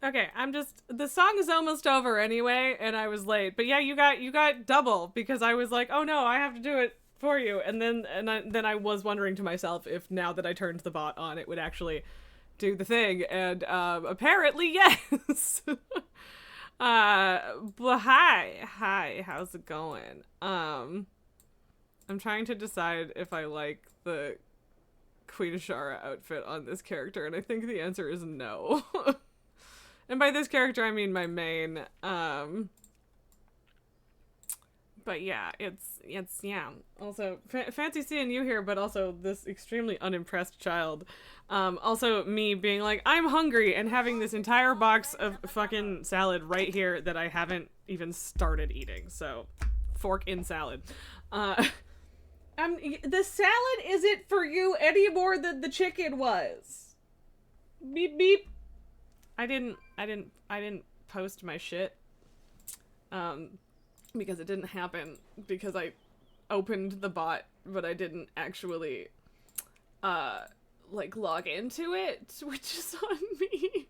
Okay, the song is almost over anyway, and I was late. But yeah, you got double because I was like, oh no, I have to do it for you. And then I was wondering to myself if now that I turned the bot on, it would actually do the thing. And apparently yes. But hi, how's it going? I'm trying to decide if I like the Queen Ashara outfit on this character, and I think the answer is no. And by this character, I mean my main. But yeah, it's yeah. Also, fancy seeing you here, but also this extremely unimpressed child. Also me being like, I'm hungry, and having this entire box of fucking salad right here that I haven't even started eating. So, fork in salad. The salad isn't for you any more than the chicken was. Beep beep. I didn't post my shit. Because it didn't happen because I opened the bot, but I didn't actually like log into it, which is on me.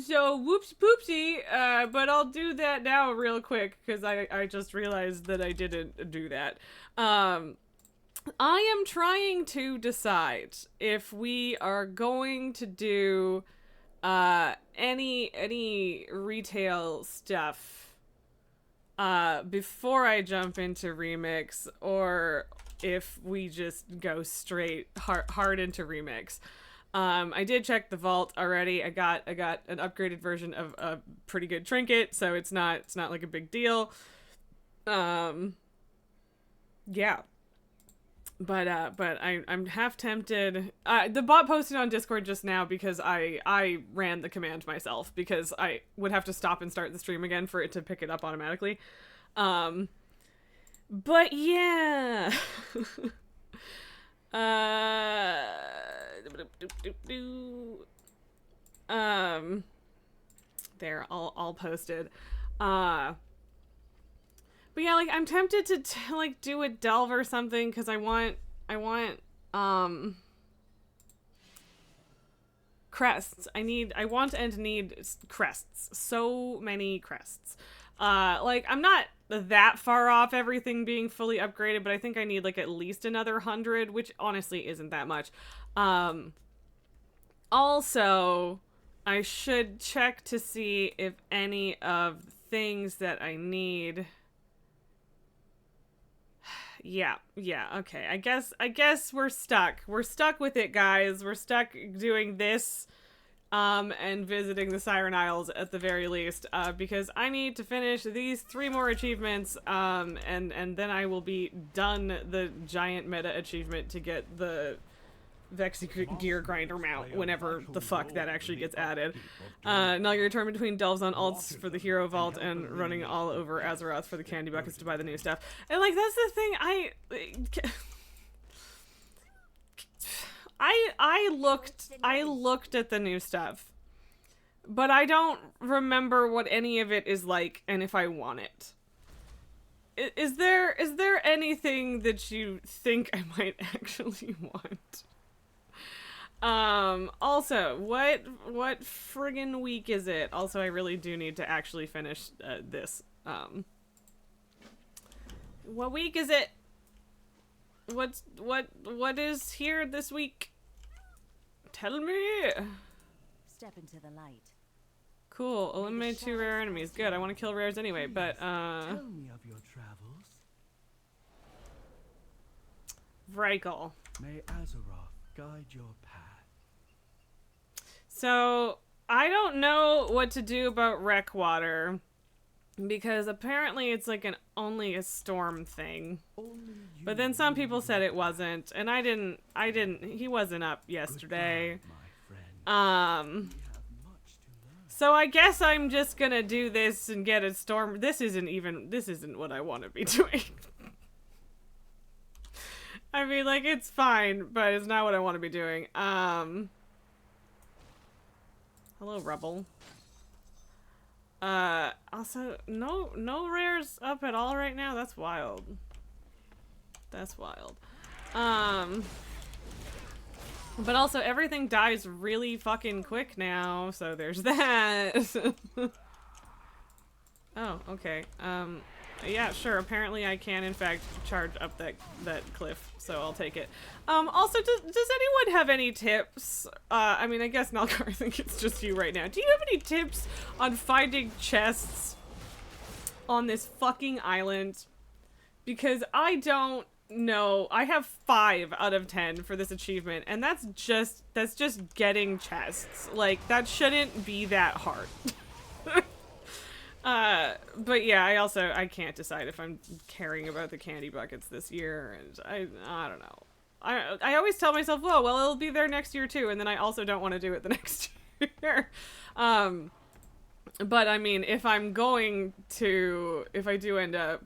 So whoops poopsie, but I'll do that now real quick because I just realized that I didn't do that. I am trying to decide if we are going to do any retail stuff before I jump into Remix, or if we just go straight hard into Remix. I did check the vault already. I got an upgraded version of a pretty good trinket, so it's not like a big deal. Yeah. But I'm half tempted. The bot posted on Discord just now because I ran the command myself, because I would have to stop and start the stream again for it to pick it up automatically. But yeah. There, all posted. But yeah, like, I'm tempted to like do a delve or something, because I want crests. I want and need crests. So many crests. Like, I'm not that far off everything being fully upgraded, but I think I need like at least another 100, which honestly isn't that much. Also, I should check to see if any of the things that I need. Yeah, okay. I guess we're stuck. We're stuck with it, guys. We're stuck doing this, and visiting the Siren Isles at the very least, because I need to finish these 3 more achievements, and then I will be done the giant meta achievement to get the Vex Gear Grinder mount, whenever the fuck that actually gets added. Now you're torn between delves on alts for the hero vault and running all over Azeroth for the candy buckets to buy the new stuff. And like, that's the thing, I looked at the new stuff, but I don't remember what any of it is like and if I want it. Is there anything that you think I might actually want? Also, what friggin' week is it? Also, I really do need to actually finish this. What week is it? What is here this week? Tell me. Step into the light. Cool. Eliminate 2 rare enemies. Good. I want to kill rares anyway, but Tell me of your travels. Vrykle. May Azeroth guide your path. So, I don't know what to do about Wreckwater, because apparently it's like only a storm thing. But then some people said it wasn't, and I didn't, he wasn't up yesterday. So I guess I'm just gonna do this and get a storm. This isn't what I want to be doing. I mean, like, it's fine, but it's not what I want to be doing. Hello, Rebel. Also, no rares up at all right now? That's wild. That's wild. But also, everything dies really fucking quick now, so there's that. Oh, okay. Yeah, sure. Apparently I can, in fact, charge up that cliff, so I'll take it. Also, does anyone have any tips? I mean, I guess, Nalkar, I think it's just you right now. Do you have any tips on finding chests on this fucking island? Because I don't know. I have 5 out of 10 for this achievement, and that's just getting chests. Like, that shouldn't be that hard. But yeah, I can't decide if I'm caring about the candy buckets this year, and I don't know. I always tell myself, well, it'll be there next year too, and then I also don't want to do it the next year. But I mean, if I do end up,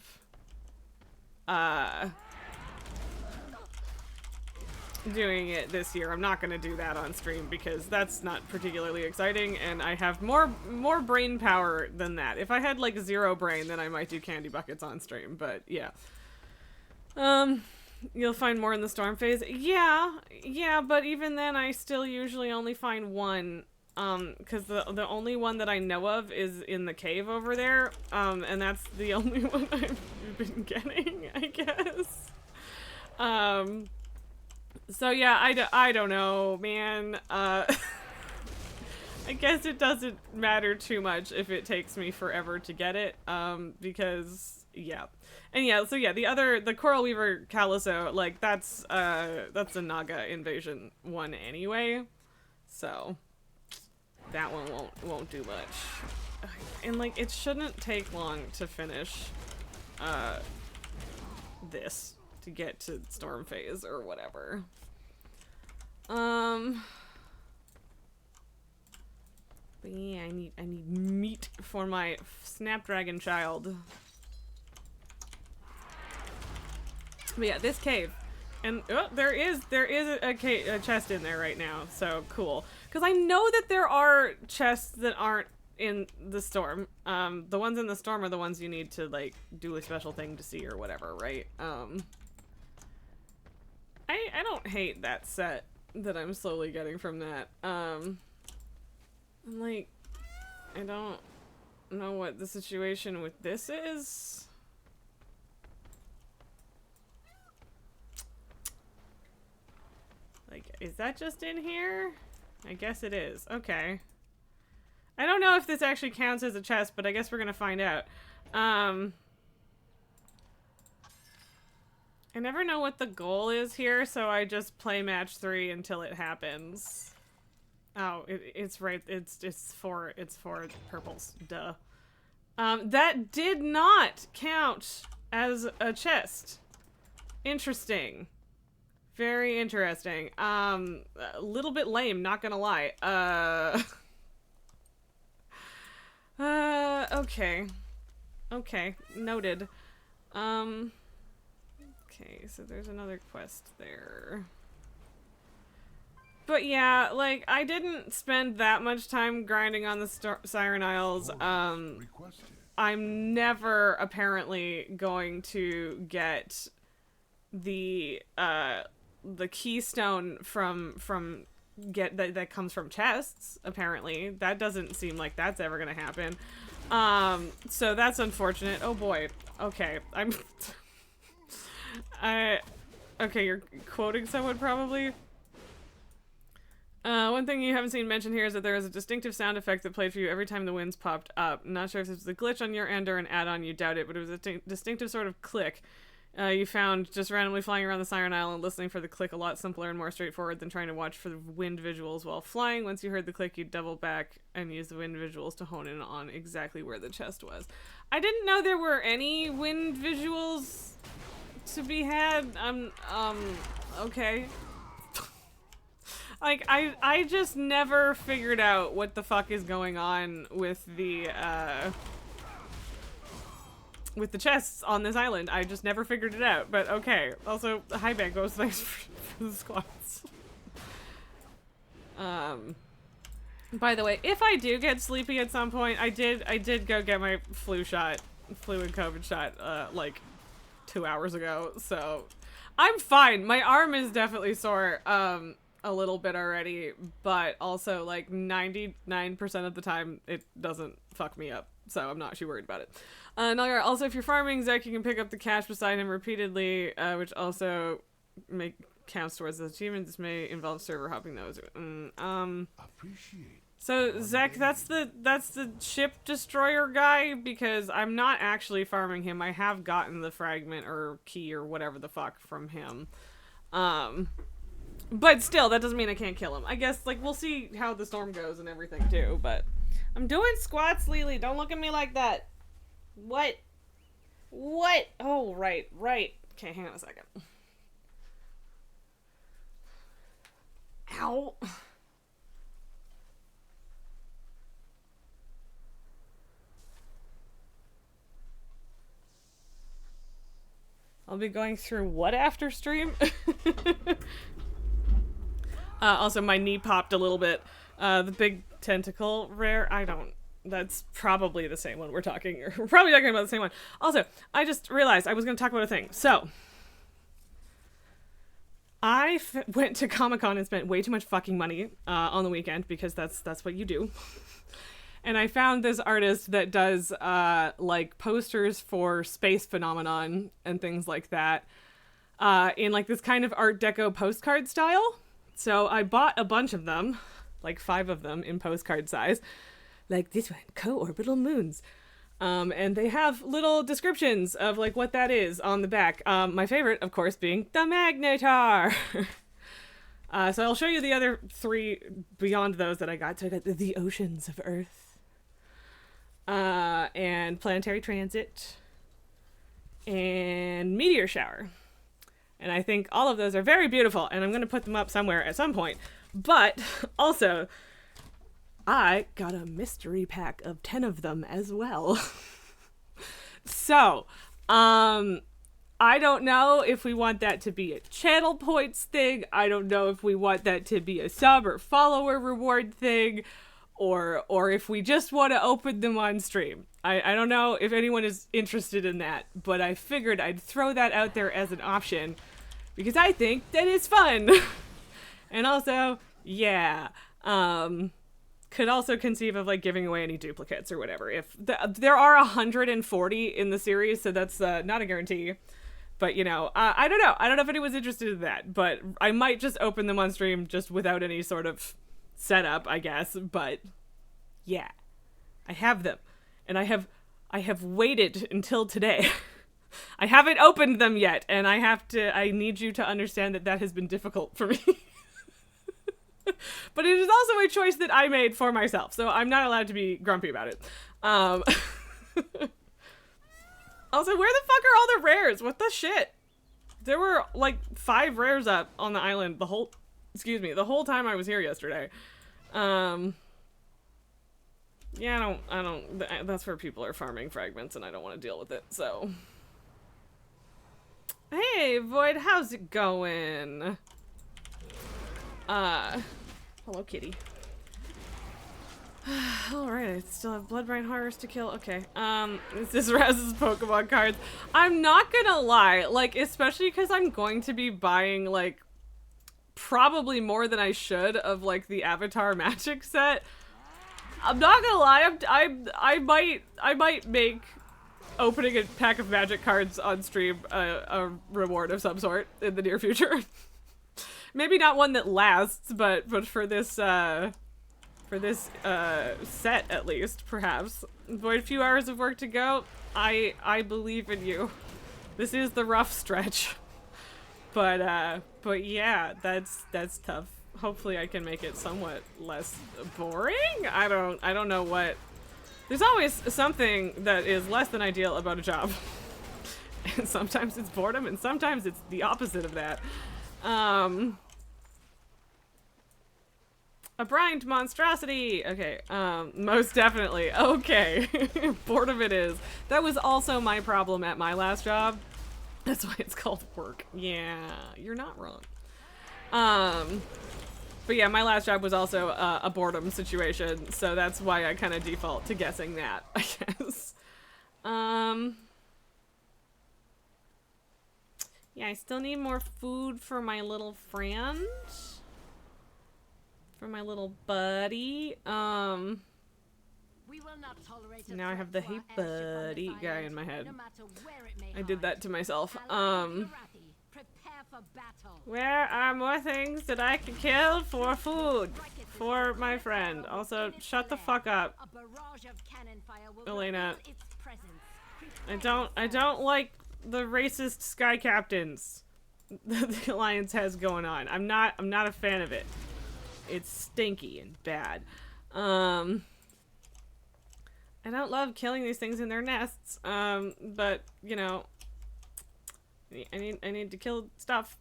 doing it this year, I'm not gonna do that on stream because that's not particularly exciting, and I have more brain power than that. If I had like 0 brain, then I might do candy buckets on stream, but yeah. You'll find more in the storm phase. Yeah, but even then I still usually only find 1, because the only one that I know of is in the cave over there, and that's the only one I've been getting, I guess. So yeah, I don't know, man. I guess it doesn't matter too much if it takes me forever to get it, because, yeah. And yeah, so yeah, the Coral Weaver Caliso, like, that's a Naga invasion one anyway, so that one won't do much. And, like, it shouldn't take long to finish, this, to get to Storm Phase or whatever. But yeah, I need meat for my Snapdragon child. But yeah, this cave, and oh, there is a chest in there right now, so cool. Because I know that there are chests that aren't in the storm. The ones in the storm are the ones you need to like do a special thing to see or whatever, right? I don't hate that set that I'm slowly getting from that. I'm like, I don't know what the situation with this is. Like, is that just in here? I guess it is. Okay. I don't know if this actually counts as a chest, but I guess we're gonna find out. I never know what the goal is here, so I just play match 3 until it happens. Oh, it's right. It's for purples. Duh. That did not count as a chest. Interesting. Very interesting. A little bit lame, not gonna lie. Okay. Okay, noted. Okay, so there's another quest there. But yeah, like, I didn't spend that much time grinding on the Siren Isles. I'm never apparently going to get the keystone that comes from chests, apparently. That doesn't seem like that's ever gonna happen. So that's unfortunate. Oh boy. Okay. Okay, you're quoting someone probably. One thing you haven't seen mentioned here is that there is a distinctive sound effect that played for you every time the winds popped up. Not sure if this was a glitch on your end or an add-on, you doubt it, but it was a distinctive sort of click. You found just randomly flying around the Siren Isle and listening for the click a lot simpler and more straightforward than trying to watch for the wind visuals while flying. Once you heard the click, you'd double back and use the wind visuals to hone in on exactly where the chest was. I didn't know there were any wind visuals to be had. Okay. Like, I just never figured out what the fuck is going on with the chests on this island. I just never figured it out, but okay. Also, hi Bangos, thanks for the squats. By the way, if I do get sleepy at some point, I did go get my flu and COVID shot, like 2 hours ago, so I'm fine. My arm is definitely sore, a little bit already, but also like 99% of the time it doesn't fuck me up, so I'm not too worried about it. Also, if you're farming Zek, you can pick up the cash beside him repeatedly, which also counts towards the achievement. This may involve server hopping those. Appreciate. So Zek, that's the ship destroyer guy, because I'm not actually farming him. I have gotten the fragment or key or whatever the fuck from him. But still, that doesn't mean I can't kill him. I guess, like, we'll see how the storm goes and everything, too, but... I'm doing squats, Lily. Don't look at me like that. What? What? Oh, right. Okay, hang on a second. Ow. I'll be going through what after stream? Also, my knee popped a little bit. The big tentacle rare, that's probably the same one we're talking about the same one. Also, I just realized I was going to talk about a thing. So, I went to Comic-Con and spent way too much fucking money on the weekend, because that's what you do. And I found this artist that does like posters for Space Phenomenon and things like that in like this kind of Art Deco postcard style. So I bought a bunch of them, like 5 of them in postcard size, like this one, co-orbital moons. And they have little descriptions of like what that is on the back. My favorite, of course, being the magnetar. So I'll show you the other 3 beyond those that I got. So I got the oceans of Earth, and planetary transit, and meteor shower. And I think all of those are very beautiful, and I'm going to put them up somewhere at some point. But also, I got a mystery pack of 10 of them as well. So, I don't know if we want that to be a channel points thing. I don't know if we want that to be a sub or follower reward thing, or if we just want to open them on stream. I don't know if anyone is interested in that, but I figured I'd throw that out there as an option because I think that it's fun. And also, yeah, could also conceive of like giving away any duplicates or whatever. If there are 140 in the series, so that's not a guarantee. But you know, I don't know. I don't know if anyone's interested in that, but I might just open them on stream just without any sort of setup, I guess. But yeah, I have them, and I have waited until today. I haven't opened them yet, and I need you to understand that has been difficult for me. But it is also a choice that I made for myself, so I'm not allowed to be grumpy about it. Also, where the fuck are all the rares? What the shit? There were like 5 rares up on the island the whole time I was here yesterday. Yeah, I don't, that's where people are farming fragments and I don't want to deal with it, so. Hey, Void, how's it going? Hello, kitty. Alright, I still have Bloodbrine Horrors to kill. Okay, this is Raz's Pokemon cards. I'm not gonna lie, like, especially because I'm going to be buying, like, probably more than I should of, like, the Avatar Magic set. I'm not gonna lie, I might make opening a pack of Magic cards on stream a reward of some sort in the near future. Maybe not one that lasts, but for this set at least, perhaps. Void, few hours of work to go. I believe in you. This is the rough stretch. But yeah, that's tough. Hopefully I can make it somewhat less boring? I don't know what. There's always something that is less than ideal about a job. And sometimes it's boredom and sometimes it's the opposite of that. A brined monstrosity! Okay, most definitely. Okay. Boredom it is. That was also my problem at my last job. That's why it's called work. Yeah, you're not wrong. But yeah, my last job was also a boredom situation, so that's why I kind of default to guessing that, I guess. Yeah, I still need more food for my little friend. For my little buddy. Now I have the hey buddy guy in my head. I did that to myself. Where are more things that I can kill for food? For my friend. Also, shut the fuck up, Elena. I don't like the racist sky captains that the Alliance has going on. I'm not a fan of it. It's stinky and bad. I don't love killing these things in their nests. But you know, I need to kill stuff.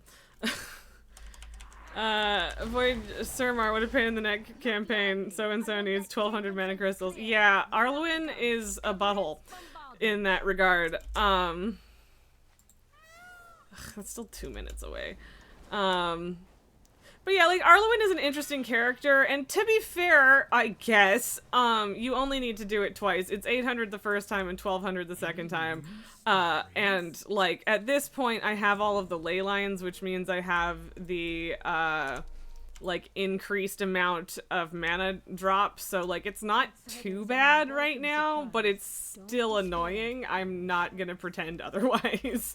Avoid Suramar, what a pain in the neck campaign. So-and-so needs 1200 mana crystals. Yeah, Arluin is a butthole in that regard. That's still 2 minutes away. But yeah, like, Arluin is an interesting character, and to be fair, I guess, you only need to do it twice. It's 800 the first time and 1200 the second time. And, like, at this point, I have all of the ley lines, which means I have the, like, increased amount of mana drop, so, like, it's not too bad right now, but it's still annoying. I'm not gonna pretend otherwise.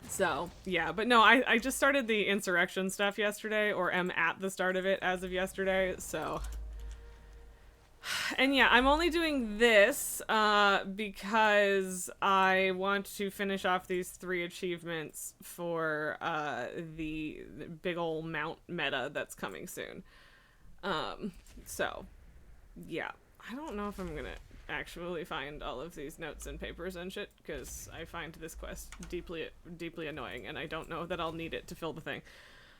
So, yeah, but no, I just started the insurrection stuff yesterday, or am at the start of it as of yesterday, so. And yeah, I'm only doing this because I want to finish off these 3 achievements for the big ol' mount meta that's coming soon. So, yeah. I don't know if I'm gonna actually find all of these notes and papers and shit, because I find this quest deeply annoying, and I don't know that I'll need it to fill the thing.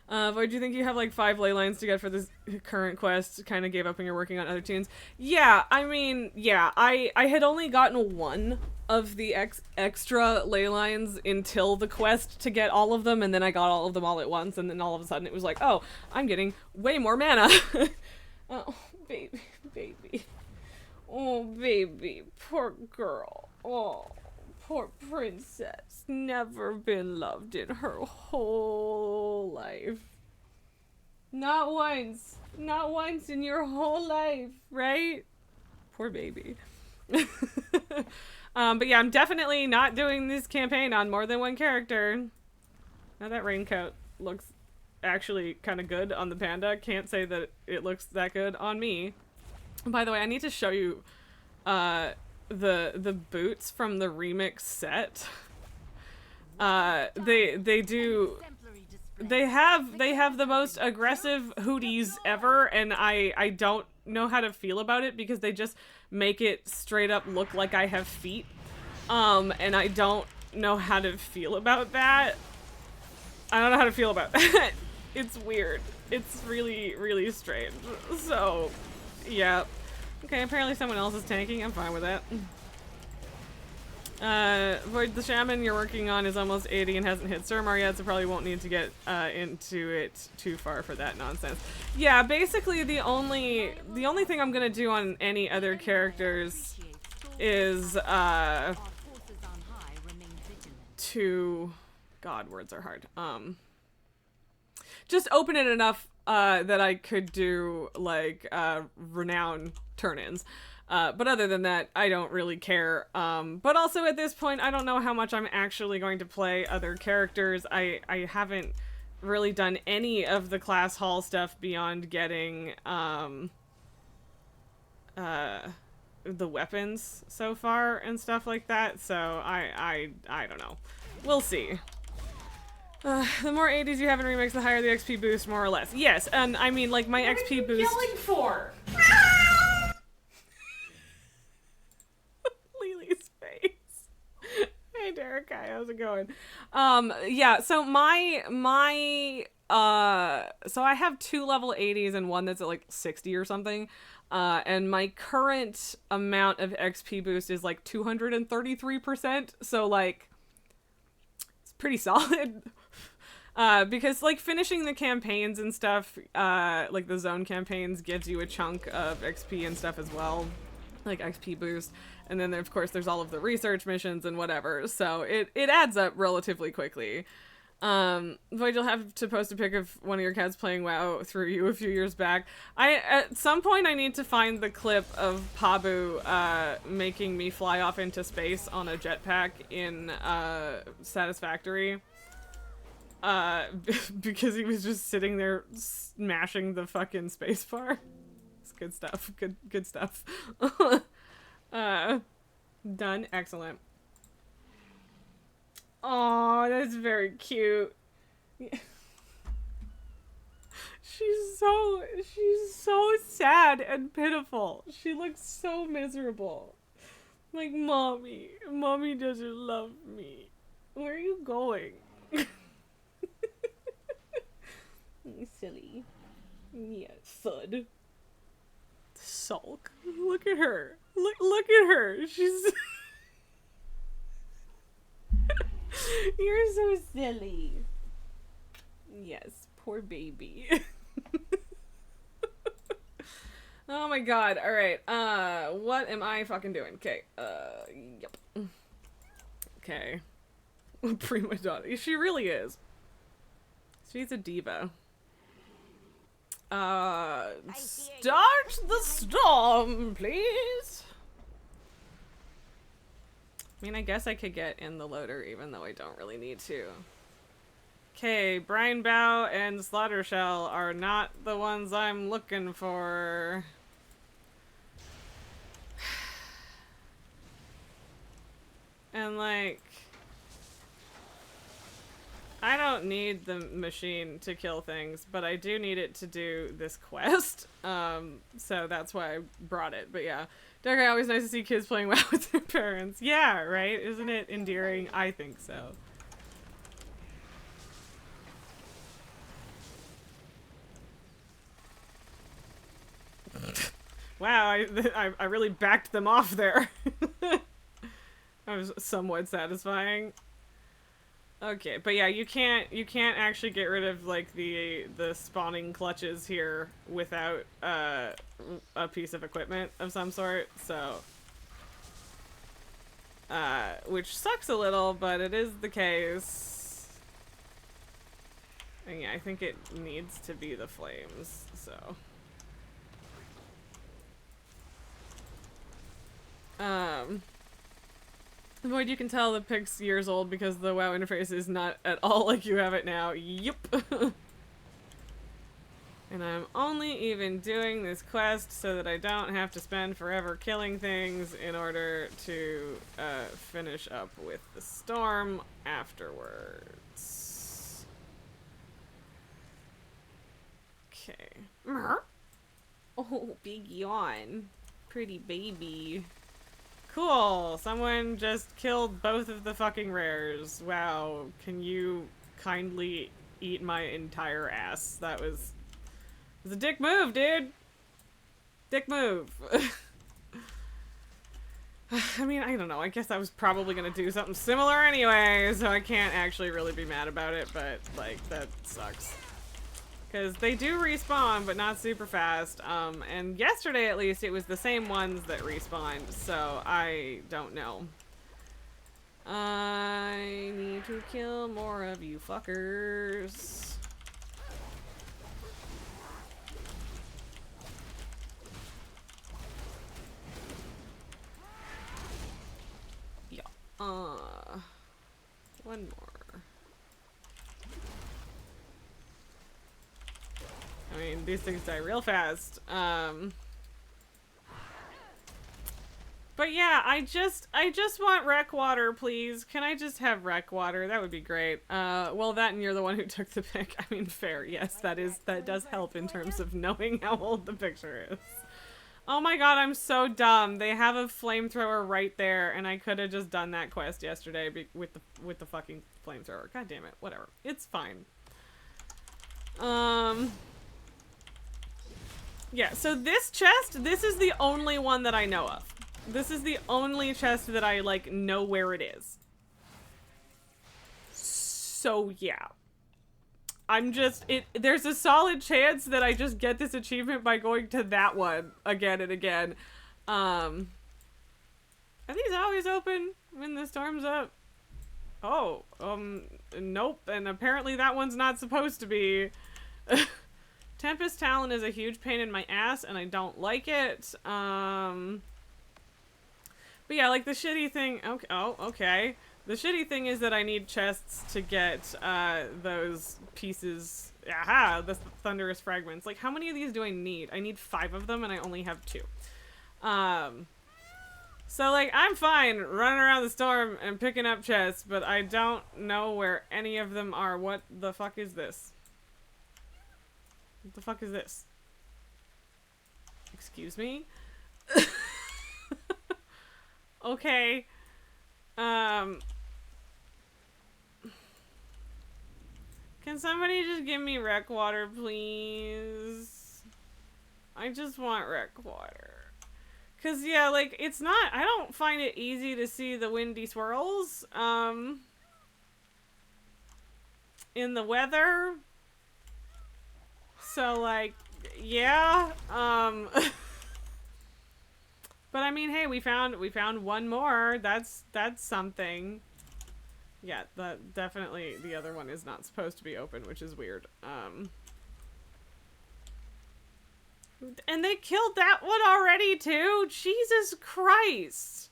Void, do you think you have like 5 ley lines to get for this current quest? Kind of gave up when you're working on other tunes? Yeah, I mean, yeah, I had only gotten 1 of the extra ley lines until the quest to get all of them, and then I got all of them all at once, and then all of a sudden it was like, oh, I'm getting way more mana. Oh, baby. Oh, baby, poor girl. Oh, poor princess. Never been loved in her whole life. Not once. Not once in your whole life, right? Poor baby. But yeah, I'm definitely not doing this campaign on more than 1 character. Now that raincoat looks actually kind of good on the panda. Can't say that it looks that good on me. By the way, I need to show you the boots from the remix set. They have the most aggressive hooties ever, and I don't know how to feel about it because they just make it straight up look like I have feet. And I don't know how to feel about that. I don't know how to feel about that. It's weird. It's really, really strange. So, yeah. Okay, apparently someone else is tanking. I'm fine with that. Void, the shaman you're working on is almost 80 and hasn't hit Suramar yet, so probably won't need to get into it too far for that nonsense. Yeah, basically the only thing I'm gonna do on any other characters is to God, words are hard. Just open it enough that I could do like renown turn-ins. But other than that, I don't really care. But also at this point, I don't know how much I'm actually going to play other characters. I haven't really done any of the class hall stuff beyond getting the weapons so far and stuff like that. So I don't know. We'll see. The more 80s you have in Remix, the higher the XP boost, more or less. Yes, and I mean, like, my XP boost... What are you yelling for? Lily's face. Hey, Derek, hi, how's it going? Yeah, so so I have 2 level 80s and 1 that's at, like, 60 or something. And my current amount of XP boost is, like, 233%, so, like, it's pretty solid. Because, like, finishing the campaigns and stuff, like the zone campaigns gives you a chunk of XP and stuff as well, like XP boost. And then, of course, there's all of the research missions and whatever, so it adds up relatively quickly. Void, you'll have to post a pic of one of your cats playing WoW through you a few years back. At some point, I need to find the clip of Pabu, making me fly off into space on a jetpack in, Satisfactory. Because he was just sitting there smashing the fucking spacebar. It's good stuff. Good stuff. Done. Excellent. Oh, that's very cute. Yeah. She's so sad and pitiful. She looks so miserable. Like, mommy doesn't love me. Where are you going? Silly. Yeah, thud. Sulk. Look at her. Look at her. She's... You're so silly. Yes, poor baby. Oh my god. Alright, what am I fucking doing? Okay, yep. Okay. Prima donna. She really is. She's a diva. Start the storm, please. I mean, I guess I could get in the loader even though I don't really need to. Okay, Brine Bow and Slaughter Shell are not the ones I'm looking for. And like, I don't need the machine to kill things, but I do need it to do this quest. So that's why I brought it. But yeah, Dark, always nice to see kids playing WoW with their parents. Yeah, right? Isn't it endearing? I think so. Wow, I really backed them off there. That was somewhat satisfying. Okay, but yeah, you can't actually get rid of like the spawning clutches here without a piece of equipment of some sort. So, which sucks a little, but it is the case. And yeah, I think it needs to be the flames. So. Void, you can tell the pic's years old because the WoW interface is not at all like you have it now. Yup. And I'm only even doing this quest so that I don't have to spend forever killing things in order to finish up with the storm afterwards. Okay. Oh, big yawn. Pretty baby. Cool. Someone just killed both of the fucking rares. Wow. Can you kindly eat my entire ass? That was a dick move, dude. Dick move. I mean, I don't know. I guess I was probably gonna do something similar anyway, so I can't actually really be mad about it, but, like, that sucks. Because they do respawn, but not super fast. And yesterday, at least, it was the same ones that respawned, so I don't know. I need to kill more of you fuckers. Yeah. One more. I mean, these things die real fast. But yeah, I just want rec water, please. Can I just have rec water? That would be great. Well, that and you're the one who took the pic. I mean, fair. Yes, that does help in terms of knowing how old the picture is. Oh my god, I'm so dumb. They have a flamethrower right there, and I could have just done that quest yesterday with the fucking flamethrower. God damn it. Whatever. It's fine. Yeah, so this chest, this is the only one that I know of. This is the only chest that I, like, know where it is. So, yeah. There's a solid chance that I just get this achievement by going to that one again and again. Are these always open when the storm's up? Oh, nope, and apparently that one's not supposed to be. Tempest Talon is a huge pain in my ass, and I don't like it. But yeah, like the shitty thing. Okay. Oh, okay. The shitty thing is that I need chests to get those pieces. Aha! The thunderous fragments. Like, how many of these do I need? I need 5 of them, and I only have 2. So like, I'm fine running around the storm and picking up chests, but I don't know where any of them are. What the fuck is this? What the fuck is this? Excuse me? Okay. Can somebody just give me rec water, please? I just want rec water. Cause yeah, like, it's not, I don't find it easy to see the windy swirls, in the weather. So, like, yeah, but I mean, hey, we found one more. That's something. Yeah, definitely the other one is not supposed to be open, which is weird. And they killed that one already too? Jesus Christ.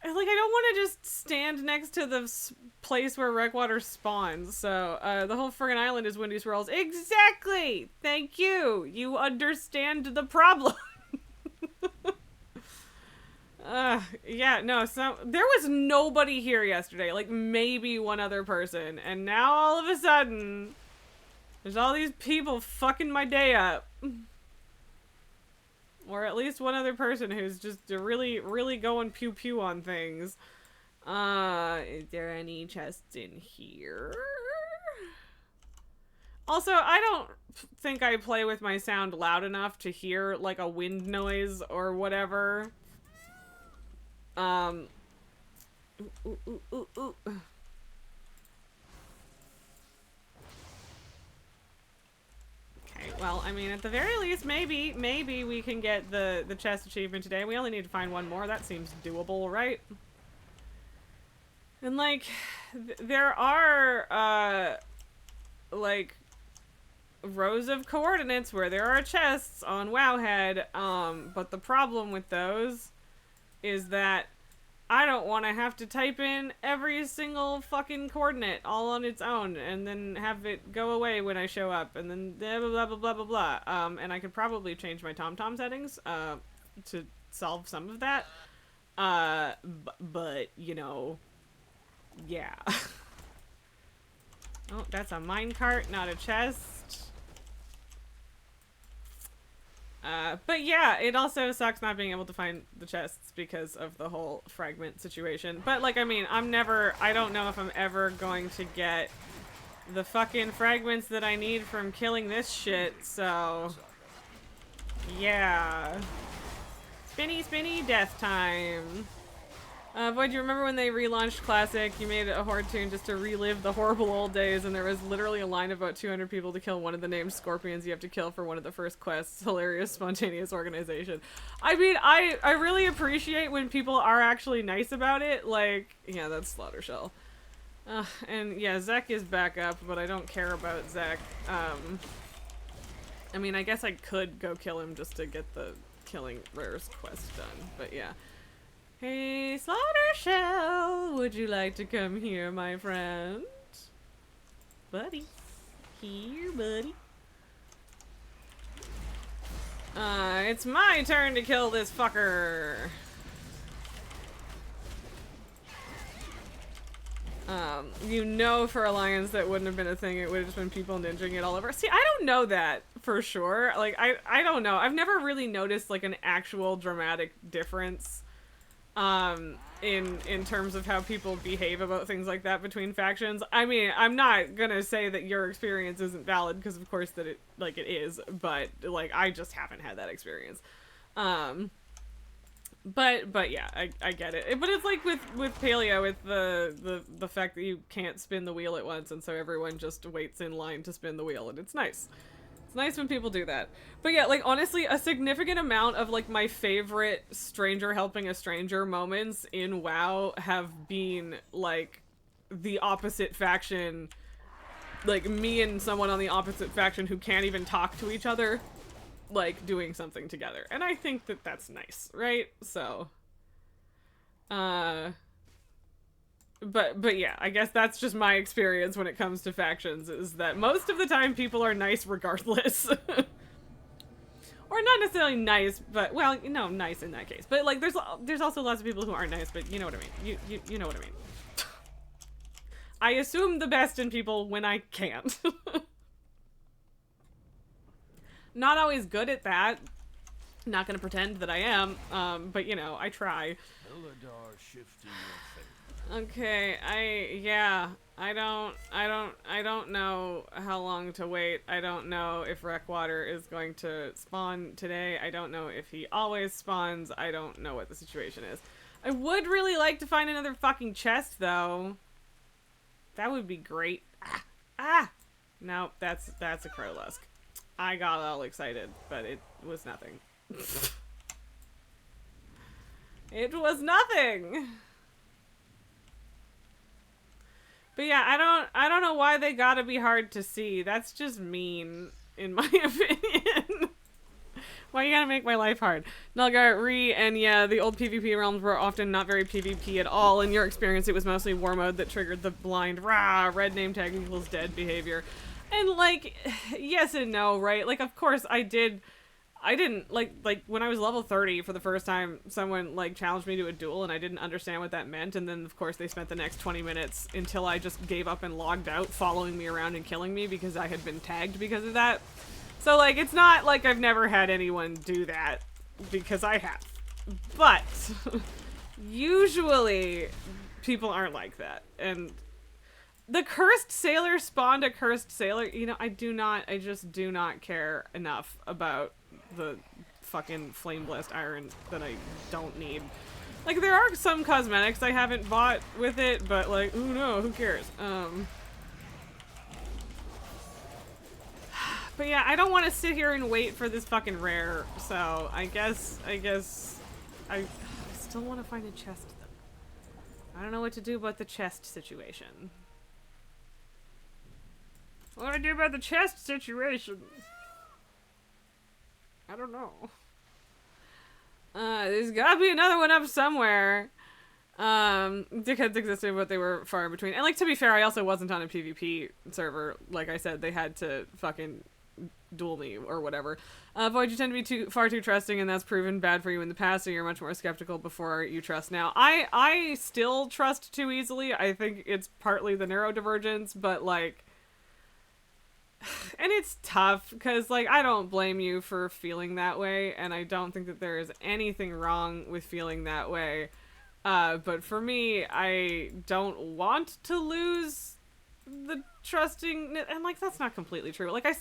Like, I don't want to just stand next to the place where Wreckwater spawns. So, the whole friggin' island is Windy Swirls. Exactly! Thank you! You understand the problem. Yeah, no, so there was nobody here yesterday. Like, maybe one other person. And now, all of a sudden, there's all these people fucking my day up. Or at least one other person who's just really, really going pew-pew on things. Is there any chests in here? Also, I don't think I play with my sound loud enough to hear, like, a wind noise or whatever. Ooh, ooh, ooh, ooh. Okay, well, I mean, at the very least, maybe we can get the chest achievement today. We only need to find one more. That seems doable, right? And, like, there are, like, rows of coordinates where there are chests on Wowhead, but the problem with those is that I don't want to have to type in every single fucking coordinate all on its own and then have it go away when I show up and then blah blah blah blah blah blah. And I could probably change my TomTom settings to solve some of that. But you know, yeah. Oh, that's a minecart, not a chest. But yeah, it also sucks not being able to find the chests because of the whole fragment situation. But, like, I mean, I don't know if I'm ever going to get the fucking fragments that I need from killing this shit, so... yeah. Spinny, spinny, death time. Boy, do you remember when they relaunched Classic? You made a horde tune just to relive the horrible old days, and there was literally a line of about 200 people to kill one of the named scorpions you have to kill for one of the first quests. Hilarious, spontaneous organization. I mean, I really appreciate when people are actually nice about it. Like, yeah, that's Slaughter Shell. And yeah, Zek is back up, but I don't care about Zek. I mean, I guess I could go kill him just to get the killing rares quest done, but yeah. Hey, Slaughter Shell, would you like to come here, my friend? Buddy. Here, buddy. It's my turn to kill this fucker. You know for Alliance that wouldn't have been a thing, it would have just been people ninjing it all over. See, I don't know that for sure. Like, I don't know. I've never really noticed, like, an actual dramatic difference in terms of how people behave about things like that between factions. I mean, I'm not gonna say that your experience isn't valid, because of course that it is, but like I just haven't had that experience. But yeah, I get it. But it's like with Paleo, with the fact that you can't spin the wheel at once, and so everyone just waits in line to spin the wheel, and it's nice. It's nice when people do that. But yeah, like, honestly, a significant amount of, like, my favorite stranger helping a stranger moments in WoW have been, like, the opposite faction. Like, me and someone on the opposite faction who can't even talk to each other, like, doing something together. And I think that that's nice, right? So, But yeah, I guess that's just my experience when it comes to factions, is that most of the time people are nice regardless. Or not necessarily nice, but, well, you know, nice in that case. But, like, there's also lots of people who aren't nice, but you know what I mean. You know what I mean. I assume the best in people when I can't. Not always good at that. Not gonna pretend that I am, but, you know, I try. Okay, I don't know how long to wait. I don't know if Wreckwater is going to spawn today. I don't know if he always spawns. I don't know what the situation is. I would really like to find another fucking chest, though. That would be great. No, that's a Crowlusk. I got all excited, but it was nothing. It was nothing! But yeah, I don't know why they gotta be hard to see. That's just mean, in my opinion. Why you gotta make my life hard? Nulgar, Re, and yeah, the old PvP realms were often not very PvP at all. In your experience, it was mostly war mode that triggered the blind, rah, red name tag equals dead behavior. And, like, yes and no, right? Like, of course, I didn't, like, when I was level 30 for the first time, someone, like, challenged me to a duel, and I didn't understand what that meant, and then, of course, they spent the next 20 minutes until I just gave up and logged out, following me around and killing me because I had been tagged because of that. So, like, it's not like I've never had anyone do that, because I have. But, usually, people aren't like that. And the cursed sailor spawned a cursed sailor. You know, I just do not care enough about the fucking flame blessed iron that I don't need. Like, there are some cosmetics I haven't bought with it, but, like, who cares? But yeah, I don't want to sit here and wait for this fucking rare, so I guess I still want to find a chest though. I don't know what to do about the chest situation. What do I do about the chest situation? I don't know. There's gotta be another one up somewhere. Dickheads existed, but they were far in between. And, like, to be fair, I also wasn't on a PvP server. Like I said, they had to fucking duel me or whatever. Void, you tend to be far too trusting, and that's proven bad for you in the past, so you're much more skeptical before you trust now. I still trust too easily. I think it's partly the neurodivergence, but, like, and it's tough, because, like, I don't blame you for feeling that way, and I don't think that there is anything wrong with feeling that way. But for me, I don't want to lose the trusting, and, like, that's not completely true. Like, I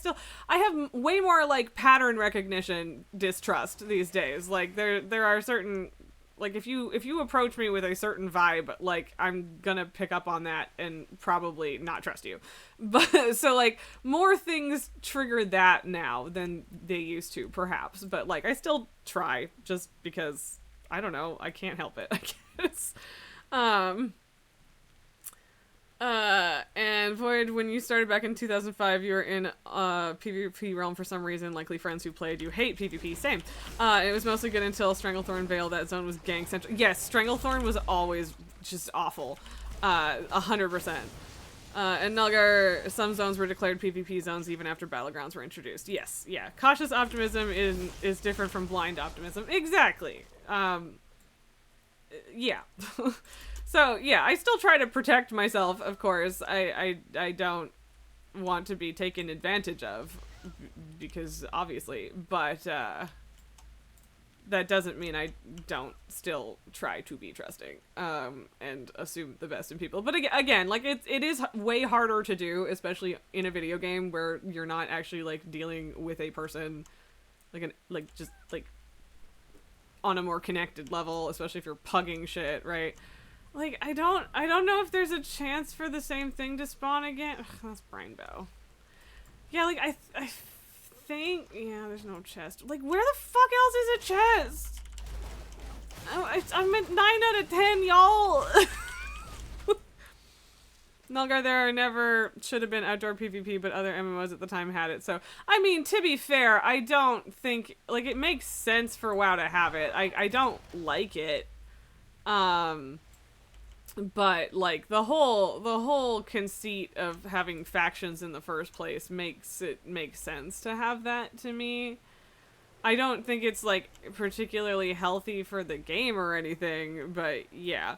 have way more, like, pattern recognition distrust these days. Like, there are certain, like, if you approach me with a certain vibe, like, I'm gonna pick up on that and probably not trust you. But, so, like, more things trigger that now than they used to, perhaps. But, like, I still try, just because, I don't know, I can't help it, I guess. And Void, when you started back in 2005, you were in PvP realm for some reason, likely friends who played you hate PvP, same. It was mostly good until Stranglethorn Vale, that zone was gang central. Yes, Stranglethorn was always just awful. 100%. And Nulgar, some zones were declared PvP zones even after Battlegrounds were introduced. Yes, yeah. Cautious optimism is different from blind optimism. Exactly. Yeah. So, yeah, I still try to protect myself, of course. I don't want to be taken advantage of, because, obviously, but, that doesn't mean I don't still try to be trusting, and assume the best in people. But again, like, it is way harder to do, especially in a video game where you're not actually, like, dealing with a person, just on a more connected level, especially if you're pugging shit, right? Like, I don't know if there's a chance for the same thing to spawn again. Ugh, that's Brain Bow. Yeah, like, I think, yeah, there's no chest. Like, where the fuck else is a chest? I'm at 9 out of 10, y'all. Nulgar, there never should have been outdoor PvP, but other MMOs at the time had it. So, I mean, to be fair, I don't think, like, it makes sense for WoW to have it. I don't like it. But, like, the whole conceit of having factions in the first place makes it make sense to have that, to me. I don't think it's, like, particularly healthy for the game or anything, but yeah.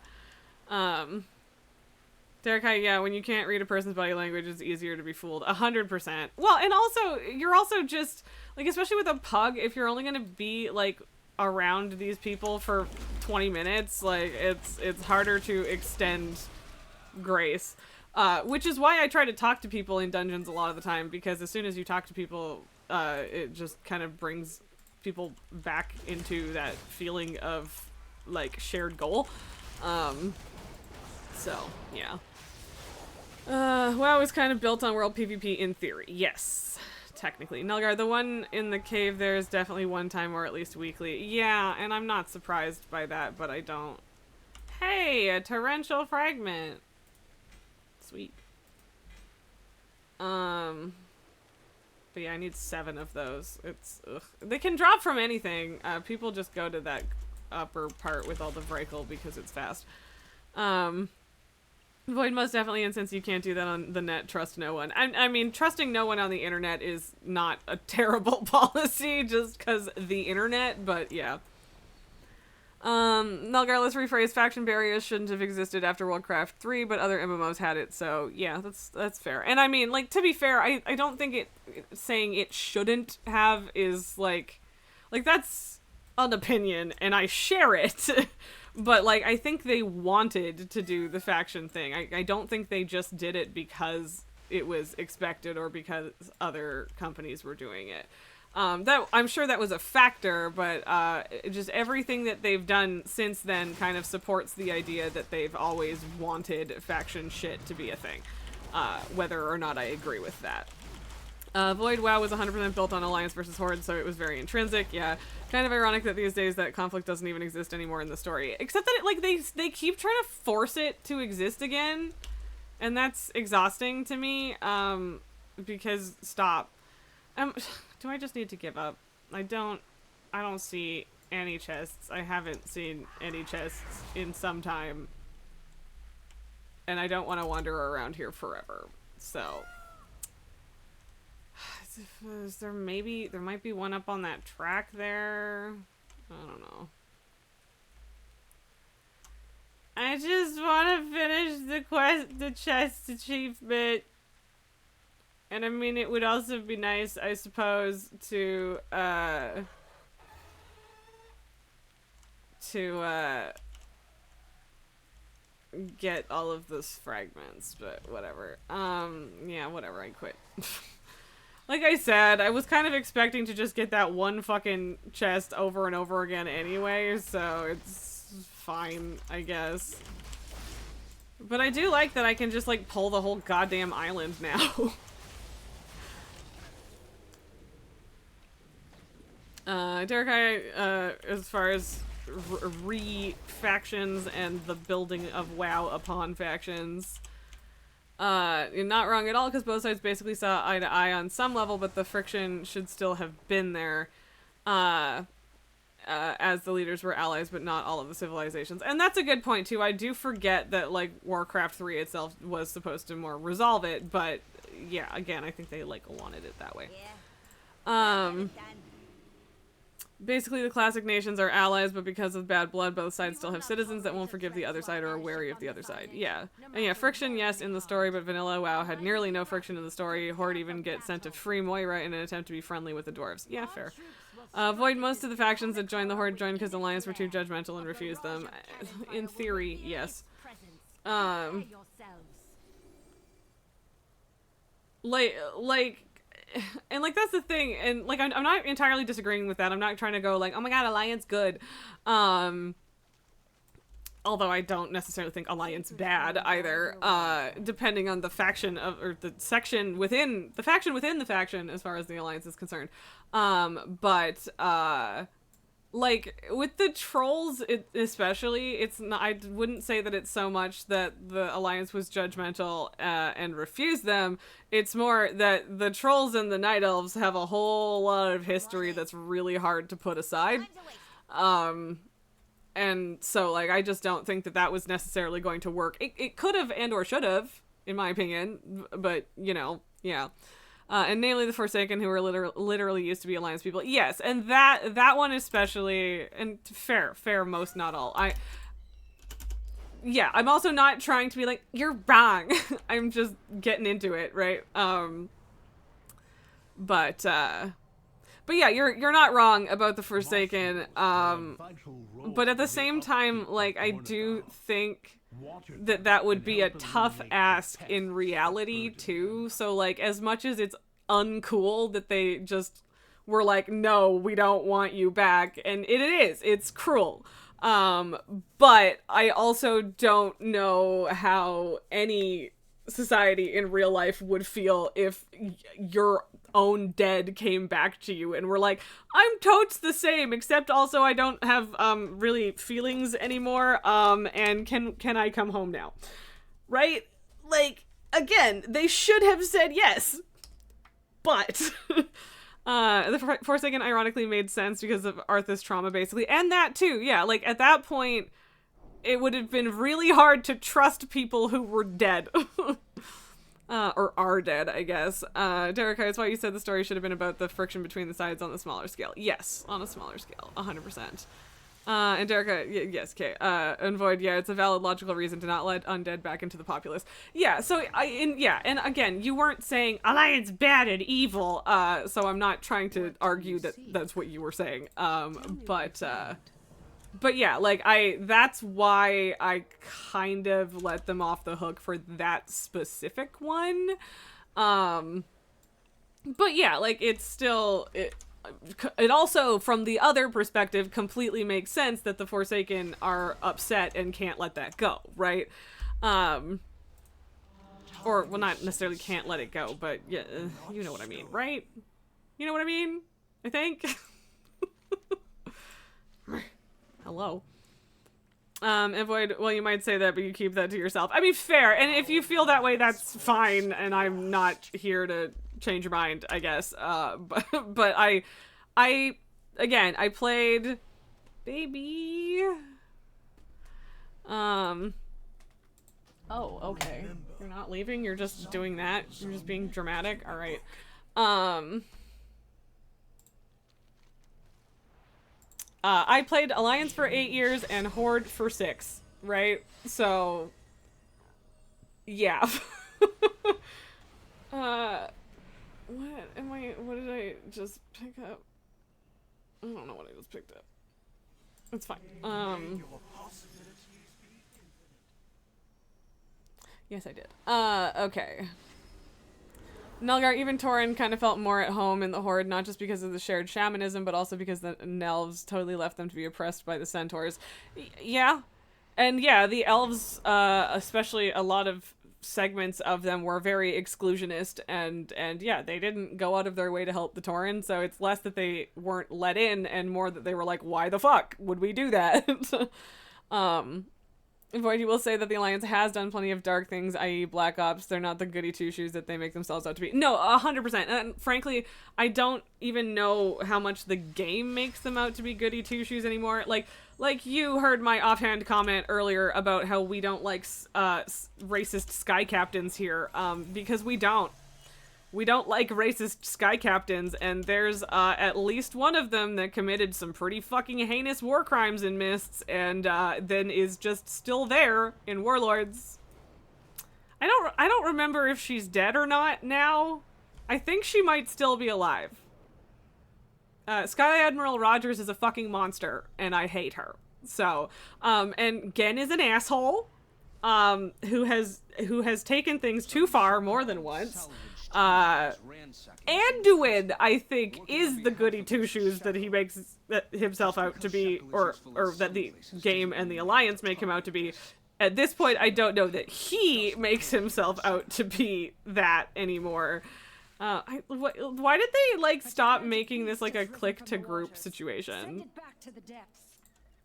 Derek, yeah, when you can't read a person's body language, it's easier to be fooled. 100%. Well, and also, you're also just, like, especially with a pug, if you're only gonna be, like, around these people for 20 minutes, like, it's harder to extend grace, which is why I try to talk to people in dungeons a lot of the time, because as soon as you talk to people, it just kind of brings people back into that feeling of, like, shared goal. So yeah, WoW is kind of built on world PvP in theory. Yes, technically. Nulgar, the one in the cave there is definitely one time or at least weekly. Yeah, and I'm not surprised by that, but I don't. Hey, a torrential fragment. Sweet. But yeah, I need 7 of those. It's ugh. They can drop from anything. People just go to that upper part with all the Vrakel because it's fast. Void most definitely, and since you can't do that on the net, trust no one. I mean, trusting no one on the internet is not a terrible policy just because the internet, but yeah. Melgar, let's rephrase. Faction barriers shouldn't have existed after Warcraft 3, but other MMOs had it, so yeah, that's fair. And I mean, like, to be fair, I don't think saying it shouldn't have is, like, that's an opinion, and I share it. But, like, I think they wanted to do the faction thing. I don't think they just did it because it was expected or because other companies were doing it. That I'm sure that was a factor, but just everything that they've done since then kind of supports the idea that they've always wanted faction shit to be a thing, whether or not I agree with that. Void WoW was 100% built on Alliance versus Horde, so it was very intrinsic. Yeah, kind of ironic that these days that conflict doesn't even exist anymore in the story, except that they keep trying to force it to exist again, and that's exhausting to me. Because stop. Do I just need to give up? I don't see any chests. I haven't seen any chests in some time. And I don't want to wander around here forever. So. There might be one up on that track there. I don't know. I just want to finish the chest achievement. And I mean, it would also be nice, I suppose, to get all of those fragments, but whatever. Yeah, whatever, I quit. Like I said, I was kind of expecting to just get that one fucking chest over and over again anyway, so it's fine, I guess. But I do like that I can just, like, pull the whole goddamn island now. Derek, as far as re-factions and the building of WoW upon factions, you're not wrong at all, because both sides basically saw eye to eye on some level, but the friction should still have been there, as the leaders were allies, but not all of the civilizations. And that's a good point, too. I do forget that, like, Warcraft 3 itself was supposed to more resolve it, but, yeah, again, I think they, like, wanted it that way. Basically, the classic nations are allies, but because of bad blood, both sides still have citizens that won't forgive the other side or are wary of the other side. Yeah. And yeah, friction, yes, in the story, but vanilla WoW had nearly no friction in the story. Horde even gets sent to free Moira in an attempt to be friendly with the dwarves. Yeah, fair. Void, most of the factions that joined the Horde joined because the Alliance were too judgmental and refused them. In theory, yes. And, like, that's the thing, and, like, I'm not entirely disagreeing with that. I'm not trying to go, like, oh my god, Alliance good. Although I don't necessarily think Alliance bad, either, depending on the faction of, or the section within, the faction within the faction, as far as the Alliance is concerned. Like, with the trolls, especially, it's not, I wouldn't say that it's so much that the Alliance was judgmental, and refused them. It's more that the trolls and the Night Elves have a whole lot of history that's really hard to put aside. And so, like, I just don't think that that was necessarily going to work. It could have and or should have, in my opinion, but, you know, yeah. And namely the Forsaken, who were literally used to be Alliance people. Yes, and that one especially, and fair, most, not all. Yeah, I'm also not trying to be like, you're wrong. I'm just getting into it, right? But yeah, you're not wrong about the Forsaken. But at the same time, like, I do think that would be a tough ask in reality too. So, like, as much as it's uncool that they just were like, no, we don't want you back, and it's cruel. But I also don't know how any society in real life would feel if your own dead came back to you and were like, I'm totes the same, except also I don't have really feelings anymore, and can I come home now? Right? Like, again, they should have said yes. But the Forsaken ironically made sense because of Arthas trauma, basically. And that, too. Yeah, like, at that point, it would have been really hard to trust people who were dead. Or are dead, I guess. Derek, that's why you said the story should have been about the friction between the sides on the smaller scale. Yes, on a smaller scale, 100%. And Derek, yes, okay. And Void, yeah, it's a valid logical reason to not let undead back into the populace. Yeah, so, and again, you weren't saying Alliance bad and evil, so I'm not trying to argue that that's what you were saying. But yeah, like, that's why I kind of let them off the hook for that specific one. But yeah, like, it's still, it also, from the other perspective, completely makes sense that the Forsaken are upset and can't let that go, right? Or, well, not necessarily can't let it go, but yeah, you know what I mean, right? You know what I mean? I think? Hello. And Void, well, you might say that, but you keep that to yourself. I mean, fair. And if you feel that way, that's fine. And I'm not here to change your mind, I guess. But I played baby. Oh, okay. You're not leaving. You're just doing that. You're just being dramatic. All right. I played Alliance for 8 years and Horde for 6, right? So, yeah. What did I just pick up? I don't know what I just picked up. It's fine. Yes, I did. Okay. Nelgar, even Torin kind of felt more at home in the Horde, not just because of the shared shamanism, but also because the Nelves totally left them to be oppressed by the Centaurs. Yeah. And yeah, the Elves, especially a lot of segments of them were very exclusionist, and yeah, they didn't go out of their way to help the Tauren, so it's less that they weren't let in, and more that they were like, why the fuck would we do that? Void, you will say that the Alliance has done plenty of dark things, i.e. Black Ops. They're not the goody two-shoes that they make themselves out to be. No, 100%. And frankly, I don't even know how much the game makes them out to be goody two-shoes anymore. Like you heard my offhand comment earlier about how we don't like racist sky captains here, because we don't. We don't like racist sky captains, and there's at least one of them that committed some pretty fucking heinous war crimes in Mists, and then is just still there in Warlords. I don't remember if she's dead or not now. I think she might still be alive. Sky Admiral Rogers is a fucking monster, and I hate her. So, and Gen is an asshole, who has taken things too far more than once. Anduin, I think, is the goody two-shoes that he makes himself out to be, or that the game and the Alliance make him out to be. At this point, I don't know that he makes himself out to be that anymore. Why did they, like, stop making this, like, a click-to-group situation?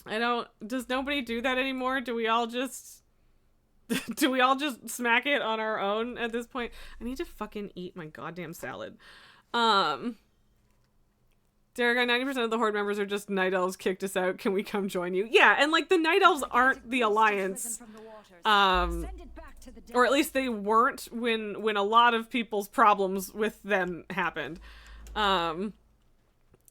Does nobody do that anymore? Do we all just smack it on our own at this point? I need to fucking eat my goddamn salad. Derek, 90% of the Horde members are just Night Elves kicked us out. Can we come join you? Yeah, and like the Night Elves aren't the Alliance. Or at least they weren't when a lot of people's problems with them happened. Yeah,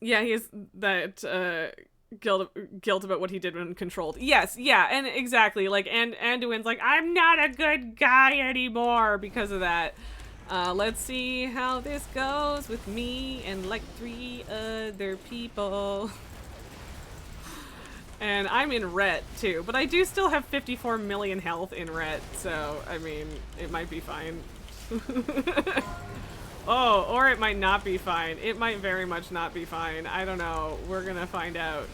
he has that guilt about what he did when controlled. Yes, yeah, and exactly. Like, Anduin's like, I'm not a good guy anymore because of that. Let's see how this goes with me and like 3 other people. And I'm in Ret too, but I do still have 54 million health in Ret, so I mean, it might be fine. Oh, or it might not be fine. It might very much not be fine. I don't know. We're gonna find out.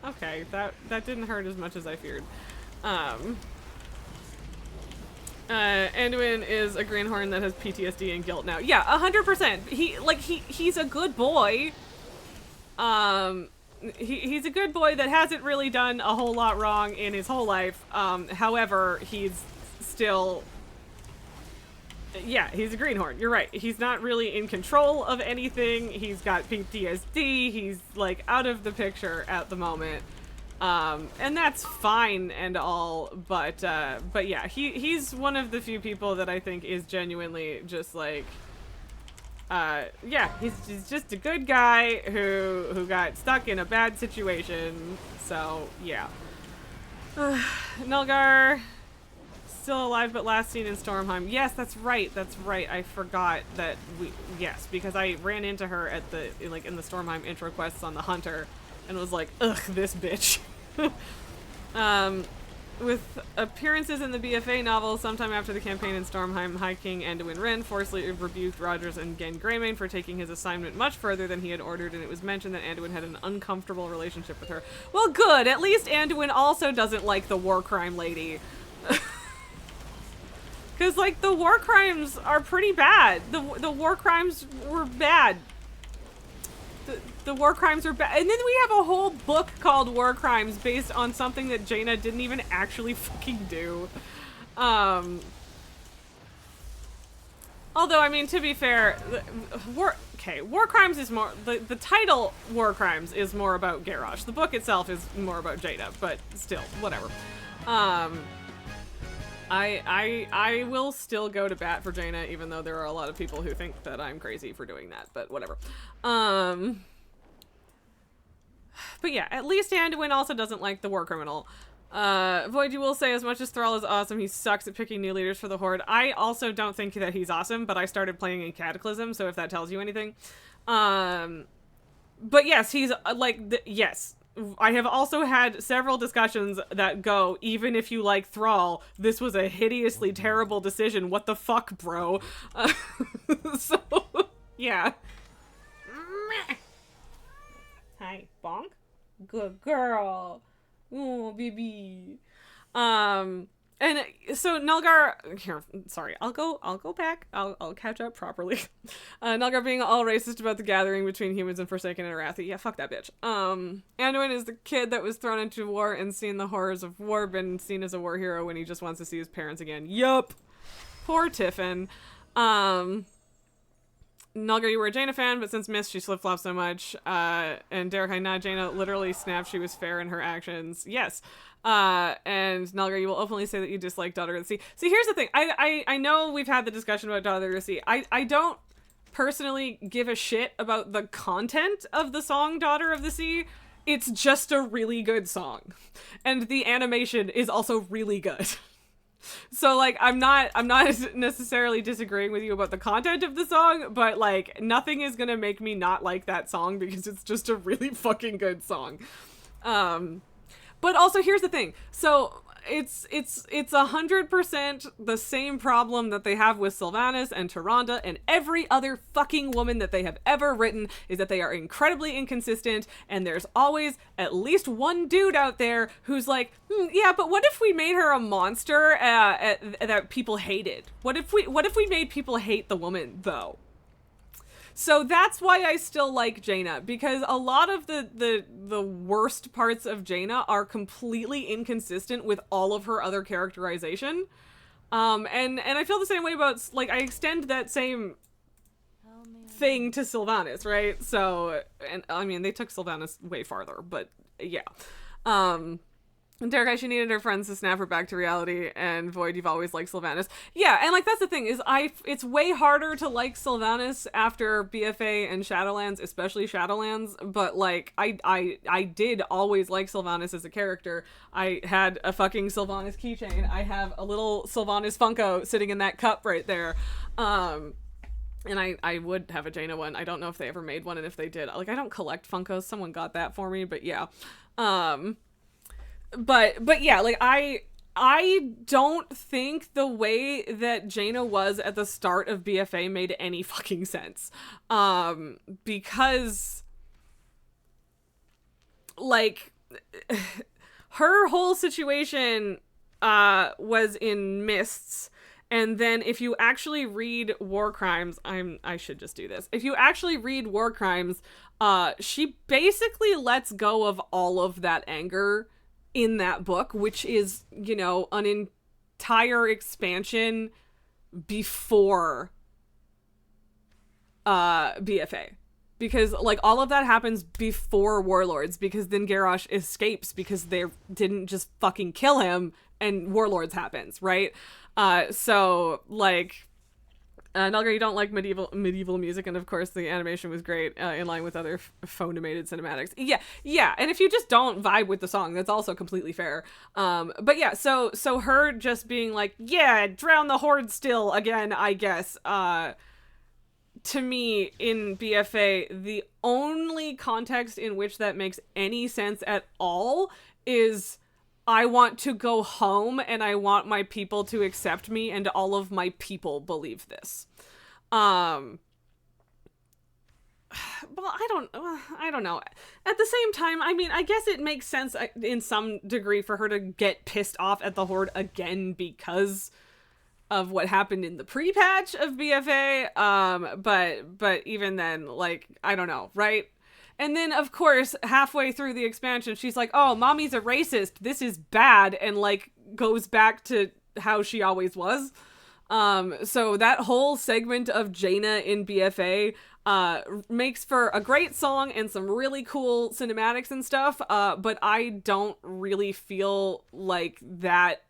Okay, that didn't hurt as much as I feared. Anduin is a greenhorn that has PTSD and guilt now. Yeah, 100%. He's a good boy. He's a good boy that hasn't really done a whole lot wrong in his whole life. However, he's still Yeah, he's a greenhorn. You're right. He's not really in control of anything. He's got PTSD. He's like out of the picture at the moment. And that's fine and all, but yeah, he's one of the few people that I think is genuinely just like, yeah, he's just a good guy who got stuck in a bad situation. So yeah. Nulgar still alive but last seen in Stormheim. Yes, that's right. I forgot that yes, because I ran into her at the in the Stormheim intro quests on the Hunter and was like, ugh, this bitch. With appearances in the BFA novel sometime after the campaign in Stormheim, High King Anduin Wren forcefully rebuked Rogers and Gen Greymane for taking his assignment much further than he had ordered, and it was mentioned that Anduin had an uncomfortable relationship with her. Well, good. At least Anduin also doesn't like the war crime lady. Because, like, the war crimes are pretty bad. The war crimes were bad. The war crimes are bad. And then we have a whole book called War Crimes based on something that Jaina didn't even actually fucking do. Although, I mean, to be fair, War Crimes is more... The title, War Crimes, is more about Garrosh. The book itself is more about Jaina, but still, whatever. I will still go to bat for Jaina, even though there are a lot of people who think that I'm crazy for doing that, but whatever. But yeah, at least Anduin also doesn't like the war criminal. Void, you will say, as much as Thrall is awesome, he sucks at picking new leaders for the Horde. I also don't think that he's awesome, but I started playing in Cataclysm, so if that tells you anything. But yes, he's, yes. I have also had several discussions that go, even if you like Thrall, this was a hideously terrible decision. What the fuck, bro? So, yeah. Hi, Bonk. Good girl. Oh, baby. And so Nulgar, here, sorry, I'll go back. I'll catch up properly. Nulgar being all racist about the gathering between humans and Forsaken and Arathi. Yeah, fuck that bitch. Anduin is the kid that was thrown into war and seen the horrors of war, been seen as a war hero when he just wants to see his parents again. Yup. Poor Tiffin. Nulgar, you were a Jaina fan, but since Mist, she flip-flopped so much. And Derek, I know Jaina literally snapped she was fair in her actions. Yes. And Nulgar, you will openly say that you dislike Daughter of the Sea. See, here's the thing. I know we've had the discussion about Daughter of the Sea. I don't personally give a shit about the content of the song Daughter of the Sea. It's just a really good song. And the animation is also really good. So, like, I'm not necessarily disagreeing with you about the content of the song, but, like, nothing is gonna make me not like that song because it's just a really fucking good song. But also, here's the thing. So, it's 100% the same problem that they have with Sylvanas and Tyrande and every other fucking woman that they have ever written, is that they are incredibly inconsistent, and there's always at least one dude out there who's like, yeah, but what if we made her a monster that people hated? What if we made people hate the woman, though? So that's why I still like Jaina, because a lot of the worst parts of Jaina are completely inconsistent with all of her other characterization. And I feel the same way about, like, I extend that same thing to Sylvanas, right? So, and I mean, they took Sylvanas way farther, but yeah. Derek, she needed her friends to snap her back to reality, and Void, you've always liked Sylvanas. Yeah, and, like, that's the thing, is it's way harder to like Sylvanas after BFA and Shadowlands, especially Shadowlands, but, like, I did always like Sylvanas as a character. I had a fucking Sylvanas keychain. I have a little Sylvanas Funko sitting in that cup right there. And I would have a Jaina one. I don't know if they ever made one, and if they did, like, I don't collect Funkos. Someone got that for me, but yeah. But yeah, like, I don't think the way that Jaina was at the start of BFA made any fucking sense. Because, like, her whole situation was in Mists, and then if you actually read War Crimes, I should just do this. If you actually read War Crimes, she basically lets go of all of that anger in that book, which is, you know, an entire expansion before BFA. Because, like, all of that happens before Warlords, because then Garrosh escapes because they didn't just fucking kill him, and Warlords happens, right? So, like, Nalgar, you don't like medieval music, and of course the animation was great, in line with other phone-animated cinematics. Yeah, and if you just don't vibe with the song, that's also completely fair. But yeah, so her just being like, yeah, drown the horde still again, I guess, to me, in BFA, the only context in which that makes any sense at all is I want to go home and I want my people to accept me, and all of my people believe this. Well, I don't know. At the same time, I mean, I guess it makes sense in some degree for her to get pissed off at the horde again because of what happened in the pre-patch of BFA, but even then, like, I don't know, right? And then, of course, halfway through the expansion, she's like, oh, mommy's a racist, this is bad, and, like, goes back to how she always was. So that whole segment of Jaina in BFA, makes for a great song and some really cool cinematics and stuff, but I don't really feel like that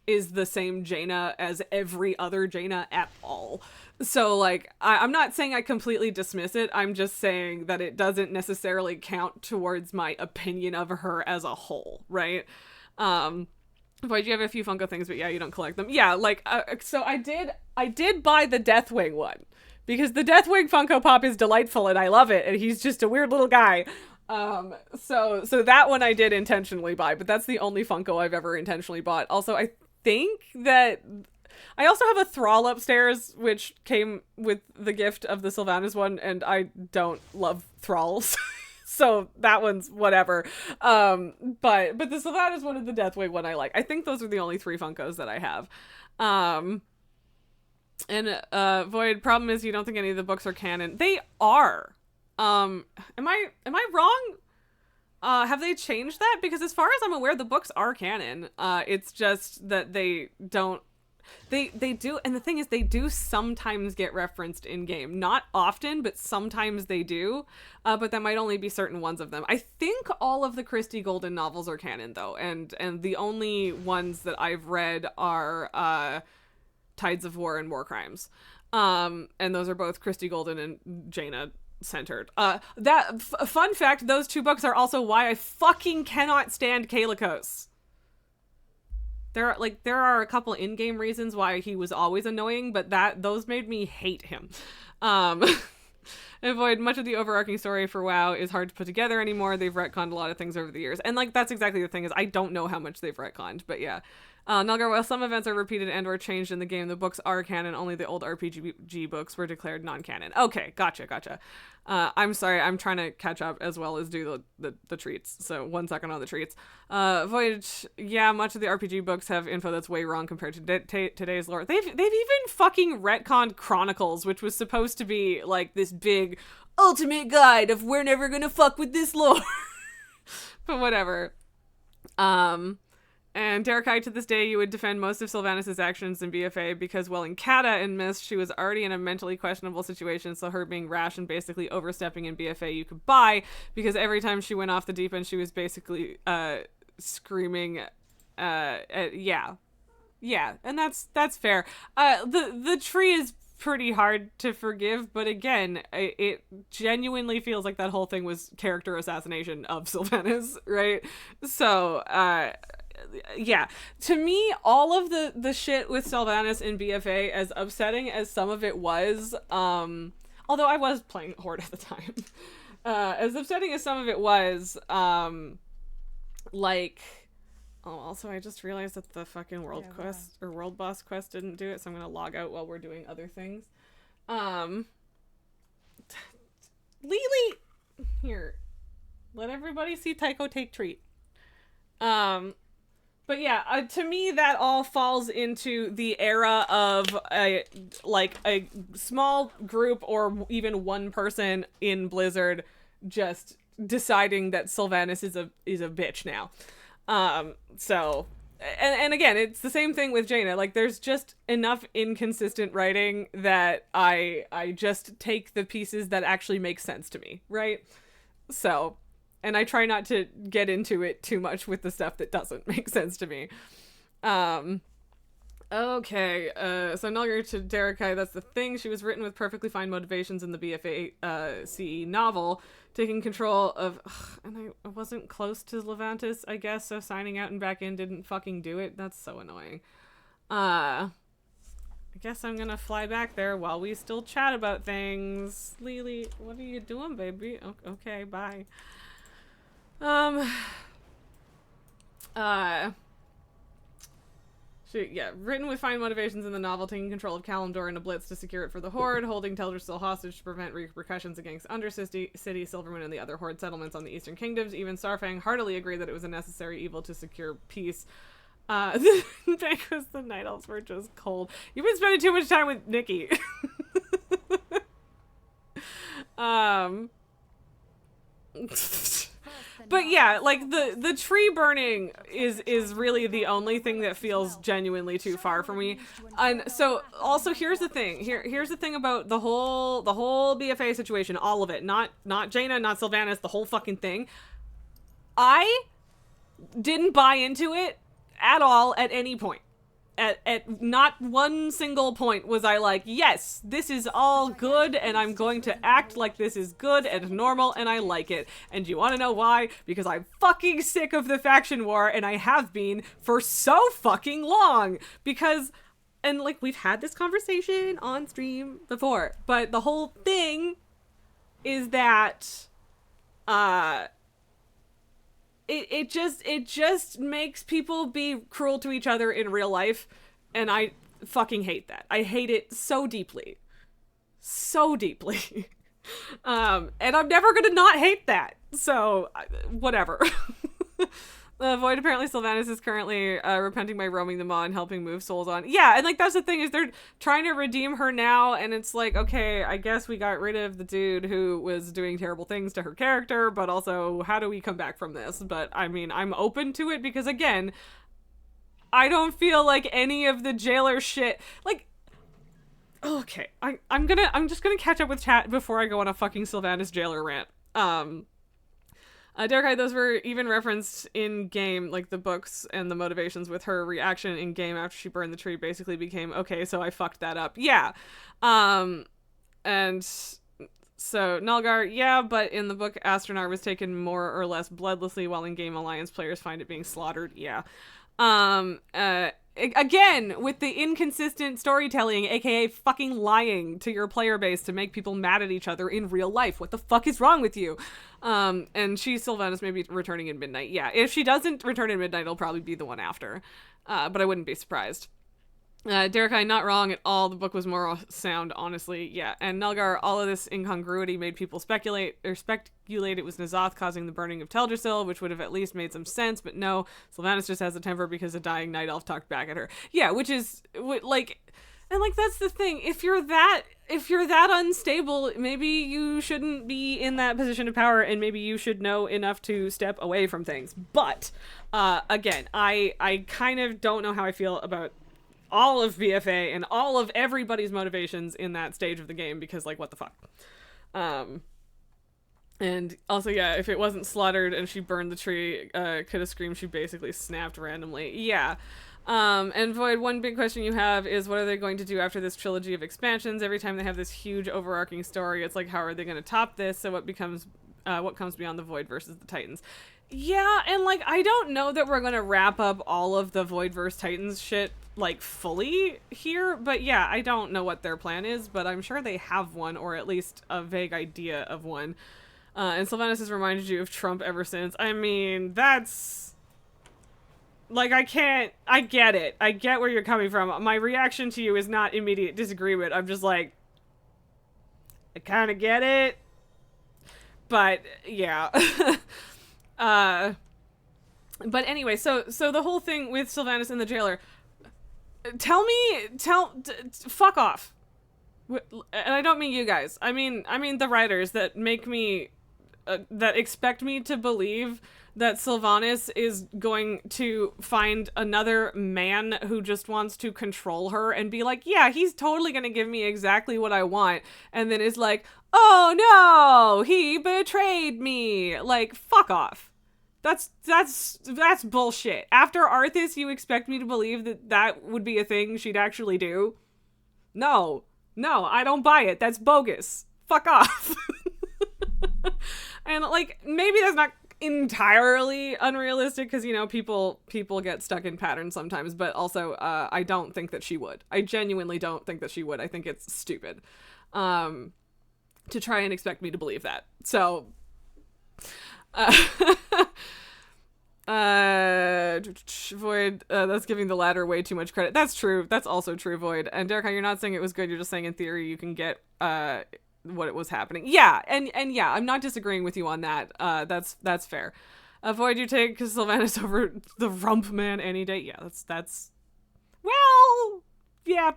is the same Jaina as every other Jaina at all. So, like, I'm not saying I completely dismiss it, I'm just saying that it doesn't necessarily count towards my opinion of her as a whole, right? But you have a few Funko things, but yeah, you don't collect them. Yeah, like, so I did buy the Deathwing one, because the Deathwing Funko Pop is delightful and I love it, and he's just a weird little guy. So that one I did intentionally buy, but that's the only Funko I've ever intentionally bought. Also, I think that I also have a Thrall upstairs, which came with the gift of the Sylvanas one, and I don't love Thralls. So that one's whatever. But the Sylvanas one and the Deathwing one I like. I think those are the only 3 Funkos that I have. Void, problem is you don't think any of the books are canon. They are. Am I wrong? Have they changed that? Because as far as I'm aware, the books are canon. It's just that they don't... They do, and the thing is, they do sometimes get referenced in-game. Not often, but sometimes they do. But that might only be certain ones of them. I think all of the Christie Golden novels are canon, though. And the only ones that I've read are Tides of War and War Crimes. And those are both Christie Golden and Jaina centered. Fun fact, those 2 books are also why I fucking cannot stand Kalikos. There are a couple in-game reasons why he was always annoying, but those made me hate him. Avoid much of the overarching story for WoW is hard to put together anymore. They've retconned a lot of things over the years. And, like, that's exactly the thing, is I don't know how much they've retconned, but yeah. Nalgar, while some events are repeated and or changed in the game, the books are canon. Only the old RPG books were declared non-canon. Okay, gotcha. I'm sorry, I'm trying to catch up as well as do the treats. So 1 second on the treats. Voyage, yeah, much of the RPG books have info that's way wrong compared to today's lore. They've even fucking retconned Chronicles, which was supposed to be like this big ultimate guide of we're never gonna fuck with this lore. But whatever. And Derekai, to this day, you would defend most of Sylvanas' actions in BFA because, well, in Kata and Mist, she was already in a mentally questionable situation, so her being rash and basically overstepping in BFA you could buy, because every time she went off the deep end, she was basically screaming, yeah, and that's fair. The tree is pretty hard to forgive, but again, it genuinely feels like that whole thing was character assassination of Sylvanas, right? So, yeah, to me, all of the shit with Sylvanas in BFA, as upsetting as some of it was, although I was playing Horde at the time, as upsetting as some of it was, like, oh, also I just realized that the fucking world quest or world boss quest didn't do it, so I'm gonna log out while we're doing other things. Lily, here, let everybody see Tycho take treat. But yeah, to me, that all falls into the era of a small group or even one person in Blizzard just deciding that Sylvanas is a bitch now. So and again, it's the same thing with Jaina. Like, there's just enough inconsistent writing that I just take the pieces that actually make sense to me, right? So, and I try not to get into it too much with the stuff that doesn't make sense to me. Okay, so Nulgar to Derekai, that's the thing. She was written with perfectly fine motivations in the BFA CE novel, taking control of... and I wasn't close to Levantis, I guess, so signing out and back in didn't fucking do it. That's so annoying. I guess I'm gonna fly back there while we still chat about things. Lily, what are you doing, baby? Okay, bye. Written with fine motivations in the novel, taking control of Kalimdor in a blitz to secure it for the Horde, holding Teldrassil hostage to prevent repercussions against Undercity, Silvermoon, and the other Horde settlements on the Eastern Kingdoms. Even Sarfang heartily agreed that it was a necessary evil to secure peace. Because the Night Elves were just cold. You've been spending too much time with Nikki. But yeah, like the tree burning is really the only thing that feels genuinely too far for me. And so also here's the thing. Here's the thing about the whole BFA situation, all of it. Not Jaina, not Sylvanas, the whole fucking thing. I didn't buy into it at all at any point. At not one single point was I like, yes, this is all good and I'm going to act like this is good and normal and I like it. And do you want to know why? Because I'm fucking sick of the faction war and I have been for so fucking long. Because, and like we've had this conversation on stream before, but the whole thing is that, It just makes people be cruel to each other in real life, and I fucking hate that. I hate it so deeply. So deeply. And I'm never gonna not hate that. So, whatever. Void, apparently Sylvanas is currently repenting by roaming the maw and helping move souls on. Yeah, and like that's the thing is they're trying to redeem her now, and it's like, okay, I guess we got rid of the dude who was doing terrible things to her character, but also how do we come back from this? But I mean, I'm open to it because again, I don't feel like any of the jailer shit, like, okay, I'm just gonna catch up with chat before I go on a fucking Sylvanas jailer rant. Derekai, those were even referenced in game, like the books and the motivations with her reaction in game after she burned the tree basically became, okay, so I fucked that up. Yeah. And so Nulgar, yeah, but in the book, Astronar was taken more or less bloodlessly, while in game Alliance players find it being slaughtered. Yeah. Again, with the inconsistent storytelling, aka fucking lying to your player base to make people mad at each other in real life. What the fuck is wrong with you? And Sylvanas may be returning in Midnight. Yeah, if she doesn't return in Midnight, it'll probably be the one after. But I wouldn't be surprised. Derekai, not wrong at all. The book was more sound, honestly. Yeah, and Nulgar, all of this incongruity made people speculate it was N'Zoth causing the burning of Teldrassil, which would have at least made some sense, but no, Sylvanas just has a temper because a dying night elf talked back at her. Yeah, which is, like, and like, that's the thing. If you're that unstable, maybe you shouldn't be in that position of power, and maybe you should know enough to step away from things. But, again, I kind of don't know how I feel about all of BFA and all of everybody's motivations in that stage of the game, because like, what the fuck? And also, yeah, if it wasn't slaughtered and she burned the tree, could have screamed she basically snapped randomly. Yeah. And Void, one big question you have is what are they going to do after this trilogy of expansions? Every time they have this huge overarching story, it's like, how are they going to top this? So what comes beyond the Void versus the Titans? Yeah, and like, I don't know that we're going to wrap up all of the Void versus Titans shit like fully here, but yeah, I don't know what their plan is, but I'm sure they have one, or at least a vague idea of one. And Sylvanas has reminded you of Trump ever since. I mean, that's like, I get it. I get where you're coming from. My reaction to you is not immediate disagreement. I'm just like, I kind of get it, but yeah. But anyway, so the whole thing with Sylvanas and the jailer, fuck off. And I don't mean you guys. I mean the writers that make me, that expect me to believe that Sylvanas is going to find another man who just wants to control her and be like, yeah, he's totally going to give me exactly what I want. And then is like, oh no, he betrayed me. Like, fuck off. That's bullshit. After Arthas, you expect me to believe that that would be a thing she'd actually do? No, I don't buy it. That's bogus. Fuck off. And like, maybe that's not entirely unrealistic because, you know, people get stuck in patterns sometimes, but also I don't think that she would. I genuinely don't think that she would. I think it's stupid to try and expect me to believe that. So Void, that's giving the latter way too much credit. That's true. That's also true, Void. And Derek, you're not saying it was good, you're just saying in theory you can get what it was happening. Yeah, and yeah, I'm not disagreeing with you on that. That's fair. Void, you take Sylvanas over the Rump Man any day. Yeah, that's well, yeah.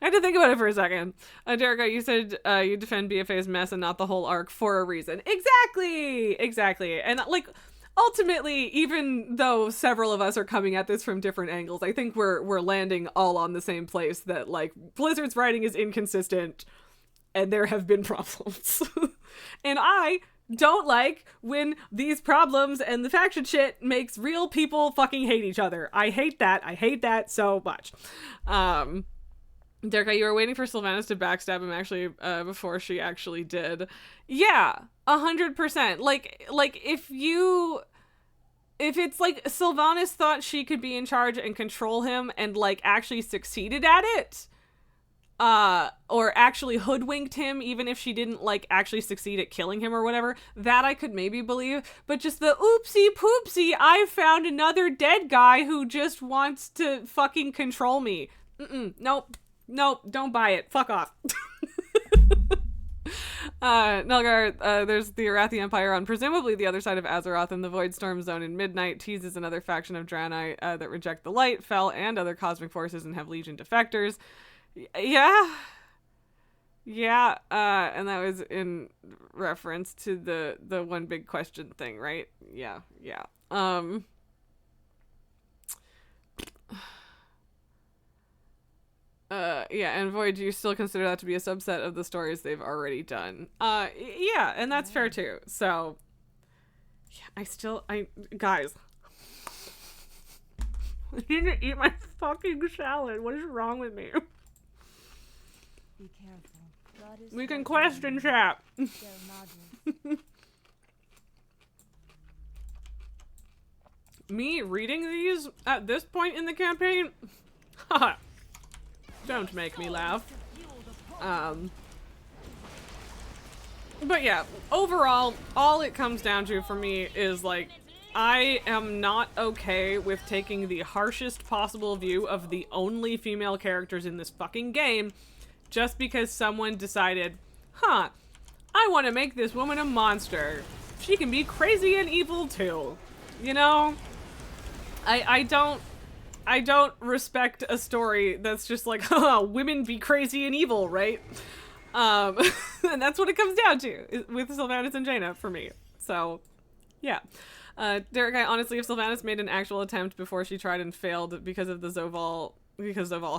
I had to think about it for a second. Derek, you said you defend BFA's mess and not the whole arc for a reason. Exactly. And like, ultimately, even though several of us are coming at this from different angles, I think we're landing all on the same place that, like, Blizzard's writing is inconsistent and there have been problems. And I don't like when these problems and the faction shit makes real people fucking hate each other. I hate that so much. Derek, you were waiting for Sylvanas to backstab him actually before she actually did. Yeah, 100%. Like if it's like Sylvanas thought she could be in charge and control him and like actually succeeded at it, or actually hoodwinked him, even if she didn't like actually succeed at killing him or whatever, that I could maybe believe. But just the oopsie poopsie, I found another dead guy who just wants to fucking control me. Nope, don't buy it. Fuck off. Nelgar, there's the Arathi Empire on presumably the other side of Azeroth, and the Void Storm Zone in Midnight teases another faction of Draenei that reject the light, Fel, and other cosmic forces and have Legion defectors. Yeah, and that was in reference to the one big question thing, right? Yeah. Yeah, and Void, do you still consider that to be a subset of the stories they've already done? Yeah, and that's fair too. So, yeah, guys, I need to eat my fucking salad. What is wrong with me? Be careful. God is We can question chat. Me reading these at this point in the campaign? Haha. Don't make me laugh. But yeah, overall, all it comes down to for me is like, I am not okay with taking the harshest possible view of the only female characters in this fucking game just because someone decided, I want to make this woman a monster. She can be crazy and evil too. You know? I don't respect a story that's just like, women be crazy and evil, right? And that's what it comes down to with Sylvanas and Jaina for me. So, yeah. Derek, honestly, if Sylvanas made an actual attempt before she tried and failed because Zoval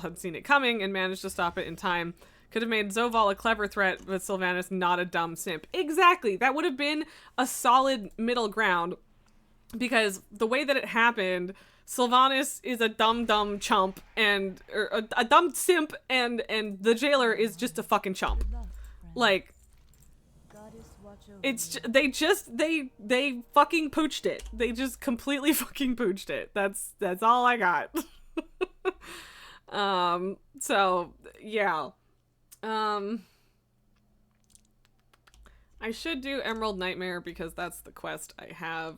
had seen it coming and managed to stop it in time, could have made Zoval a clever threat, but Sylvanas not a dumb simp. Exactly. That would have been a solid middle ground, because the way that it happened, Sylvanas is a dumb chump and a dumb simp, and the jailer is just a fucking chump. Like, it's they fucking pooched it. They just completely fucking pooched it. That's all I got. So yeah. I should do Emerald Nightmare because that's the quest I have.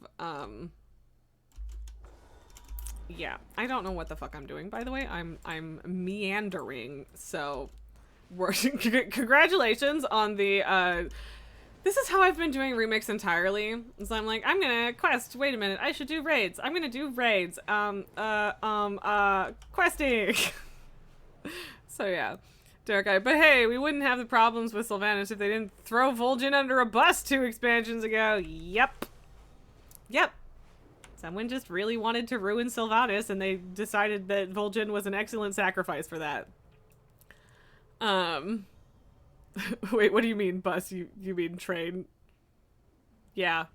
Yeah, I don't know what the fuck I'm doing, by the way. I'm meandering, so congratulations on the, this is how I've been doing remix entirely. So I'm like, I'm gonna quest, wait a minute, I should do raids. I'm gonna do raids. Questing. So yeah. Derek Guy. But hey, we wouldn't have the problems with Sylvanas if they didn't throw Vol'jin under a bus 2 expansions ago. Yep. Yep. Someone just really wanted to ruin Sylvanas, and they decided that Vol'jin was an excellent sacrifice for that. Wait, what do you mean, bus? You mean train? Yeah.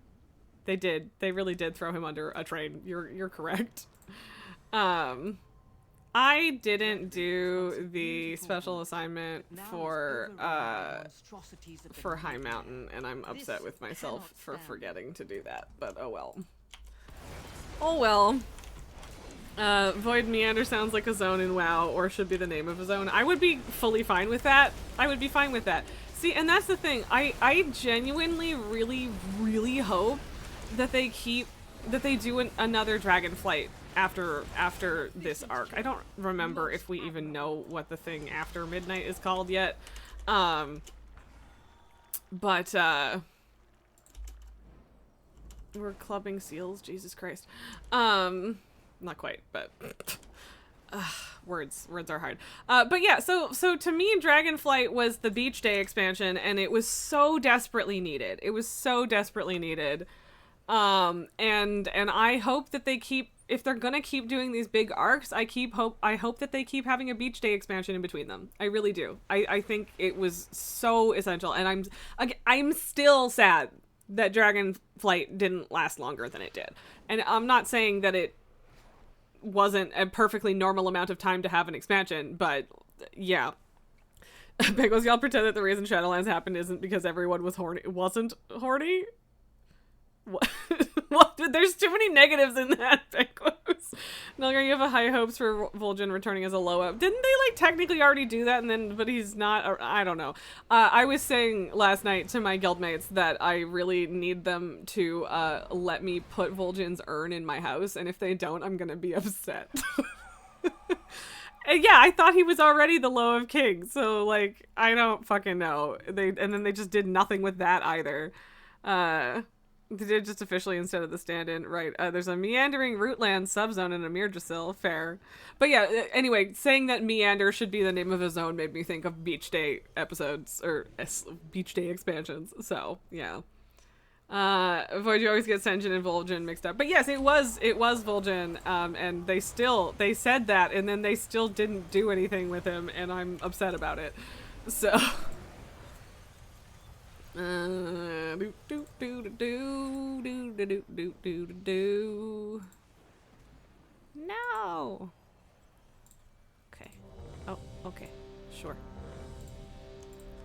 They did. They really did throw him under a train. You're correct. I didn't do the special assignment for High Mountain, and I'm upset with myself for forgetting to do that, but oh well. Oh well. Void Meander sounds like a zone in WoW, or should be the name of a zone. I would be fully fine with that. I would be fine with that. See, and that's the thing. I genuinely really hope that they do another Dragonflight after this arc. I don't remember if we even know what the thing after midnight is called yet. But we're clubbing seals, Jesus Christ. Not quite, but words are hard. But yeah, so to me, Dragonflight was the Beach Day expansion, and it was so desperately needed. It was so desperately needed. And I hope that they keep, if they're gonna keep doing these big arcs, I hope that they keep having a Beach Day expansion in between them. I really do. I think it was so essential, and I'm still sad that Dragonflight didn't last longer than it did. And I'm not saying that it wasn't a perfectly normal amount of time to have an expansion, but yeah. Bagels, y'all pretend that the reason Shadowlands happened isn't because everyone was horny. Wasn't horny? What? What? There's too many negatives in that, Bagels. Nilgar, you have a high hopes for Vol'jin returning as a low up. Didn't they like technically already do that, and then but he's not? Or, I don't know. I was saying last night to my guildmates that I really need them to let me put Vol'jin's urn in my house, and if they don't, I'm gonna be upset. And yeah, I thought he was already the low of kings, so like I don't fucking know. And then they just did nothing with that either. They did just officially instead of the stand-in, right? There's a meandering rootland subzone in Amirjasil, fair. But yeah, anyway, saying that Meander should be the name of a zone made me think of Beach Day episodes, or Beach Day expansions, so, yeah. Void, you always get Senjin and Vol'jin mixed up. But yes, it was Vol'jin, and they said that, and then they still didn't do anything with him, and I'm upset about it. So... No. Okay. Oh, okay. Sure.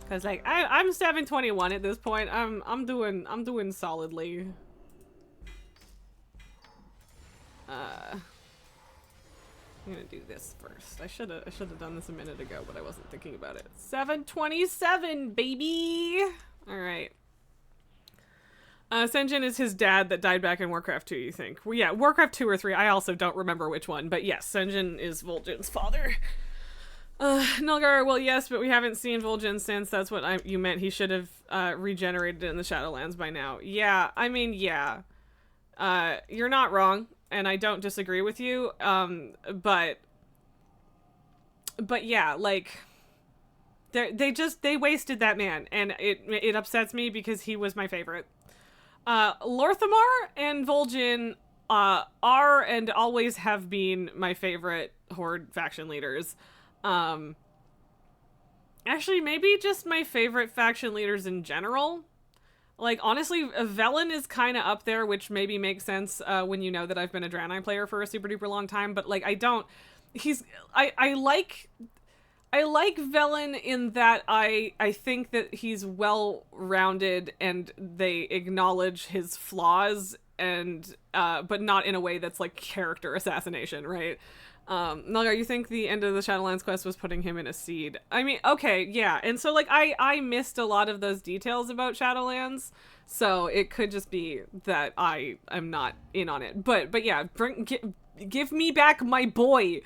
Cause like I'm 721 at this point. I'm doing solidly. I'm gonna do this first. I should have done this a minute ago, but I wasn't thinking about it. 727, baby. All right. Senjin is his dad that died back in Warcraft 2, you think? Well, yeah, Warcraft 2 or 3. I also don't remember which one, but yes, Senjin is Vol'jin's father. Nilgar, well, yes, but we haven't seen Vol'jin since. That's what you meant. He should have regenerated in the Shadowlands by now. Yeah, I mean, yeah. You're not wrong, and I don't disagree with you. But yeah, like... They wasted that man, and it upsets me because he was my favorite. Lorthamar and Vol'jin are and always have been my favorite Horde faction leaders. Actually, maybe just my favorite faction leaders in general. Like, honestly, Velen is kind of up there, which maybe makes sense when you know that I've been a Draenei player for a super duper long time, but like, I like Velen in that I think that he's well-rounded and they acknowledge his flaws and but not in a way that's like character assassination, right? Nilgar, you think the end of the Shadowlands quest was putting him in a seed? I mean, okay, yeah. And so like I missed a lot of those details about Shadowlands, so it could just be that I am not in on it. But yeah, give me back my boy.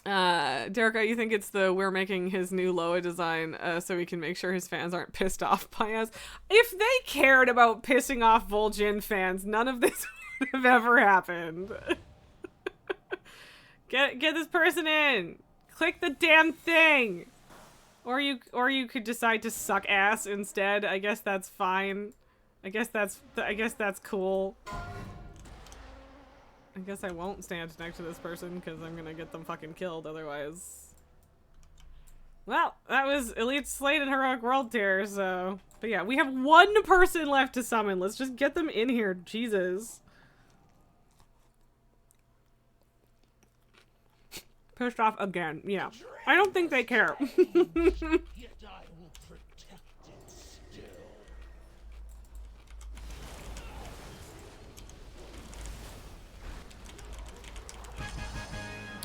Derek, you think it's we're making his new Loa design so we can make sure his fans aren't pissed off by us? If they cared about pissing off Vol'jin fans, none of this would have ever happened. Get this person in. Click the damn thing. Or you could decide to suck ass instead. I guess that's fine. I guess that's cool. I guess I won't stand next to this person because I'm gonna get them fucking killed otherwise. Well, that was Elite Slate and Heroic World Tier, so... But yeah, we have one person left to summon. Let's just get them in here. Jesus. Pissed off again. Yeah. I don't think they care.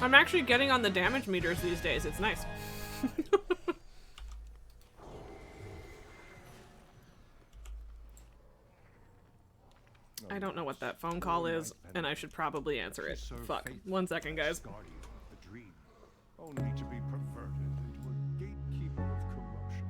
I'm actually getting on the damage meters these days. It's nice. I don't know what that phone call is, and I should probably answer it. Fuck. 1 second, guys. Only to be perverted into a gatekeeper of corruption.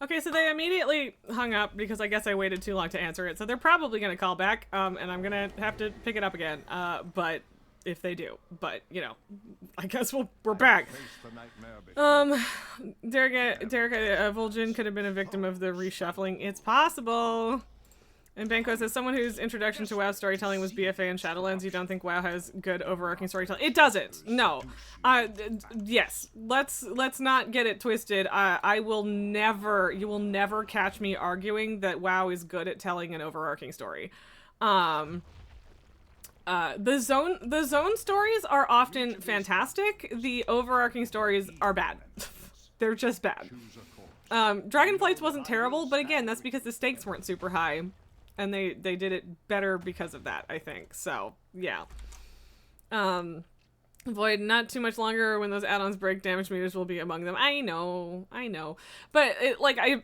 Okay, so they immediately hung up because I guess I waited too long to answer it. So they're probably going to call back, and I'm going to have to pick it up again. But if they do, but you know, I guess we're back. Derek, Vol'jin could have been a victim of the reshuffling. It's possible. And Banco says, someone whose introduction to WoW storytelling was BFA and Shadowlands, you don't think WoW has good overarching storytelling? It doesn't. No. Yes. Let's not get it twisted. You will never catch me arguing that WoW is good at telling an overarching story. The zone stories are often fantastic. The overarching stories are bad. They're just bad. Dragonflight's wasn't terrible, but again, that's because the stakes weren't super high. And they did it better because of that, I think. So, yeah. Void, not too much longer when those add-ons break, damage meters will be among them. I know. But,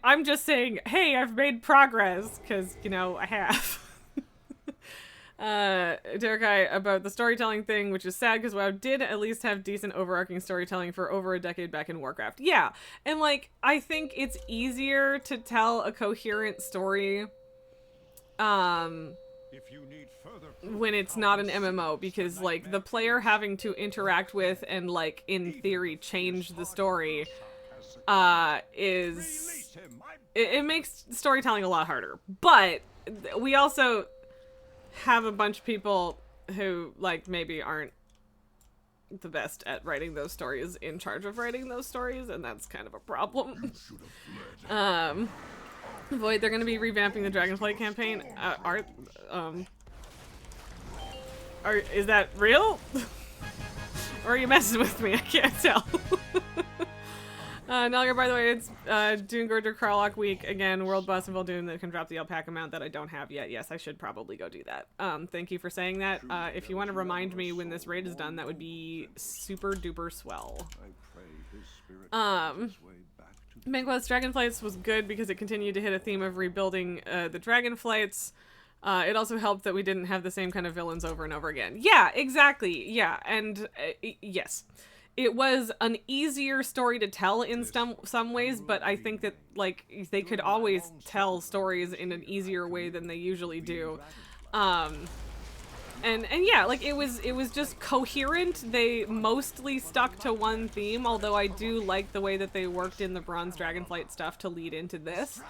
I'm just saying, hey, I've made progress, because, you know, I have. Derek, about the storytelling thing, which is sad, because WoW did at least have decent overarching storytelling for over a decade back in Warcraft. Yeah, and, I think it's easier to tell a coherent story when it's not an MMO, because the player having to interact with and in theory change the story it makes storytelling a lot harder. But we also have a bunch of people who maybe aren't the best at writing those stories in charge of writing those stories, and that's kind of a problem. Void, they're going to be revamping the Dragonflight campaign. Is that real? Or are you messing with me? I can't tell. Nalgar, by the way, it's Dune Gorger Karlach week. Again, World Boss of Vol'jin that can drop the alpaca mount that I don't have yet. Yes, I should probably go do that. Thank you for saying that. If you want to remind me when this raid is done, that would be super duper swell. Banquet's Dragonflights was good because it continued to hit a theme of rebuilding the Dragonflights. It also helped that we didn't have the same kind of villains over and over again. Yeah, exactly. Yeah, and yes. It was an easier story to tell in some ways, but I think that, they could always tell stories in an easier way than they usually do. And yeah, it was just coherent. They mostly stuck to one theme, although I do like the way that they worked in the Bronze Dragonflight stuff to lead into this.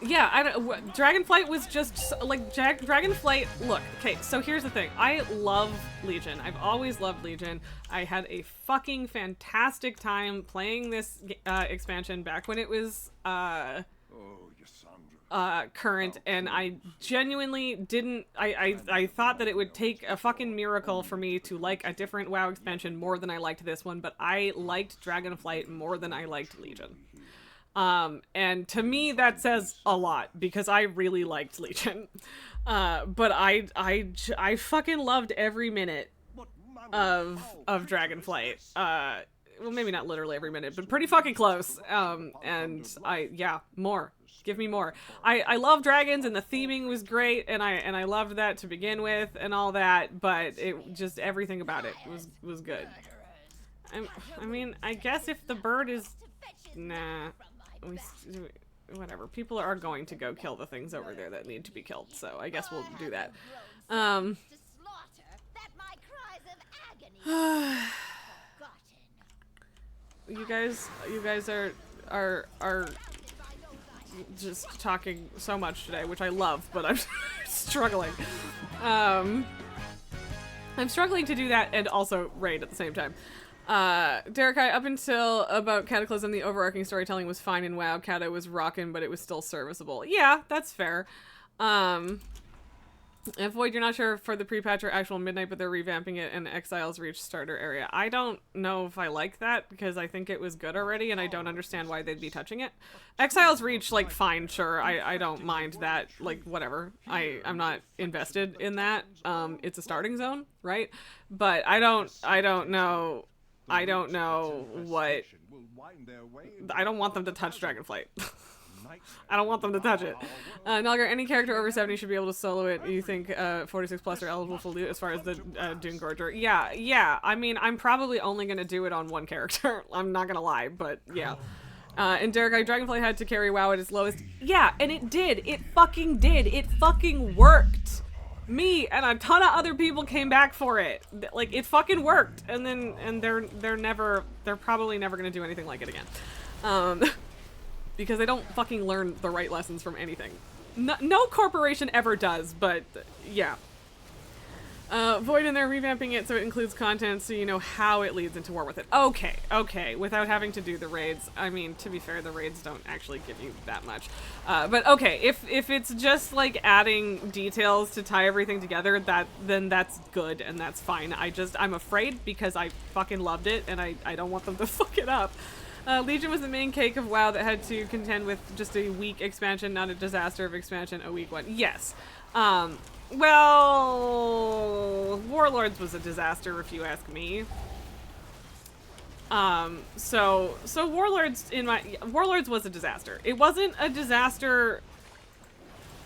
Yeah, Dragonflight was just, Dragonflight, look, okay, so here's the thing. I love Legion. I've always loved Legion. I had a fucking fantastic time playing this expansion back when it was, current, and I genuinely didn't, I thought that it would take a fucking miracle for me to like a different WoW expansion more than I liked this one, but I liked Dragonflight more than I liked Legion. And to me that says a lot, because I really liked Legion. But I fucking loved every minute of Dragonflight. well, maybe not literally every minute, but pretty fucking close. And more. Give me more. I love dragons, and the theming was great, and I loved that to begin with, and all that. But it just everything about it was good. I mean, I guess if the bird is, nah, whatever. People are going to go kill the things over there that need to be killed, so I guess we'll do that. You guys are just talking so much today, which I love, but I'm struggling. I'm struggling to do that and also raid at the same time. Derek, up until about Cataclysm, the overarching storytelling was fine in WoW. Cata was rockin', but it was still serviceable. Yeah, that's fair. And Void, you're not sure for the pre-patch or actual Midnight, but they're revamping it in Exiles Reach starter area. I don't know if I like that, because I think it was good already, and I don't understand why they'd be touching it. Exiles Reach, like, fine, sure. I don't mind that, like, whatever. I'm not invested in that. It's a starting zone, right? But I don't know what... I don't want them to touch Dragonflight. I don't want them to touch it. Nalgar, any character over 70 should be able to solo it. You think 46 plus are eligible for loot as far as the Dune Gorger? Yeah. I mean, I'm probably only going to do it on one character. I'm not going to lie, but yeah. And Derek, Dragonflight had to carry WoW at its lowest. Yeah, and it did. It fucking did. It fucking worked. Me and a ton of other people came back for it. Like, it fucking worked. And they're probably never going to do anything like it again. Because they don't fucking learn the right lessons from anything. No corporation ever does, but yeah. Void, and they're revamping it so it includes content so you know how it leads into war with it. Okay, without having to do the raids. I mean, to be fair, the raids don't actually give you that much. But okay, if it's just like adding details to tie everything together, then that's good and that's fine. I'm afraid because I fucking loved it and I don't want them to fuck it up. Legion was the main cake of WoW that had to contend with just a weak expansion, not a disaster of expansion, a weak one. Yes. Well, Warlords was a disaster if you ask me. So Warlords was a disaster. It wasn't a disaster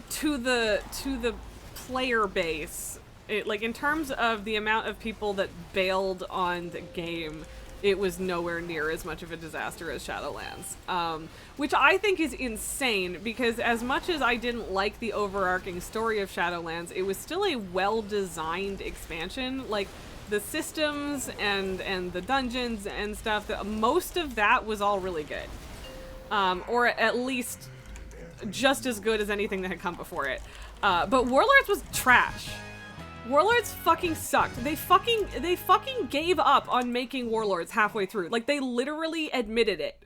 to the player base. Like, in terms of the amount of people that bailed on the game, it was nowhere near as much of a disaster as Shadowlands. Which I think is insane, because as much as I didn't like the overarching story of Shadowlands, it was still a well-designed expansion. Like, the systems and the dungeons and stuff, most of that was all really good. Or at least just as good as anything that had come before it. But Warlords was trash. Warlords fucking sucked. They fucking gave up on making Warlords halfway through. Like, they literally admitted it.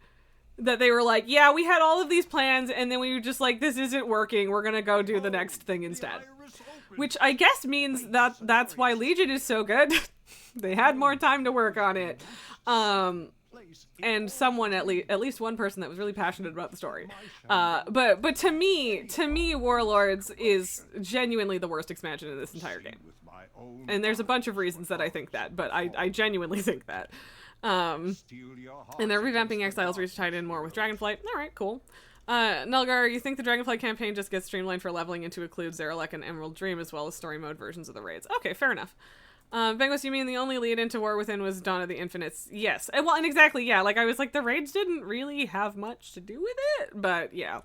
That they were like, yeah, we had all of these plans, and then we were just like, this isn't working, we're gonna go do the next thing instead. Which I guess means that that's why Legion is so good. They had more time to work on it. And someone, at least one person that was really passionate about the story. But to me, Warlords is genuinely the worst expansion in this entire game. And there's a bunch of reasons that I think that, but I genuinely think that. And they're revamping Exiles Reach tied in more with Dragonflight. Alright, cool. Nulgar, you think the Dragonflight campaign just gets streamlined for leveling and to include Zarelek and Emerald Dream as well as story mode versions of the raids? Okay, fair enough. Bengos, you mean the only lead into War Within was Dawn of the Infinites? Yes. Well, and exactly, yeah. Like, I was like, the raids didn't really have much to do with it, but yeah.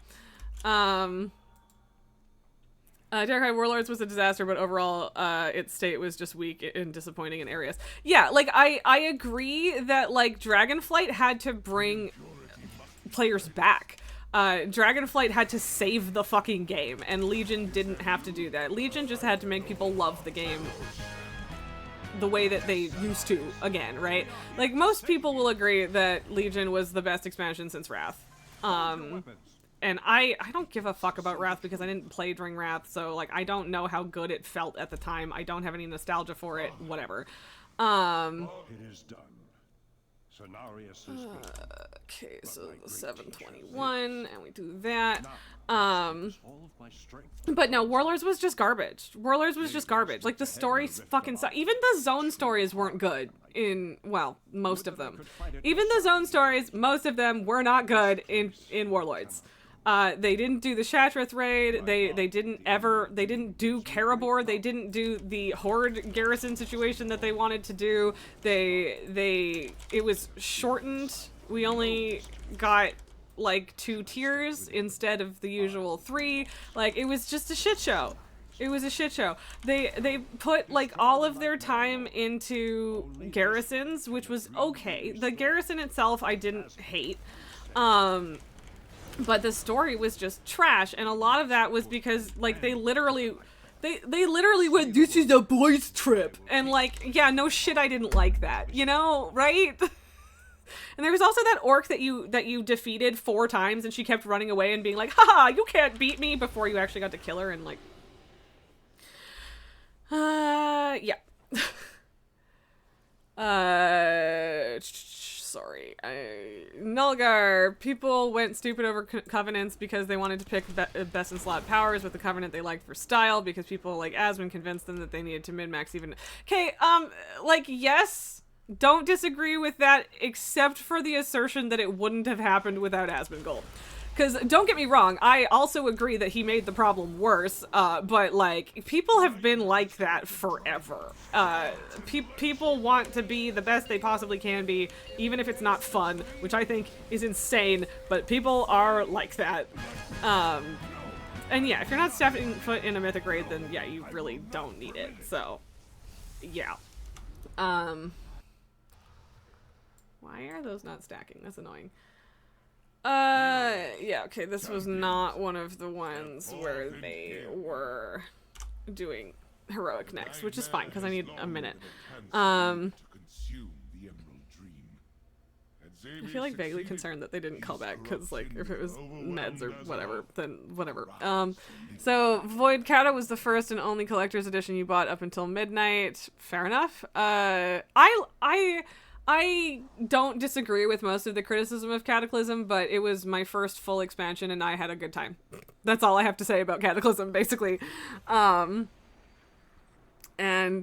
Dark Warlords was a disaster, but overall, its state was just weak and disappointing in areas. Yeah, like, I agree that, like, Dragonflight had to bring players back. Dragonflight had to save the fucking game, and Legion didn't have to do that. Legion just had to make people love the game the way that they used to again, right? Like, most people will agree that Legion was the best expansion since Wrath. And I don't give a fuck about Wrath because I didn't play during Wrath, so, like, I don't know how good it felt at the time. I don't have any nostalgia for it, whatever. It is done. Cenarius is good. Okay, But so my the great 721, and we do that. All of my strength. But no, Warlords was just garbage. Warlords was just garbage. Like, the stories fucking suck. Even the Zone stories weren't good in, well, most of them. Even the Zone stories, most of them were not good in Warlords. They didn't do the Shatrith raid. They didn't do Karabor. They didn't do the Horde garrison situation that they wanted to do. It was shortened. We only got like 2 tiers instead of the usual 3. Like, it was just a shit show. It was a shit show. They put like all of their time into garrisons, which was okay. The garrison itself I didn't hate. But the story was just trash, and a lot of that was because like they literally went, "This is a boys trip." And like, yeah, no shit, I didn't like that. You know, right? And there was also that orc that you defeated 4 times, and she kept running away and being like, "Haha, you can't beat me," before you actually got to kill her. And like, yeah. Sorry. Nulgar. People went stupid over covenants because they wanted to pick best in slot powers with the covenant they liked for style, because people like Asmund convinced them that they needed to min-max even. Okay, like, yes, don't disagree with that, except for the assertion that it wouldn't have happened without Asmongold. Because, don't get me wrong, I also agree that he made the problem worse, but, like, people have been like that forever. People want to be the best they possibly can be, even if it's not fun, which I think is insane, but people are like that. And yeah, if you're not stepping foot in a mythic raid, then yeah, you really don't need it, so, yeah. Why are those not stacking? That's annoying. Yeah, okay, this was not one of the ones where they were doing heroic next, which is fine, because I need a minute. I feel like vaguely concerned that they didn't call back, because, like, if it was meds or whatever, then whatever. So, Void Kata was the first and only collector's edition you bought up until midnight. Fair enough. I don't disagree with most of the criticism of Cataclysm, but it was my first full expansion and I had a good time. That's all I have to say about Cataclysm, basically. And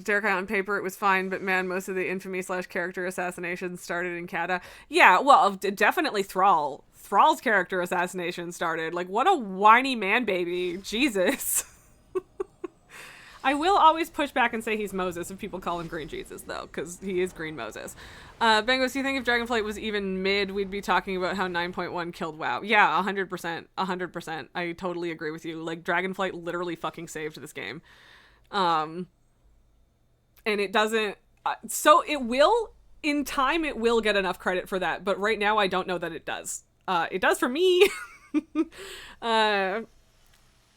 Derek, on paper, it was fine, but man, most of the infamy/character assassinations started in Cata. Yeah, well, definitely Thrall. Thrall's character assassination started. Like, what a whiny man baby. Jesus. I will always push back and say he's Moses if people call him Green Jesus, though, because he is Green Moses. Bengos, do you think if Dragonflight was even mid, we'd be talking about how 9.1 killed WoW? Yeah, 100%. 100%. I totally agree with you. Like, Dragonflight literally fucking saved this game. And it doesn't... so it will... In time, it will get enough credit for that, but right now I don't know that it does. It does for me!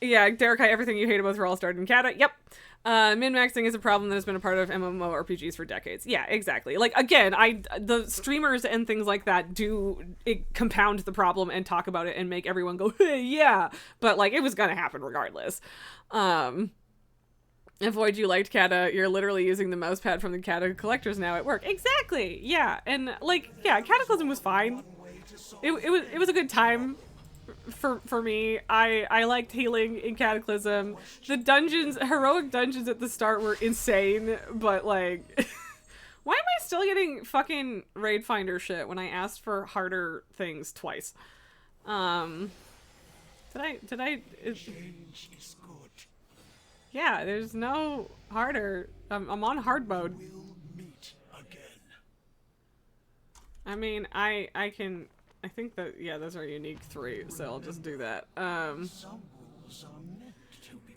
Yeah, Derek, everything you hate about Thrall started in Cata. Yep. Min-maxing is a problem that has been a part of MMORPGs for decades. Yeah, exactly. Like, again, the streamers and things like that compound the problem and talk about it and make everyone go, hey, yeah. But, like, it was gonna happen regardless. Avoid, you liked Cata. You're literally using the mouse pad from the Cata collectors now at work. Exactly. Yeah. And, like, yeah, Cataclysm was fine. It was a good time. For me, I liked healing in Cataclysm. The heroic dungeons at the start were insane, but like, why am I still getting fucking Raid Finder shit when I asked for harder things twice? Change is good. Yeah, there's no harder. I'm on hard mode. We'll meet again. I mean, I can. I think that, yeah, those are unique 3, so I'll just do that. I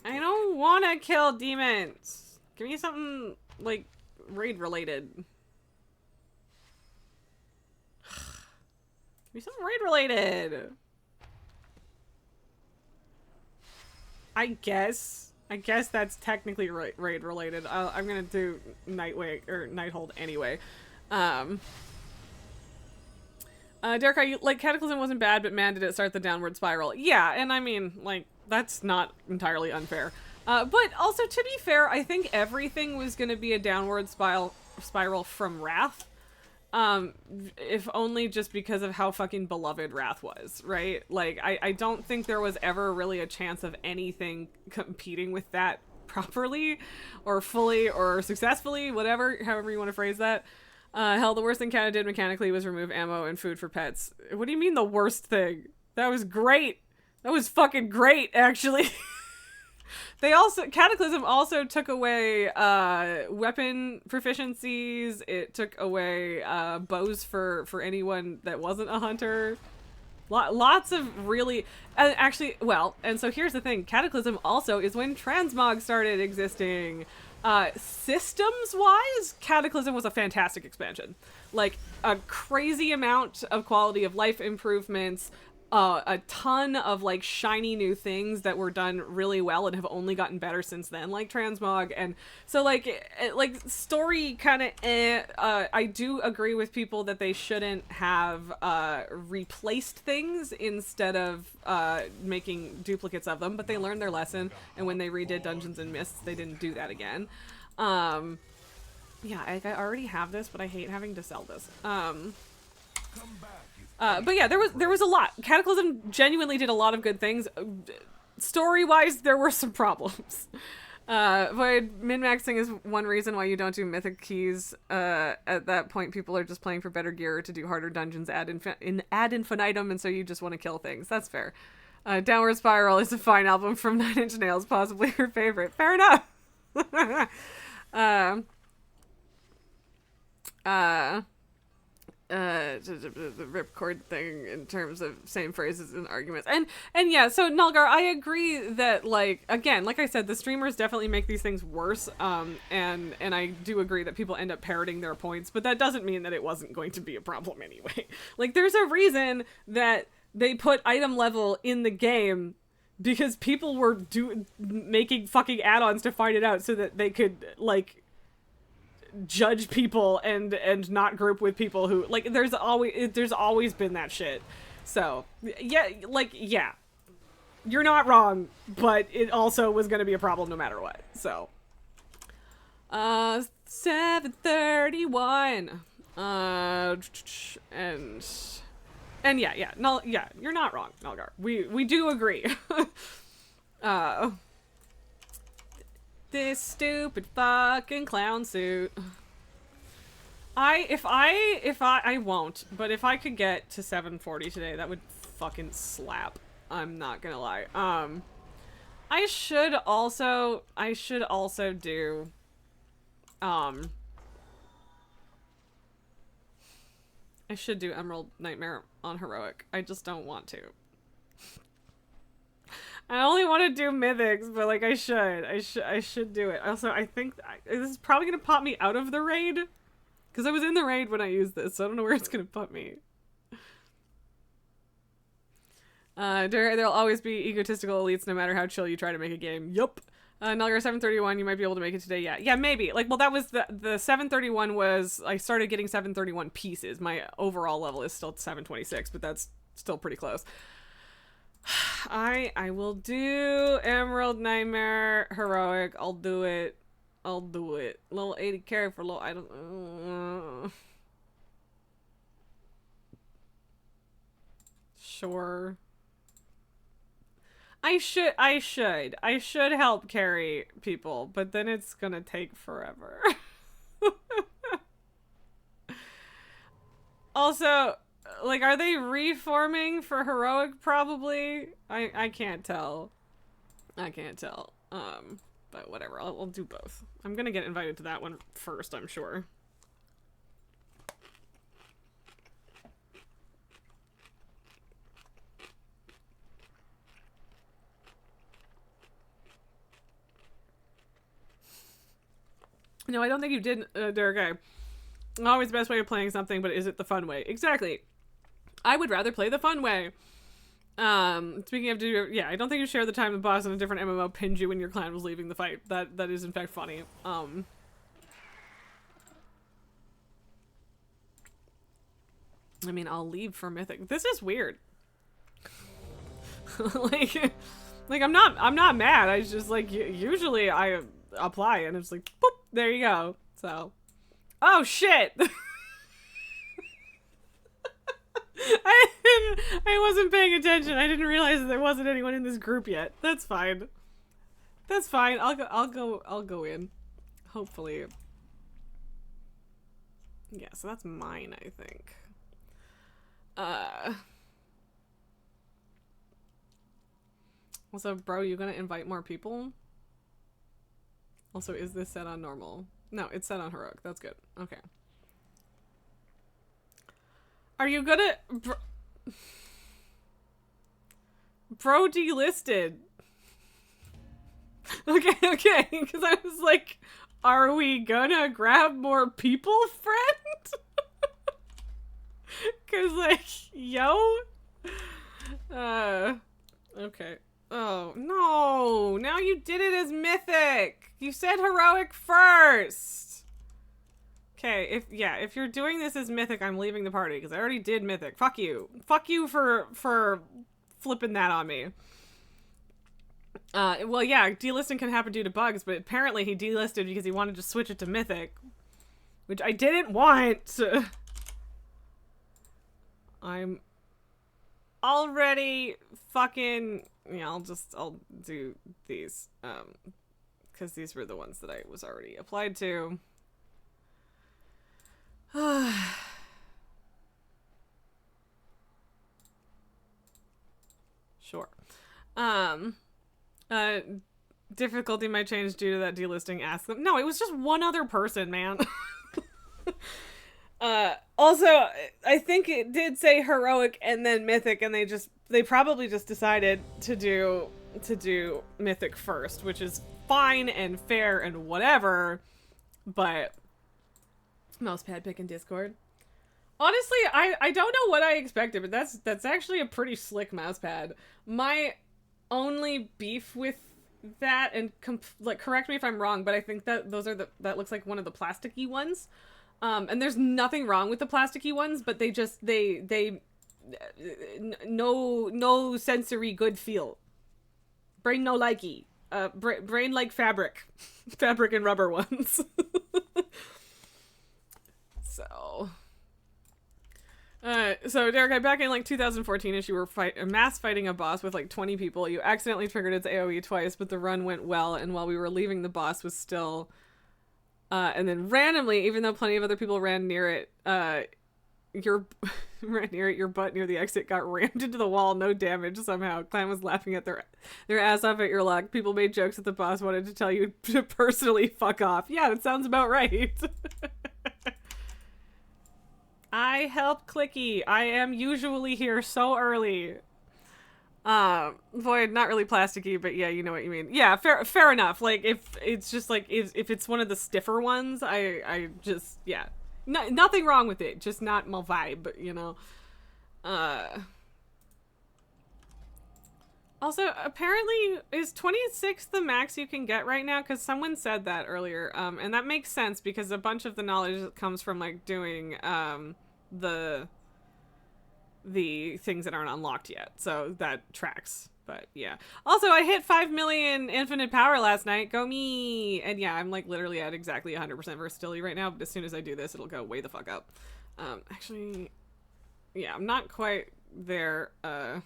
don't want to kill demons. Give me something, like, raid-related. Give me something raid-related. I guess that's technically raid-related. I'm gonna do Nightwake, or Nighthold anyway. Derek, like, Cataclysm wasn't bad, but man, did it start the downward spiral. Yeah, and I mean, like, that's not entirely unfair. But also, to be fair, I think everything was going to be a downward spiral from Wrath. If only just because of how fucking beloved Wrath was, right? Like, I don't think there was ever really a chance of anything competing with that properly or fully or successfully, whatever, however you want to phrase that. Hell, the worst thing Canada did mechanically was remove ammo and food for pets. What do you mean the worst thing? That was great. That was fucking great, actually. Cataclysm also took away weapon proficiencies. It took away bows for anyone that wasn't a hunter. Lots of really, actually, well, and so here's the thing. Cataclysm also is when transmog started existing. Systems-wise, Cataclysm was a fantastic expansion. Like, a crazy amount of quality of life improvements, a ton of, like, shiny new things that were done really well and have only gotten better since then, like transmog. And so, like, story kind of I do agree with people that they shouldn't have replaced things instead of making duplicates of them, but they learned their lesson, and when they redid Dungeons and Mists, they didn't do that again. Yeah, I already have this, but I hate having to sell this. But yeah, there was a lot. Cataclysm genuinely did a lot of good things. Story-wise, there were some problems. Void, min-maxing is one reason why you don't do mythic keys. At that point, people are just playing for better gear to do harder dungeons ad infinitum, and so you just want to kill things. That's fair. Downward Spiral is a fine album from Nine Inch Nails, possibly her favorite. Fair enough! The ripcord thing in terms of same phrases and arguments. And yeah, so Nulgar, I agree that, like, again, like I said, the streamers definitely make these things worse, and I do agree that people end up parroting their points, but that doesn't mean that it wasn't going to be a problem anyway. Like, there's a reason that they put item level in the game, because people were making fucking add-ons to find it out so that they could, like, judge people and not group with people who, like, there's always been that shit. So yeah, like, yeah, you're not wrong, but it also was going to be a problem no matter what. So 731 and yeah, no, yeah, you're not wrong, Nulgar. We do agree. This stupid fucking clown suit. I won't, but if I could get to 740 today, that would fucking slap. I'm not gonna lie. I should also do, I should do Emerald Nightmare on Heroic. I just don't want to. I only want to do mythics, but, like, I should do it. Also, I think this is probably gonna pop me out of the raid, because I was in the raid when I used this, so I don't know where it's gonna put me. There'll always be egotistical elites no matter how chill you try to make a game. Yup. Nulgar 731, you might be able to make it today. Yeah, maybe. Like, well, that was the 731 was, I started getting 731 pieces. My overall level is still 726, but that's still pretty close. I will do Emerald Nightmare Heroic. I'll do it. Little 80 carry for little item. Sure. I should help carry people, but then it's gonna take forever. Also, like, are they reforming for Heroic? Probably. I can't tell. But whatever, I'll do both. I'm gonna get invited to that one first, I'm sure. No, I don't think you did, Derek. Always the best way of playing something, but is it the fun way? Exactly. I would rather play the fun way. Speaking of, yeah, I don't think you share the time the boss in a different MMO pinned you when your clan was leaving the fight. That is in fact funny. I mean, I'll leave for Mythic. This is weird. like I'm not mad. I just, like, usually I apply and it's like, boop, there you go. So, oh shit. I wasn't paying attention. I didn't realize that there wasn't anyone in this group yet. That's fine. That's fine. I'll go in. Hopefully. Yeah, so that's mine, I think. Also, bro, you gonna invite more people? Also, is this set on normal? No, it's set on heroic. That's good. Okay. Are you gonna... Bro delisted. Okay, because I was like, are we gonna grab more people, friend? Because, like, yo? Okay. Oh, no. Now you did it as mythic. You said heroic first. Okay, if you're doing this as mythic, I'm leaving the party because I already did mythic. Fuck you. Fuck you for flipping that on me. Well, yeah, delisting can happen due to bugs, but apparently he delisted because he wanted to switch it to mythic, which I didn't want. I'm already fucking... Yeah, I'll do these, because these were the ones that I was already applied to. Sure. Difficulty might change due to that delisting. Ask them. No, it was just one other person, man. Also, I think it did say heroic and then mythic, and they probably just decided to do mythic first, which is fine and fair and whatever, but mousepad pick in Discord. Honestly, I don't know what I expected, but that's actually a pretty slick mousepad. My only beef with that, and like, correct me if I'm wrong, but I think that that looks like one of the plasticky ones. And there's nothing wrong with the plasticky ones, but they no sensory good feel. Brain no likey. Brain like fabric. Fabric and rubber ones. So Derek, back in like 2014ish, you were mass fighting a boss with like 20 people. You accidentally triggered its AoE twice, but the run went well, and while we were leaving, the boss was still... and then randomly, even though plenty of other people ran near it, your butt near the exit got rammed into the wall, no damage somehow. Clan was laughing at their ass off at your luck. People made jokes that the boss wanted to tell you to personally fuck off. Yeah, that sounds about right. I help Clicky. I am usually here so early. Void, not really plasticky, but yeah, you know what you mean. Yeah, fair enough. Like, if it's just like, if it's one of the stiffer ones, I just, yeah. Nothing wrong with it, just not my vibe, you know? Also, apparently, is 26 the max you can get right now? Because someone said that earlier, and that makes sense, because a bunch of the knowledge comes from, like, doing, the things that aren't unlocked yet, so that tracks. But yeah, also I hit 5 million infinite power last night. Go me. And yeah, I'm like literally at exactly 100% versatility right now, but as soon as I do this, it'll go way the fuck up. Actually, yeah, I'm not quite there. But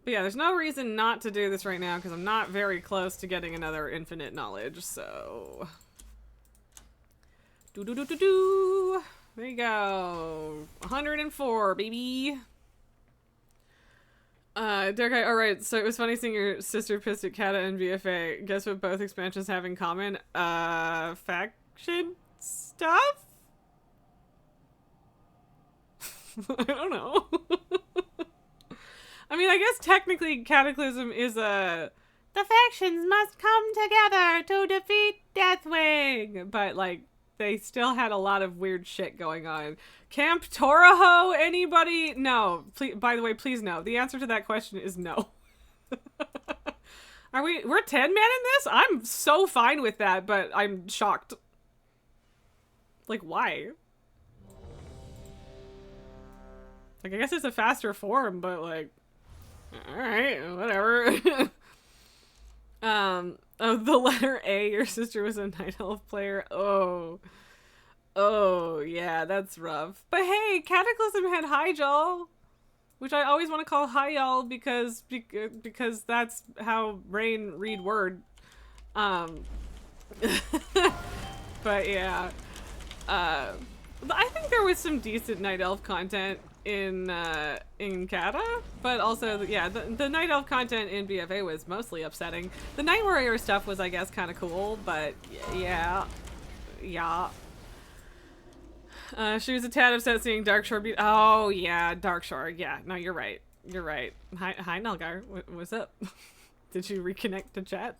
yeah, there's no reason not to do this right now because I'm not very close to getting another infinite knowledge, so there you go. 104, baby. Derek, alright, so it was funny seeing your sister pissed at Kata and BFA. Guess what both expansions have in common? Faction stuff? I don't know. I mean, I guess technically Cataclysm is the factions must come together to defeat Deathwing, but like, they still had a lot of weird shit going on. Camp Toraho, anybody? No. Please, by the way, please no. The answer to that question is no. We're 10 men in this? I'm so fine with that, but I'm shocked. Like, why? Like, I guess it's a faster form, but like, alright, whatever. Oh, the letter A, your sister was a Night Elf player. Oh, yeah, that's rough. But hey, Cataclysm had Hyjal. which I always want to call hi y'all because that's how Rain read word. But yeah, I think there was some decent Night Elf content in Kata, but also yeah, the Night Elf content in BFA was mostly upsetting. The Night Warrior stuff was, I guess, kind of cool, but yeah. She was a tad upset seeing Darkshore be- Oh, yeah, Darkshore. Yeah, no, you're right. You're right. Hi, Nelgar. What's up? Did you reconnect to chat?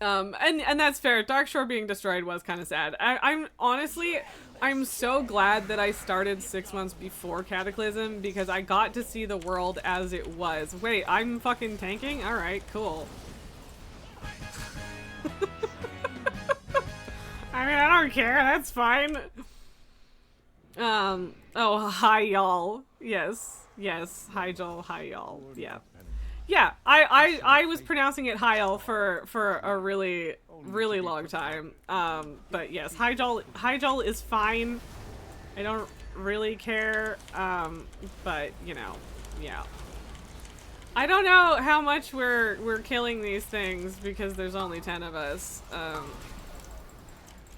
And that's fair. Darkshore being destroyed was kind of sad. I'm honestly, I'm so glad that I started 6 months before Cataclysm because I got to see the world as it was. Wait, I'm fucking tanking? Alright, cool. I mean, I don't care. That's fine. Oh, hi y'all. Yes. Hi Joel, hi y'all. Yeah. Yeah, I was pronouncing it hi y'all for a really long time. But yes, hi Joel is fine. I don't really care. But you know, yeah. I don't know how much we're killing these things because there's only 10 of us.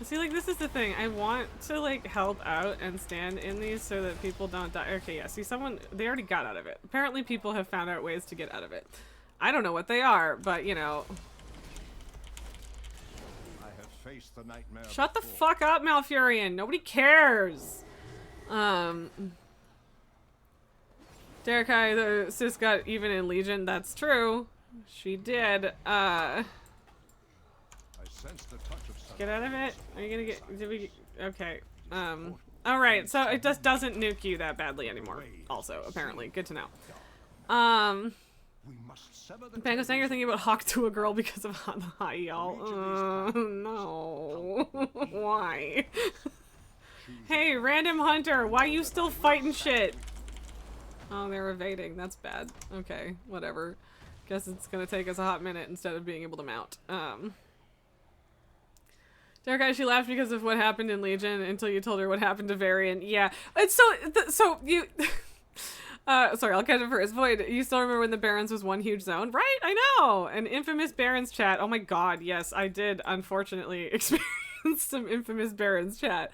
See, like, this is the thing. I want to, like, help out and stand in these so that people don't die. Okay, yeah, see, they already got out of it. Apparently people have found out ways to get out of it. I don't know what they are, but, you know. I have faced the nightmare Shut the before. fuck up, Malfurion. Nobody cares. Derekai, the sis got even in Legion. That's true. She did. I sense the touch of Get out of it? Are you gonna get... Did we... Okay. Alright, so it just doesn't nuke you that badly anymore. Also, apparently. Good to know. We must sever the Pango saying you're thinking about Hawk to a girl because of the hi, y'all. No. Why? Hey, random hunter, why you still fighting shit? Oh, they're evading. That's bad. Okay, whatever. Guess it's gonna take us a hot minute instead of being able to mount. Dark she laughed because of what happened in Legion until you told her what happened to Varian. Yeah, and so you. Sorry, I'll catch it first. Void, you still remember when the Barrens was one huge zone, right? I know, an infamous Barrens chat. Oh my god, yes, I did. Unfortunately, experience some infamous Barrens chat.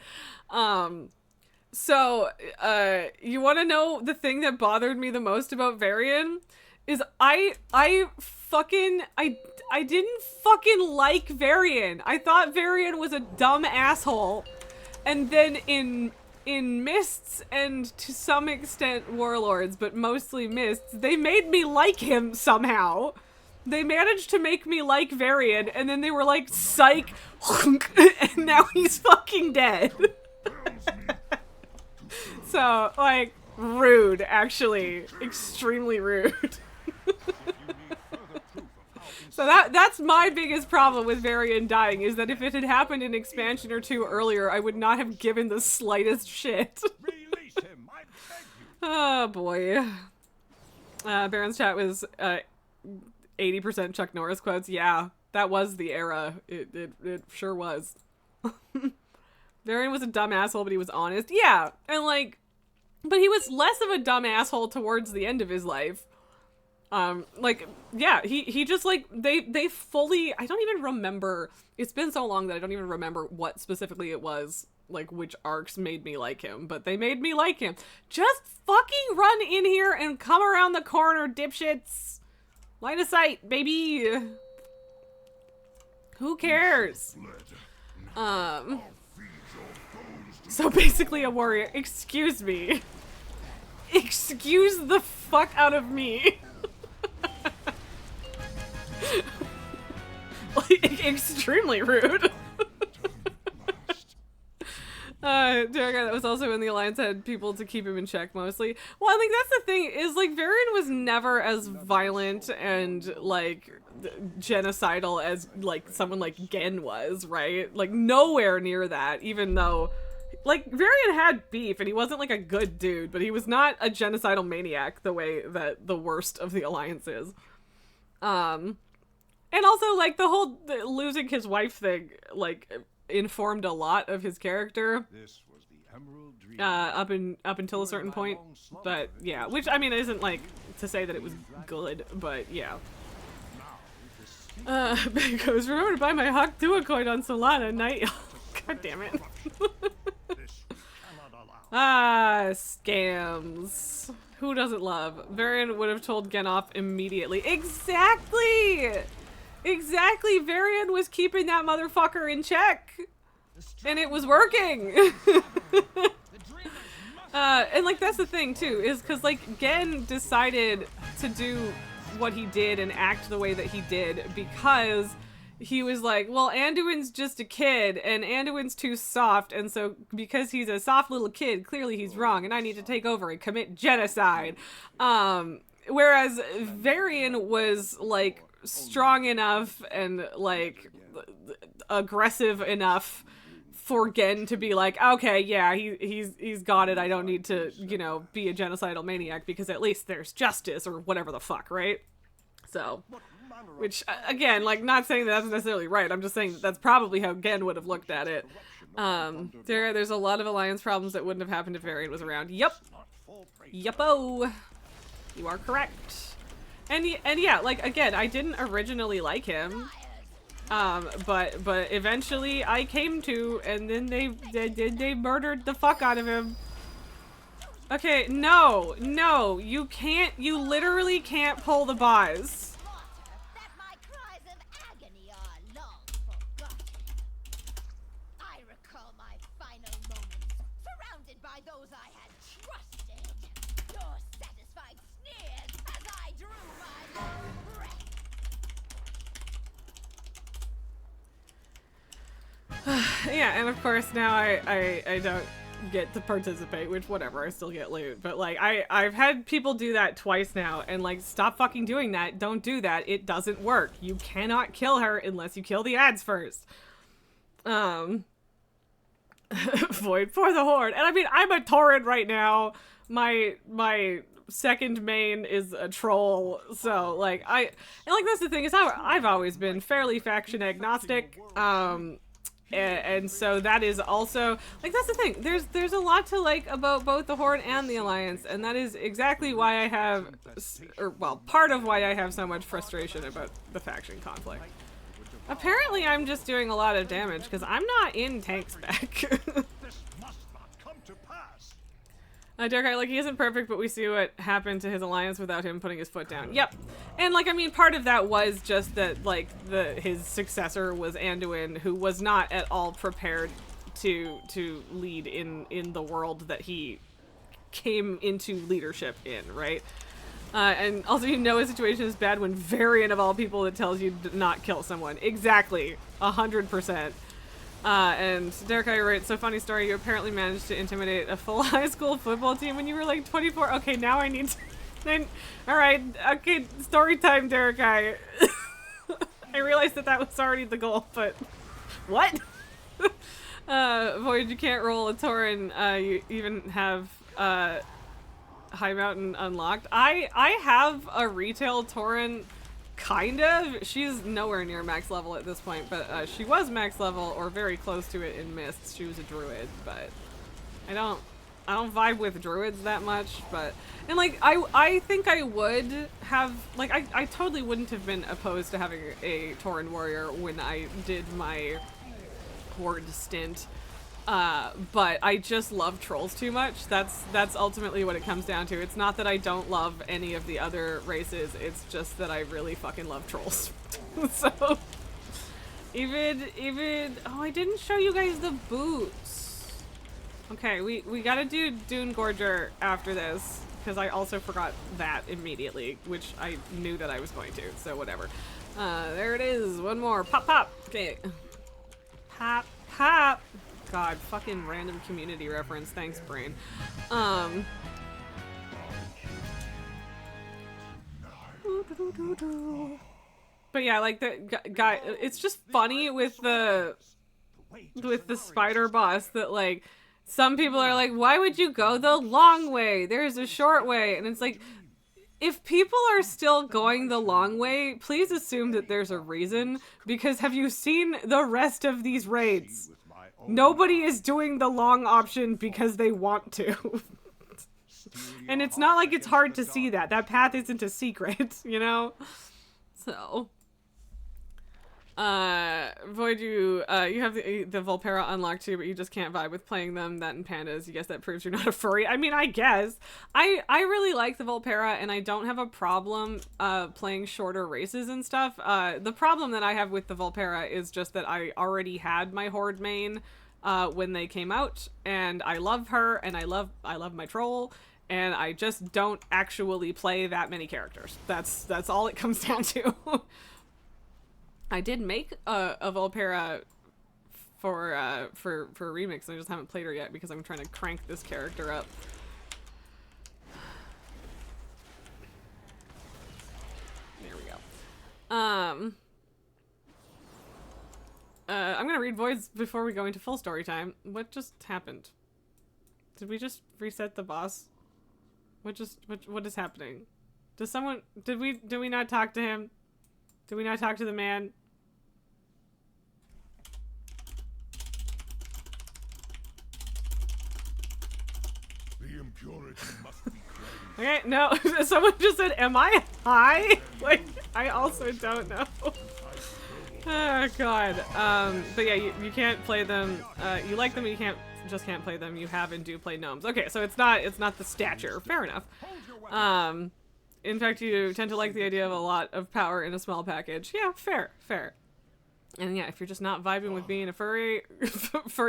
So you want to know the thing that bothered me the most about Varian? Is I didn't fucking like Varian. I thought Varian was a dumb asshole. And then in Mists and to some extent Warlords, but mostly Mists, they made me like him somehow. They managed to make me like Varian, and then they were like, psych, and now he's fucking dead. So, like, rude, actually. Extremely rude. So that's my biggest problem with Varian dying, is that if it had happened in expansion or 2 earlier, I would not have given the slightest shit. Release him, I beg you. Oh boy. Baron's chat was 80% Chuck Norris quotes. Yeah, that was the era. It sure was. Varian was a dumb asshole, but he was honest. Yeah, and like, but he was less of a dumb asshole towards the end of his life. Like, yeah, he just, like, they fully, I don't even remember, it's been so long that I don't even remember what specifically it was, like, which arcs made me like him, but they made me like him. Just fucking run in here and come around the corner, dipshits! Line of sight, baby! Who cares? So basically a warrior, excuse me. Excuse the fuck out of me. Like, extremely rude. Derek, that was also when the Alliance had people to keep him in check mostly. Well, I think that's the thing, is like Varian was never as violent and like genocidal as like someone like Gen was, right? Like nowhere near that, even though like Varian had beef and he wasn't like a good dude, but he was not a genocidal maniac the way that the worst of the Alliance is. And also, like, the whole losing his wife thing, like, informed a lot of his character. This was the Emerald dream. up until a certain point, but yeah, which I mean isn't like to say that it was good, but yeah. Because remember to buy my Hawk Dua coin on Solana night. God damn it. This we cannot allow. Ah, scams. Who doesn't love? Varian would have told Genoff immediately. Exactly! Exactly! Varian was keeping that motherfucker in check. And it was working! And like that's the thing too, is because like Gen decided to do what he did and act the way that he did because he was like, well, Anduin's just a kid and Anduin's too soft, and so because he's a soft little kid, clearly he's wrong and I need to take over and commit genocide. Whereas Varian was like strong enough and like aggressive enough for Gen to be like, okay, yeah, he's got it. I don't need to, you know, be a genocidal maniac because at least there's justice or whatever the fuck, right? So, which again, like, not saying that that's necessarily right. I'm just saying that that's probably how Gen would have looked at it. There's a lot of alliance problems that wouldn't have happened if Varian was around. Yep. Yuppo. You are correct. And yeah, like again, I didn't originally like him. But eventually I came to, and then they murdered the fuck out of him. Okay, no, you literally can't pull the buys. That my cries of agony are long forgotten. I recall my final moments, surrounded by those I had trusted. Your satisfied sneers as I drew my last breath. Yeah, and of course now I don't get to participate, which whatever, I still get loot, but like I've had people do that twice now, and like, stop fucking doing that. Don't do that. It doesn't work. You cannot kill her unless you kill the ads first. Void for the Horde. And I mean, I'm a Tauren right now. My second main is a troll, so like that's the thing, is I've always been fairly faction agnostic. And so that is also, like, that's the thing, there's a lot to like about both the Horde and the Alliance, and that is exactly why I have, or well, part of why I have so much frustration about the faction conflict. Apparently I'm just doing a lot of damage because I'm not in tank spec. This must not come to pass. Derek, like, he isn't perfect, but we see what happened to his alliance without him putting his foot down. Yep. And, like, I mean, part of that was just that, like, his successor was Anduin, who was not at all prepared to lead in the world that he came into leadership in, right? And also, you know, a situation is bad when Varian, of all people, that tells you to not kill someone. Exactly. 100%. And Derek, I write, so funny story, you apparently managed to intimidate a full high school football team when you were like 24. Okay, now I need to... Then, alright, okay, story time, Derek. I realized that was already the goal, but... What? Void, you can't roll a Tauren, you even have, High Mountain unlocked. I have a retail Tauren... Kind of. She's nowhere near max level at this point, but she was max level or very close to it in Mists. She was a druid, but I don't vibe with druids that much. But, and like, I think I would have, like, I totally wouldn't have been opposed to having a Tauren warrior when I did my Horde stint. But I just love trolls too much. That's ultimately what it comes down to. It's not that I don't love any of the other races, it's just that I really fucking love trolls. So, even, oh, I didn't show you guys the boots. Okay, we gotta do Dune Gorger after this, because I also forgot that immediately, which I knew that I was going to, so whatever. There it is, one more, pop, pop, okay. Pop, pop. God, fucking random community reference. Thanks, brain. But yeah, like the guy, it's just funny with the spider boss that like some people are like, why would you go the long way? There's a short way, and it's like, if people are still going the long way, please assume that there's a reason, because have you seen the rest of these raids? Nobody is doing the long option because they want to. And it's not like it's hard to see that. That path isn't a secret, you know? So... Void, you have the Volpera unlocked too, but you just can't vibe with playing them. That and pandas. You guess that proves you're not a furry. I mean, I guess. I really like the Volpera, and I don't have a problem playing shorter races and stuff. The problem that I have with the Volpera is just that I already had my Horde main when they came out, and I love her, and I love my troll, and I just don't actually play that many characters. That's all it comes down to. I did make a Volpera for remix, and I just haven't played her yet because I'm trying to crank this character up. There we go. I'm gonna read Voids before we go into full story time. What just happened? Did we just reset the boss? What is happening? Did we not talk to him? Did we not talk to the man? The impurity must be cleansed. Okay, no. Someone just said, am I high? Like, I also don't know. Oh, God. But yeah, you can't play them. You like them, but you just can't play them. You have and do play gnomes. Okay, so it's not the stature. Fair enough. In fact, you tend to like the idea of a lot of power in a small package. Yeah, fair. And yeah, if you're just not vibing with being a furry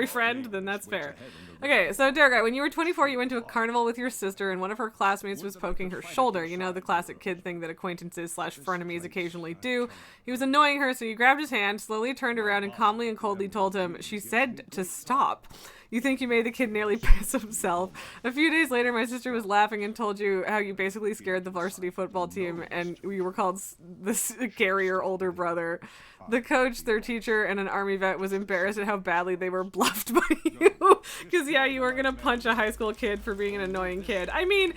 friend, then that's fair. Okay, so Derek, when you were 24, you went to a carnival with your sister, and one of her classmates was poking her shoulder. You know, the classic kid thing that acquaintances / frenemies occasionally do. He was annoying her, so you grabbed his hand, slowly turned around, and calmly and coldly told him, she said to stop. You think you made the kid nearly piss himself. A few days later, my sister was laughing and told you how you basically scared the varsity football team, and you were called the scarier older brother. The coach, their teacher, and an army vet was embarrassed at how badly they were bluffed by you. Because, yeah, you were going to punch a high school kid for being an annoying kid. I mean,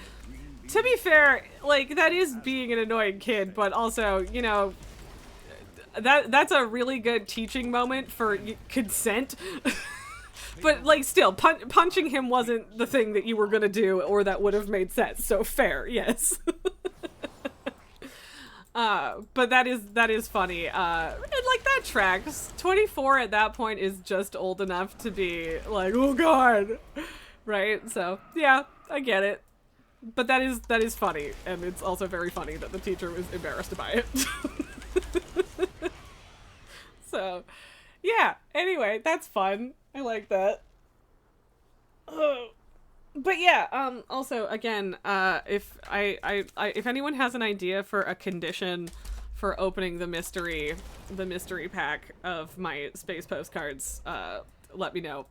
to be fair, like, that is being an annoying kid, but also, you know, that's a really good teaching moment for consent. But, like, still, punching him wasn't the thing that you were going to do or that would have made sense. So, fair, yes. But that is funny. And, like, that tracks. 24 at that point is just old enough to be like, oh, God. Right? So, yeah, I get it. But that is funny. And it's also very funny that the teacher was embarrassed by it. So, yeah. Anyway, that's fun. I like that. But yeah, also, again, if anyone has an idea for a condition for opening the mystery pack of my space postcards, let me know.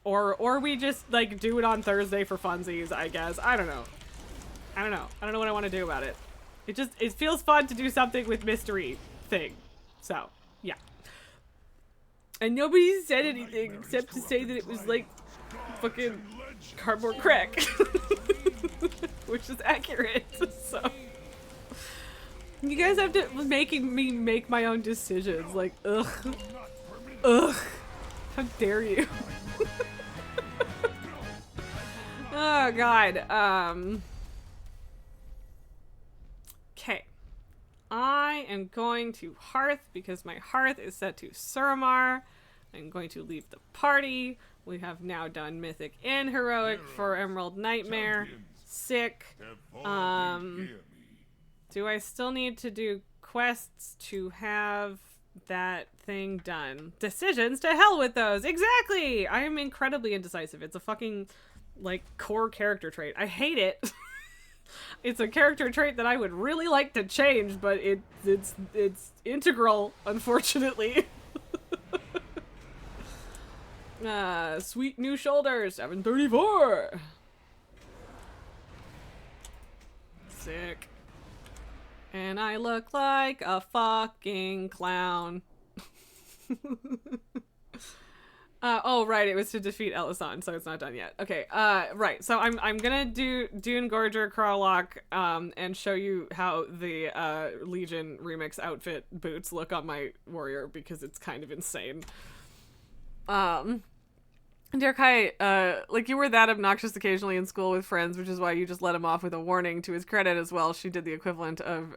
Or we just, like, do it on Thursday for funsies, I guess. I don't know. I don't know what I want to do about it. It feels fun to do something with mystery thing. So, yeah. And nobody said anything except to say that it was like fucking cardboard crack. Which is accurate, so. You guys have to making me make my own decisions. Like, ugh. Ugh. How dare you? Oh, God. Okay. I am going to Hearth because my Hearth is set to Suramar. I'm going to leave the party. We have now done Mythic and Heroic for Emerald Nightmare. Sick. Do I still need to do quests to have that thing done? Decisions? To hell with those. Exactly! I am incredibly indecisive. It's a fucking, like, core character trait. I hate it. It's a character trait that I would really like to change, but it's integral, unfortunately. Sweet new shoulders, 734. Sick. And I look like a fucking clown. Oh, right, it was to defeat Elasan, so it's not done yet. Okay, right, so I'm gonna do Dune Gorger Crawlock, and show you how the, Legion remix outfit boots look on my warrior, because it's kind of insane. Dear Kai, like you were that obnoxious occasionally in school with friends, which is why you just let him off with a warning. To his credit as well, she did the equivalent of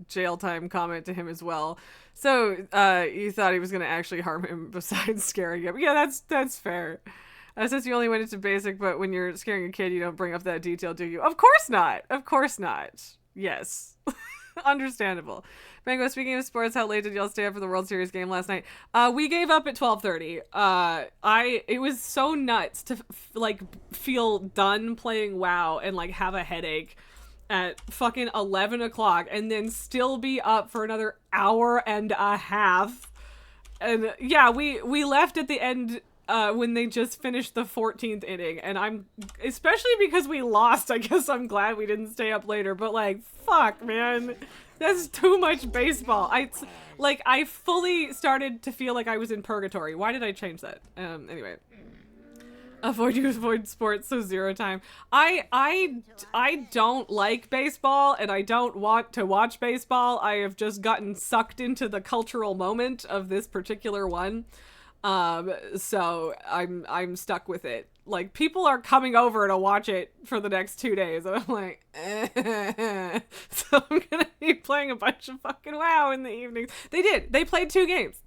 jail time comment to him as well. So, you thought he was going to actually harm him besides scaring him. Yeah, that's fair. Since you only went into basic, but when you're scaring a kid, you don't bring up that detail, do you? Of course not. Of course not. Yes. Understandable. Mango, speaking of sports, how late did y'all stay up for the World Series game last night? We gave up at 12:30. It was so nuts to like feel done playing WoW and like have a headache at fucking 11 o'clock and then still be up for another hour and a half. And yeah, we left at the end when they just finished the 14th inning, and I'm especially because we lost. I guess I'm glad we didn't stay up later. But like, fuck, man. That's too much baseball. I fully started to feel like I was in purgatory. Why did I change that? Anyway. Avoid sports, so zero time. I don't like baseball, and I don't want to watch baseball. I have just gotten sucked into the cultural moment of this particular one. So I'm stuck with it. Like, people are coming over to watch it for the next 2 days, and I'm like, So I'm gonna be playing a bunch of fucking WoW in the evenings. They played 2 games.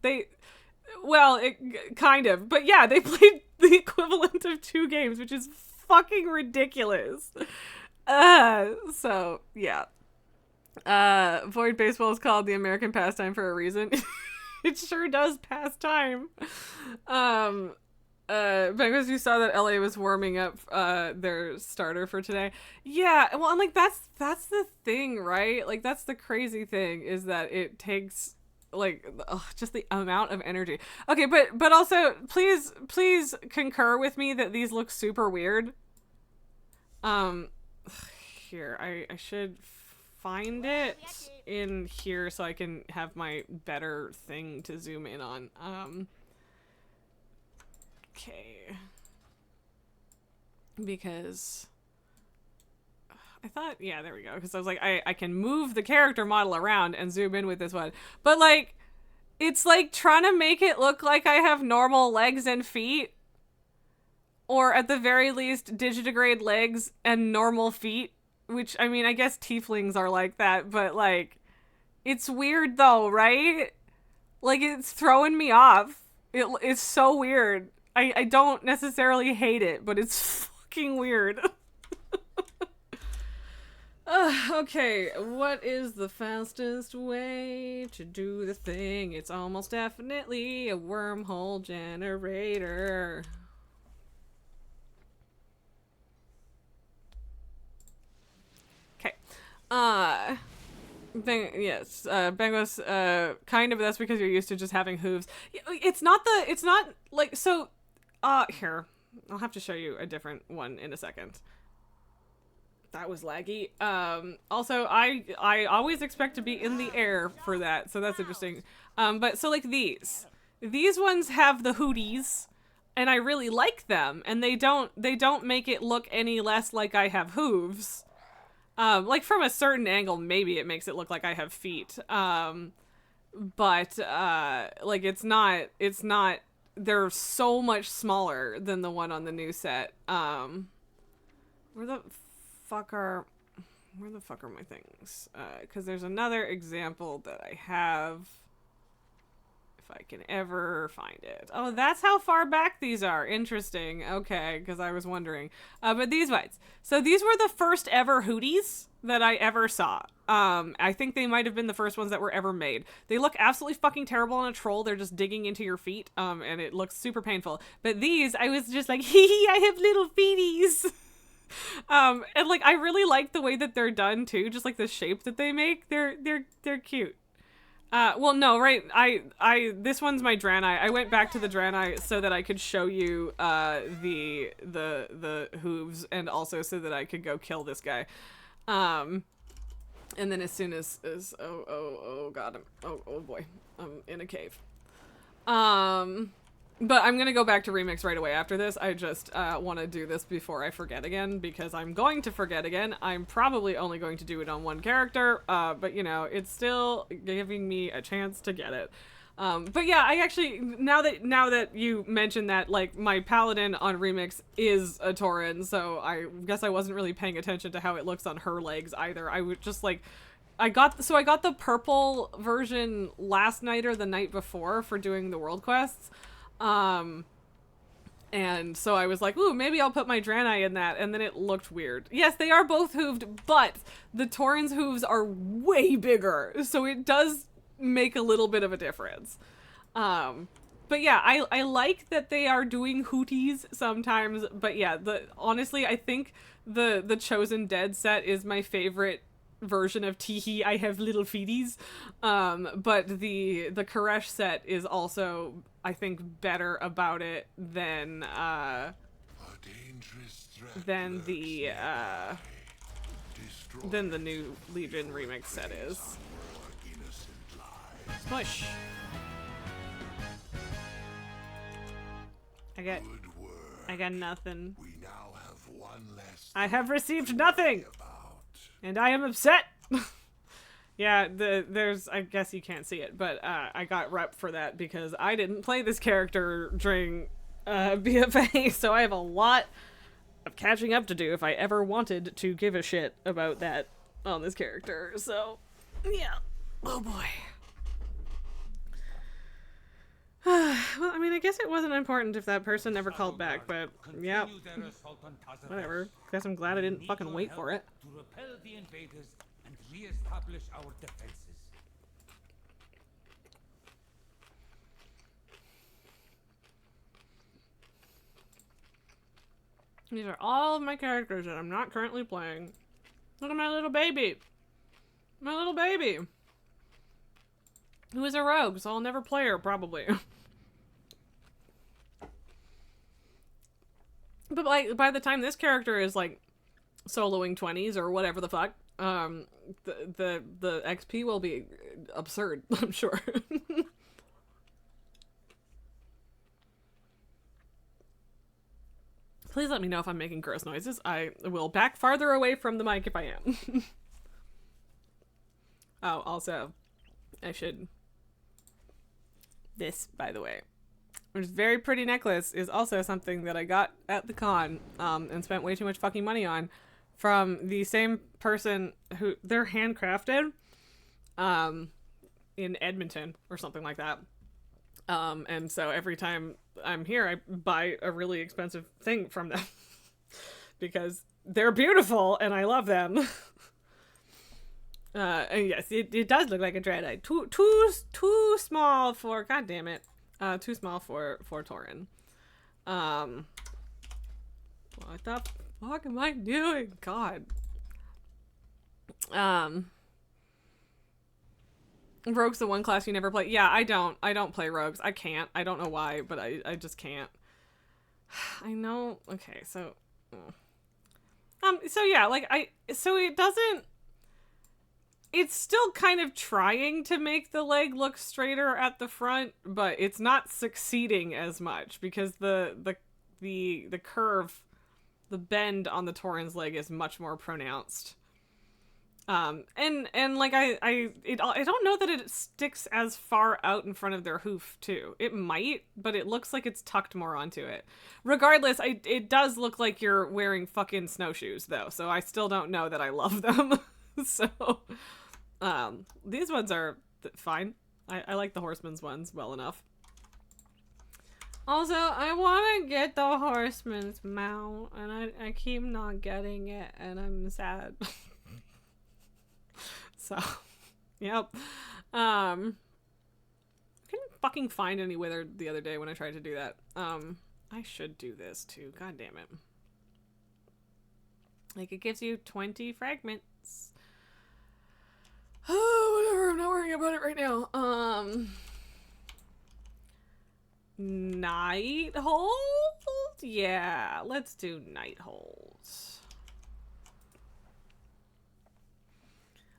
Kind of, but yeah, they played the equivalent of 2 games, which is fucking ridiculous. So yeah. Void baseball is called the American pastime for a reason. It sure does pass time. Because you saw that LA was warming up their starter for today. Yeah, well, and like that's the thing, right? Like that's the crazy thing, is that it takes like just the amount of energy. Okay, but also please concur with me that these look super weird. Here, I should find it in here so I can have my better thing to zoom in on. Okay. Because I thought, yeah, there we go. Because I was like, I can move the character model around and zoom in with this one. But like, it's like trying to make it look like I have normal legs and feet. Or at the very least, digitigrade legs and normal feet. Which, I mean, I guess tieflings are like that. But like, it's weird though, right? Like, it's throwing me off. It's so weird. I don't necessarily hate it, but it's fucking weird. Okay, what is the fastest way to do the thing? It's almost definitely a wormhole generator. Okay. Yes, Bengos, kind of, that's because you're used to just having hooves. It's not like, so, here, I'll have to show you a different one in a second. That was laggy. Also, I always expect to be in the air for that, so that's interesting. But so like these ones have the hooties, and I really like them, and they don't make it look any less like I have hooves. Like from a certain angle, maybe it makes it look like I have feet. But like it's not, they're so much smaller than the one on the new set. Where the fuck are my things? Because there's another example that I have, if I can ever find it. Oh, that's how far back these are. Interesting. Okay, because I was wondering. But these ones. So these were the first ever hooties that I ever saw. I think they might have been the first ones that were ever made. They look absolutely fucking terrible on a troll. They're just digging into your feet, and it looks super painful. But these, I was just like, hee hee, I have little feeties. And like, I really like the way that they're done too. Just like the shape that they make. They're cute. Well, no, right. This one's my Draenei. I went back to the Draenei so that I could show you, the hooves, and also so that I could go kill this guy. And then as soon as oh god, oh boy, I'm in a cave. But I'm gonna go back to Remix right away after this. I just want to do this before I forget again, because I'm going to forget again. I'm probably only going to do it on one character, but you know, it's still giving me a chance to get it. But yeah, I actually, now that you mentioned that, like, my paladin on Remix is a Tauren, so I guess I wasn't really paying attention to how it looks on her legs either. I would just, like, I got the purple version last night or the night before for doing the world quests. And so I was like, ooh, maybe I'll put my Draenei in that, and then it looked weird. Yes, they are both hooved, but the Tauren's hooves are way bigger, so it does make a little bit of a difference. But yeah, I like that they are doing hooties sometimes, but yeah, honestly, I think the Chosen Dead set is my favorite version of Teehee. I have little feeties. But the Koresh set is also, I think, better about it than the new Legion remix set is. Smush. I got nothing. We now have one less I have received nothing, and I am upset. Yeah, there's, I guess you can't see it, but I got rep for that because I didn't play this character during BFA, so I have a lot of catching up to do if I ever wanted to give a shit about that on this character. So, yeah. Oh boy. Well, I mean, I guess it wasn't important if that person never called back, but yeah, whatever. Guess I'm glad I didn't fucking wait for it. To repel the invaders and re-establish our defenses. These are all of my characters that I'm not currently playing. Look at my little baby. My little baby. Who is a rogue, so I'll never play her, probably. But like, by the time this character is like soloing 20s or whatever the fuck, the XP will be absurd, I'm sure. Please let me know if I'm making gross noises. I will back farther away from the mic if I am. Oh, also, I should... This, by the way, which is a very pretty necklace, is also something that I got at the con, and spent way too much fucking money on, from the same person who they're handcrafted, in Edmonton or something like that. And so every time I'm here, I buy a really expensive thing from them because they're beautiful and I love them. And yes, it does look like a Draenei. Too small for, god damn it. Too small for Tauren. What the fuck am I doing? God. Rogue's the one class you never play. Yeah, I don't play rogues. I can't. I don't know why, but I just can't. I know. Okay, so so yeah, like so it doesn't, it's still kind of trying to make the leg look straighter at the front, but it's not succeeding as much because the curve, the bend on the Tauren's leg is much more pronounced. And like I don't know that it sticks as far out in front of their hoof too. It might, but it looks like it's tucked more onto it. Regardless, it does look like you're wearing fucking snowshoes though, so I still don't know that I love them. So, these ones are fine. I like the Horseman's ones well enough. Also, I want to get the Horseman's mount, and I keep not getting it, and I'm sad. So, yep. Couldn't fucking find any wither the other day when I tried to do that. I should do this too. God damn it. Like, it gives you 20 fragments. Oh, whatever. I'm not worrying about it right now. Night hold? Yeah, let's do night holds.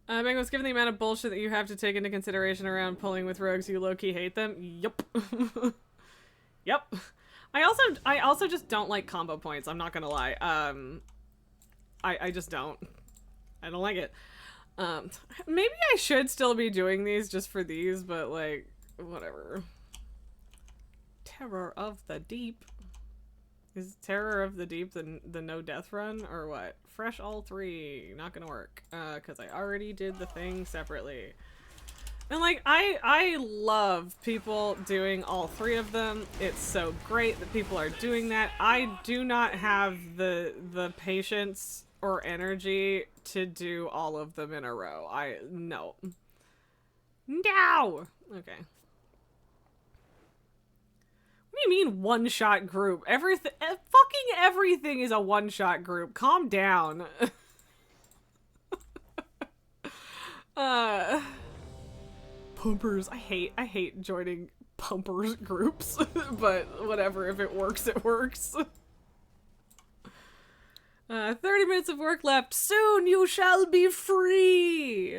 Mango's, given the amount of bullshit that you have to take into consideration around pulling with rogues, you low-key hate them? Yup. Yep. I also just don't like combo points, I'm not gonna lie. I just don't. I don't like it. Maybe I should still be doing these just for these, but like, whatever. Terror of the Deep. Is Terror of the Deep the no death run or what? Fresh all 3. Not gonna work. Cause I already did the thing separately. And like, I love people doing all 3 of them. It's so great that people are doing that. I do not have the patience or energy to do all of them in a row. No. No! Okay. What do you mean one-shot group? Everything, fucking everything is a one-shot group. Calm down. Pumpers. I hate joining pumpers groups, but whatever. If it works, it works. 30 minutes of work left. Soon you shall be free.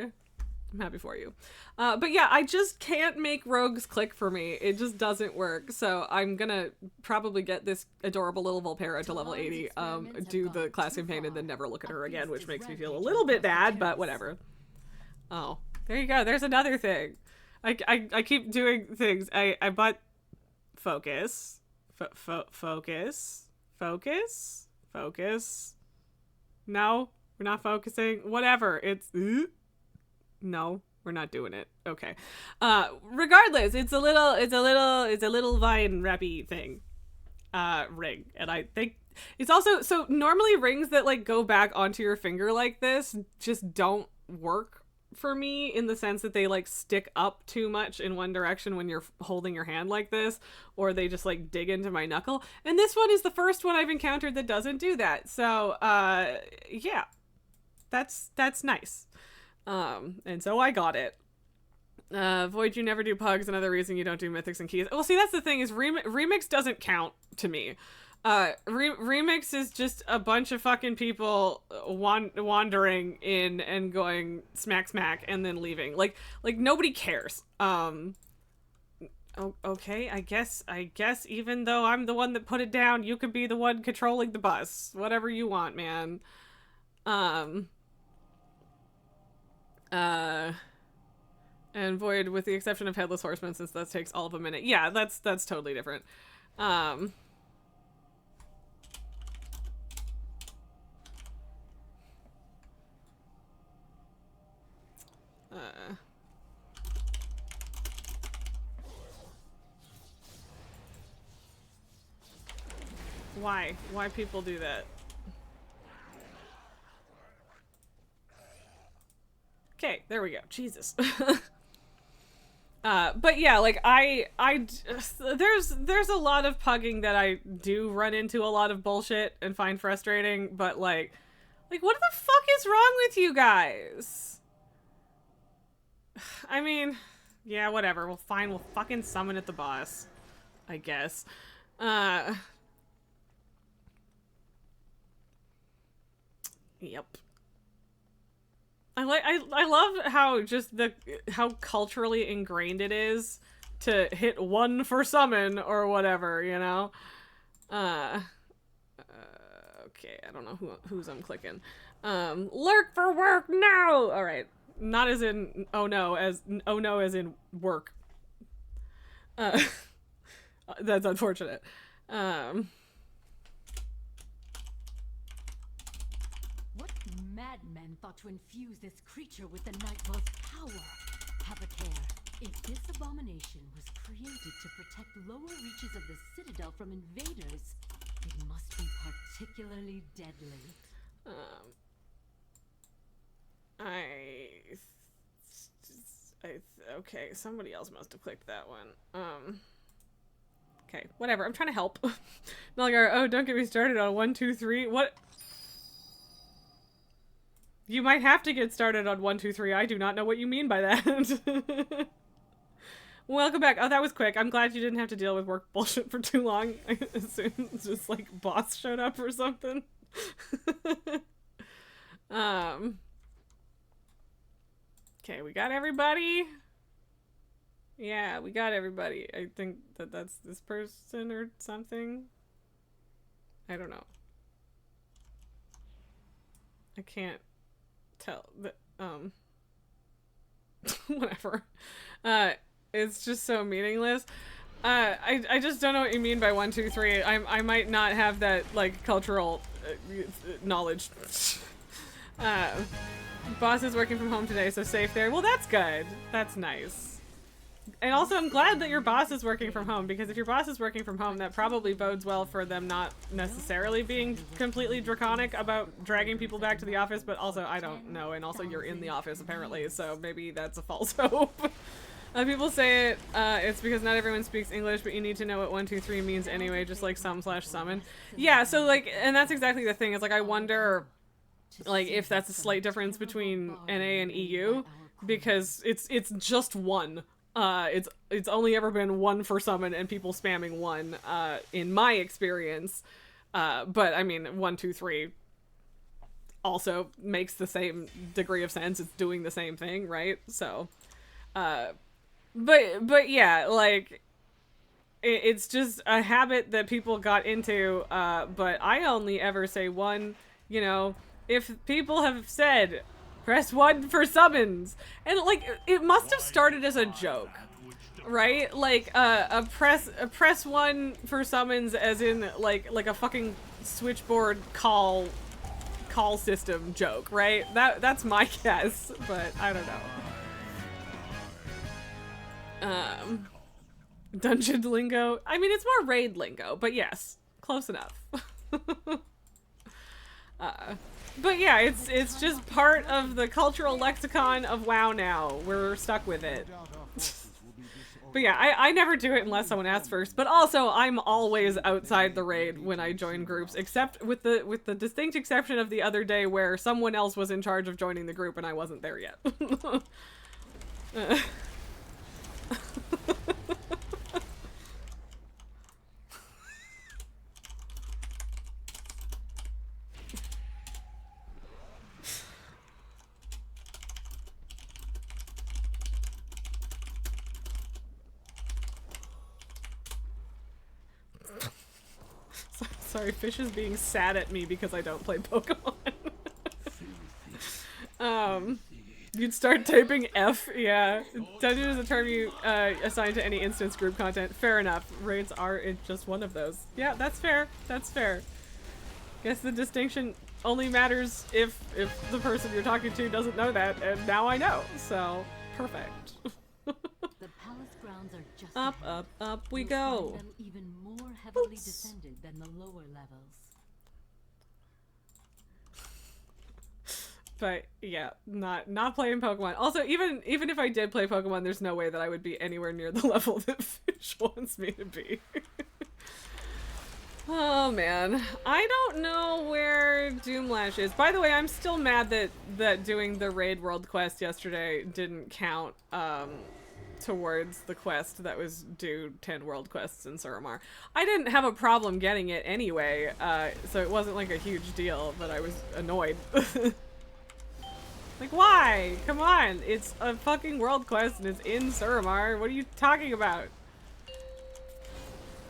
I'm happy for you. But yeah, I just can't make rogues click for me. It just doesn't work. So I'm gonna probably get this adorable little Volpera to level 80, do the class campaign, and then never look at her again, which makes me feel a little bit bad, but whatever. Oh, there you go. There's another thing. I keep doing things. I bought focus. Focus. No, we're not focusing. Whatever. It's no, we're not doing it. Okay. Regardless, it's a little vine wrappy thing. Ring. And I think it's also, so normally rings that like go back onto your finger like this just don't work for me, in the sense that they like stick up too much in one direction when you're holding your hand like this, or they just like dig into my knuckle. And this one is the first one I've encountered that doesn't do that. So, yeah, that's nice. And so I got it. Void, you never do pugs. Another reason you don't do mythics and keys. Well, see, that's the thing, is remix doesn't count to me. Remix is just a bunch of fucking people wandering in and going smack and then leaving. Like nobody cares. Okay, I guess even though I'm the one that put it down, you could be the one controlling the bus. Whatever you want, man. And Void, with the exception of Headless Horseman, since that takes all of a minute. Yeah, that's totally different. Why people do that? Okay, there we go. Jesus. But yeah, like there's a lot of pugging that I do run into a lot of bullshit and find frustrating, but like what the fuck is wrong with you guys? I mean, yeah, whatever. We'll fucking summon at the boss, I guess. Yep. I love how how culturally ingrained it is to hit 1 for summon or whatever, you know? Okay, I don't know whose I'm clicking. Lurk for work now! Alright. Not as in oh no as in work. That's unfortunate. What madman thought to infuse this creature with the Nightwell's power? Have a care. If this abomination was created to protect lower reaches of the Citadel from invaders, it must be particularly deadly. Okay, somebody else must have clicked that one. Okay, whatever. I'm trying to help. Melgar, oh, don't get me started on 1, 2, 3. What? You might have to get started on 1, 2, 3. I do not know what you mean by that. Welcome back. Oh, that was quick. I'm glad you didn't have to deal with work bullshit for too long. I assume it's just like boss showed up or something. Okay, we got everybody. Yeah, we got everybody. I think that's this person or something. I don't know. I can't tell. Whatever. It's just so meaningless. I just don't know what you mean by 1, 2, 3. I might not have that like cultural knowledge. Boss is working from home today, so safe there. Well, that's good. That's nice. And also, I'm glad that your boss is working from home, because if your boss is working from home, that probably bodes well for them not necessarily being completely draconic about dragging people back to the office, but also, I don't know, and also you're in the office apparently, so maybe that's a false hope. People say it's because not everyone speaks English, but you need to know what 1, 2, 3 means anyway, just like some/summon. Yeah, so like, and that's exactly the thing, is like, I wonder, like, if that's a slight difference between NA and EU, because it's just 1. It's only ever been 1 for summon and people spamming 1, in my experience. But I mean, 1, 2, 3 also makes the same degree of sense. It's doing the same thing, right? So, but yeah, like, it's just a habit that people got into, but I only ever say 1, you know, if people have said, press 1 for summons, and like, it must have started as a joke, right? Like, a press 1 for summons as in, like a fucking switchboard call system joke, right? That's my guess, but I don't know. Dungeon lingo. I mean, it's more raid lingo, but yes, close enough. But yeah, it's just part of the cultural lexicon of WoW now. We're stuck with it. But yeah, I never do it unless someone asks first. But also, I'm always outside the raid when I join groups, except with the distinct exception of the other day where someone else was in charge of joining the group and I wasn't there yet. Sorry, Fish is being sad at me because I don't play Pokemon. You'd start typing F, yeah. Dungeon is a term you assign to any instance group content. Fair enough. Raids are just one of those. Yeah, that's fair. That's fair. Guess the distinction only matters if the person you're talking to doesn't know that, and now I know. So, perfect. The palace grounds are just Up, ahead. up, up we You'll go. find them even more heavily Boots. defended than the lower levels. But yeah, not playing Pokemon. Also, even if I did play Pokemon, there's no way that I would be anywhere near the level that Fish wants me to be. Oh man, I don't know where Doomlash is. By the way, I'm still mad that doing the raid world quest yesterday didn't count towards the quest that was due 10 world quests in Suramar. I didn't have a problem getting it anyway, so it wasn't like a huge deal, but I was annoyed. Like, why? Come on, it's a fucking world quest and it's in Suramar. What are you talking about?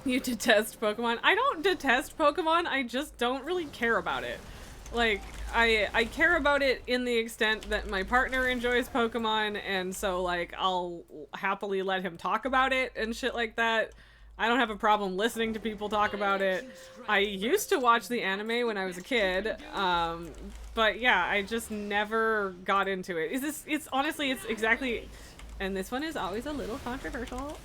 You detest Pokemon? I don't detest Pokemon, I just don't really care about it. Like, I care about it in the extent that my partner enjoys Pokemon, and so, like, I'll happily let him talk about it and shit like that. I don't have a problem listening to people talk about it. I used to watch the anime when I was a kid, but yeah, I just never got into it. It's honestly, it's exactly, and this one is always a little controversial,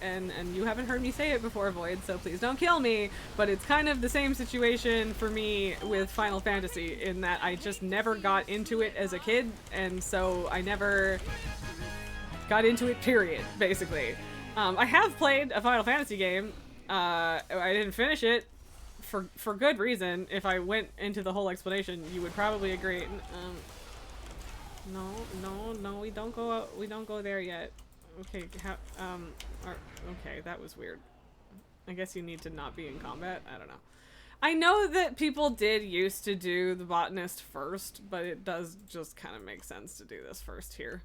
and you haven't heard me say it before, Void, so please don't kill me, but it's kind of the same situation for me with Final Fantasy, in that I just never got into it as a kid, and so I never got into it, period, basically. I have played a Final Fantasy game. I didn't finish it for good reason. If I went into the whole explanation, you would probably agree. No, we don't go there yet. Okay, okay, that was weird. I guess you need to not be in combat. I don't know. I know that people did used to do the botanist first, but it does just kind of make sense to do this first here.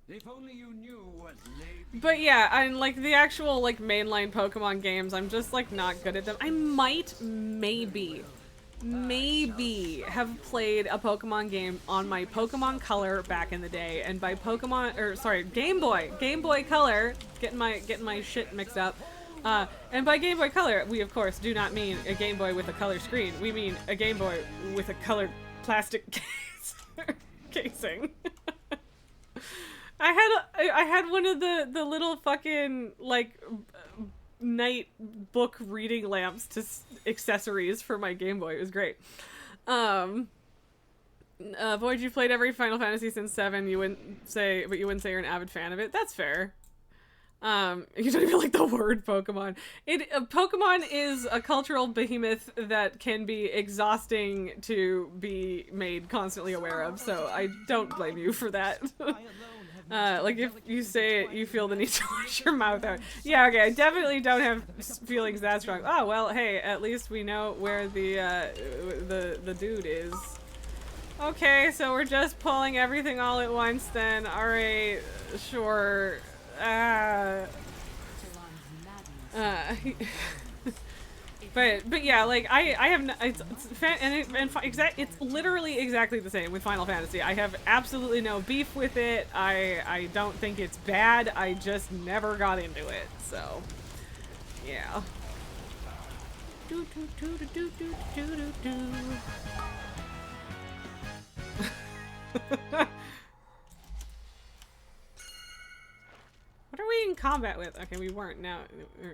If only you knew what lay But yeah, and like the actual like mainline Pokemon games, I'm just like not good at them. I might maybe maybe have played a Pokemon game on my Pokemon Color back in the day, and by Pokemon, or sorry, Game Boy Color, getting my shit mixed up. And by Game Boy Color, we of course do not mean a Game Boy with a color screen. We mean a Game Boy with a colored plastic casing. I had one of the little fucking like night book reading lamps to accessories for my Game Boy. It was great. Void, you've played every Final Fantasy since 7. You wouldn't say you're an avid fan of it. That's fair. You don't even like the word Pokemon. Pokemon is a cultural behemoth that can be exhausting to be made constantly aware of, so I don't blame you for that. Like, if you say it, you feel the need to wash your mouth out. Yeah, okay, I definitely don't have feelings that strong. Oh, well, hey, at least we know where the dude is. Okay, so we're just pulling everything all at once then. Alright, sure. But yeah, like I have it's literally exactly the same with Final Fantasy. I have absolutely no beef with it. I don't think it's bad. I just never got into it. So yeah. Do do do do do do do do. What are we in combat with? Okay, we weren't. Now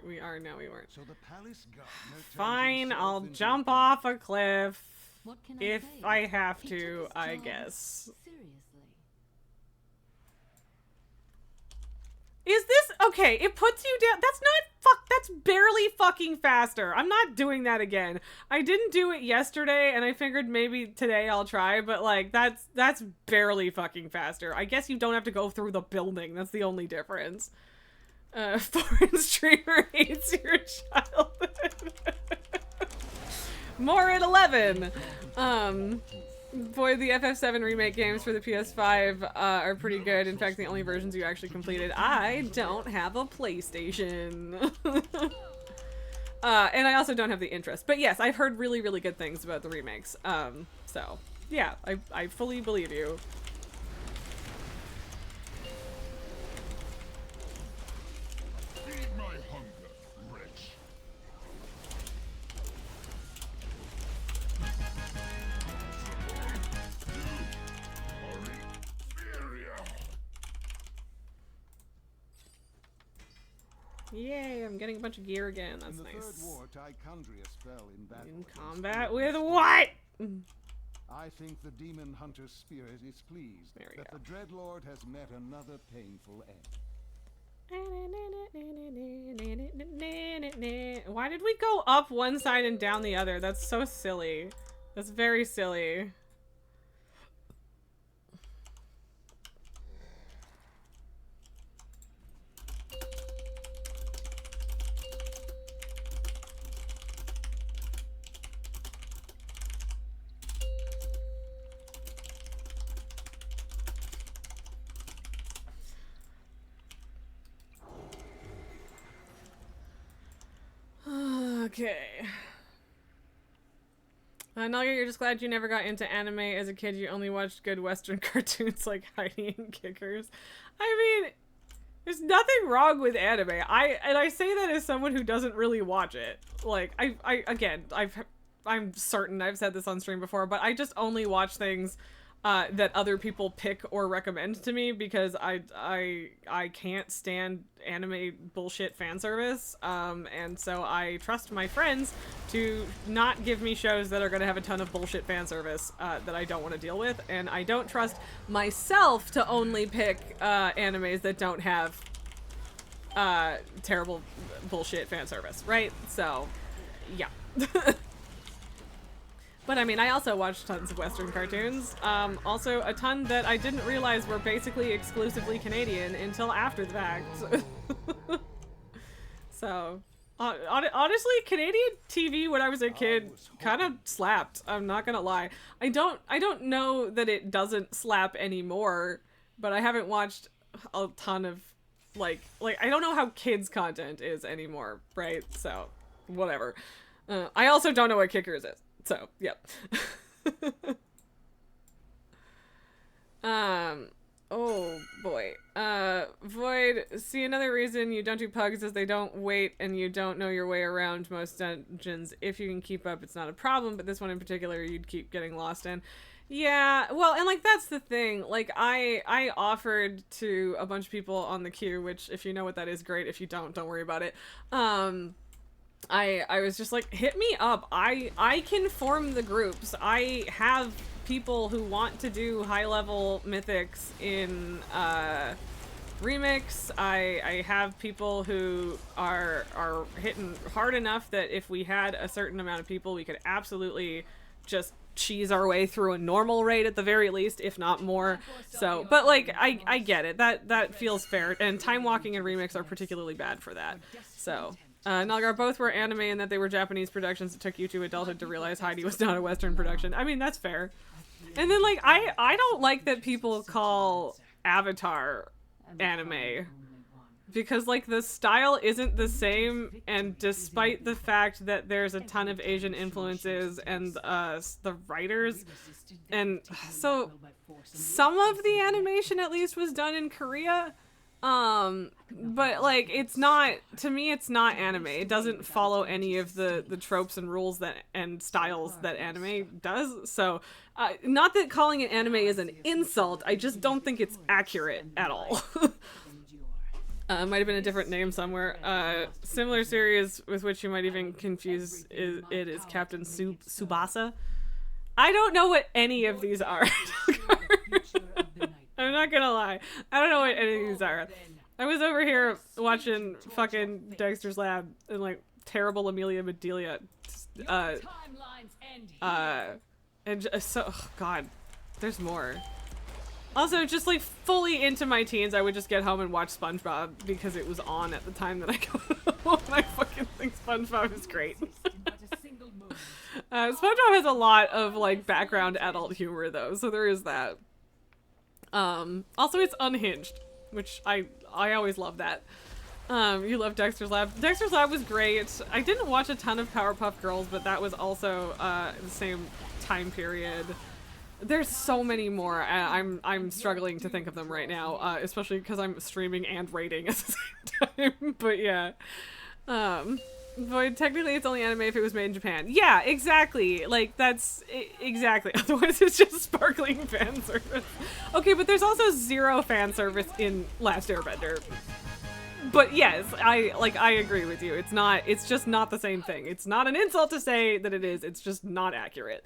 we are. Now we weren't. So the palace gardener turned Fine, himself I'll into jump a- off a cliff What can if say? I have He to, took his I job guess. Seriously. Is this okay? It puts you down. That's not that's barely fucking faster. I'm not doing that again. I didn't do it yesterday, and I figured maybe today I'll try, but like that's barely fucking faster. I guess you don't have to go through the building. That's the only difference. Foreign streamer hates your childhood. More at 11. Boy, the FF7 remake games for the PS5 are pretty good. In fact, the only versions you actually completed. I don't have a PlayStation. And I also don't have the interest. But yes, I've heard really, really good things about the remakes. So, yeah, I fully believe you. Feed my hunger, wretch. Yay, I'm getting a bunch of gear again. That's In the nice. Third War, Tichondrius fell in battle. In against combat the with Dreadlord. what? I think the demon hunter's spirit is pleased There we that go. the Dreadlord has met another painful end. Why did we go up one side and down the other? That's so silly. That's very silly. Okay. Nugget, you're just glad you never got into anime as a kid. You only watched good Western cartoons like Heidi and Kickers. I mean, there's nothing wrong with anime. I say that as someone who doesn't really watch it. Like, I'm certain I've said this on stream before, but I just only watch things that other people pick or recommend to me because I can't stand anime bullshit fan service, and so I trust my friends to not give me shows that are going to have a ton of bullshit fan service that I don't want to deal with, and I don't trust myself to only pick animes that don't have terrible bullshit fan service, right? So, yeah. But I mean, I also watched tons of Western cartoons. Also, a ton that I didn't realize were basically exclusively Canadian until after the fact. So, honestly, Canadian TV when I was a kid kind of slapped. I'm not gonna lie. I don't know that it doesn't slap anymore, but I haven't watched a ton of like I don't know how kids content is anymore, right? So, whatever. I also don't know what Kickers is. So, yep. Oh boy. Void, see, another reason you don't do pugs is they don't wait and you don't know your way around most dungeons. If you can keep up, it's not a problem, but this one in particular, you'd keep getting lost in. Yeah, well, and like that's the thing. Like I offered to a bunch of people on the queue, which if you know what that is, great. If you don't worry about it. I was just like, hit me up. I can form the groups. I have people who want to do high level mythics in remix. I have people who are hitting hard enough that if we had a certain amount of people, we could absolutely just cheese our way through a normal raid at the very least, if not more. So, but like I get it. That feels fair. And time walking and remix are particularly bad for that. So. Nalgar, both were anime and that they were Japanese productions. It took you to adulthood to realize Heidi was not a Western production. I mean, that's fair. And then, like, I don't like that people call Avatar anime. Because, like, the style isn't the same, and despite the fact that there's a ton of Asian influences and the writers, and so some of the animation at least was done in Korea. But like it's not, to me it's not anime. It doesn't follow any of the tropes and rules that and styles that anime does. So not that calling it anime is an insult, I just don't think it's accurate at all. Might have been a different name somewhere. Similar series with which you might even confuse it is Captain Tsubasa. I don't know what any of these are. I'm not gonna lie. I don't know what any of these are. I was over here watching fucking Dexter's Lab and like terrible Amelia Bedelia. And so, oh God, there's more. Also, just like fully into my teens, I would just get home and watch SpongeBob because it was on at the time that I go home. I fucking think SpongeBob is great. SpongeBob has a lot of like background adult humor though, so there is that. Also it's unhinged, which I always love that. You love Dexter's Lab. Dexter's Lab was great. I didn't watch a ton of Powerpuff Girls, but that was also the same time period. There's so many more. I'm struggling to think of them right now, especially because I'm streaming and rating at the same time. But yeah. Void, technically it's only anime if it was made in Japan. Yeah, exactly. Like, that's... exactly. Otherwise it's just sparkling fan service. Okay, but there's also zero fan service in Last Airbender. But yes, I agree with you. It's just not the same thing. It's not an insult to say that it is. It's just not accurate.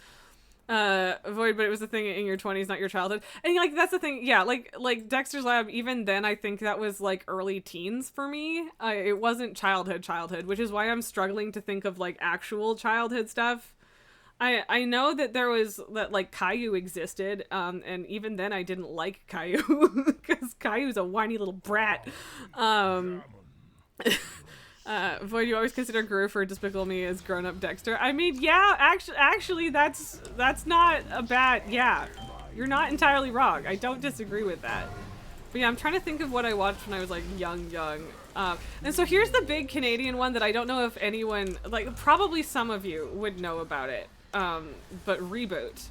Void, but it was the thing in your 20s, not your childhood. And like that's the thing, yeah, like Dexter's Lab, even then I think that was like early teens for me. It wasn't childhood, which is why I'm struggling to think of like actual childhood stuff. I know that there was that like Caillou existed, and even then I didn't like Caillou because Caillou's a whiny little brat. Void, you always consider Gru for Despicable Me as grown-up Dexter. I mean, yeah, actually, that's not a bad, yeah. You're not entirely wrong. I don't disagree with that. But yeah, I'm trying to think of what I watched when I was, like, young. And so here's the big Canadian one that I don't know if anyone, like, probably some of you would know about it. But Reboot.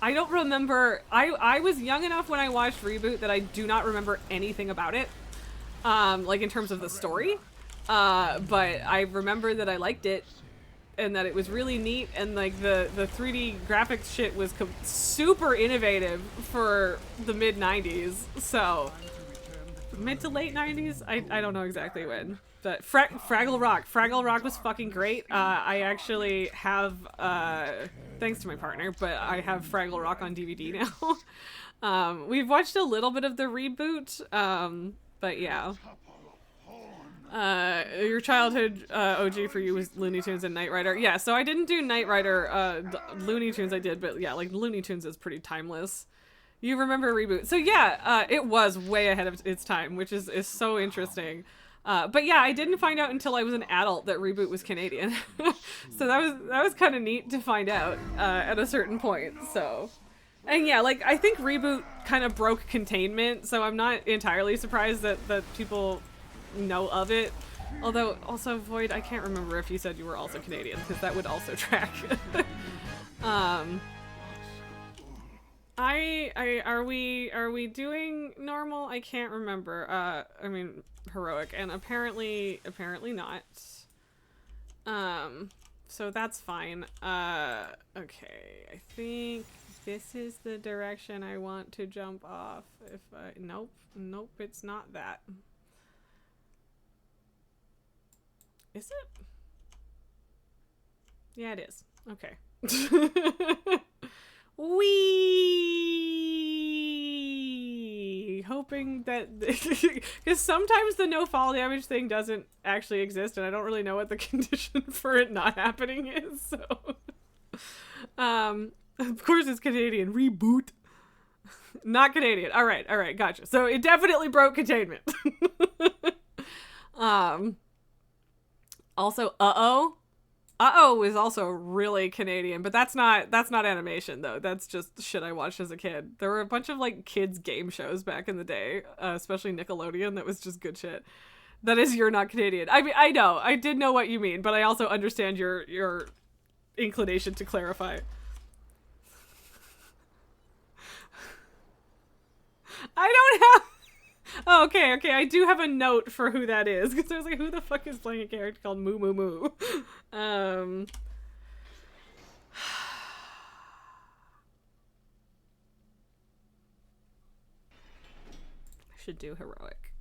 I don't remember, I was young enough when I watched Reboot that I do not remember anything about it. Like, in terms of the story. But I remember that I liked it and that it was really neat, and like the 3D graphics shit was super innovative for the mid 90s. So mid to late 90s? I don't know exactly when. But Fraggle Rock was fucking great. I actually have, thanks to my partner, but I have Fraggle Rock on DVD now. We've watched a little bit of the reboot, but yeah. Your childhood OG for you was Looney Tunes and Knight Rider. Yeah, so I didn't do Knight Rider. Looney Tunes I did, but yeah, like Looney Tunes is pretty timeless. You remember Reboot. So yeah, it was way ahead of its time, which is so interesting. But yeah, I didn't find out until I was an adult that Reboot was Canadian. So that was kind of neat to find out at a certain point. So, and yeah, like I think Reboot kind of broke containment, so I'm not entirely surprised that people know of it. Although, also, Void, I can't remember if you said you were also Canadian, because that would also track. Are we doing normal? I can't remember. I mean, heroic, and apparently not. So that's fine. Okay, I think this is the direction I want to jump off. Nope, it's not that. Is it? Yeah, it is. Okay. Wee! Hoping that... Because sometimes the no fall damage thing doesn't actually exist, and I don't really know what the condition for it not happening is, so... Of course it's Canadian. Reboot. Not Canadian. Alright, gotcha. So it definitely broke containment. Also, Uh-oh is also really Canadian, but that's not animation though. That's just shit I watched as a kid. There were a bunch of like kids game shows back in the day, especially Nickelodeon, that was just good shit. That is You're Not Canadian. I mean, I know. I did know what you mean, but I also understand your inclination to clarify. I don't have... Oh, okay, I do have a note for who that is, because I was like, who the fuck is playing a character called Moo Moo Moo? I should do heroic.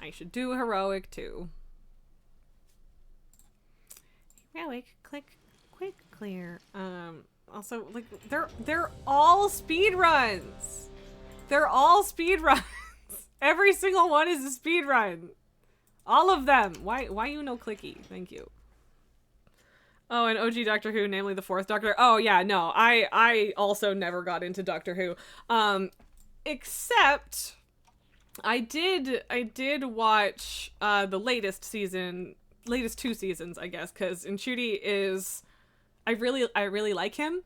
I should do heroic, too. Heroic, click, quick, clear. Also, like, they're all speed runs! They're all speed runs. Every single one is a speed run. All of them. Why you no clicky? Thank you. Oh, and OG Doctor Who, namely the fourth Doctor. Oh yeah, no. I also never got into Doctor Who. Except I did watch the latest two seasons, I guess, because Ncuti is I really like him.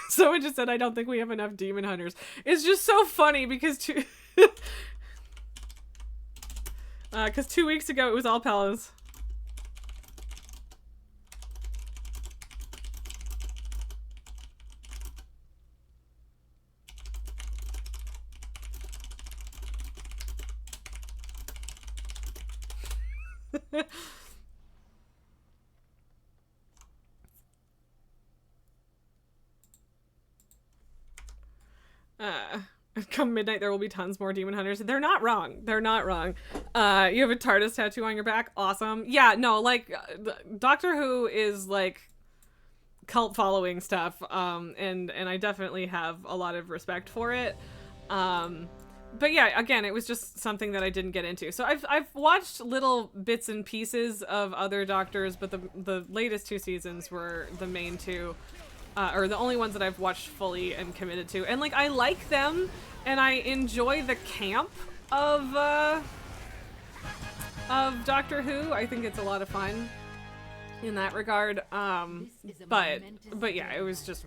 Someone just said, I don't think we have enough demon hunters. It's just so funny because 2 weeks ago it was all Pellas. Come midnight, there will be tons more demon hunters. They're not wrong. You have a TARDIS tattoo on your back. Awesome. Yeah, no, like, Doctor Who is, like, cult following stuff, and I definitely have a lot of respect for it. But yeah, again, it was just something that I didn't get into. So I've watched little bits and pieces of other Doctors, but the latest 2 seasons were the main 2. Or the only ones that I've watched fully and committed to. And, like, I like them, and I enjoy the camp of Doctor Who. I think it's a lot of fun in that regard. But yeah, it was just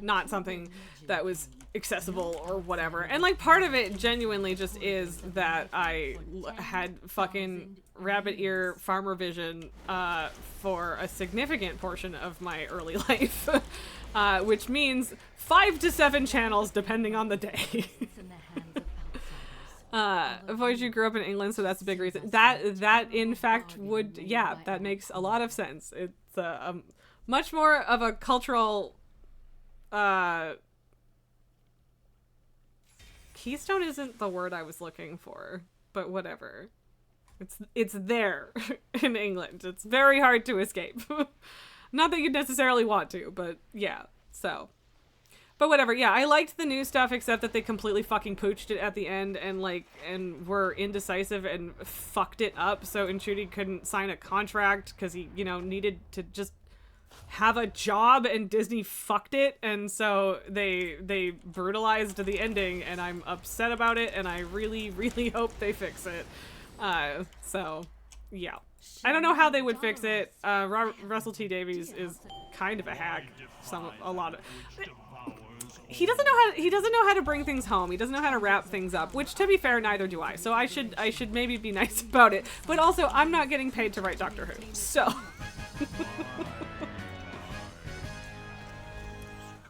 not something that was accessible or whatever. And, like, part of it genuinely just is that I had fucking rabbit ear farmer vision for a significant portion of my early life, which means 5 to 7 channels depending on the day. Voyage, you grew up in England, so that's a big reason. That in fact would, yeah, that makes a lot of sense. It's much more of a cultural keystone isn't the word I was looking for, but whatever. It's there in England. It's very hard to escape. Not that you'd necessarily want to, but yeah, so. But whatever, yeah, I liked the new stuff, except that they completely fucking pooched it at the end and were indecisive and fucked it up, so Ncuti couldn't sign a contract because he, needed to just have a job, and Disney fucked it, and so they brutalized the ending, and I'm upset about it, and I really, really hope they fix it. So, yeah. I don't know how they would fix it. Russell T Davies is kind of a hack. A lot of. He doesn't know how to bring things home. He doesn't know how to wrap things up, which, to be fair, neither do I. So I should maybe be nice about it. But also, I'm not getting paid to write Doctor Who. So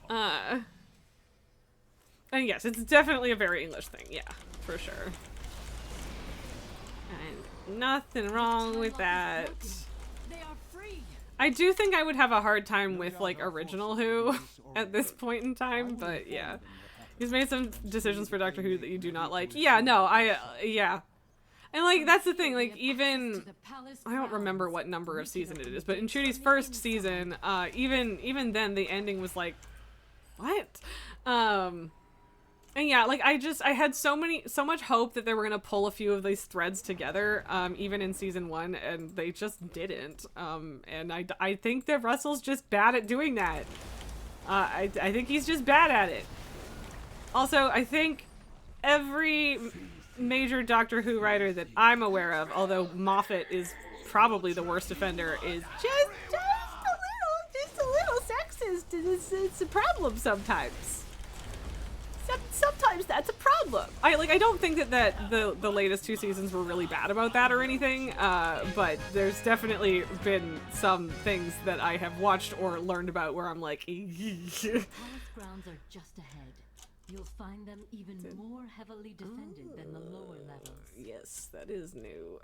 and yes, it's definitely a very English thing. Yeah, for sure. And nothing wrong with that. They are free. I do think I would have a hard time with, like, original Who at this point in time, but yeah. He's made some decisions for Doctor Who that you do not like. Yeah, no, yeah. And, like, that's the thing, like, even, I don't remember what number of season it is, but in Trudy's first season, even then, the ending was like, what? And yeah, like, I had so much hope that they were gonna pull a few of these threads together, even in season 1, and they just didn't. And I think that Russell's just bad at doing that. I think he's just bad at it. Also, I think every major Doctor Who writer that I'm aware of, although Moffat is probably the worst offender, is just a little sexist. It's a problem sometimes. Sometimes that's a problem. I don't think that the latest 2 seasons were really bad about that or anything, but there's definitely been some things that I have watched or learned about where I'm like, Palace grounds are just ahead. You'll find them even more heavily defended than the lower levels. yes, that is new.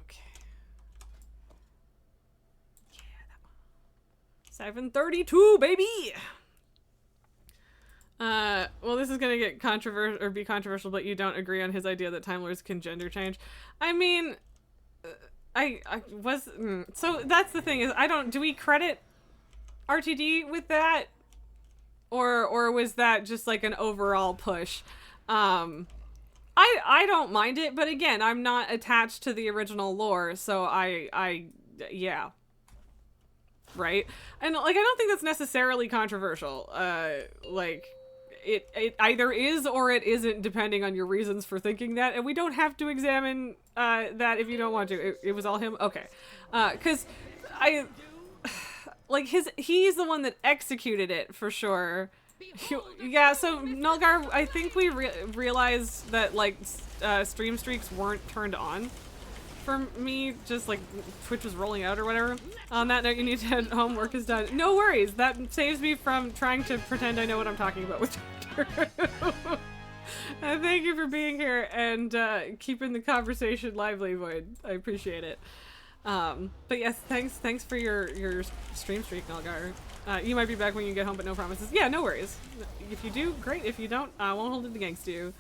Okay. Yeah, that one. 732, baby! Well, this is gonna get controversial, but you don't agree on his idea that Time Lords can gender change. I mean, so that's the thing is, do we credit RTD with that? Or was that just like an overall push? I don't mind it, but again, I'm not attached to the original lore, so yeah. Right? And like, I don't think that's necessarily controversial. Like, it either is or it isn't, depending on your reasons for thinking that, and we don't have to examine that if you don't want to. It was all him? Okay. Because like, he's the one that executed it, for sure. Yeah, so Nulgar, I think we realized that, like, stream streaks weren't turned on for me, just like Twitch was rolling out or whatever. On that note, you need to head home, work is done. No worries, that saves me from trying to pretend I know what I'm talking about with Doctor Who. Thank you for being here and keeping the conversation lively, Void. I appreciate it. But yes, thanks for your stream streak, Nulgar. You might be back when you get home, but no promises. Yeah, no worries. If you do, great. If you don't, I won't hold it against you.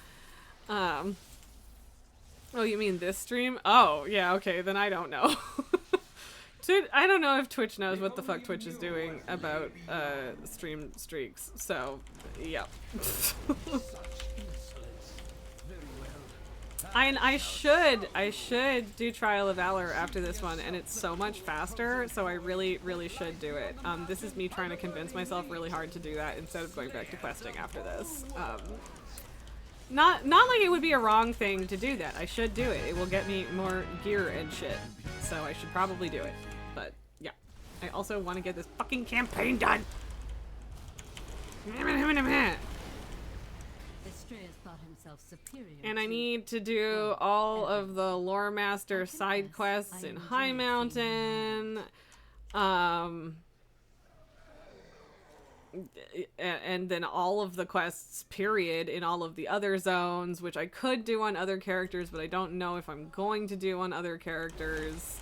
Oh, you mean this stream? Oh, yeah, okay, then I don't know. Dude, I don't know if Twitch knows what the fuck Twitch is doing about stream streaks, so, yeah. I should do Trial of Valor after this one, and it's so much faster, so I really, really should do it. This is me trying to convince myself really hard to do that instead of going back to questing after this. Not like it would be a wrong thing to do that. I should do it. It will get me more gear and shit, so I should probably do it. But, yeah. I also want to get this fucking campaign done! And I need to do all of the Lore Master side quests in High Mountain. And then all of the quests, period, in all of the other zones, which I could do on other characters, but I don't know if I'm going to do on other characters.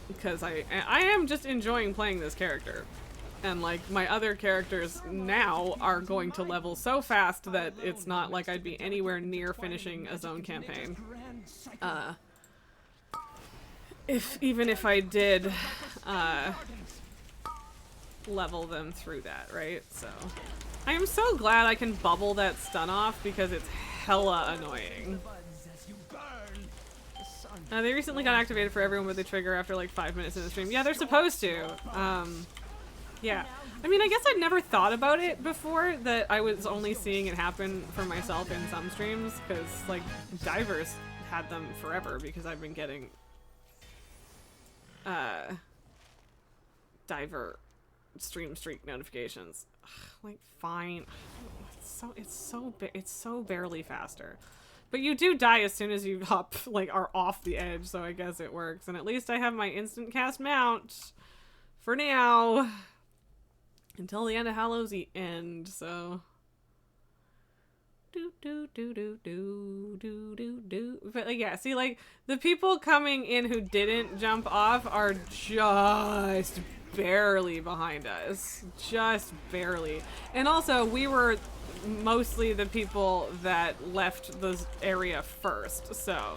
Because I am just enjoying playing this character. And, like, my other characters now are going to level so fast that it's not like I'd be anywhere near finishing a zone campaign. Even if I did, level them through that, right? So, I am so glad I can bubble that stun off because it's hella annoying. They recently got activated for everyone with the trigger after like 5 minutes in the stream. Yeah, they're supposed to. Yeah. I mean, I guess I'd never thought about it before, that I was only seeing it happen for myself in some streams, because, like, Divers had them forever, because I've been getting, Diver stream streak notifications. Ugh, like, fine. It's so barely faster. But you do die as soon as you hop, like, are off the edge, so I guess it works. And at least I have my instant cast mount for now. Until the end of Hallows End, so. But like, yeah, see, like, the people coming in who didn't jump off are just barely behind us. Just barely. And also, we were mostly the people that left the area first, so.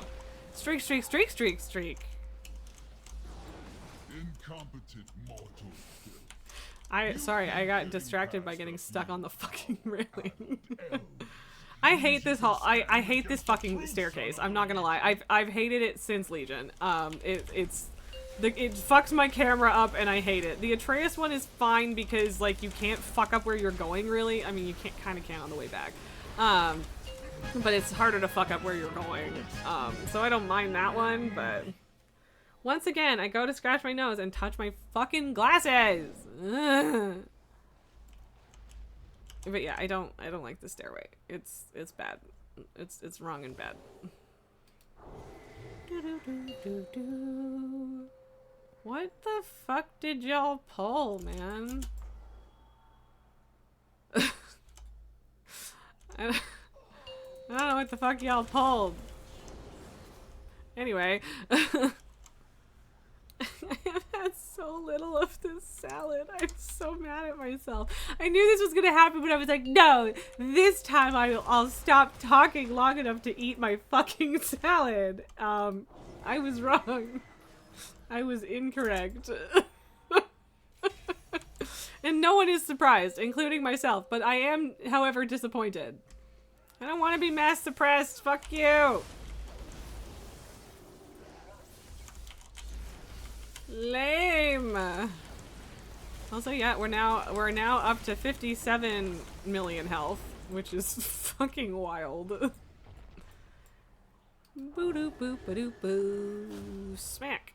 Streak, streak, streak, streak, streak. Incompetent mortal. Sorry, I got distracted by getting stuck on the fucking railing. I hate this I hate this fucking staircase. I'm not gonna lie. I've hated it since Legion. It fucks my camera up and I hate it. The Atreus one is fine because, like, you can't fuck up where you're going, really. I mean, you kind of can on the way back. But it's harder to fuck up where you're going. So I don't mind that one, but once again, I go to scratch my nose and touch my fucking glasses. Ugh. But yeah, I don't like the stairway. It's bad. It's wrong and bad. What the fuck did y'all pull, man? I don't know what the fuck y'all pulled. Anyway. I have had so little of this salad. I'm so mad at myself. I knew this was gonna happen, but I was like, no, this time I'll stop talking long enough to eat my fucking salad. I was wrong. I was incorrect. And no one is surprised, including myself, but I am, however, disappointed. I don't want to be mass suppressed. Fuck you. Lame. Also, yeah, we're now up to 57 million health, which is fucking wild. Boo doo boo ba doo boo. Smack.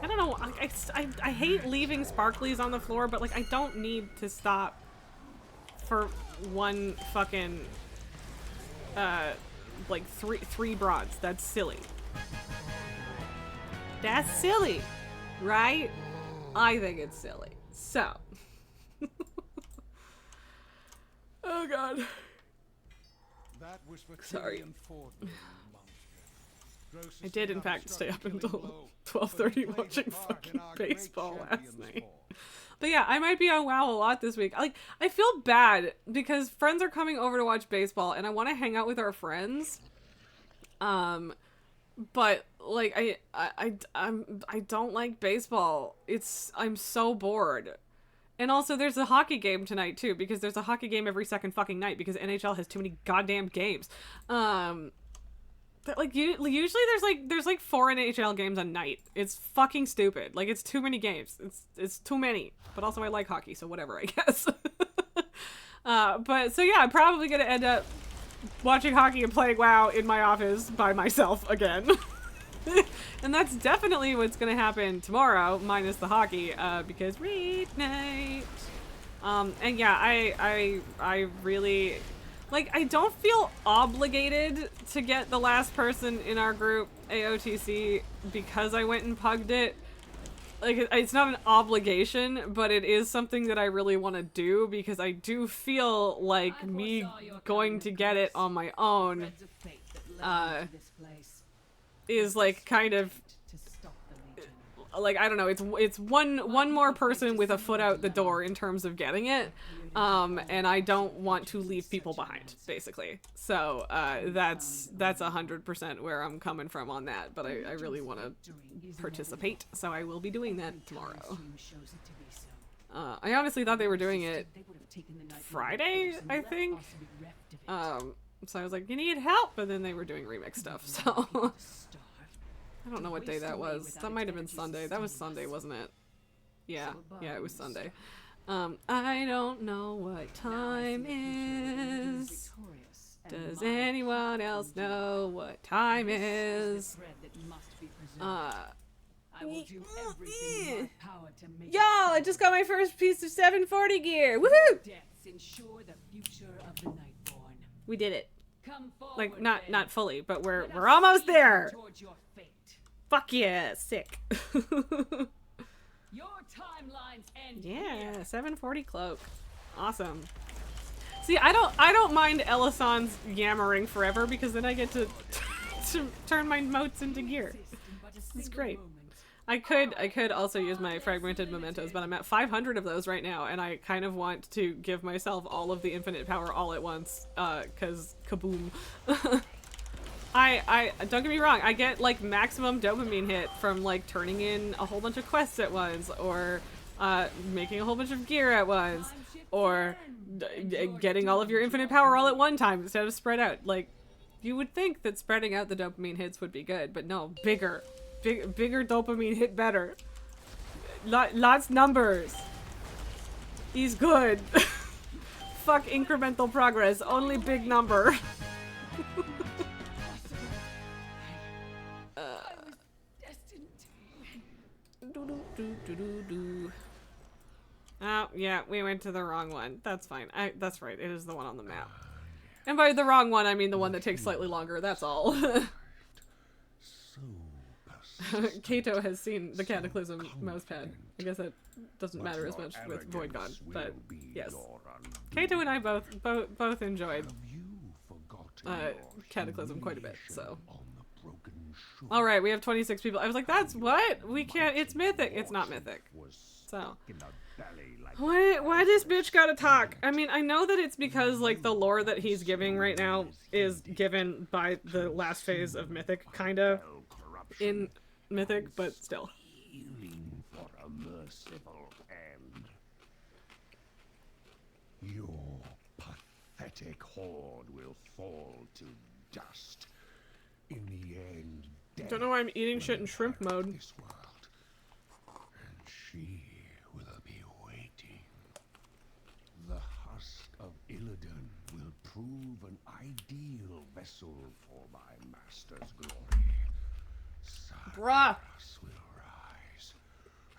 I don't know. I hate leaving sparklies on the floor, but, like, I don't need to stop for one fucking like three broads. That's silly. That's silly, right? I think it's silly. So. Oh god. That was for Sorry. Tyrion Ford, I did in fact stay up until 12:30 watching fucking baseball last night. But yeah, I might be on WoW a lot this week. Like, I feel bad because friends are coming over to watch baseball and I want to hang out with our friends. But like I don't like baseball. I'm so bored. And also there's a hockey game tonight too, because there's a hockey game every second fucking night because NHL has too many goddamn games. But like usually there's like 4 NHL games a night. It's fucking stupid. Like, it's too many games. It's too many. But also I like hockey, so whatever, I guess. But so yeah, I'm probably gonna end up watching hockey and playing WoW in my office by myself again. And that's definitely what's gonna happen tomorrow, minus the hockey, because raid night. And yeah, I really, like, I don't feel obligated to get the last person in our group AOTC because I went and pugged it. Like, it's not an obligation, but it is something that I really want to do because I do feel like me going to get it on my own is like kind of like, I don't know, it's one more person with a foot out the door in terms of getting it, and I don't want to leave people behind, basically. So that's 100% where I'm coming from on that, but I really want to participate, so I will be doing that tomorrow. I honestly thought they were doing it Friday, I think. So I was like, you need help, and then they were doing remix stuff, so. I don't know what day that was. That might have been Sunday. That was Sunday, wasn't it? Yeah. Yeah, it was Sunday. I don't know what time is. Does anyone else know what time is? I will do everything in my power to make Y'all, I just got my first piece of 740 gear. Woohoo! deaths ensure the future of the Nightborn. We did it. Come forward, Like then. not fully, but we're Let us almost speed there. towards your fate. Fuck yeah, sick. Your timelines end Yeah, here. 740 cloak. Awesome. See, I don't mind Elisand's yammering forever because then I get to to turn my motes into gear. It's great. I could also use my fragmented mementos, but I'm at 500 of those right now, and I kind of want to give myself all of the infinite power all at once, cause kaboom. I don't get me wrong, I get like maximum dopamine hit from like turning in a whole bunch of quests at once, or making a whole bunch of gear at once, or getting all of your infinite power all at one time instead of spread out. Like, you would think that spreading out the dopamine hits would be good, but no, bigger dopamine hit better. Lots numbers. He's good. Fuck incremental progress, only big number. Oh, yeah, we went to the wrong one. That's fine. That's right. It is the one on the map. And by the wrong one, I mean the one that takes slightly longer. That's all. Kato has seen the Cataclysm mousepad. I guess that doesn't matter as much with Void God, but yes. Kato and I both enjoyed Cataclysm quite a bit, so. Alright, we have 26 people. I was like, that's what? We can't, it's mythic. It's not mythic. So. Why this bitch gotta talk? I mean, I know that it's because, like, the lore that he's giving right now is given by the last phase of Mythic, kinda, in Mythic, but still. Healing for a merciful end. Your pathetic horde will fall to dust. In the end, death Don't know why I'm eating shit in shrimp will mode. this world, and she will be waiting. The husk of Illidan will prove an ideal vessel for my master's glory. Bruh. Cyrus will rise,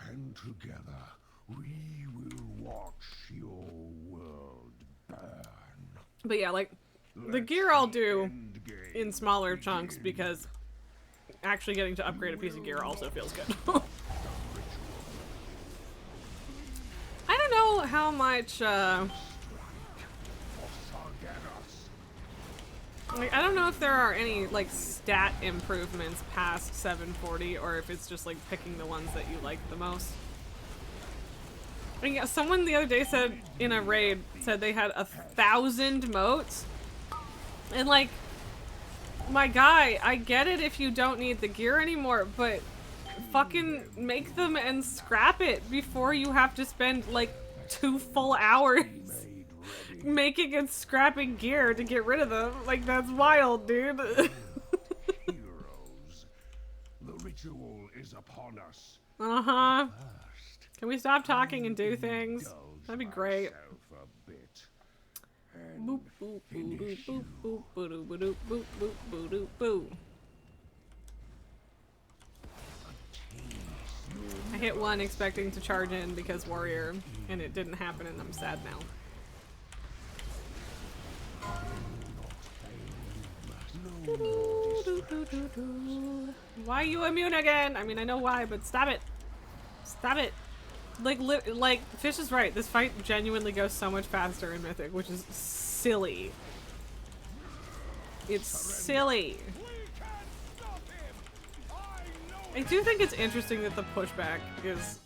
and together we will watch your world burn. But yeah, like, the gear I'll do in smaller chunks because actually getting to upgrade a piece of gear also feels good. I don't know how much, like, I don't know if there are any, like, stat improvements past 740, or if it's just, like, picking the ones that you like the most. I mean, yeah, someone the other day said, in a raid, said they had 1,000 motes. And, like, my guy, I get it if you don't need the gear anymore, but fucking make them and scrap it before you have to spend, like, 2 full hours making and scrapping gear to get rid of them. Like, that's wild, dude. Heroes, the ritual is upon us. Uh-huh. First, Can we stop talking and do things? indulge That'd be great. myself a bit, and Boop, boop, boop, boop, boop, boop, boop, boop, boop, boop, boop, boop, boop. I hit 1 expecting to charge in because warrior, and it didn't happen, and I'm sad now. Why you immune again? I mean, I know why, but stop it. Stop it. Like, Fish is right. This fight genuinely goes so much faster in Mythic, which is silly. It's silly. I do think it's interesting that the pushback is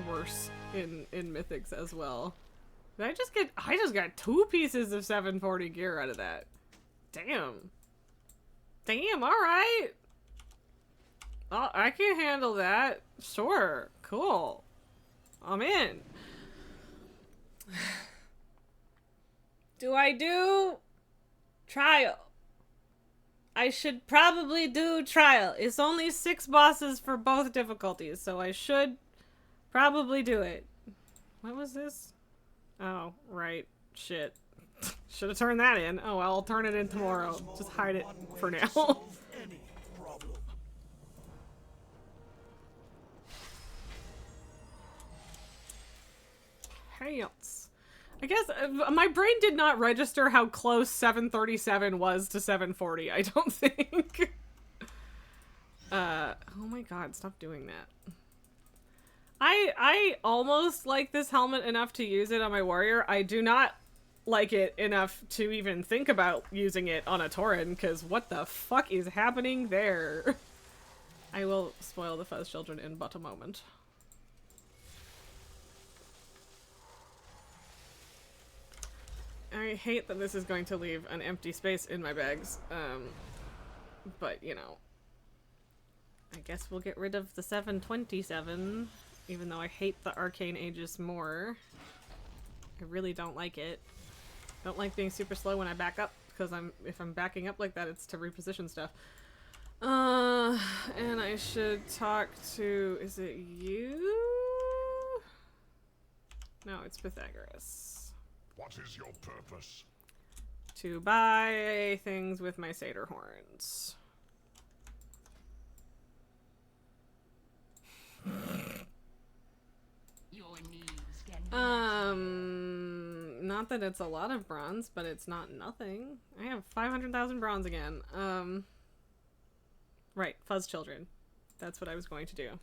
worse in Mythics as well. Did I just got 2 pieces of 740 gear out of that. Damn. Damn, alright. Oh, I can handle that. Sure. Cool. I'm in. Do I do trial? I should probably do trial. It's only 6 bosses for both difficulties, so I should probably do it. What was this? Oh, right. Shit. Should have turned that in. Oh, well, I'll turn it in tomorrow. Just hide it for now. Else. I guess my brain did not register how close 737 was to 740, I don't think. Oh my god, stop doing that. I almost like this helmet enough to use it on my warrior. I do not like it enough to even think about using it on a Tauren, because what the fuck is happening there? I will spoil the Fuzz children in but a moment. I hate that this is going to leave an empty space in my bags, but, you know. I guess we'll get rid of the 727, even though I hate the Arcane Aegis more. I really don't like it. Don't like being super slow when I back up, because if I'm backing up like that, it's to reposition stuff. And I should talk to, is it you? No, it's Pythagoras. What is your purpose? To buy things with my satyr horns. Your needs can not that it's a lot of bronze, but it's not nothing. I have 500,000 bronze again. Right, Fuzz children. That's what I was going to do.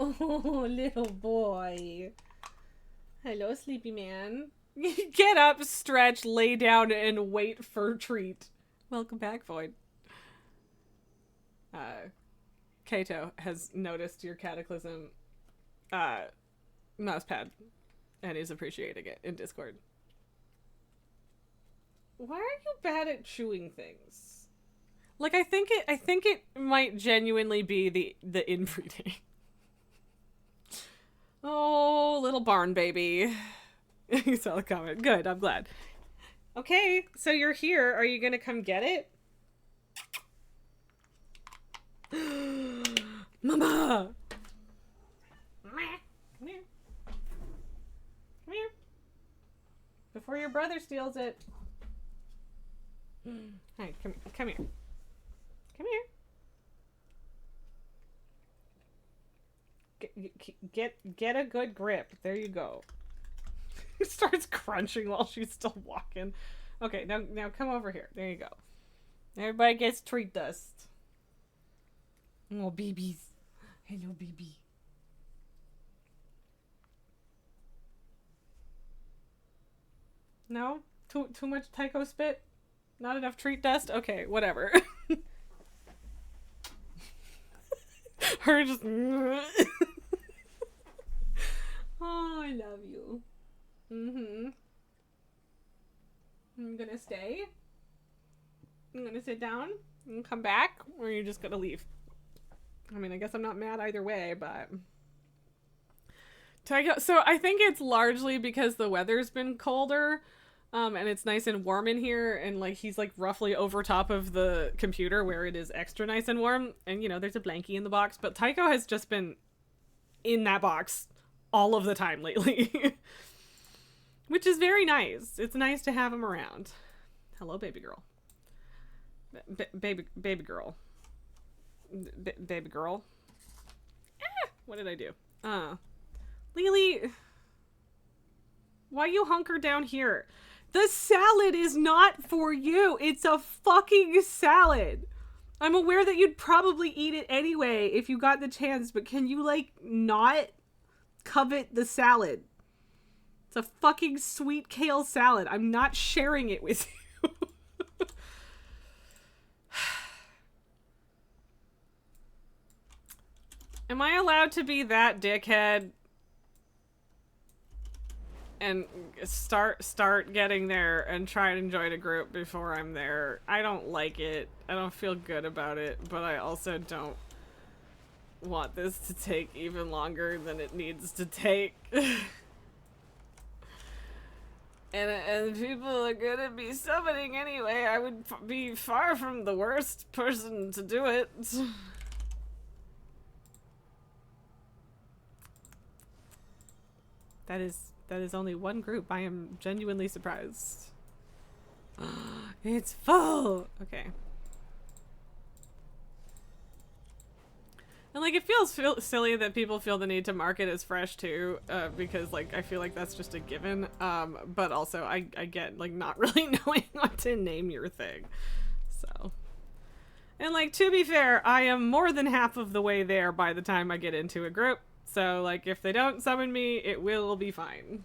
Oh, little boy. Hello, sleepy man. Get up, stretch, lay down, and wait for treat. Welcome back, Void. Kato has noticed your Cataclysm mousepad and is appreciating it in Discord. Why are you bad at chewing things? Like, I think it might genuinely be the inbreeding. Oh, little barn baby. You saw the comment. Good, I'm glad. Okay, so you're here. Are you gonna come get it? Mama! Come here. Come here. Before your brother steals it. Hi, come here. Come here. Get a good grip. There you go. He starts crunching while she's still walking. Okay, now come over here. There you go. Everybody gets treat dust. Oh, babies. Hello, baby. No? Too much Tycho spit? Not enough treat dust? Okay, whatever. Her just... Oh, I love you. Mm-hmm. I'm gonna stay. I'm gonna sit down and come back, or are you just gonna leave? I mean, I guess I'm not mad either way, but... So I think it's largely because the weather's been colder, and it's nice and warm in here, and like he's like roughly over top of the computer where it is extra nice and warm, and you know, there's a blankie in the box, but Tycho has just been in that box all of the time lately. Which is very nice. It's nice to have him around. Hello, baby girl. Baby girl. Baby girl. Ah, what did I do? Lily, why you hunker down here? The salad is not for you. It's a fucking salad. I'm aware that you'd probably eat it anyway if you got the chance, but can you, like, not covet the salad? It's a fucking sweet kale salad. I'm not sharing it with you. Am I allowed to be that dickhead and start getting there and try and join a group before I'm there? I don't like it. I don't feel good about it, but I also don't want this to take even longer than it needs to take. And people are gonna be summoning anyway. I would be far from the worst person to do it. That is only one group. I am genuinely surprised. It's full! Okay. And like, it feels silly that people feel the need to mark it as fresh too, because like, I feel like that's just a given, but also I get like not really knowing what to name your thing, so. And like, to be fair, I am more than half of the way there by the time I get into a group, so like, if they don't summon me, it will be fine.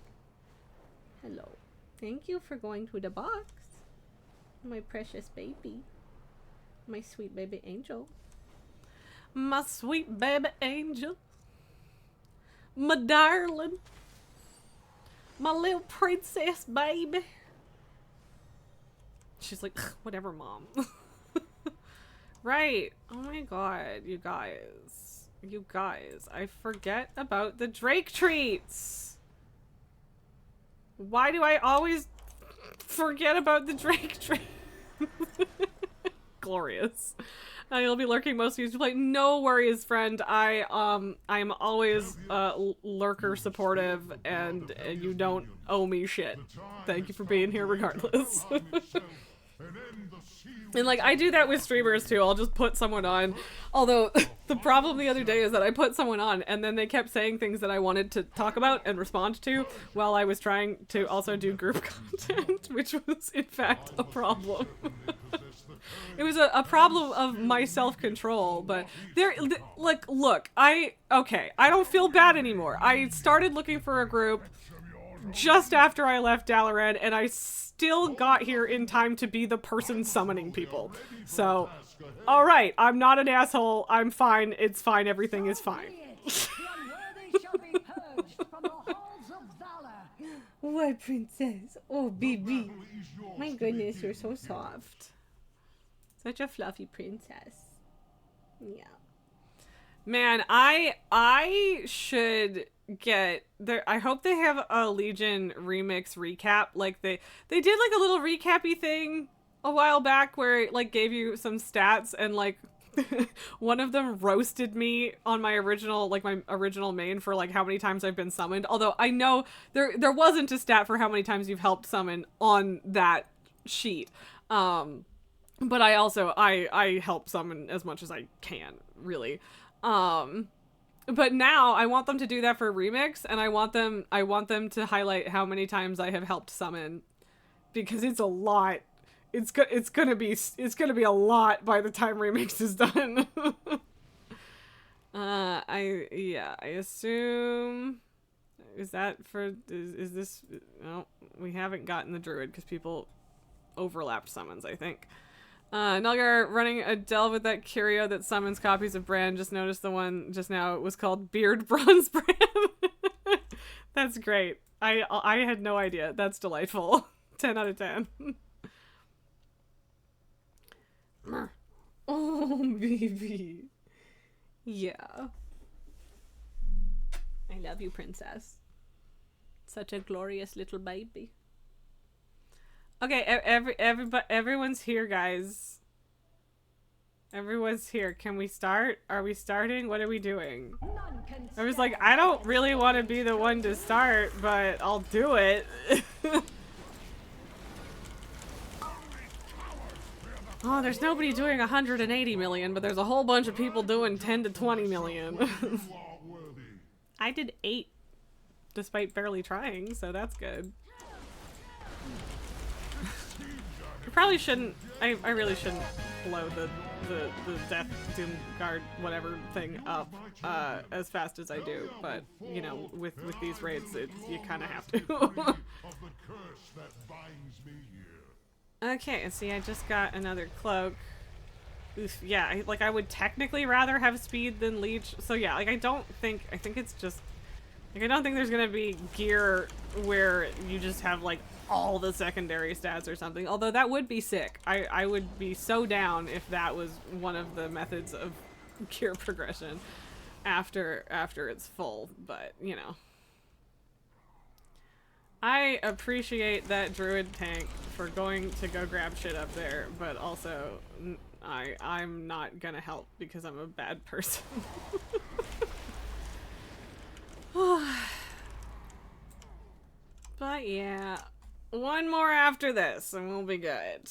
Hello. Thank you for going to the box. My precious baby. My sweet baby angel. My sweet baby angel. My darling. My little princess baby. She's like, whatever, mom. Right. Oh my god, you guys. You guys, I forget about the Drake treats. Why do I always forget about the Drake treat? Glorious. You'll be lurking most of you to play. No worries, friend. I'm always lurker supportive, and you don't owe me shit. Thank you for being here regardless. And like, I do that with streamers too. I'll just put someone on. Although the problem the other day is that I put someone on and then they kept saying things that I wanted to talk about and respond to while I was trying to also do group content, which was in fact a problem. It was a problem of my self-control, but like, look, I don't feel bad anymore. I started looking for a group just after I left Dalaran, and I still got here in time to be the person summoning people. So, alright, I'm not an asshole, I'm fine, it's fine, everything is fine. What, princess? Oh, baby. My goodness, you're so soft. Such a fluffy princess. Yeah. Man, I should get there. I hope they have a Legion remix recap. Like they did like a little recappy thing a while back where it like gave you some stats, and like one of them roasted me on my original main for like how many times I've been summoned. Although I know there wasn't a stat for how many times you've helped summon on that sheet. But I also I help summon as much as I can, really. But now I want them to do that for remix, and I want them to highlight how many times I have helped summon, because it's a lot. It's gonna be a lot by the time remix is done. I assume, is this, no, we haven't gotten the druid because people overlapped summons, I think. Nulgar running a delve with that curio that summons copies of Bran. Just noticed the one just now. It was called Beard Bronze Bran. That's great. I had no idea. That's delightful. 10 out of 10. Oh, baby. Yeah. I love you, princess. Such a glorious little baby. Okay, everyone's here, guys. Everyone's here. Can we start? Are we starting? What are we doing? I was like, I don't really want to be the one to start, but I'll do it. Oh, there's nobody doing 180 million, but there's a whole bunch of people doing 10 to 20 million. I did 8, despite barely trying, so that's good. Probably shouldn't. I really shouldn't blow the Death Doom Guard whatever thing up as fast as I do, but you know, with these raids, you kind of have to. Okay, see, I just got another cloak. Oof, yeah, I would technically rather have speed than leech. So yeah, like I think it's just like I don't think there's gonna be gear where you just have like all the secondary stats or something, although that would be sick. I would be so down if that was one of the methods of gear progression after it's full, but you know. I appreciate that druid tank for going to go grab shit up there, but also I'm not gonna help because I'm a bad person. But yeah, one more after this and we'll be good.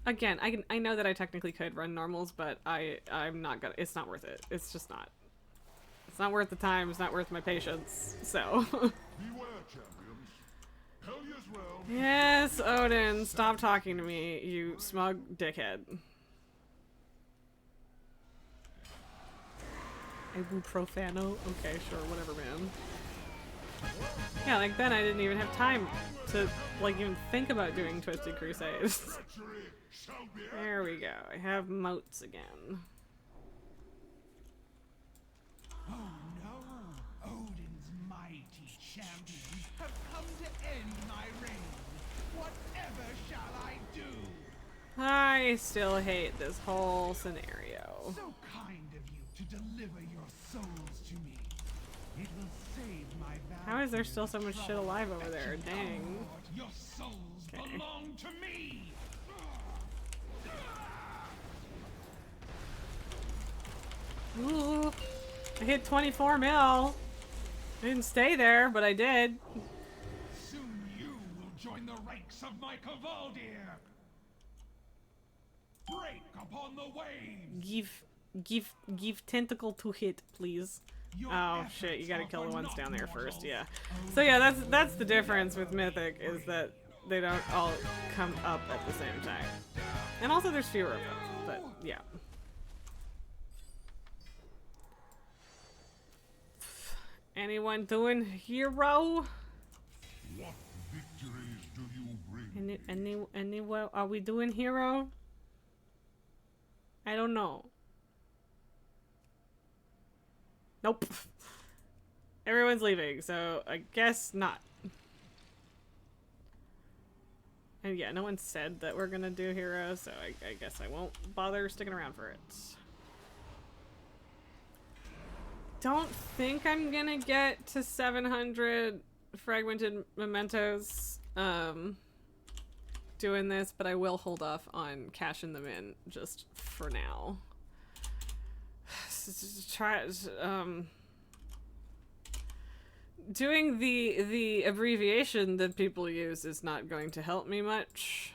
Again, I know that I technically could run normals, but I'm not gonna. It's not worth it. It's just not. It's not worth the time. It's not worth my patience. So. Beware, champions. Helya's realm. Yes, Odin, stop talking to me, you smug dickhead. Ibuprofano? Okay, sure, whatever, man. Yeah, like then I didn't even have time to, like, even think about doing Twisted Crusades. Treachery shall be There we go. I have moats again. Oh no! Odin's mighty champions have come to end my reign. Whatever shall I do? I still hate this whole scenario. So kind of you to deliver your souls to me. It will save my How is there still so much shit alive over there? Dang. Your souls Okay. belong to me. Ooh. I hit 24 mil. I didn't stay there, but I did. Soon you will join the ranks of my Cavaldir. Break upon the waves. Give tentacle to hit, please. Your Oh efforts shit, you gotta are kill the for ones naught, down there mortals. first, yeah. So yeah, that's the difference with Mythic, is that they don't all come up at the same time. And also there's fewer of them, but yeah. Anyone doing hero? What victories do you bring? Anywhere? Are we doing hero? I don't know. Nope. Everyone's leaving, so I guess not. And yeah, no one said that we're gonna do hero, so I guess I won't bother sticking around for it. Don't think I'm gonna get to 700 fragmented mementos doing this, but I will hold off on cashing them in just for now. Doing the abbreviation that people use is not going to help me much.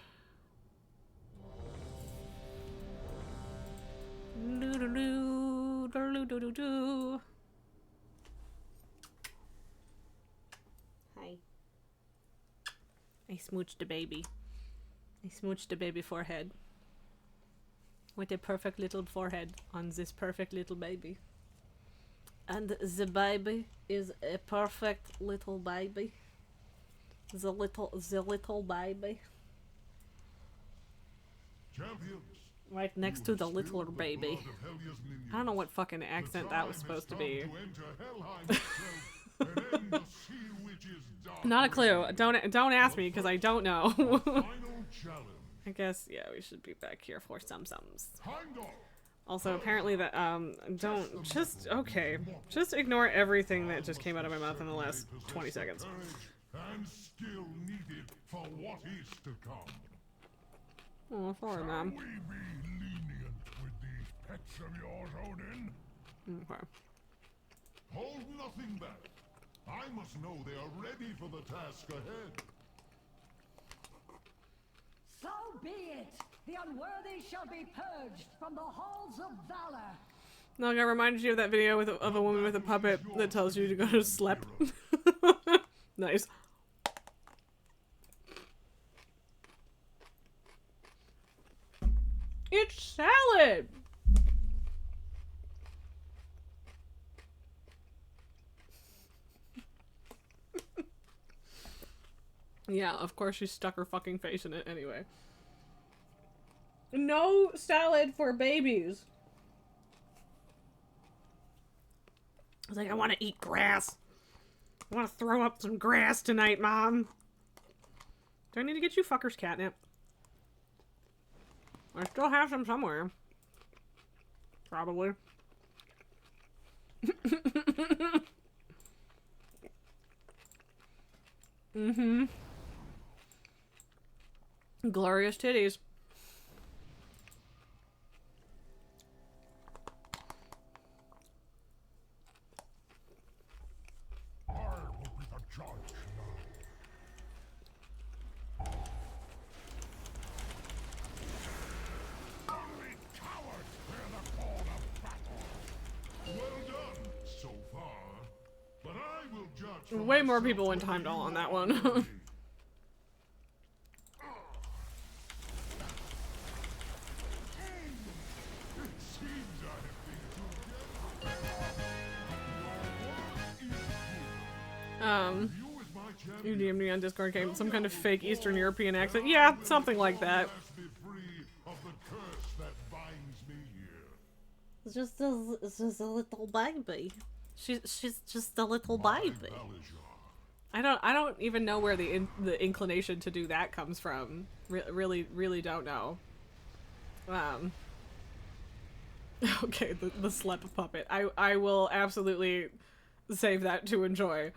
Hi. I smooched the baby. I smooched the baby forehead. With a perfect little forehead on this perfect little baby. And the baby is a perfect little baby. The little baby. Champions. Right next to the little baby. I don't know what fucking accent that was supposed to be. Not a clue. Don't ask me because I don't know. I guess yeah, we should be back here for some sums. Also, apparently that don't just okay. Just ignore everything that just came out of my mouth in the last 20 seconds. And skill needed for what is to come. Oh, sorry, ma'am. We be lenient with these pets of yours, Odin. Okay. Hold nothing back. I must know they are ready for the task ahead. So be it! The unworthy shall be purged from the halls of valor. No, I reminded you of that video of a woman with a puppet that tells you to go to sleep. Nice. It's salad! Yeah, of course she stuck her fucking face in it anyway. No salad for babies. I was like, I want to eat grass. I want to throw up some grass tonight, Mom. Do I need to get you fuckers catnip? I still have some somewhere. Probably. Mm-hmm. Glorious titties. I will be the judge now. Only cowards hear the call of battle. Well done so far, but I will judge for Way more myself people went whether time doll you on that are one. worthy. It seems I have been too generous. You as my You champion. DM'd me on Discord game, some kind of fake Eastern European accent. Yeah, something like that. Blast me free of the curse that binds me here. It's just a little baby. She's just a little My baby. Balajar. I don't even know where the inclination to do that comes from. Really don't know. Okay, the slep puppet. I will absolutely save that to enjoy.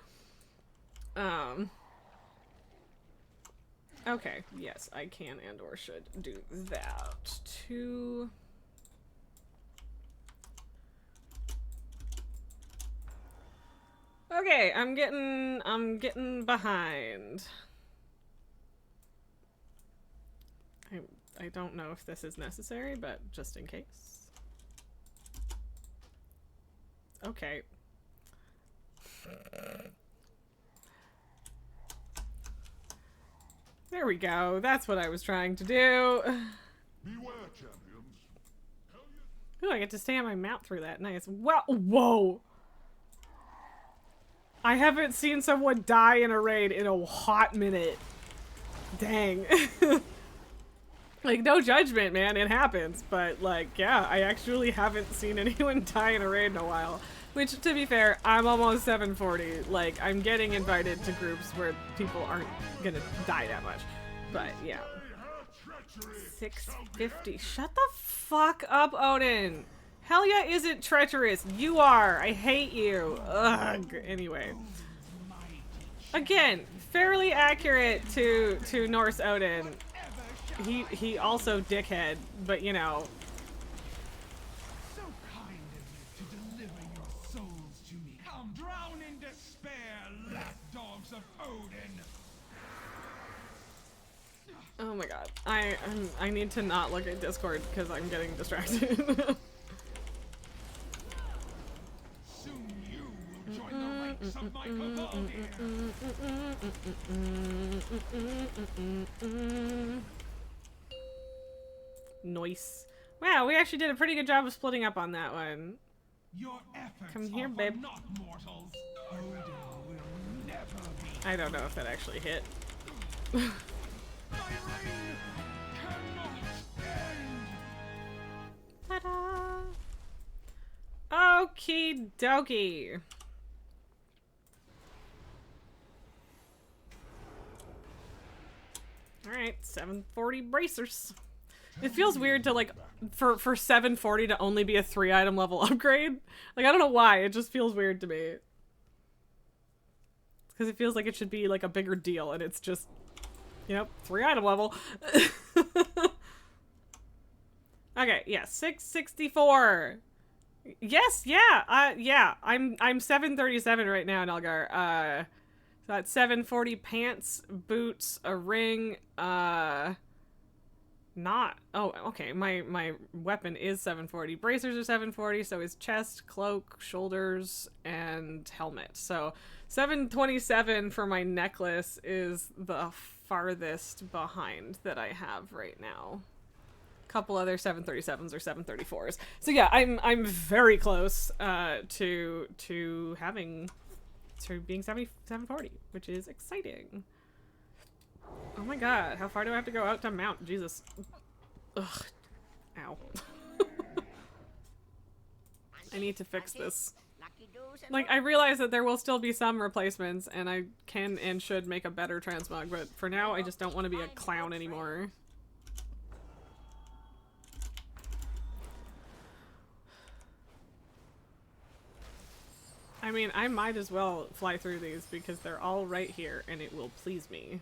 Okay, yes, I can and or should do that. Two. Okay, I'm getting behind. I don't know if this is necessary, but just in case. Okay. There we go. That's what I was trying to do. Beware, champions. Ooh, I get to stay on my mount through that. Nice. Wow. Whoa. I haven't seen someone die in a raid in a hot minute. Dang. Like, no judgment, man. It happens. But, like, yeah, I actually haven't seen anyone die in a raid in a while. Which, to be fair, I'm almost 740. Like, I'm getting invited to groups where people aren't gonna die that much. But, yeah. 650. Shut the fuck up, Odin. Hell yeah, isn't treacherous. You are. I hate you. Ugh. Anyway. Again, fairly accurate to Norse Odin. He also dickhead, but you know. So kind of you to deliver your souls to me. Come drown in despair, lapdogs of Odin. Oh my god. I need to not look at Discord because I'm getting distracted. Soon you will join the ranks of my cabal here. Nice. Wow, we actually did a pretty good job of splitting up on that one. Your efforts Come here, are for babe. not mortals. Odin will never be. I don't know if that actually hit. My reign cannot end. Ta-da! Okie dokie. Alright, 740 bracers. It feels weird to, like, for 740 to only be a 3-item level upgrade. Like, I don't know why, it just feels weird to me. Because it feels like it should be, like, a bigger deal, and it's just, you know, 3-item level. Okay, yeah, 664. Yes, yeah, yeah, I'm 737 right now in Elgar. So that's 740 pants, boots, a ring, not, oh, okay, my weapon is 740. Bracers are 740, so is chest, cloak, shoulders, and helmet. So 727 for my necklace is the farthest behind that I have right now. Couple other 737s or 734s. So yeah, I'm very close to being 740, which is exciting. Oh my god, how far do I have to go out to mount? Jesus. Ugh. Ow. I need to fix this. Like, I realize that there will still be some replacements, and I can and should make a better transmog, but for now, I just don't want to be a clown anymore. mean, I might as well fly through these because they're all right here and it will please me.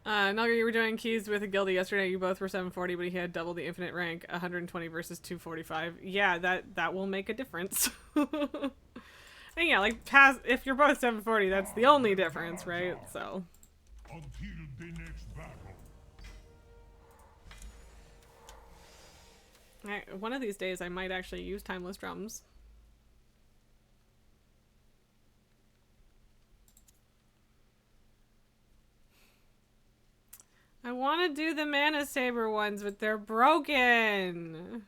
Nugger, you were doing keys with a guildie yesterday. You both were 740, but he had double the infinite rank, 120 versus 245. Yeah, that will make a difference. And yeah, like, if you're both 740, that's the only difference, right? So. Until the next battle. One of these days, I might actually use timeless drums. I want to do the Mana Saber ones, but they're broken.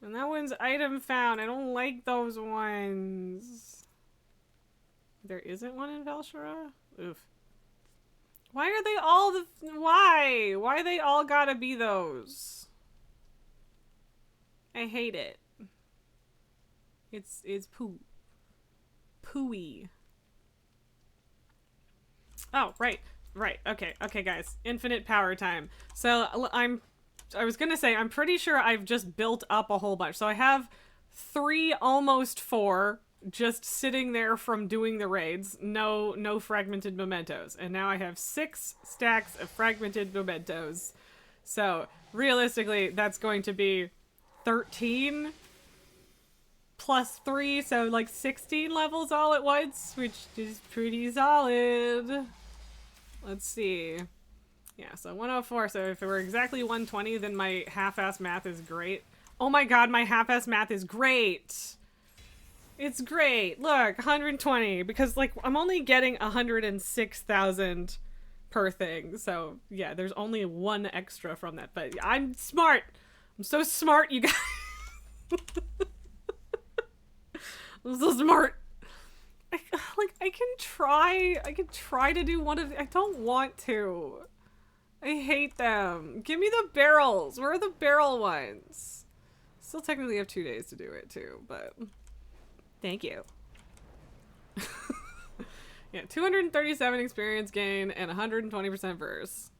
And that one's item found. I don't like those ones. There isn't one in Valshara? Oof. Why are they all the... Why? Why they all gotta be those? I hate it. It's poo. Pooey. Oh, right. Right. Okay. Okay, guys. Infinite power time. So I was gonna say, I'm pretty sure I've just built up a whole bunch. So I have 3, almost 4, just sitting there from doing the raids. No fragmented mementos. And now I have 6 stacks of fragmented mementos. So realistically, that's going to be 13 plus 3, so like 16 levels all at once, which is pretty solid. Let's see. Yeah, so 104, so if it were exactly 120, then my half-ass math is great. Oh my god, my half-ass math is great! It's great! Look, 120, because, like, I'm only getting 106,000 per thing, so, yeah, there's only 1 extra from that, but I'm smart! I'm so smart, you guys! I'm so smart! I can try to do one of the, I don't want to. I hate them. Give me the barrels. Where are the barrel ones? Still technically have 2 days to do it too, but thank you. Yeah, 237 experience gain and 120% verse,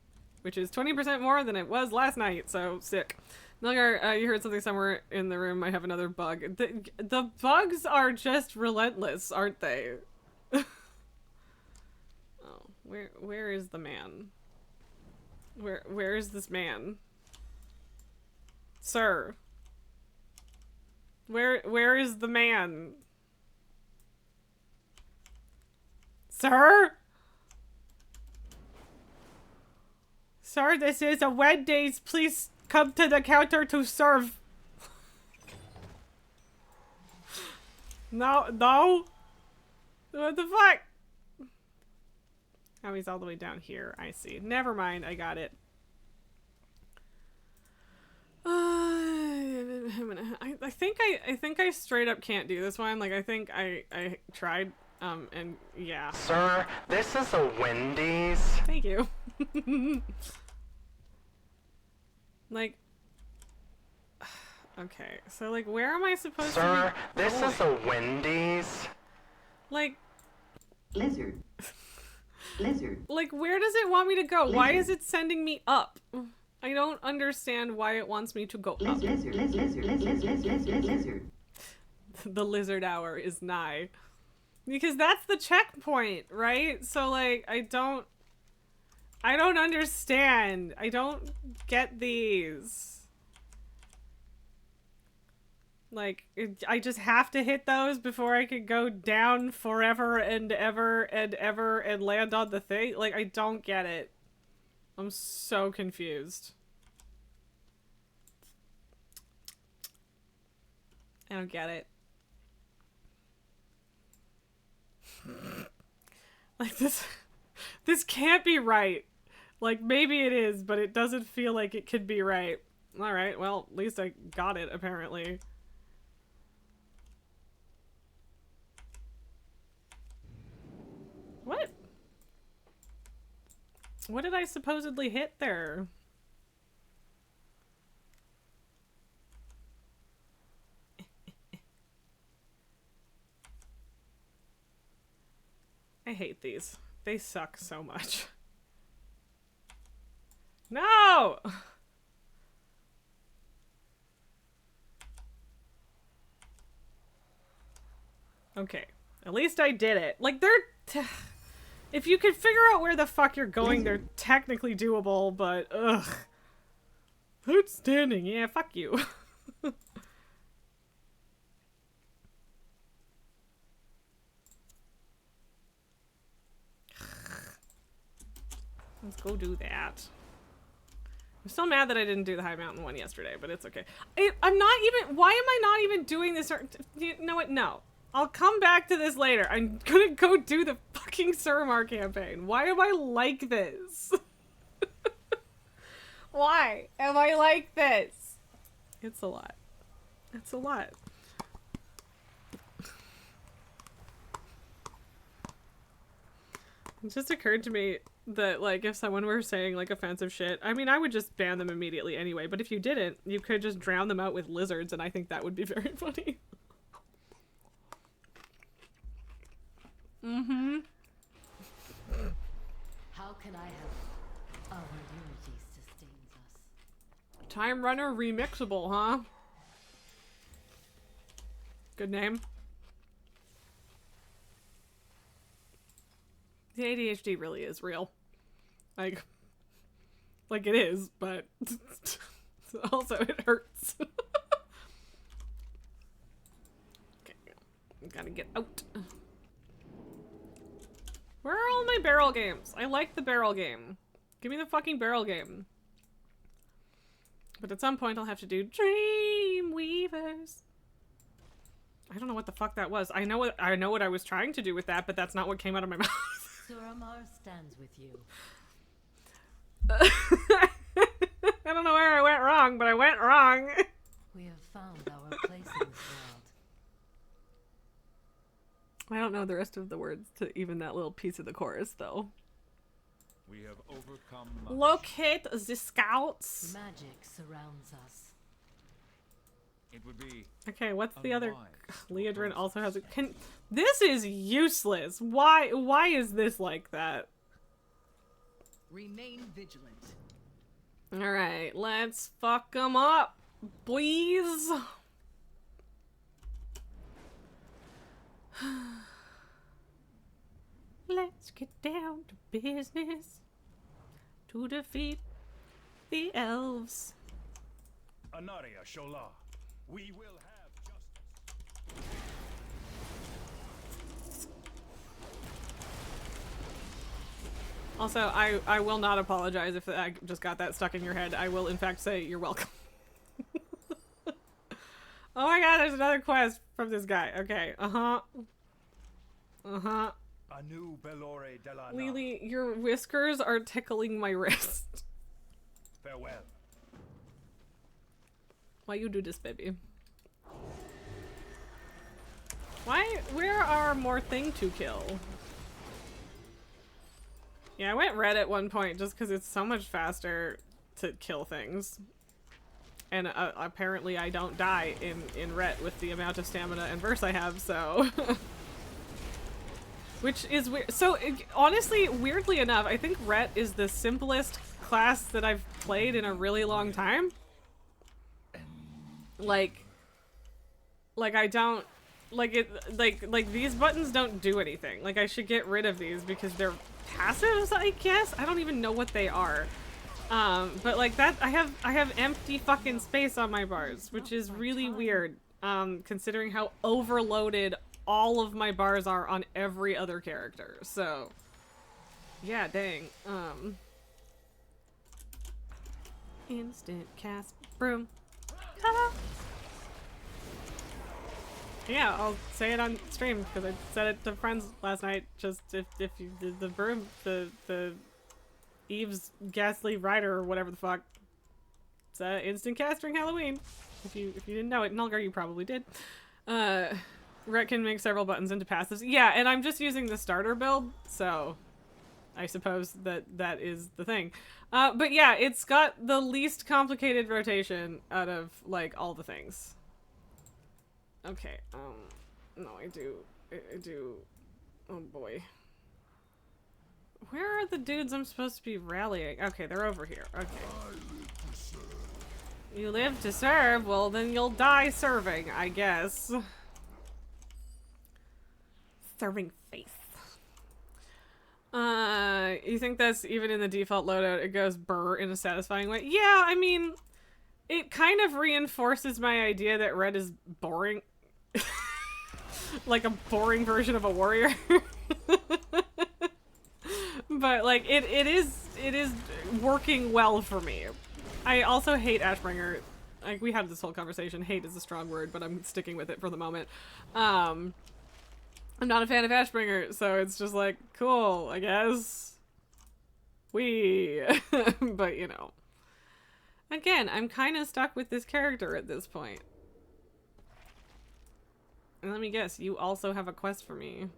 which is 20% more than it was last night, so sick. Nilgar, you heard something somewhere in the room. I have another bug. The bugs are just relentless, aren't they? Oh, where is the man? Where is this man? Sir. Where is the man? Sir? Sir, this is a Wendy's. Please come to the counter to serve. No. What the fuck? Oh, he's all the way down here. I see. Never mind. I got it. I think I straight up can't do this one. Like, I think I tried. And yeah. Sir, this is a Wendy's. Thank you. Like, okay, so like, where am I supposed to be? Sir, this is a Wendy's. Like, Lizard. like, where does it want me to go? Lizard. Why is it sending me up? I don't understand why it wants me to go up. Lizard. The lizard hour is nigh. Because that's the checkpoint, right? So, like, I don't understand. I don't get these. Like, I just have to hit those before I could go down forever and ever and ever and land on the thing? Like, I don't get it. I'm so confused. I don't get it. Like, this can't be right. Like, maybe it is, but it doesn't feel like it could be right. Alright, well, at least I got it, apparently. What? What did I supposedly hit there? I hate these. They suck so much. No! Okay. At least I did it. Like, if you could figure out where the fuck you're going, they're technically doable, but, ugh. Outstanding. Yeah, fuck you. Let's go do that. I'm still mad that I didn't do the high mountain one yesterday, but it's okay. I'm not even... Why am I not even doing this? You know what? No. I'll come back to this later. I'm gonna go do the fucking Suramar campaign. Why am I like this? Why am I like this? It's a lot. It's a lot. It just occurred to me that, like, if someone were saying, like, offensive shit, I mean, I would just ban them immediately anyway, but if you didn't, you could just drown them out with lizards, and I think that would be very funny. Mm-hmm. How can I help? Our unity sustains us. Time Runner Remixable, huh? Good name. The ADHD really is real. Like it is, but also it hurts. Okay, gotta get out. Where are all my barrel games? I like the barrel game. Give me the fucking barrel game. But at some point I'll have to do Dream Weavers. I don't know what the fuck that was. I know what I was trying to do with that, but that's not what came out of my mouth. Suramar stands with you. I don't know where I went wrong, but I went wrong. We have found our place in this world. I don't know the rest of the words to even that little piece of the chorus, though. We have overcome Locate the scouts. Magic surrounds us. It would be Okay, what's the other? unwise Leodrin also has a. This is useless. Why is this like that? Remain vigilant. All right, let's fuck them up, boys. Let's get down to business to defeat the elves. Anaria Shola. We will have justice. Also, I will not apologize if I just got that stuck in your head. I will, in fact, say you're welcome. Oh my god, there's another quest from this guy. Okay, uh-huh. Uh-huh. Anu Belore Delana. Lily, your whiskers are tickling my wrist. Farewell. Why you do this, baby? Where are more thing to kill? Yeah, I went red at one point just because it's so much faster to kill things. And apparently I don't die in ret with the amount of stamina and verse I have, so... Which is weird. So, honestly, weirdly enough, I think ret is the simplest class that I've played in a really long time. Like I don't... Like these buttons don't do anything. Like, I should get rid of these because they're passives, I guess? I don't even know what they are. But like that, I have empty fucking space on my bars, which is really weird, considering how overloaded all of my bars are on every other character. So, yeah, dang. Instant cast broom. Ta-da! Yeah, I'll say it on stream because I said it to friends last night. Just if you did the broom, the Eve's Ghastly Rider or whatever the fuck. It's instant cast during Halloween. If you didn't know it, Nulgar, you probably did. Rhett can make several buttons into passives. Yeah, and I'm just using the starter build, so I suppose that is the thing. But yeah, it's got the least complicated rotation out of like all the things. Okay, no, I do. Oh boy. Where are the dudes I'm supposed to be rallying? Okay, they're over here. Okay. You live to serve? Well, then you'll die serving, I guess. serving face. You think that's even in the default loadout, it goes burr in a satisfying way? Yeah, I mean, it kind of reinforces my idea that red is boring. Like a boring version of a warrior. But like it is working well for me. I also hate Ashbringer. Like we had this whole conversation. Hate is a strong word, but I'm sticking with it for the moment. I'm not a fan of Ashbringer, so it's just like, cool, I guess. But you know. Again, I'm kind of stuck with this character at this point. And let me guess, you also have a quest for me.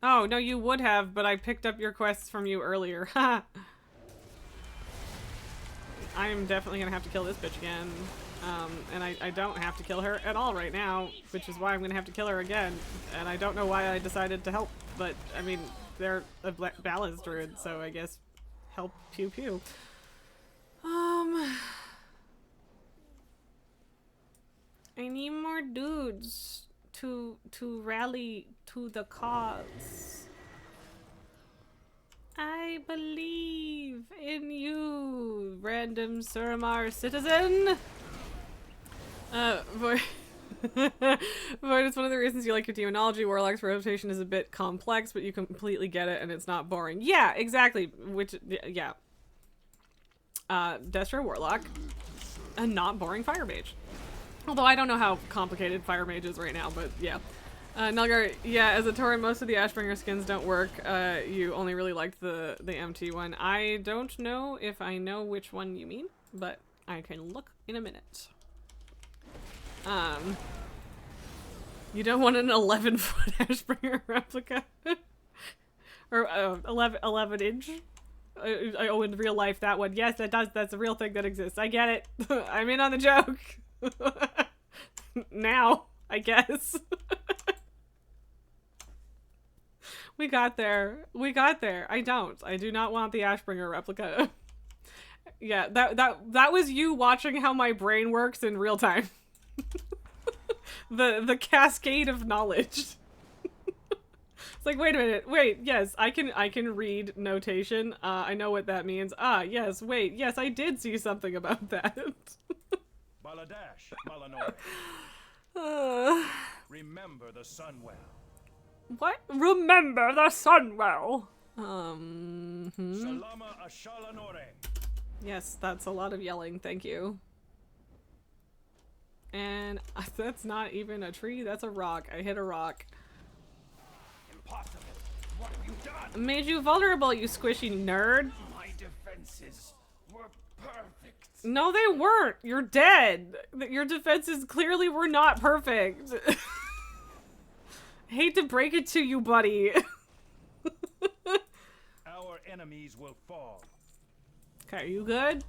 Oh, no, you would have, but I picked up your quests from you earlier. Ha! I'm definitely gonna have to kill this bitch again. And I don't have to kill her at all right now, which is why I'm gonna have to kill her again. And I don't know why I decided to help, but, I mean, they're a balance druid, so I guess help pew pew. I need more dudes to rally to the cause. I believe in you, random Suramar citizen. Void. Void is one of the reasons you like your demonology. Warlock's rotation is a bit complex, but you completely get it, and it's not boring. Yeah, exactly. Which, yeah. Destro Warlock, a not boring fire mage. Although I don't know how complicated fire mage is right now, but yeah. Nulgar, yeah, as a Tauren, most of the Ashbringer skins don't work. You only really liked the MT one. I don't know if I know which one you mean, but I can look in a minute. You don't want an 11-foot Ashbringer replica? Or 11 inch? Oh, in real life, that one. Yes, that does. That's a real thing that exists. I get it. I'm in on the joke. Now, I guess. We got there. We got there. I do not want the Ashbringer replica. Yeah, that was you watching how my brain works in real time. The cascade of knowledge. It's like, wait a minute, wait, yes, I can read notation. I know what that means. Ah, yes, wait, yes, I did see something about that. Baladash, Malanore. Remember the Sunwell. What? Remember the Sunwell. Salama Ashalanore. Yes, that's a lot of yelling, thank you. And that's not even a tree, that's a rock. I hit a rock. Impossible. What have you done? Made you vulnerable, you squishy nerd. My defenses were perfect. No, they weren't. You're dead. Your defenses clearly were not perfect. Hate to break it to you, buddy. Our enemies will fall. Okay, you good?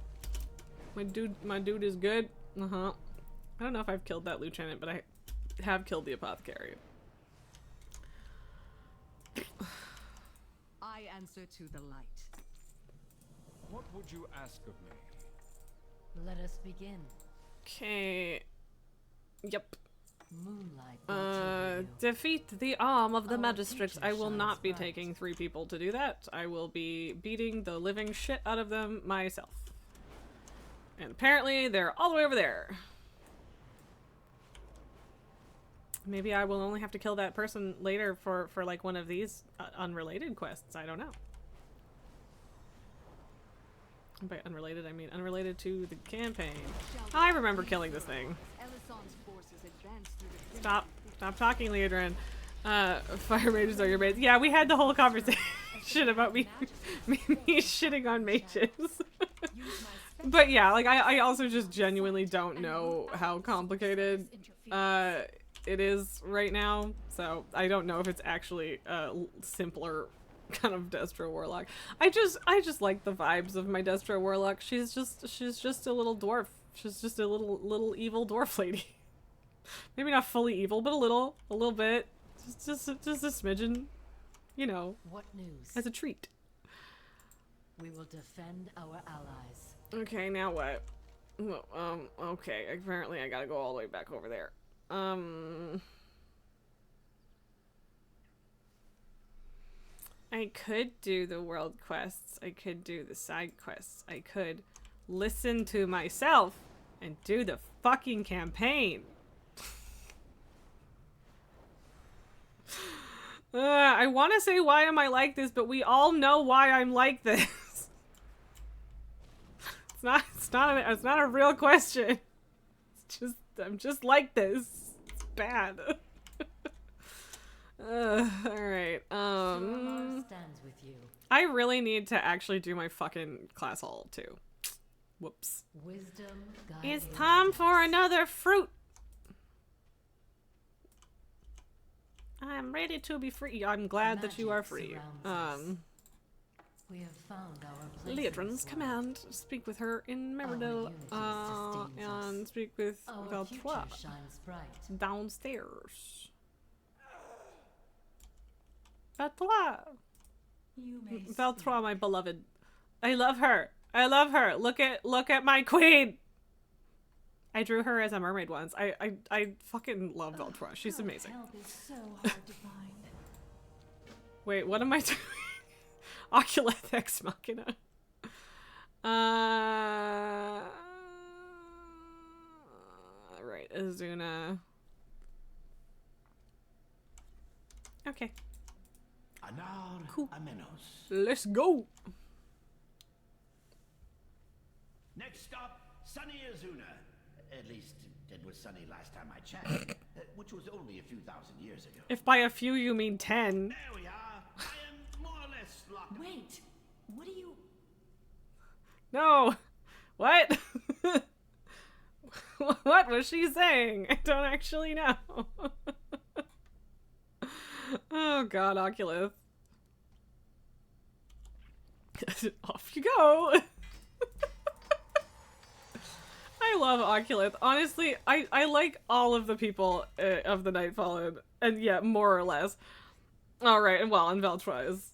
My dude is good. Uh-huh. I don't know if I've killed that lieutenant, but I have killed the apothecary. I answer to the light. What would you ask of me? Let us begin. Okay. Yep. Moonlight. Defeat the arm of the Our magistrates. future I will not shines be bright. taking 3 people to do that. I will be beating the living shit out of them myself. And apparently they're all the way over there. Maybe I will only have to kill that person later for like one of these unrelated quests. I don't know. And by unrelated, I mean unrelated to the campaign. I remember killing this thing. Stop talking, Leodran. Fire mages are your mates. Yeah, we had the whole conversation about me shitting on mages. But yeah, like I also just genuinely don't know how complicated it is right now, so I don't know if it's actually a simpler kind of Destro Warlock. I just like the vibes of my Destro Warlock. She's just a little dwarf. She's just a little evil dwarf lady. Maybe not fully evil, but a little bit. Just a smidgen, you know. What news? As a treat. We will defend our allies. Okay, now what? Well, okay, apparently I gotta go all the way back over there. I could do the world quests. I could do the side quests. I could listen to myself and do the fucking campaign. I want to say why am I like this, but we all know why I'm like this. It's not a real question. It's just I'm just like this. It's bad. Alright, Suramar stands with you. I really need to actually do my fucking class hall, too. Whoops. Wisdom guide It's your time steps. for another fruit! I'm ready to be free. I'm glad that you are Magic free. surrounds us. We have found our place in Leodrin's this world. command. Speak with her in Merida. unity sustains And us. speak with Our future Valtrois shines bright. downstairs. Valtrois! You may Valtrois, my beloved. I love her. I love her. Look at my queen. I drew her as a mermaid once. I fucking love Valtrois. She's amazing. Help is so hard to find. Wait, what am I doing? Oculeth Ex Machina. Right, Azuna. Okay, Anar Cool. Amenos. let's go. Next stop, sunny Azuna. At least it was sunny last time I checked, which was only a few thousand years ago. If by a few you mean 10. There we are. I am more or less locked. Wait, what do you... No. What? What was she saying? I don't actually know. Oh god, Oculus. Off you go. I love Oculus. Honestly, I like all of the people of the Nightfallen, and yeah, more or less. Alright, and well, and Valtrois is...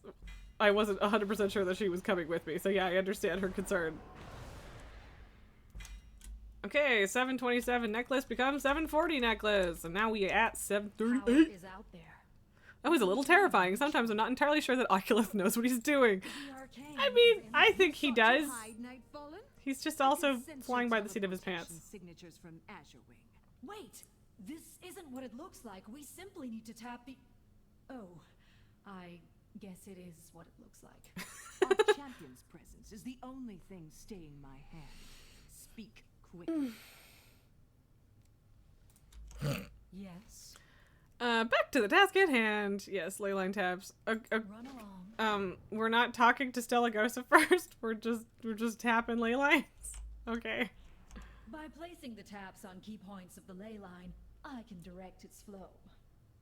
I wasn't 100% sure that she was coming with me, so yeah, I understand her concern. Okay, 727 necklace becomes 740 necklace, and now we at Power 738. is out there. That was a little terrifying. Sometimes I'm not entirely sure that Oculus knows what he's doing. The arcane I mean, is in I think he does. Hide, Nightfallen? He's just I also can sense flying your by the seat of his pants. teleportation signatures from Azure Wing. Wait, this isn't what it looks like. We simply need to tap the... Oh, I guess it is what it looks like. Our champion's presence is the only thing staying my hand. Speak quickly. Yes. Back to the task at hand. Yes, leyline tabs. Run along. We're not talking to Stelagosa first. We're just tapping ley lines. Okay. By placing the taps on key points of the ley line, I can direct its flow.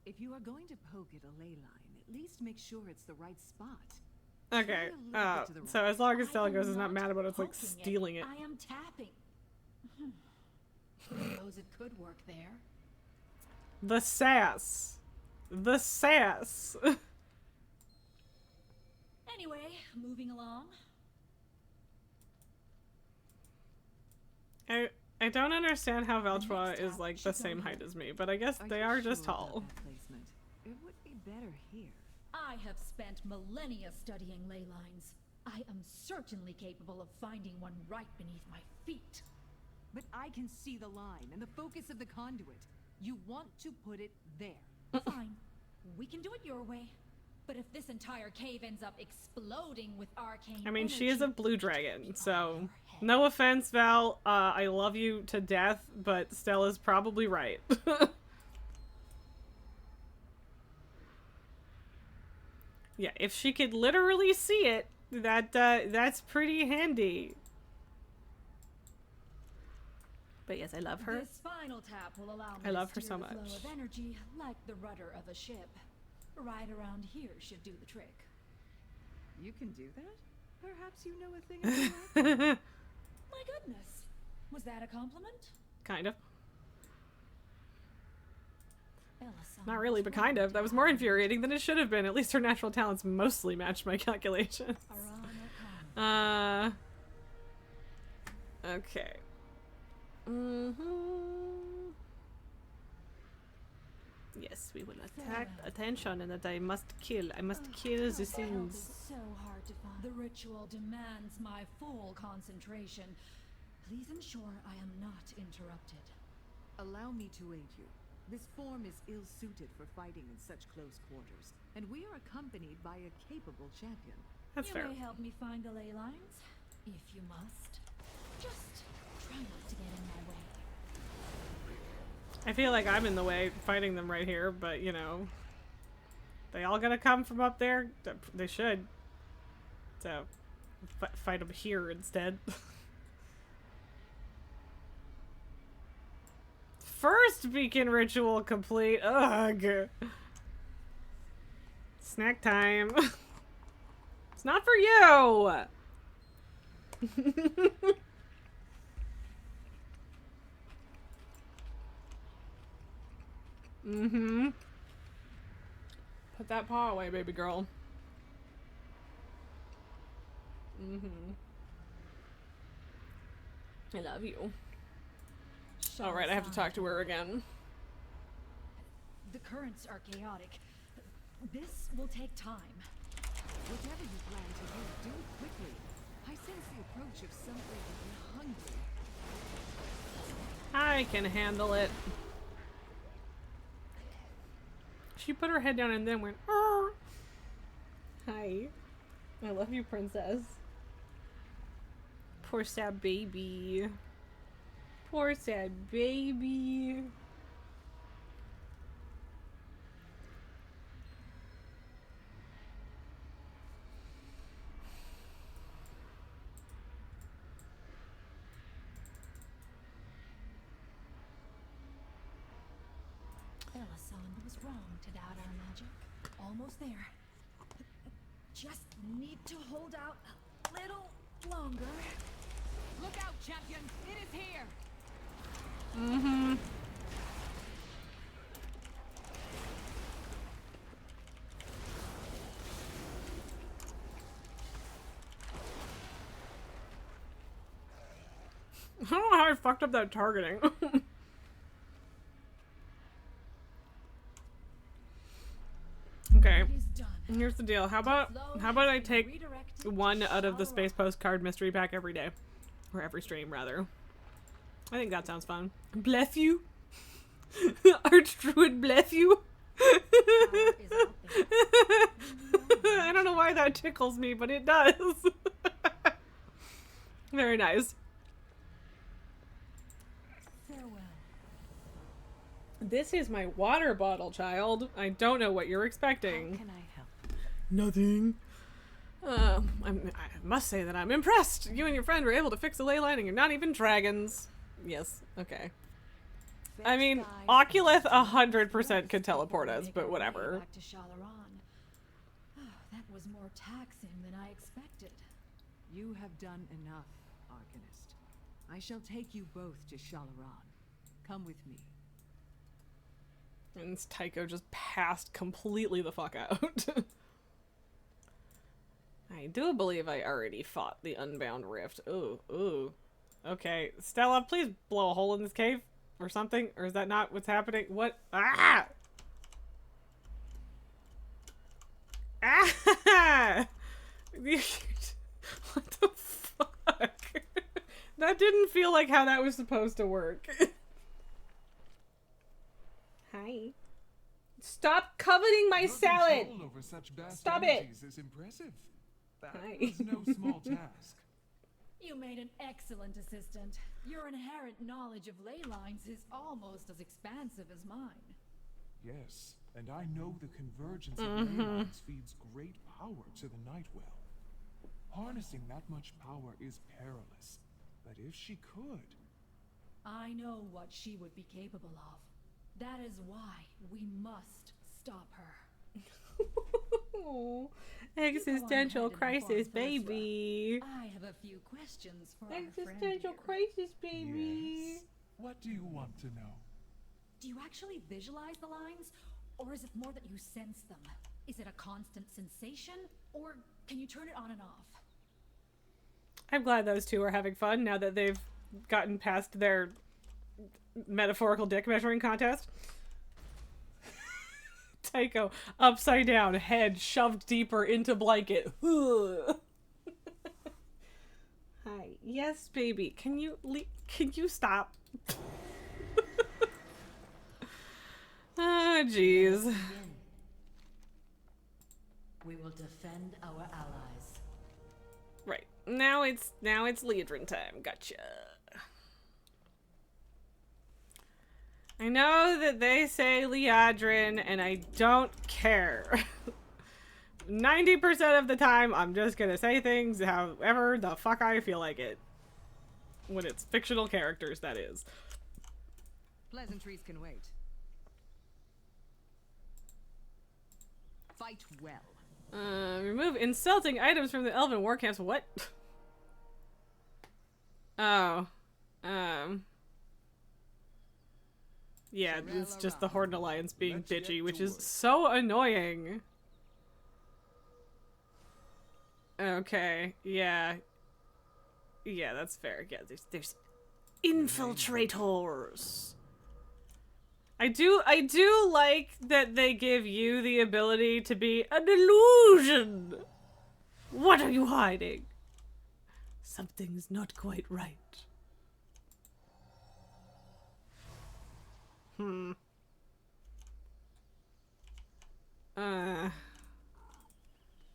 If you are going to poke at a ley line, at least make sure it's the right spot. Okay. Try a little bit to the So right. as long as I am Stelagosa is not mad about us like poking stealing it. I am tapping. Suppose it could work there. The sass. The sass. Anyway, moving along. I don't understand how next Valtrois is tap like should the go same here. height as me, but I guess they you are just sure about tall. that placement? It would be better here. I have spent millennia studying ley lines. I am certainly capable of finding one right beneath my feet. But I can see the line and the focus of the conduit. You want to put it there. Fine. We can do it your way. But if this entire cave ends up exploding with arcane I mean, she is a energy, blue dragon, so your head. no offense, Val. I love you to death, but Stella's probably right. Yeah, if she could literally see it, that's pretty handy. But yes, I love her. This final tap will allow me I love to her steer so the flow much. of energy like the rudder of a ship. Right around here should do the trick. You can do that? Perhaps you know a thing or two. My goodness. Was that a compliment? Kind of. Ellison Not really, was but kind wrong of. That to was more hide. infuriating than it should have been. At least her natural talents mostly matched my calculations. Aran O'Connor. Okay. Yes, we will attract attention and that I must kill. I must kill the things. So hard to find. The ritual demands my full concentration. Please ensure I am not interrupted. Allow me to aid you. This form is ill-suited for fighting in such close quarters, and we are accompanied by a capable champion. That's You fair. may help me find the ley lines, if you must. Just try not to get in my way. I feel like I'm in the way fighting them right here, but you know, they all gonna come from up there. They should. So, fight them here instead. First beacon ritual complete. Ugh. Snack time. It's not for you. Mm-hmm. Put that paw away, baby girl. Mm-hmm. I love you. Alright, I have to talk to her again. The currents are chaotic. This will take time. Whatever you plan to do it quickly. I sense the approach of something hungry. I can handle it. She put her head down and then went, "Arr." Hi. I love you, princess. Poor sad baby. Poor sad baby. Elisande was wrong to doubt our magic. Almost there. Just need to hold out a little longer. Look out, champion! It is here! Mm-hmm. I don't know how I fucked up that targeting. Okay. Here's the deal. How about I take one out of the Space Postcard mystery pack every day. Or every stream, rather. I think that sounds fun. Bless you. Archdruid, bless you. I don't know why that tickles me, but it does. Very nice. Farewell. This is my water bottle, child. I don't know what you're expecting. How can I help? Nothing. I must say that I'm impressed. You and your friend were able to fix a ley line and you're not even dragons. Yes, okay. I mean, Oculus 100% could teleport us, but whatever. Back to Shalaran. That was more taxing than I expected. You have done enough, Arcanist. I shall take you both to Shalaran. Come with me. And Tycho just passed completely the fuck out. I do believe I already fought the Unbound Rift. Ooh, ooh. Okay, Stella, please blow a hole in this cave or something. Or is that not what's happening? What? Ah! Ah! What the fuck? That didn't feel like how that was supposed to work. Hi. Stop coveting my salad! Over such vast Stop it! energies is impressive. That was no small task. You made an excellent assistant. Your inherent knowledge of ley lines is almost as expansive as mine. Yes, and I know the convergence of ley lines feeds great power to the Nightwell. Harnessing that much power is perilous, but if she could... I know what she would be capable of. That is why we must stop her. Oh, existential crisis, baby. I have a few questions for our friend Existential here. crisis, baby. Yes? What do you want to know? Do you actually visualize the lines? Or is it more that you sense them? Is it a constant sensation? Or can you turn it on and off? I'm glad those two are having fun now that they've gotten past their metaphorical dick measuring contest. Tycho, upside down, head shoved deeper into blanket. Hi. Yes, baby. Can you stop? Oh, jeez. We will defend our allies. Right. Now it's Liedrin time. Gotcha. I know that they say Liadrin, and I don't care. 90% of the time, I'm just gonna say things however the fuck I feel like it. When it's fictional characters, that is. Pleasantries can wait. Fight well. Remove insulting items from the elven war camps. What? Oh. Yeah, it's just the Horde Alliance being bitchy, which is so annoying. Okay, yeah. Yeah, that's fair. Yeah, there's infiltrators. I do like that they give you the ability to be an illusion. What are you hiding? Something's not quite right.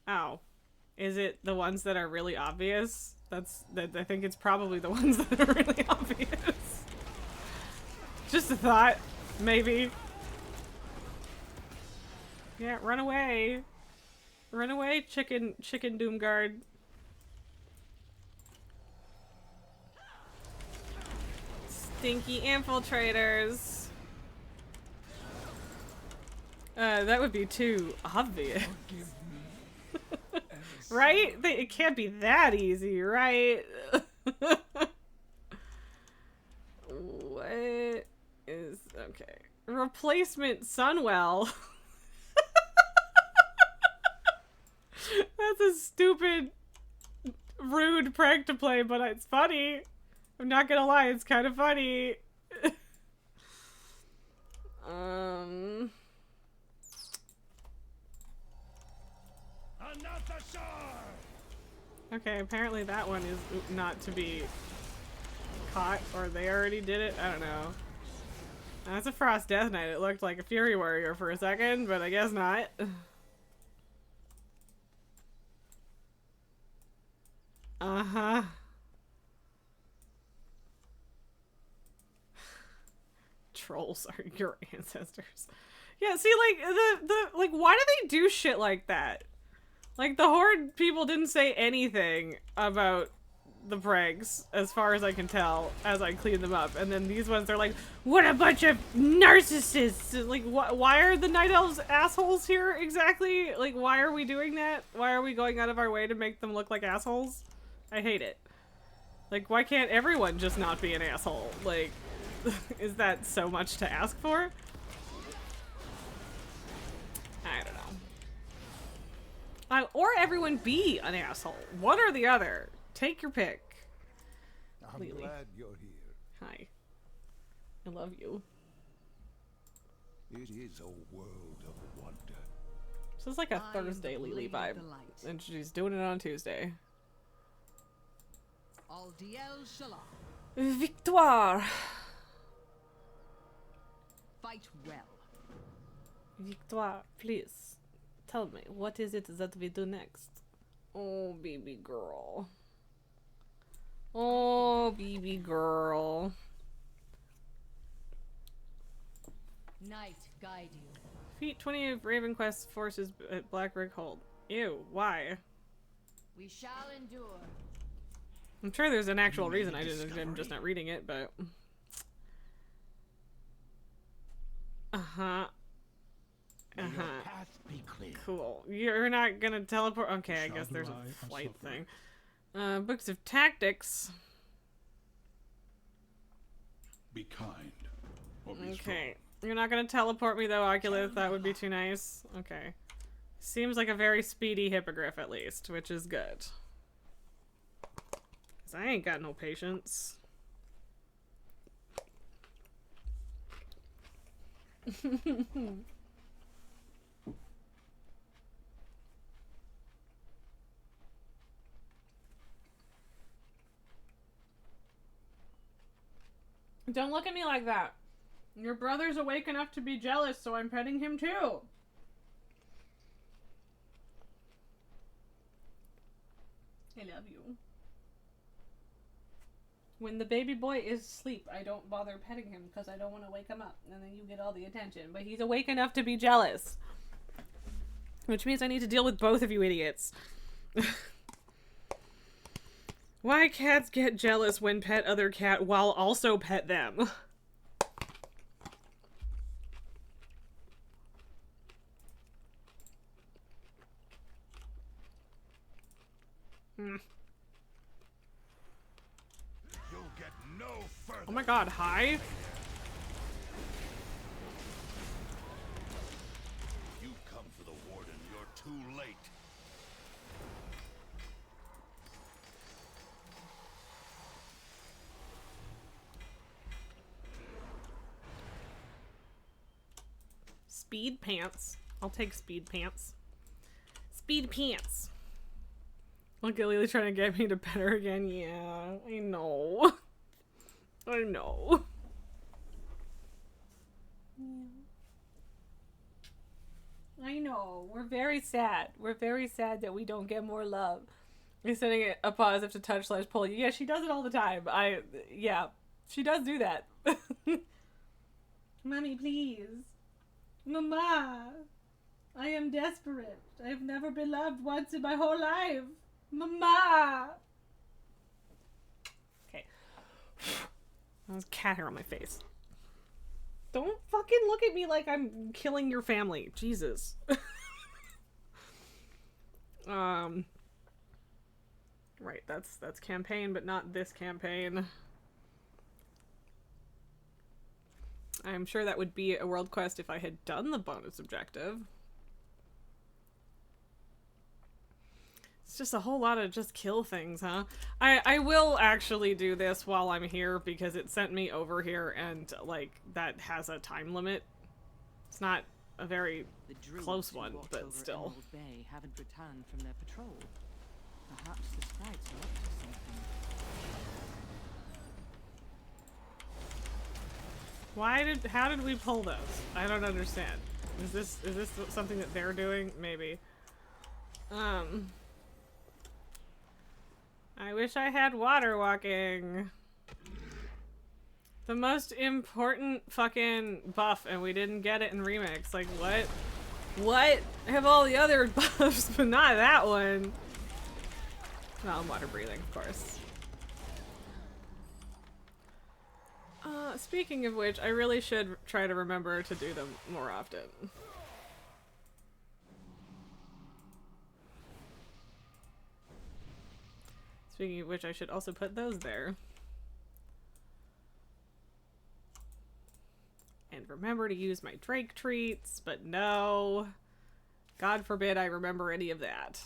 Ow. Is it the ones that are really obvious? I think it's probably the ones that are really obvious. Just a thought. Maybe. Yeah, run away. Run away, chicken Doomguard. Stinky infiltrators. That would be too obvious. Right? It can't be that easy, right? What is... Okay. Replacement Sunwell. That's a stupid, rude prank to play, but it's funny. I'm not gonna lie, it's kind of funny. Okay, apparently that one is not to be caught, or they already did it. I don't know. That's a Frost Death Knight. It looked like a Fury Warrior for a second, but I guess not. Uh-huh. Trolls are your ancestors. Yeah, see, like, why do they do shit like that? Like, the Horde people didn't say anything about the pranks, as far as I can tell, as I clean them up. And then these ones, they're like, what a bunch of narcissists! Like, why are the Night Elves assholes here exactly? Like, why are we doing that? Why are we going out of our way to make them look like assholes? I hate it. Like, why can't everyone just not be an asshole? Like, is that so much to ask for? I don't know. Or everyone be an asshole. One or the other. Take your pick. I'm glad you're here. Hi. I love you. It is a world of wonder. This is like a Thursday Lily vibe. And she's doing it on Tuesday. Victoire! Fight well. Victoire, please. Tell me, what is it that we do next? Oh, baby girl. Oh, baby girl. Night guide you. Defeat 20 of Raven Quest's forces at Black Rig Hold. Ew, why? We shall endure. I'm sure there's an actual reason. I'm just not reading it, but... Uh-huh. Cool. You're not gonna teleport? Okay, I guess there's a flight thing. Books of Tactics. Be kind. Or be okay. You're not gonna teleport me though, Oculus. That would be too nice. Okay. Seems like a very speedy hippogriff at least, which is good. Cause I ain't got no patience. Don't look at me like that. Your brother's awake enough to be jealous, so I'm petting him too. I love you. When the baby boy is asleep, I don't bother petting him because I don't want to wake him up. And then you get all the attention. But he's awake enough to be jealous. Which means I need to deal with both of you idiots. Why cats get jealous when pet other cat while also pet them? You'll get no further. Oh my god, hi? You come for the warden, you're too late. Speed pants. I'll take speed pants. Speed pants. Look at Lily trying to get me to pet her again. Yeah, I know. I know. I know. We're very sad. We're very sad that we don't get more love. He's sending it a positive to touch / pull you. Yeah, she does it all the time. Yeah, she does do that. Mommy, please. Mama, I am desperate. I have never been loved once in my whole life. Mama. Okay. There's cat hair on my face. Don't fucking look at me like I'm killing your family. Jesus. Right, that's campaign, but not this campaign. I'm sure that would be a world quest if I had done the bonus objective. It's just a whole lot of just kill things, huh? I will actually do this while I'm here because it sent me over here and, like, that has a time limit. It's not a very close one, but still. Emerald Bay haven't returned from their patrol. Perhaps the sprites are up to something. How did we pull those? I don't understand. Is this something that they're doing? Maybe. I wish I had water walking. The most important fucking buff and we didn't get it in Remix. Like, what? What? I have all the other buffs, but not that one. Well, water breathing, of course. Speaking of which, I really should try to remember to do them more often. Speaking of which, I should also put those there. And remember to use my Drake treats, but no. God forbid I remember any of that.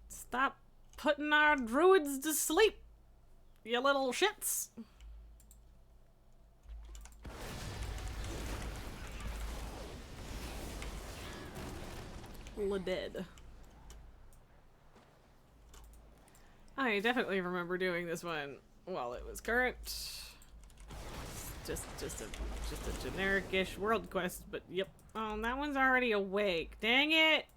Stop putting our druids to sleep, you little shits. Dead. I definitely remember doing this one while it was current. Just a generic-ish world quest, but yep. Oh, that one's already awake. Dang it!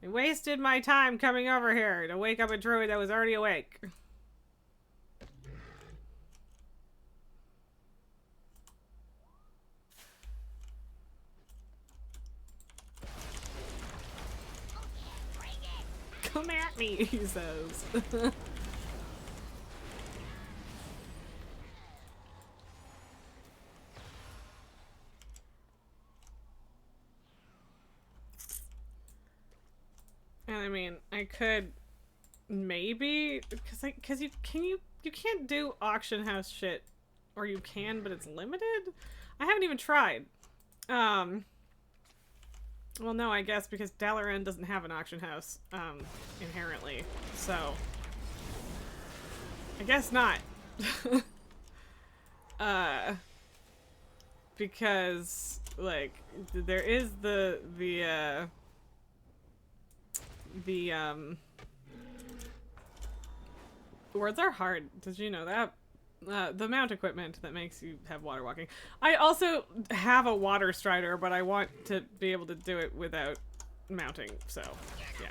I wasted my time coming over here to wake up a druid that was already awake. Come at me, he says. And I mean, I could maybe because you can't do auction house shit, or you can, but it's limited. I haven't even tried. Well, no, I guess because Dalaran doesn't have an auction house, inherently, so I guess not. Because, like, there is the Words are hard. Did you know that? The mount equipment that makes you have water walking. I also have a water strider, but I want to be able to do it without mounting, so yeah.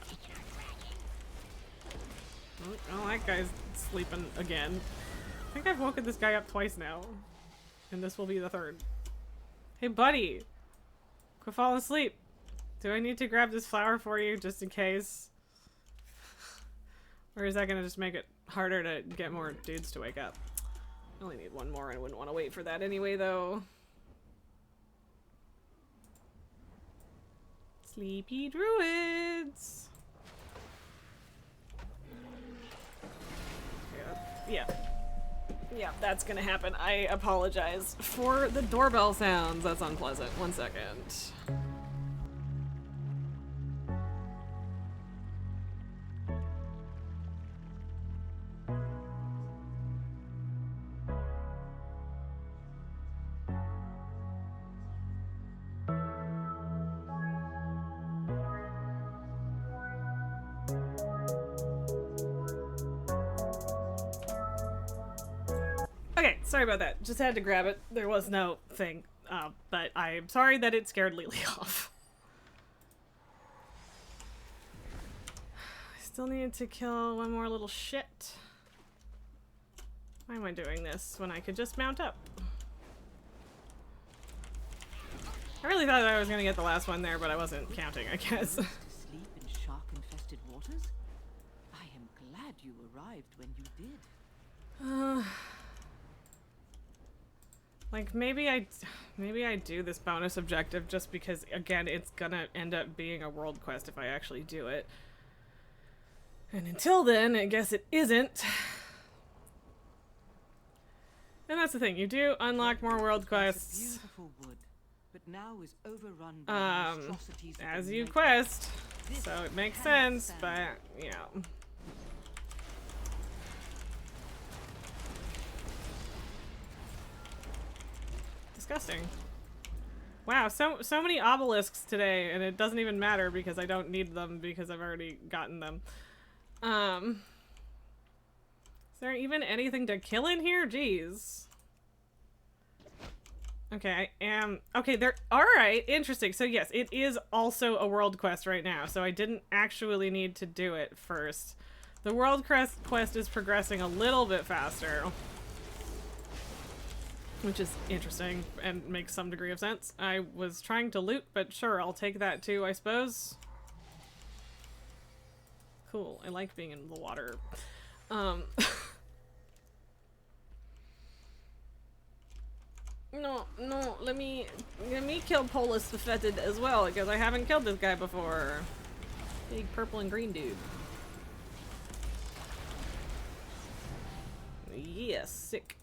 Oh, that guy's sleeping again. I think I've woken this guy up twice now, and this will be the third. Hey, buddy! Quit falling asleep. Do I need to grab this flower for you just in case? Or is that gonna just make it harder to get more dudes to wake up? I only need one more. I wouldn't want to wait for that anyway, though. Sleepy druids! Yeah. Yeah, that's gonna happen. I apologize for the doorbell sounds. That's unpleasant. 1 second. Okay, sorry about that. Just had to grab it. There was no thing. But I'm sorry that it scared Lily off. I still need to kill one more little shit. Why am I doing this when I could just mount up? I really thought I was gonna get the last one there, but I wasn't counting, I guess. To sleep in shark-infested waters? I am glad you arrived when you did. Like, maybe I do this bonus objective just because, again, it's gonna end up being a world quest if I actually do it. And until then, I guess it isn't. And that's the thing, you do unlock more world quests. Beautiful wood, but now is overrun by monstrosities of as the you night. quest. This So it makes cannot sense, stand. but, you know. Disgusting. Wow, so many obelisks today, and it doesn't even matter because I don't need them because I've already gotten them. Is there even anything to kill in here? Jeez. Okay, I am... Okay, there... Alright, interesting. So yes, it is also a world quest right now, so I didn't actually need to do it first. The world quest is progressing a little bit faster. Which is interesting and makes some degree of sense. I was trying to loot, but sure, I'll take that too, I suppose. Cool, I like being in the water. No, let me kill Polis the Fetid as well, because I haven't killed this guy before. Big purple and green dude. Yeah, sick.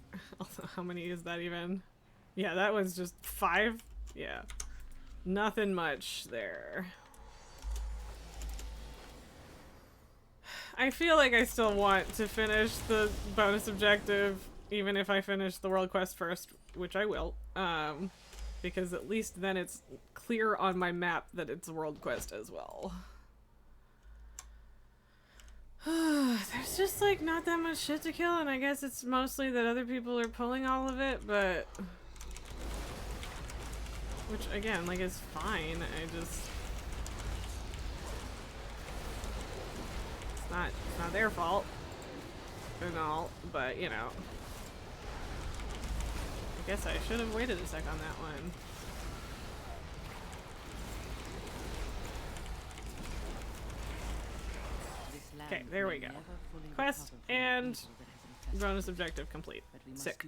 How many is that even? Yeah, that was just 5? Yeah. Nothing much there. I feel like I still want to finish the bonus objective, even if I finish the world quest first, which I will. Because at least then it's clear on my map that it's a world quest as well. There's just like not that much shit to kill, and I guess it's mostly that other people are pulling all of it, but which again, like, is fine. It's not their fault and all, but you know. I guess I should have waited a sec on that one. Okay, there we go. Quest and bonus objective complete. Sick.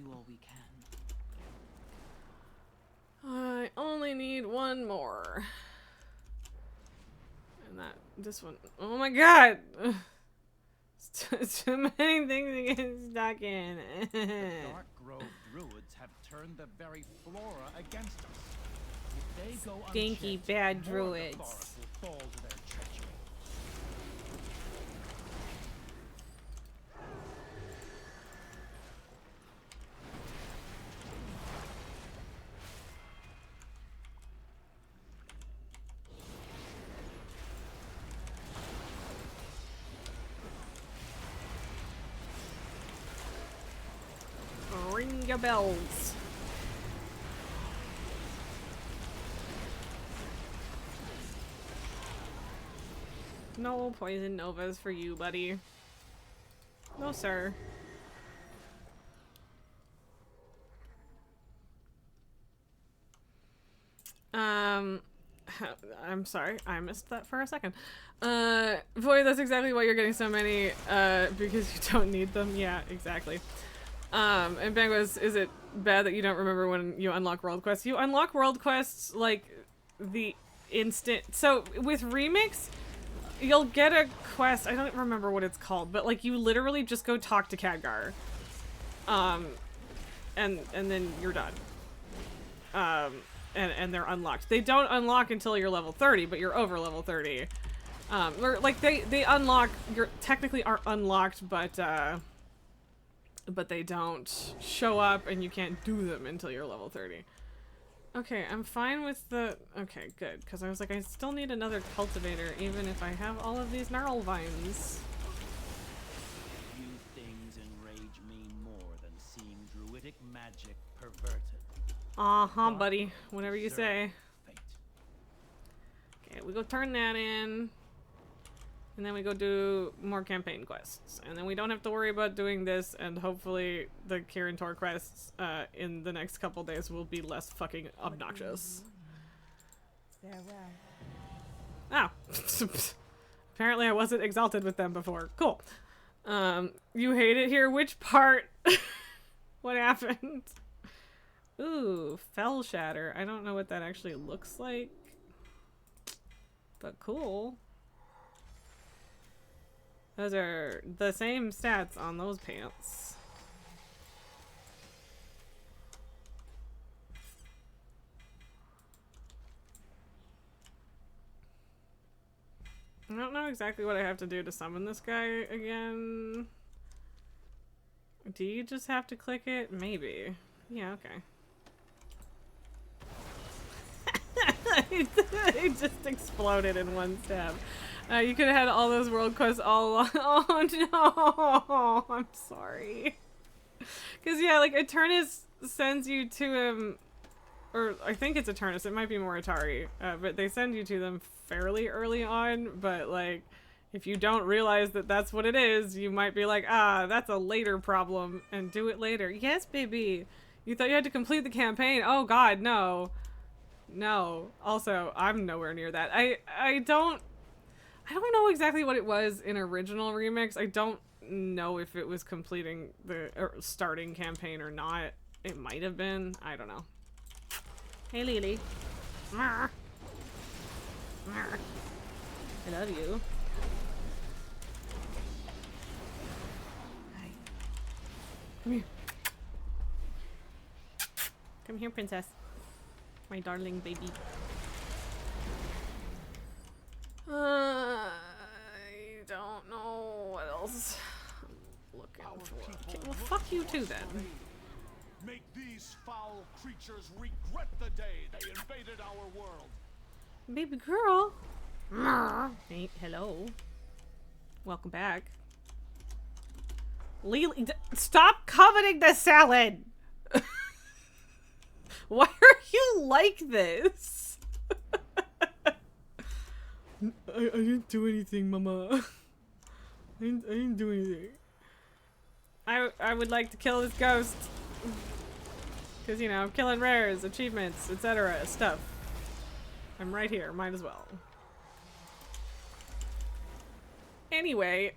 I only need one more. And this one, oh my god! Too many things to get stuck in. The Dark Grove Druids have turned the very flora against us. If they go Stinky unchecked, bad more of the druids. forest will fall to their treachery. your bells. No poison novas for you, buddy. No, sir. I'm sorry, I missed that for a second. Void, that's exactly why you're getting so many, because you don't need them. Yeah, exactly. And Bangwas, is it bad that you don't remember when you unlock world quests? You unlock world quests, like, the instant. So, with Remix, you'll get a quest, I don't remember what it's called, but, like, you literally just go talk to Khadgar. And then you're done. And they're unlocked. They don't unlock until you're level 30, but you're over level 30. Or, like, they unlock, technically are unlocked, but they don't show up and you can't do them until you're level 30. Okay, I'm fine with the, okay, good, because I was like, I still need another cultivator, even if I have all of these gnarl vines. Few things enrage me more than seeing druidic magic perverted. Uh-huh, buddy. Whatever you say. Okay, we go turn that in. And then we go do more campaign quests. And then we don't have to worry about doing this, and hopefully the Kirin Tor quests in the next couple days will be less fucking obnoxious. Oh. Apparently I wasn't exalted with them before. Cool. You hate it here? Which part? What happened? Ooh, Fell Shatter. I don't know what that actually looks like. But cool. Those are the same stats on those pants. I don't know exactly what I have to do to summon this guy again. Do you just have to click it? Maybe. Yeah, okay. It just exploded in one stab. You could have had all those world quests all along. Oh no! I'm sorry. Because yeah, like Eternus sends you to him, or I think it's Eternus. It might be Moritari, but they send you to them fairly early on. But like, if you don't realize that that's what it is, you might be like, ah, that's a later problem, and do it later. Yes, baby. You thought you had to complete the campaign? Oh God, no. No. Also, I'm nowhere near that. I don't know exactly what it was in original Remix. I don't know if it was completing the starting campaign or not. It might have been. I don't know. Hey, Lily. I love you. Hi. Come here. Come here, princess. My darling baby. I don't know what else I'm looking for. Okay, well, fuck you too then. Make these foul creatures regret the day they invaded our world. Baby girl. Hey, hello. Welcome back. Lily, stop coveting the salad! Why are you like this? I didn't do anything, Mama. I didn't do anything. I would like to kill this ghost. Because, you know, killing rares, achievements, etc. stuff. I'm right here. Might as well. Anyway,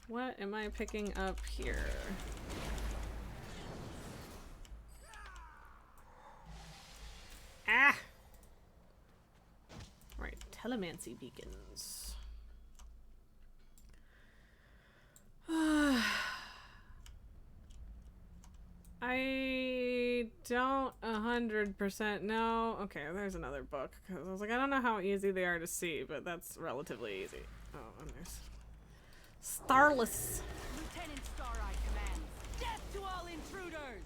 what am I picking up here? Ah! Right, telemancy beacons. I don't 100% know. Okay, there's another book. Because I was like, I don't know how easy they are to see, but that's relatively easy. Oh, and there's Starless. Lieutenant Star-Eye commands, death to all intruders!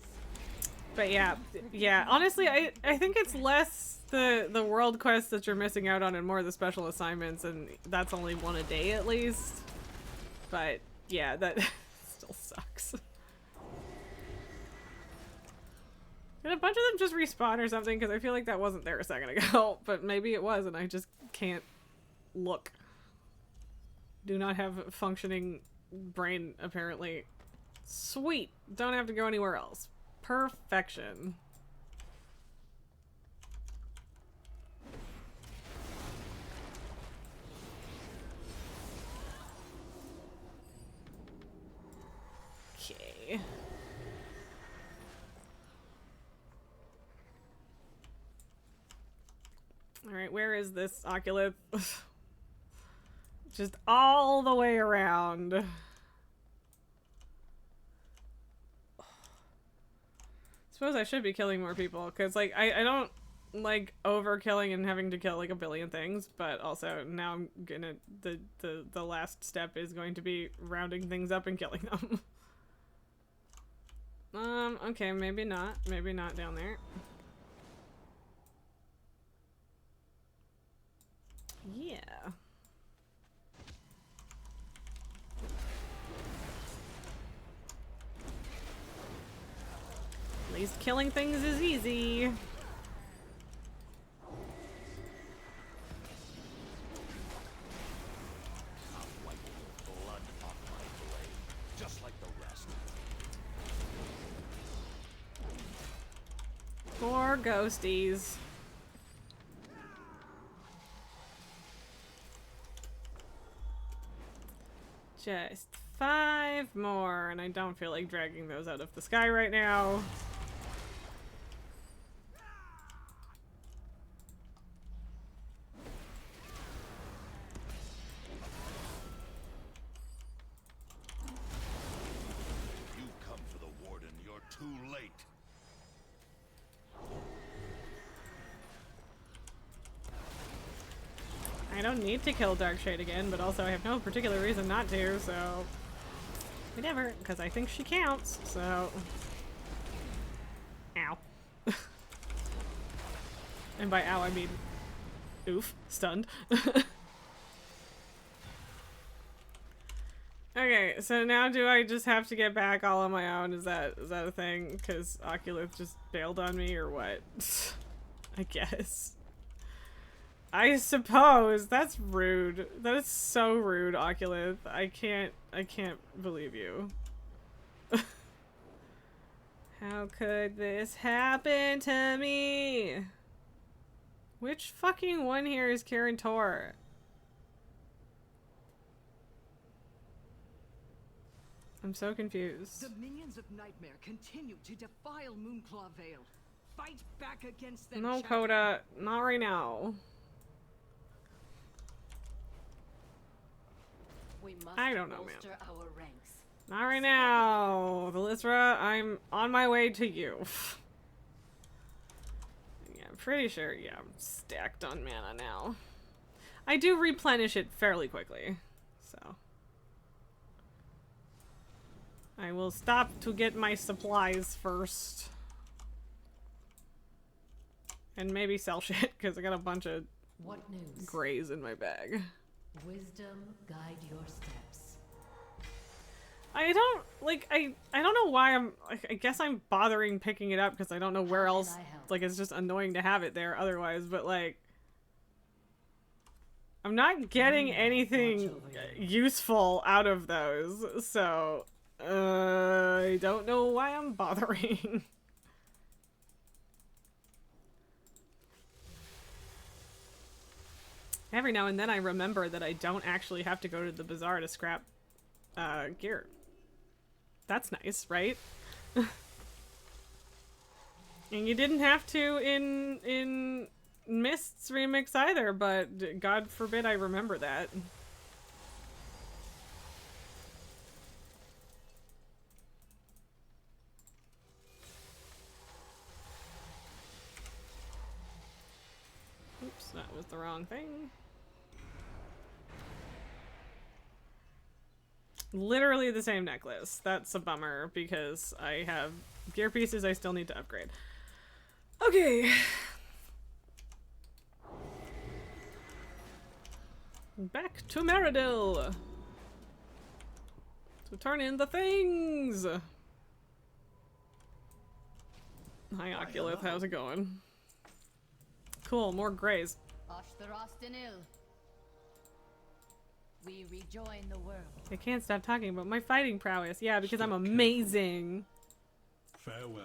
But yeah, honestly, I think it's less the world quests that you're missing out on and more the special assignments, and that's only one a day at least. But yeah, that still sucks. Did a bunch of them just respawn or something? Because I feel like that wasn't there a second ago. But maybe it was and I just can't look. Do not have a functioning brain, apparently. Sweet! Don't have to go anywhere else. Perfection. Okay. Alright, where is this Oculus? Just all the way around. Suppose I should be killing more people, because, like, I don't like overkilling and having to kill, like, a billion things, but also now I'm gonna, the last step is going to be rounding things up and killing them. Okay, maybe not down there. Yeah. At least killing things is easy. Blood on my blade, just like the rest. More ghosties. Just 5 more, and I don't feel like dragging those out of the sky right now. You come for the warden, you're too late. I don't need to kill Darkshade again, but also I have no particular reason not to, so... Whatever, because I think she counts, so... Ow. And by ow, I mean... Oof. Stunned. Okay, so now do I just have to get back all on my own? Is that a thing? Because Oculus just bailed on me, or what? I guess. I suppose. That's rude. That is so rude, Oculus. I can't believe you. How could this happen to me? Which fucking one here is Karen Tor? I'm so confused. The minions of Nightmare continue to defile Moonclaw Vale. Fight back against them. No, Coda. Not right now. We must I don't know, man. bolster our ranks. Not right now. Velisra, I'm on my way to you. Yeah, I'm pretty sure, yeah, I'm stacked on mana now. I do replenish it fairly quickly, so. I will stop to get my supplies first. And maybe sell shit, because I got a bunch of What news? grays in my bag. Wisdom guide your steps. I don't, like, I don't know why I'm, I guess I'm bothering picking it up because I don't know where else, like, it's just annoying to have it there otherwise, but, like, I'm not getting anything useful out of those, so, I don't know why I'm bothering. Every now and then I remember that I don't actually have to go to the bazaar to scrap gear. That's nice, right? And you didn't have to in Mist's remix either, but God forbid I remember that. Oops, that was the wrong thing. Literally the same necklace. That's a bummer because I have gear pieces I still need to upgrade. Okay. Back to Meridil. Turn in the things! Hi, Oculus. How's it going? Cool, more grays. We rejoin the world. I can't stop talking about my fighting prowess. Yeah, because I'm amazing. Farewell.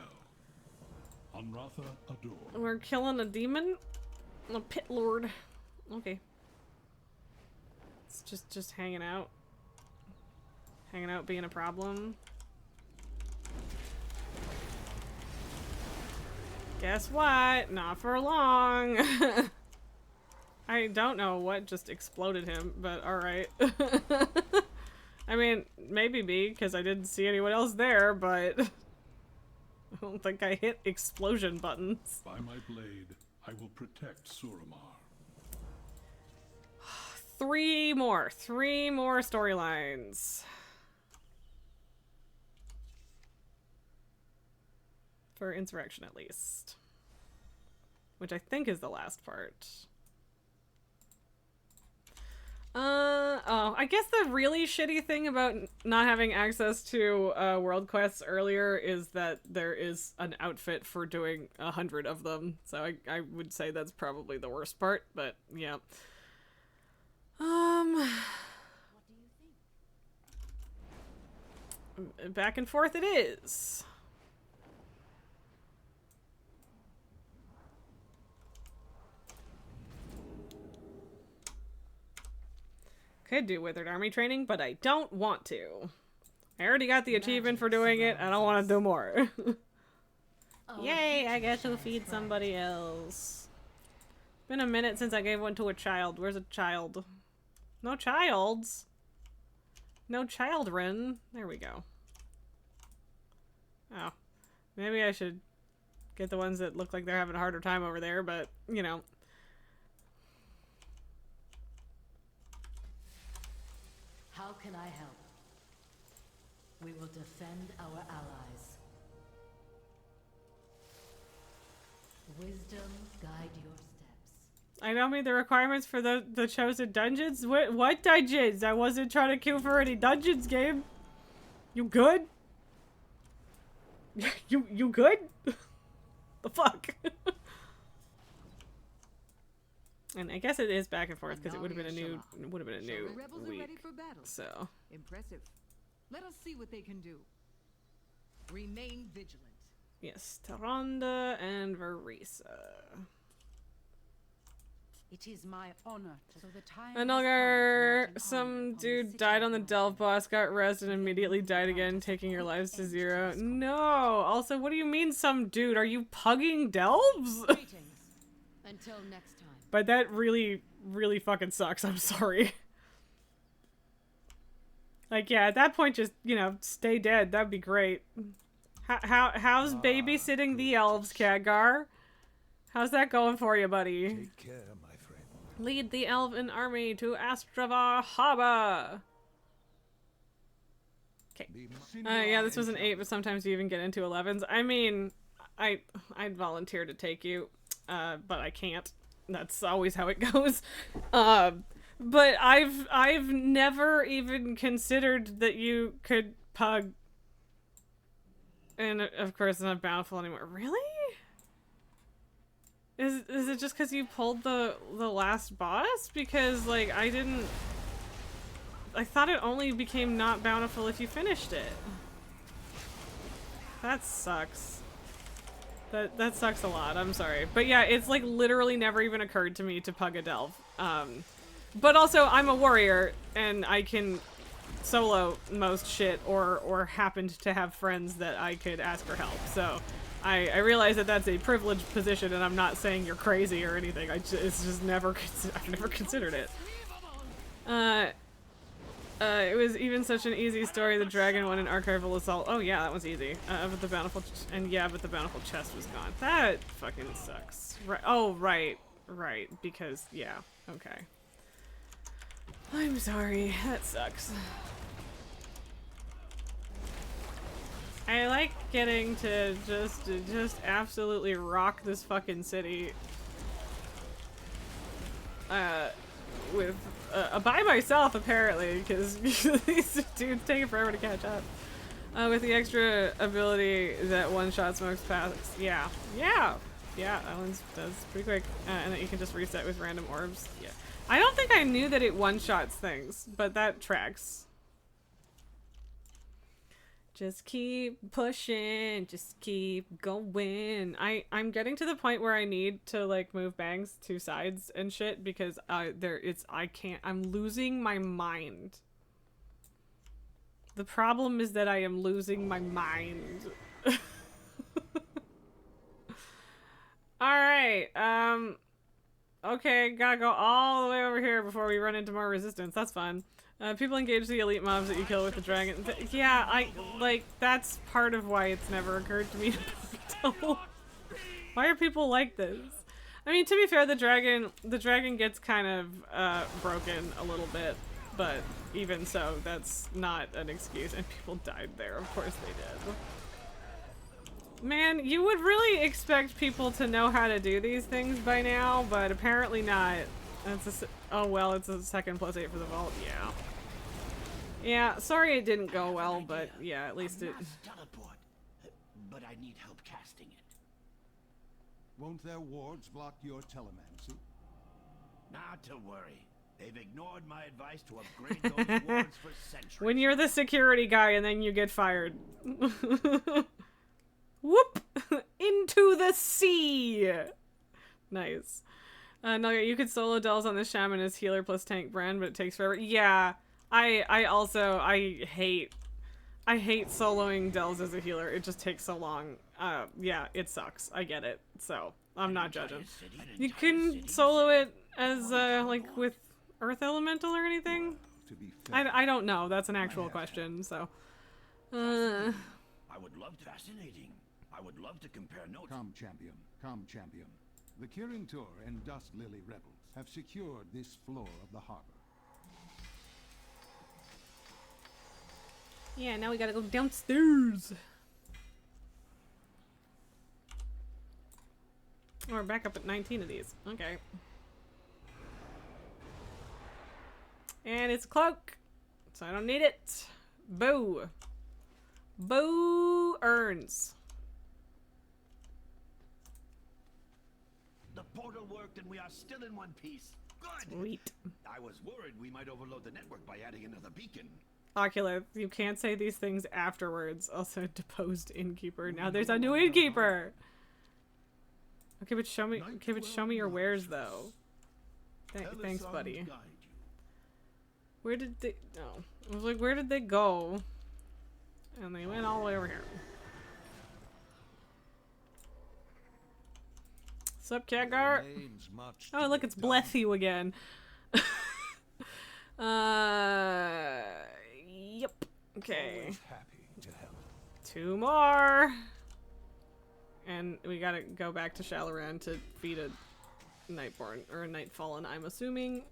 Unratha Adore. We're killing a demon? A pit lord. Okay. It's just hanging out. Hanging out being a problem. Guess what? Not for long. I don't know what just exploded him, but alright. I mean, maybe me, because I didn't see anyone else there, but I don't think I hit explosion buttons. By my blade, I will protect Suramar. Three more storylines. For Insurrection, at least. Which I think is the last part. Oh, I guess the really shitty thing about not having access to world quests earlier is that there is an outfit for doing 100 of them. So I would say that's probably the worst part, but yeah. Back and forth it is. Could do Withered Army training, but I don't want to. I already got the achievement for doing it, I don't want to do more. Yay, I get to feed somebody else. Been a minute since I gave one to a child. Where's a child? No childs. No children. There we go. Oh. Maybe I should get the ones that look like they're having a harder time over there, but, you know. How can I help? We will defend our allies. Wisdom guide your steps. I don't meet the requirements for the chosen dungeons. What dungeons? I wasn't trying to queue for any dungeons, game. You good? you good? The fuck? And I guess it is back and forth because it would have been a new week. So impressive. Let us see what they can do. Remain vigilant. Yes, Taronda and Verisa. It is my honor. So the time Another some dude died on the Delve boss, got rezzed, and immediately died again, taking your lives to 0. No. Also, what do you mean, some dude? Are you pugging Delves? Until next time. But that really, really fucking sucks. I'm sorry. Like, yeah, at that point, just, you know, stay dead. That'd be great. How's babysitting the elves, Khadgar? How's that going for you, buddy? Take care, my friend. Lead the elven army to Astravar Harbor. Okay. Yeah, this was an 8, but sometimes you even get into 11s. I mean, I'd volunteer to take you, but I can't. That's always how it goes. But I've never even considered that you could pug. And of course, it's not bountiful anymore. Really? Is it just because you pulled the last boss? Because like I thought it only became not bountiful if you finished it. That sucks. That sucks a lot. I'm sorry, but yeah, it's like literally never even occurred to me to pug a delve. But also I'm a warrior and I can solo most shit or happened to have friends that I could ask for help. So I realize that that's a privileged position and I'm not saying you're crazy or anything. It's just never, I've never considered it. It was even such an easy story, the dragon one in Archival Assault. Oh yeah, that was easy. But the bountiful, but the bountiful chest was gone. That fucking sucks. Right. Oh, right. Because, yeah. Okay. I'm sorry. That sucks. I like getting to just absolutely rock this fucking city. With by myself apparently, because these dudes take forever to catch up. With the extra ability that one-shot smokes past. Yeah, that one's does pretty quick, and that you can just reset with random orbs. Yeah, I don't think I knew that it one-shots things, but that tracks. Just keep pushing, just keep going. I'm getting to the point where I need to like move bangs to sides and shit because I'm losing my mind. The problem is that I am losing my mind. Alright, okay, gotta go all the way over here before we run into more resistance. That's fun. People engage the elite mobs that you kill with the dragon. Yeah, that's part of why it's never occurred to me to tell. Why are people like this? I mean, to be fair, the dragon gets kind of, broken a little bit, but even so, that's not an excuse, and people died there. Of course they did. Man, you would really expect people to know how to do these things by now, but apparently not. Oh well, it's a second +8 for the vault, yeah. Yeah, sorry it didn't go well, but yeah, at least it... teleport, but I need help casting it. Won't their wards block your telemancy? Not to worry. They've ignored my advice to upgrade those wards for centuries. When you're the security guy and then you get fired. Whoop! Into the sea! Nice. No, you could solo Dells on the Shaman as healer plus tank brand, but it takes forever. Yeah, I hate soloing Dells as a healer. It just takes so long. Yeah, it sucks. I get it. So, I'm not judging. You can solo it as, like, with Earth Elemental or anything? I don't know. That's an actual question, so. I would love to. Fascinating. I would love to compare notes. Come, champion. Come, champion. The Kirin Tor and Dust Lily rebels have secured this floor of the harbor. Yeah, now we gotta go downstairs. We're back up at 19 of these. Okay. And it's a cloak, so I don't need it. Boo. Boo earns. The portal worked and we are still in one piece. Good. Sweet. I was worried we might overload the network by adding another beacon. Oculus, you can't say these things afterwards. Also, deposed innkeeper. Now there's a new innkeeper. Okay, but show me. Okay, but show me your wares though. Thanks, buddy. Where did they? No, I was like, where did they go? And they went all the way over here. Sup, Khadgar? Oh, look, it's Blethyu again. Yep. Okay. Two more. And we gotta go back to Shalaran to feed a Nightborn, or a Nightfallen, I'm assuming.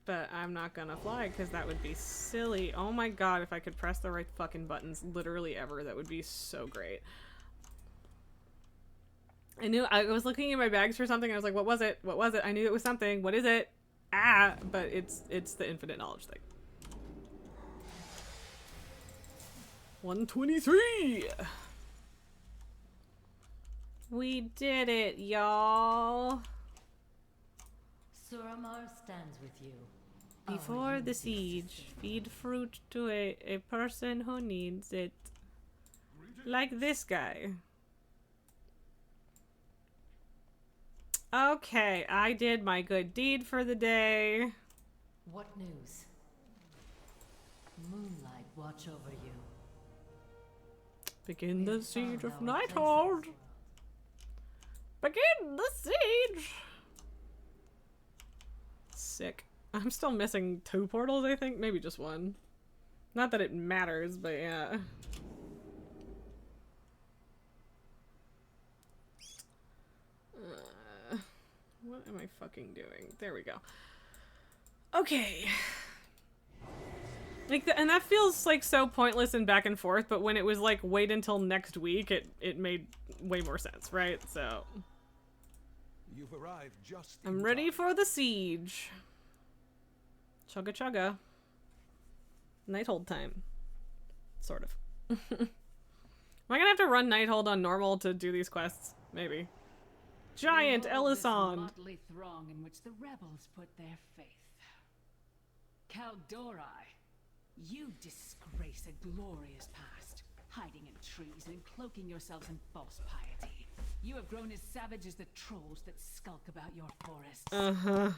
But I'm not gonna fly, because that would be silly. Oh my god, if I could press the right fucking buttons literally ever, that would be so great. I was looking in my bags for something, and I was like, what was it? What was it? I knew it was something. What is it? Ah, but it's the infinite knowledge thing. 123! We did it, y'all! Suramar stands with you. Before the siege, feed fruit to a person who needs it. Like this guy. Okay, I did my good deed for the day. What news? Moonlight watch over you. Begin the siege of Nighthold. Begin the siege. Sick. I'm still missing 2 portals, I think. Maybe just 1. Not that it matters, but yeah. What am I fucking doing? There we go. Okay. Like, and that feels like so pointless and back and forth, but when it was like, wait until next week, it made way more sense, right? So. You've arrived just I'm ready for the siege. Chugga chugga. Nighthold time. Sort of. Am I gonna have to run Nighthold on normal to do these quests? Maybe. Giant Elisand. Motley throng in which the rebels put their faith. Caldorai, you disgrace a glorious past, hiding in trees and cloaking yourselves in false piety. You have grown as savage as the trolls that skulk about your forests. Uh-huh.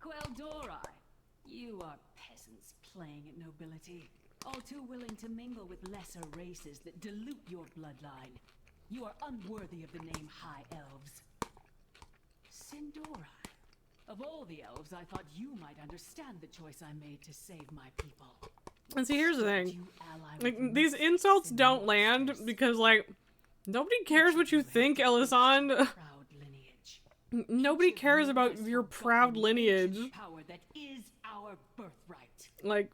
Queldorai, you are peasants playing at nobility, all too willing to mingle with lesser races that dilute your bloodline. You are unworthy of the name High Elves. Sindorai, of all the elves, I thought you might understand the choice I made to save my people. And see, here's the thing. Like, these insults don't land because, like, nobody cares what you think, Elisand. Nobody cares about your proud lineage. Power that is our birthright. Like,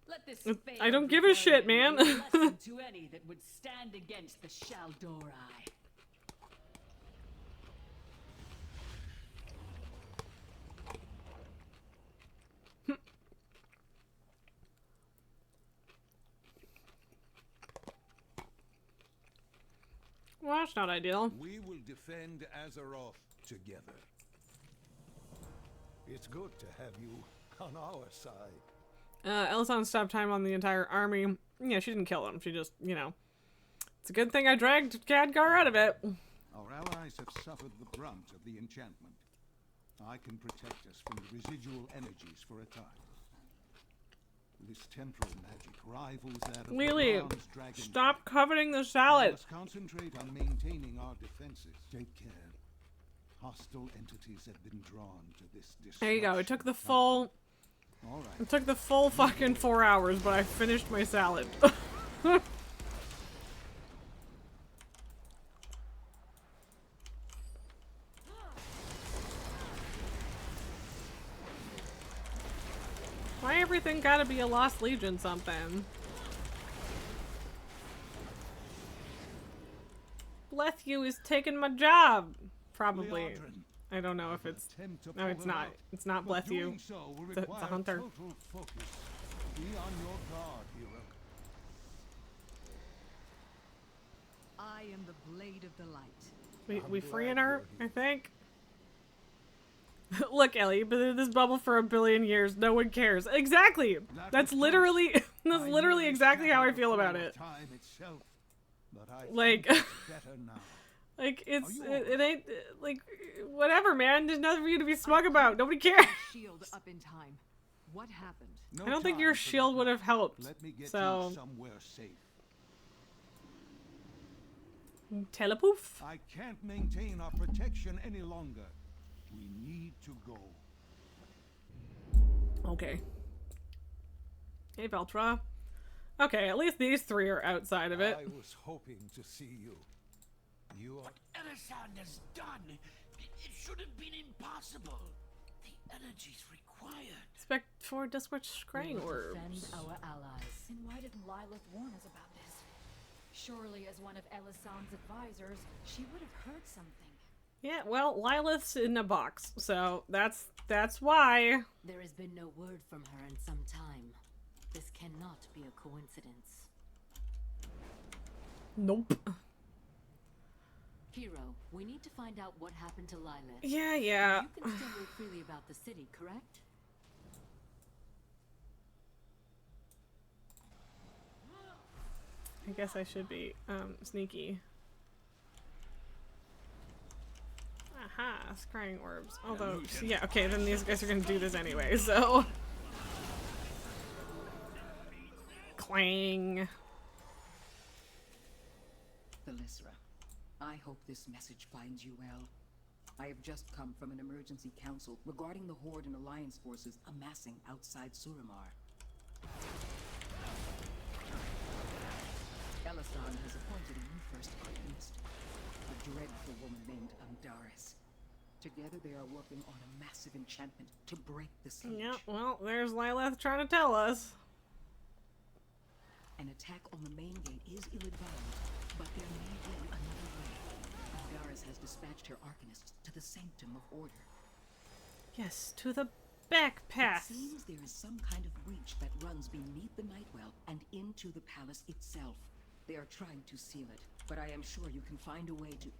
Let this I don't give a shit, man. be a lesson to any that would stand against the Shaldorai. Well, that's not ideal. We will defend Azeroth together. It's good to have you on our side. Elisand stopped time on the entire army. Yeah, she didn't kill him. She just, you know. It's a good thing I dragged Khadgar out of it. Our allies have suffered the brunt of the enchantment. I can protect us from the residual energies for a time. This temporal magic rivals that of Lily, the bronze dragon. stop coveting the salad. Let's concentrate on maintaining our defenses. Take care. Hostile entities have been drawn to this destruction. There you go. It took the full... All right. It took the full fucking 4 hours, but I finished my salad. Why everything gotta be a Lost Legion something? Blethyu is taking my job. Probably. Leandrin, I don't know if it's... attempt to No, it's pull them not. out, It's not but Blethyu. doing so will It's a require hunter. total focus. Be on your guard, hero. I am the blade of the light. We freeing her, I think. Look, Ellie, but in this bubble for 1 billion years, no one cares. Exactly. That's literally exactly how I feel about it. Time itself, but I Like, think it's better now. like Are you it ain't like whatever, man. There's nothing for you to be smug about. Nobody cares. Shield up in time. What happened? No I don't think time your for shield that would have now. helped. Let me get So you somewhere safe. telepoof. I can't maintain our protection any longer. We need to go. Okay. Hey, Veltra. Okay, at least these three are outside of it. I was hoping to see you. You are... Elisand has done. It should have been impossible. The energies required. Expect for desperate scrying We will orbs. defend our allies. Then why didn't Lilith warn us about this? Surely, as one of Elisand's advisors, she would have heard something. Yeah, well, Lilith's in a box, so that's why. There has been no word from her in some time. This cannot be a coincidence. Nope. Hero, we need to find out what happened to Lilith. Yeah. You can still move freely about the city, correct? I guess I should be sneaky. Aha, scrying orbs. Although, yeah, okay, then these guys are gonna do this anyway, so. Clang. Thalyssra, I hope this message finds you well. I have just come from an emergency council regarding the Horde and Alliance forces amassing outside Suramar. Elisand has appointed a new first alchemist, a dreadful woman named Andaris. Together they are working on a massive enchantment to break the siege. Yeah, well, there's Lilith trying to tell us. An attack on the main gate is ill-advised, but there may be another way. Andaris has dispatched her arcanists to the Sanctum of Order. Yes, to the back path. It seems there is some kind of breach that runs beneath the Nightwell and into the palace itself. They are trying to seal it, but I am sure you can find a way to...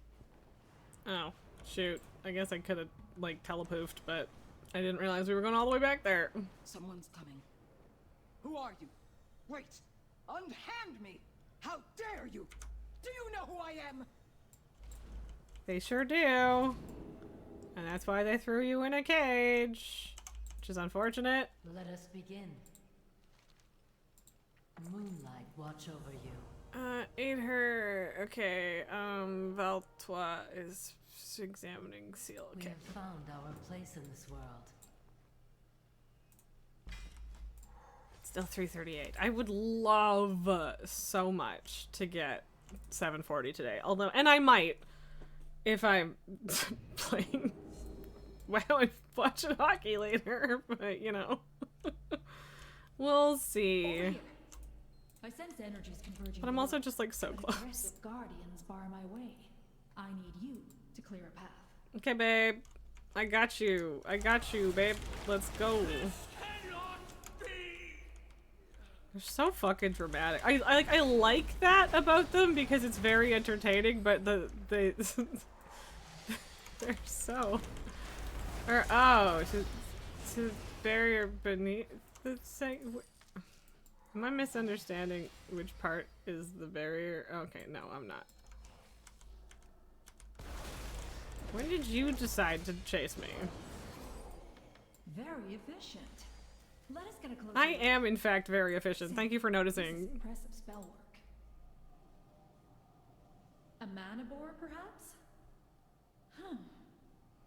Oh, shoot. I guess I could have, like, telepoofed, but I didn't realize we were going all the way back there. Someone's coming. Who are you? Wait! Unhand me! How dare you! Do you know who I am? They sure do. And that's why they threw you in a cage. Which is unfortunate. Let us begin. Moonlight watch over you. Aid her. Okay, Valtois is examining seal. We Okay. have found our place in this world. Still 338. I would love so much to get 740 today. Although, and I might, if I'm playing WoW and watching hockey later, but you know. We'll see. I sense energies converging. But I'm also just like so but close. aggressive guardians bar my way. I need you to clear a path. Okay, babe. I got you. I got you, babe. Let's go. They're so fucking dramatic. I like that about them because it's very entertaining, but they're so. Or oh, to barrier beneath the am I misunderstanding which part is the barrier? Okay, no, I'm not. When did you decide to chase me? Very efficient. Let us get a closer I look. am, in fact, very efficient. Thank you for This is noticing. impressive spell work. A mana bore, perhaps?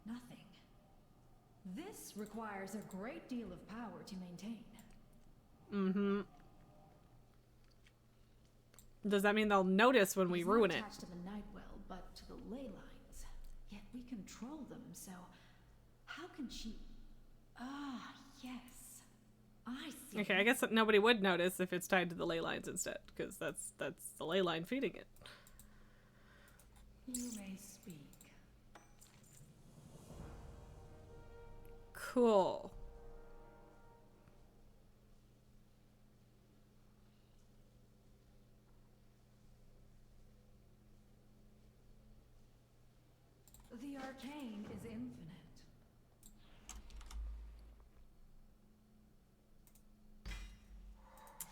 Nothing. This requires a great deal of power to maintain. Mm-hmm. Does that mean they'll notice when we It's ruin not it? attached to the Nightwell, but to the ley lines. Yet we control them, so how can she? Ah, yes. I see. Okay, I guess that nobody would notice if it's tied to the ley lines instead, because that's the ley line feeding it. You may speak. Cool. The arcane is infinite.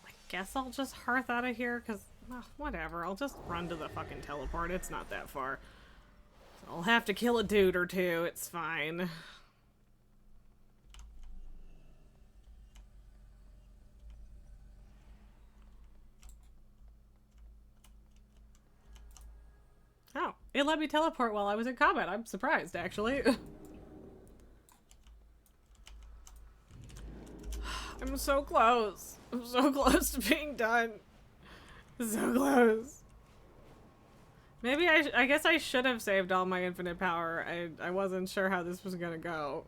I guess I'll just hearth out of here, because, whatever. I'll just run to the fucking teleport. It's not that far. So I'll have to kill a dude or two. It's fine. Oh, it let me teleport while I was in combat. I'm surprised, actually. I'm so close. I'm so close to being done. So close. Maybe I guess I should have saved all my infinite power. I wasn't sure how this was gonna go.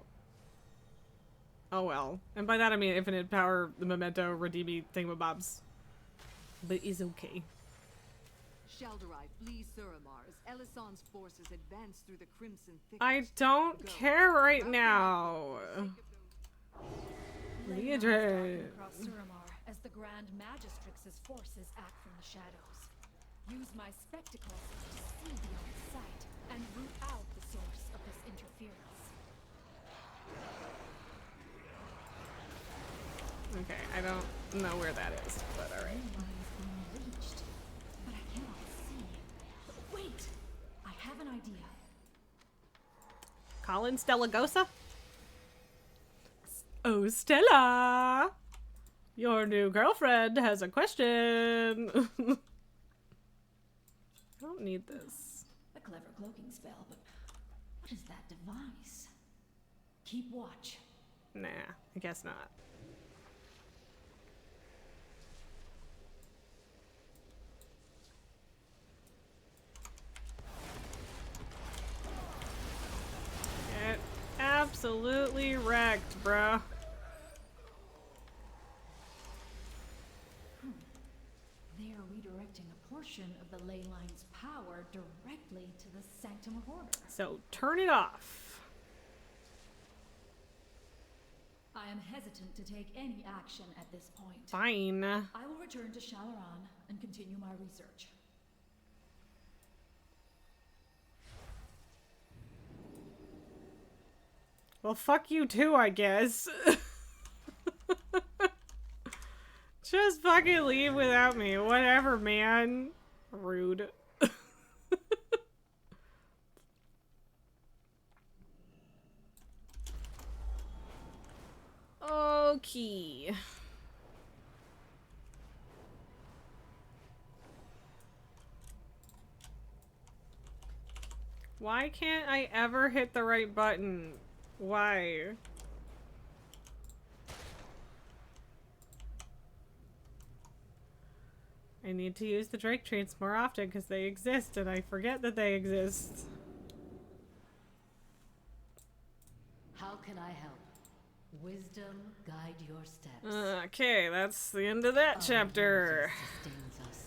Oh well. And by that I mean infinite power, the memento, redeeming thingamabobs. But it's okay. Shalderai flees Suramar as Elisand's forces advance through the Crimson Thicket. I don't care right now. Leodred. Across Suramar as the Grand Magistrix's forces act from the shadows. Use my spectacles to see beyond sight and root out the source of this interference. Okay, I don't know where that is, but alright. Reached, but I cannot see. Wait, I have an idea. Colin Stellagosa? Oh, Stella! Your new girlfriend has a question. I don't need this. A clever cloaking spell, but what is that device? Keep watch. Nah, I guess not. Get absolutely wrecked, bruh. They are redirecting a portion of the ley line's power directly to the Sanctum of Order. So turn it off. I am hesitant to take any action at this point. Fine. I will return to Shalaran and continue my research. Well, fuck you too, I guess. Just fucking leave without me. Whatever, man. Rude. Okay. Why can't I ever hit the right button? Why? I need to use the Drake traits more often because they exist and I forget that they exist. How can I help? Wisdom guide your steps. Okay, that's the end of that chapter. Sustains us.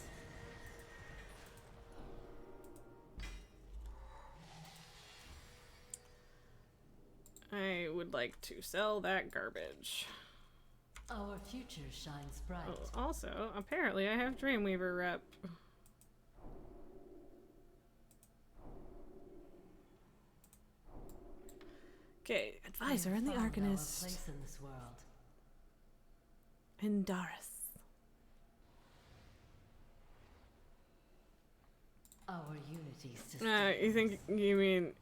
I would like to sell that garbage. Our future shines bright. Oh, also, apparently I have Dreamweaver rep. Okay, advisor and the Arcanist. Place in this world. And Doris. Our unity sustains. You mean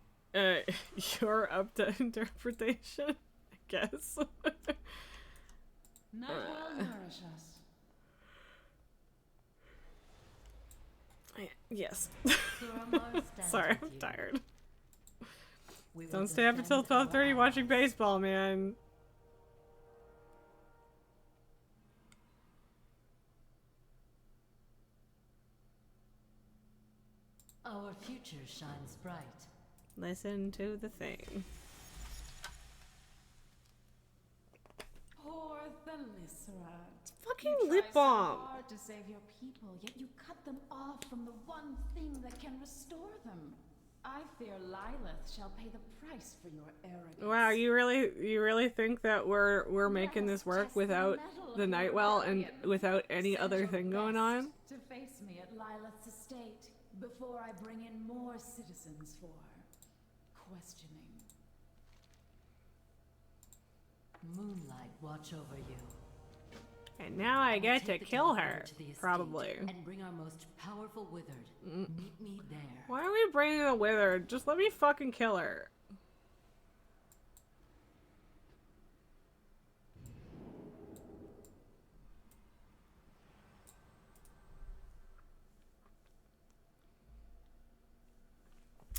you're up to interpretation? I guess. Not well nourish us. Yes. Suramar stands Sorry, with I'm you. tired. We will Don't stay up until defend our 12:30 watching allies. baseball, man. Our future shines bright. Listen to the thing. Poor Thalyssera. Fucking You lip try balm. so hard to save your people, yet you cut them off from the one thing that can restore them. I fear Lilith shall pay the price for your arrogance. Wow, you really think that we're making this work without the Nightwell and without any other thing going on? To face me at Lilith's estate before I bring in more citizens for questioning. Moonlight watch over you. And now I will get to take the kill Teleporter her, to the estate probably. And bring our most powerful withered. Meet me there. Why are we bringing a Withered? Just let me fucking kill her.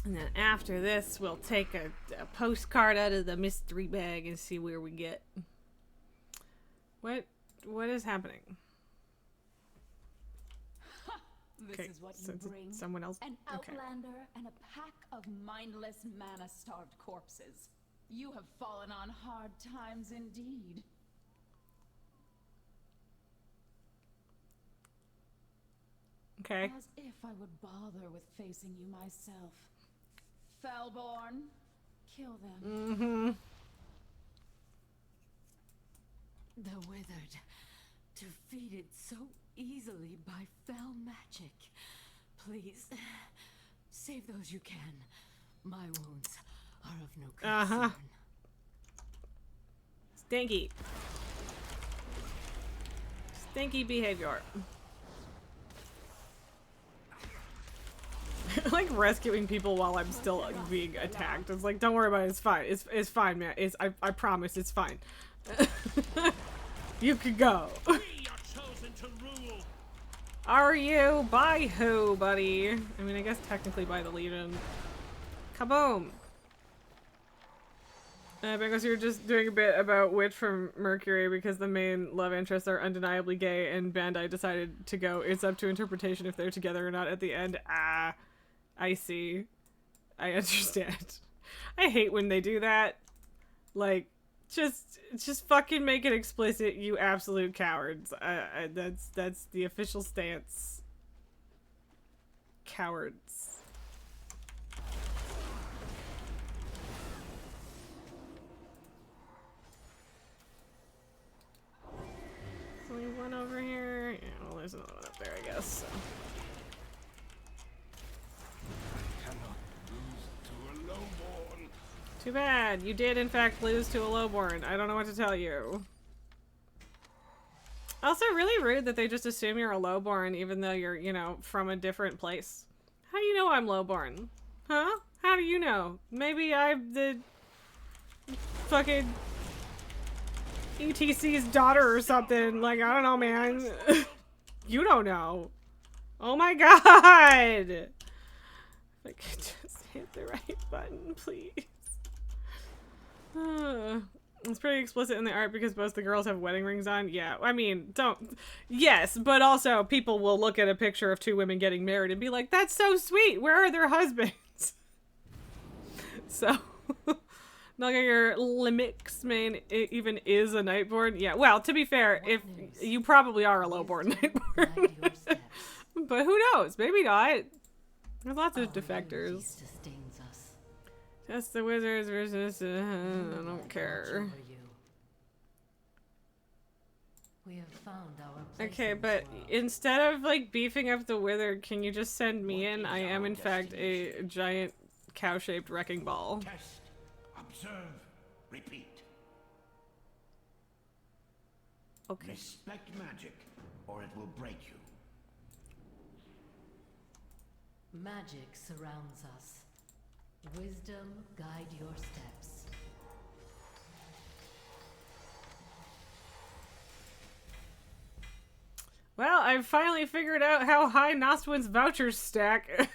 And then after this, we'll take a postcard out of the mystery bag and see where we get. What is happening? This Okay, is what so you it's bring. someone else. An Okay. outlander and a pack of mindless, mana-starved corpses. You have fallen on hard times indeed. Okay. As if I would bother with facing you myself. Fellborn, kill them. Mm-hmm. The withered, defeated so easily by fell magic. Please, save those you can. My wounds are of no concern. Stinky. Stinky behavior. I like rescuing people while I'm still being attacked. It's like, don't worry about it. It's fine. It's fine, man. I promise. It's fine. You can go. We are chosen to rule. Are you? By who, buddy? I mean, I guess technically by the Legion. Kaboom! Because you're just doing a bit about Witch from Mercury because the main love interests are undeniably gay and Bandai decided to go, it's up to interpretation if they're together or not at the end. Ah, I see. I understand. I hate when they do that. Like, just fucking make it explicit, you absolute cowards. That's the official stance. Cowards. So we went over here. Yeah, well, there's another one up there, I guess. So. Too bad. You did, in fact, lose to a lowborn. I don't know what to tell you. Also, really rude that they just assume you're a lowborn even though you're, you know, from a different place. How do you know I'm lowborn? Huh? How do you know? Maybe I'm the fucking ETC's daughter or something. Like, I don't know, man. You don't know. Oh my god! If I could just hit the right button, please. It's pretty explicit in the art because both the girls have wedding rings on. Yeah, I mean, don't... Yes, but also people will look at a picture of two women getting married and be like, that's so sweet! Where are their husbands? So... Not like your Limix main even is a Nightborn. Yeah, well, to be fair, if you probably are a lowborn Nightborn. But who knows? Maybe not. There's lots of defectors. Just the wizards versus... I don't care. We have found our Okay, but instead of like beefing up the wizard, can you just send me in? I am in fact a giant cow-shaped wrecking ball. Test, observe, repeat. Okay. Respect magic, or it will break you. Magic surrounds us. Wisdom, guide your steps. Well, I've finally figured out how high Nostwin's vouchers stack.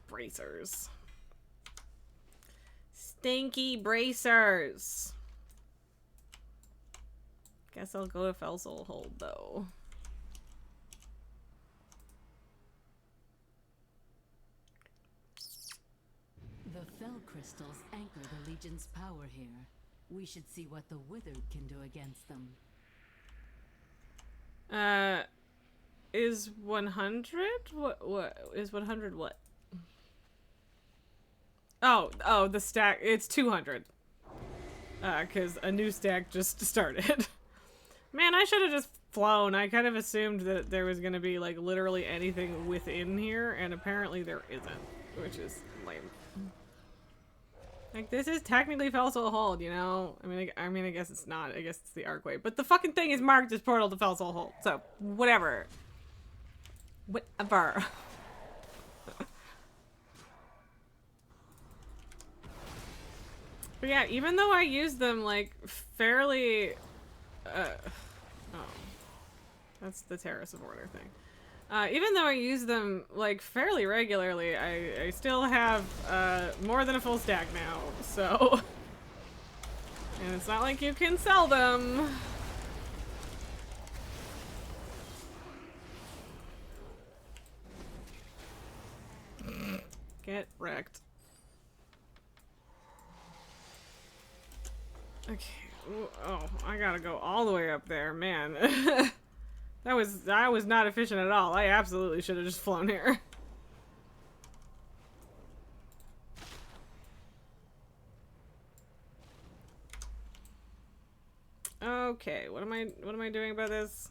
Bracers. Stinky bracers. Guess I'll go to Felsoul Hold, though. The Fel crystals anchor the Legion's power here. We should see what the Withered can do against them. Is 100? What is 100 what? Oh, the stack, it's 200. Cause a new stack just started. Man, I should have just flown. I kind of assumed that there was gonna be like literally anything within here, and apparently there isn't, which is lame. Like, this is technically Felsoul Hold, you know? I mean, I guess it's not. I guess it's the Arcway. But the fucking thing is marked as Portal to Felsoul Hold. So, whatever. Whatever. But yeah, even though I use them, like, fairly... oh. That's the Terrace of Order thing. Even though I use them, like, fairly regularly, I still have, more than a full stack now, so... And it's not like you can sell them. Get wrecked. Okay. Ooh, oh, I gotta go all the way up there, man. I was not efficient at all. I absolutely should have just flown here. Okay, what am I doing about this?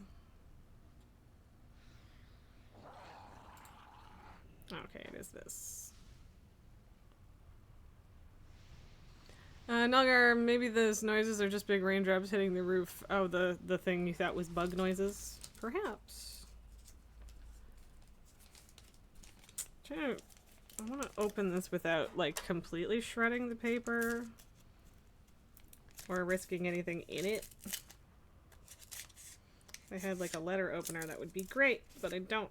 Okay, it is this. Nulgar, maybe those noises are just big raindrops hitting the roof. Oh, the thing you thought was bug noises? Perhaps. I want to open this without, like, completely shredding the paper. Or risking anything in it. If I had, like, a letter opener, that would be great, but I don't.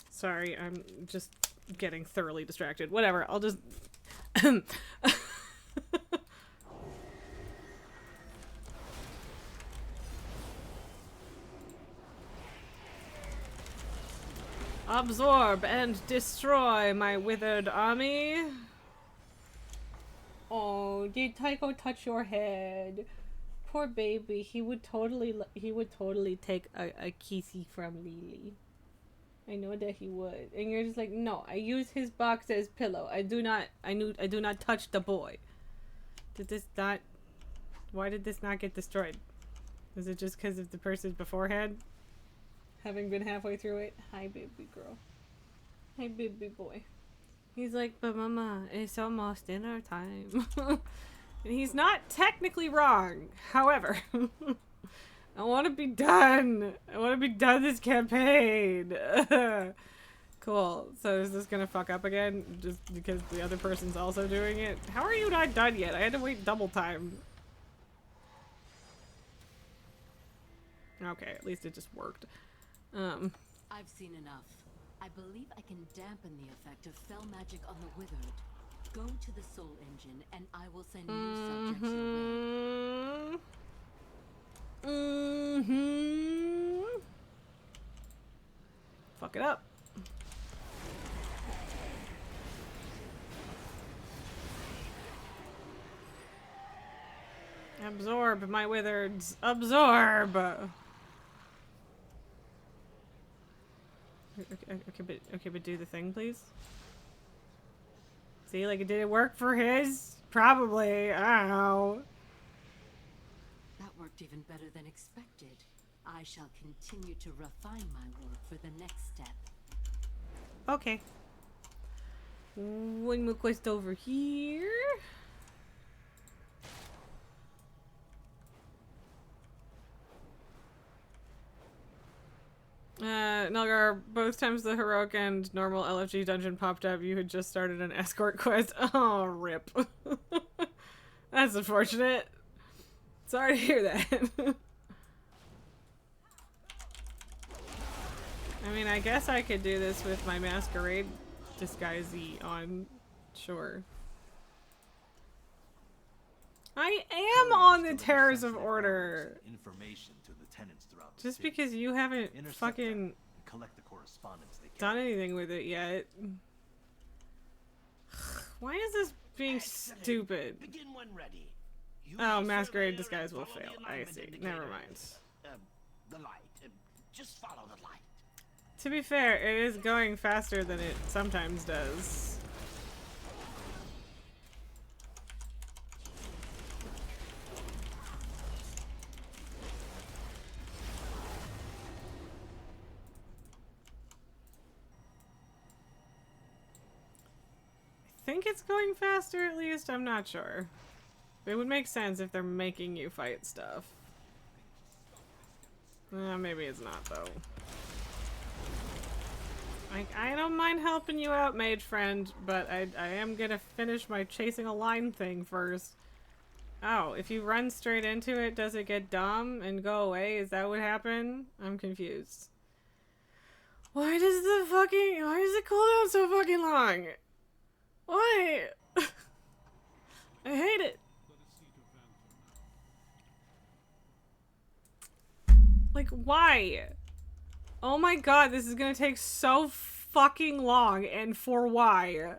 Sorry, I'm just getting thoroughly distracted. Whatever, I'll just... Absorb and destroy my withered army. Oh, did Tycho touch your head? Poor baby. He would totally take a kissy from Lily. I know that he would. And you're just like, no, I use his box as pillow. I do not touch the boy. Did this not... Why did this not get destroyed? Is it just because of the person beforehand? Having been halfway through it? Hi, baby girl. Hi, baby boy. He's like, but mama, it's almost dinner time. And he's not technically wrong. However, I want to be done. I want to be done this campaign. Cool. So is this gonna fuck up again? Just because the other person's also doing it? How are you not done yet? I had to wait double time. Okay, at least it just worked. I've seen enough. I believe I can dampen the effect of fell magic on the withered. Go to the soul engine, and I will send new subjects your way. Fuck it up. Absorb my withereds. Absorb! Okay, but do the thing, please. See, like, did it work for his? Probably. I don't know. That worked even better than expected. I shall continue to refine my work for the next step. Okay. One more quest over here. Nalgar, both times the heroic and normal LFG dungeon popped up, you had just started an escort quest. Oh, rip. That's unfortunate. Sorry to hear that. I mean, I guess I could do this with my masquerade disguisey on. Sure. I am on the Terrors of Order. Information to the tenants throughout the Just city. because you haven't fucking collect the correspondence they done anything with it yet. Why is this being stupid? Begin when ready. Oh, masquerade disguise will fail. I see. Never mind. The light. Just follow the light. To be fair, it is going faster than it sometimes does. I think it's going faster at least, I'm not sure. It would make sense if they're making you fight stuff. Maybe it's not though. Like, I don't mind helping you out, mage friend, but I am gonna finish my chasing a line thing first. Oh, if you run straight into it, does it get dumb and go away? Is that what happened? I'm confused. Why does it cool down so fucking long? Why? I hate it. Like, why? Oh my god, this is gonna take so fucking long, and for why?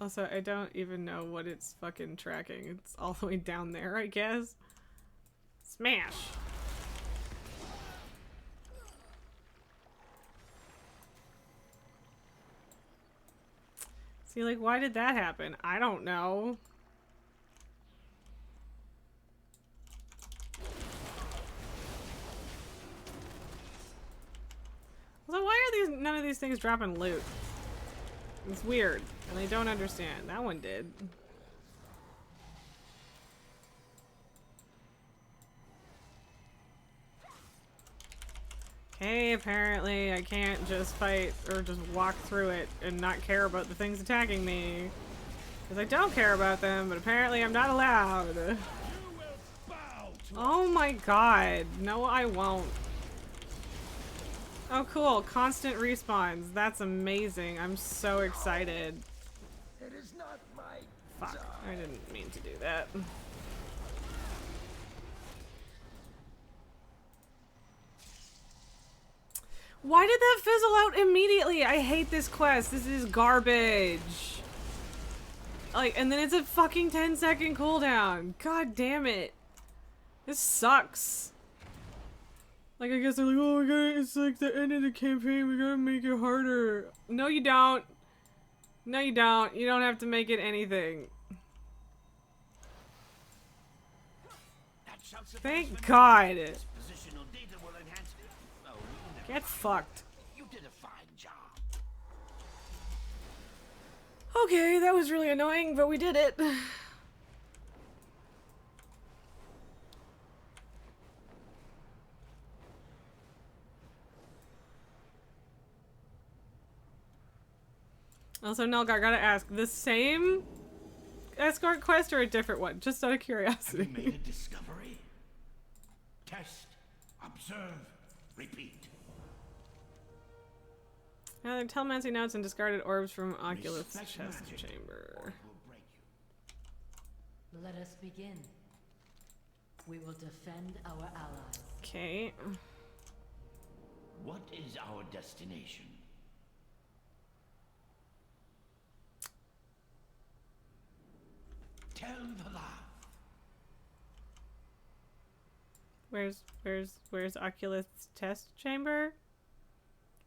Also, I don't even know what it's fucking tracking. It's all the way down there, I guess. Smash! See, like, why did that happen? I don't know. Also, why are none of these things dropping loot? It's weird, and I don't understand. That one did. Okay, apparently I can't just fight or just walk through it and not care about the things attacking me. Because I don't care about them, but apparently I'm not allowed. Oh my god. No, I won't. Oh cool, constant respawns. That's amazing. I'm so excited. It is not my Fuck, I didn't mean to do that. Why did that fizzle out immediately? I hate this quest. This is garbage. Like, and then it's a fucking 10-second cooldown. God damn it. This sucks. Like, I guess they're like, oh, it's like the end of the campaign. We gotta make it harder. No, you don't. No, you don't. You don't have to make it anything. Thank God. Positional data will enhance. Oh, Get fucked. you did a fine job. Okay, that was really annoying, but we did it. Also, Nelgar, gotta ask, the same escort quest or a different one? Just out of curiosity. Have you made a discovery? Test, observe, repeat. Now, they're telemancy notes and discarded orbs from Oculus chest chamber. Let us begin. We will defend our allies. Okay. What is our destination? Tell the lie. Where's Oculus test chamber?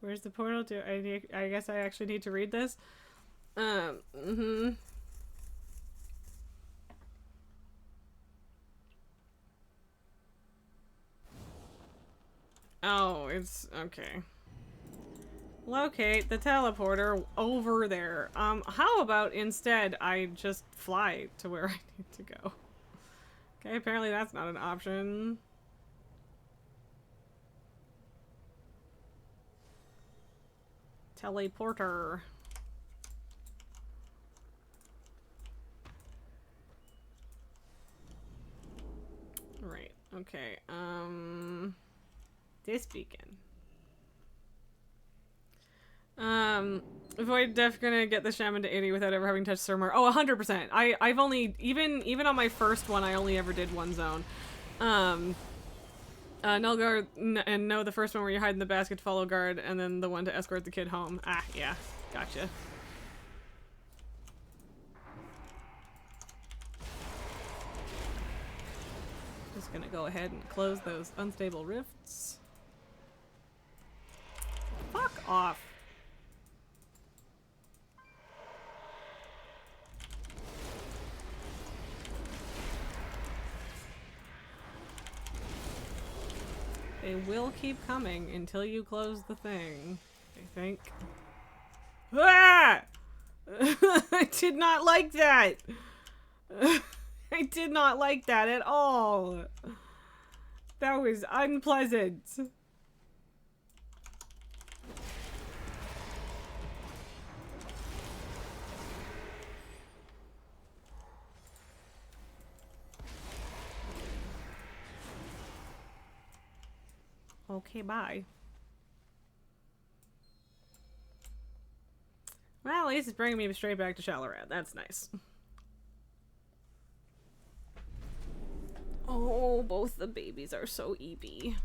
Where's the portal to? I guess I actually need to read this. Oh, it's okay. Locate the teleporter over there. How about instead I just fly to where I need to go? Okay, apparently that's not an option. Teleporter. Right, okay, this beacon. Void Def gonna get the shaman to 80 without ever having touched Suramar. Oh, 100%. I've only, even on my first one, I only ever did one zone. Nelgar, and no, the first one where you hide in the basket to follow guard, and then the one to escort the kid home. Ah, yeah. Gotcha. Just gonna go ahead and close those unstable rifts. Fuck off. They will keep coming until you close the thing, I think. Ah! I did not like that! I did not like that at all! That was unpleasant. Okay, bye. Well, at least it's bringing me straight back to Shalorad. That's nice. Oh, both the babies are so eepy.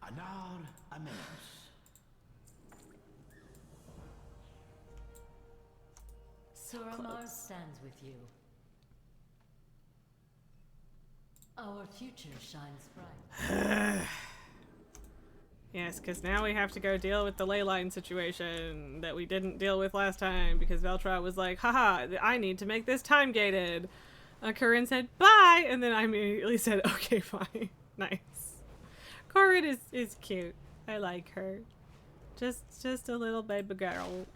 Anar Amenos. Suramar stands with you. Our future shines bright. Yes, because now we have to go deal with the ley line situation that we didn't deal with last time because Veltra was like, haha, I need to make this time gated. Corinne said, bye! And then I immediately said, okay, fine. Nice. Corinne is cute. I like her. Just a little baby girl.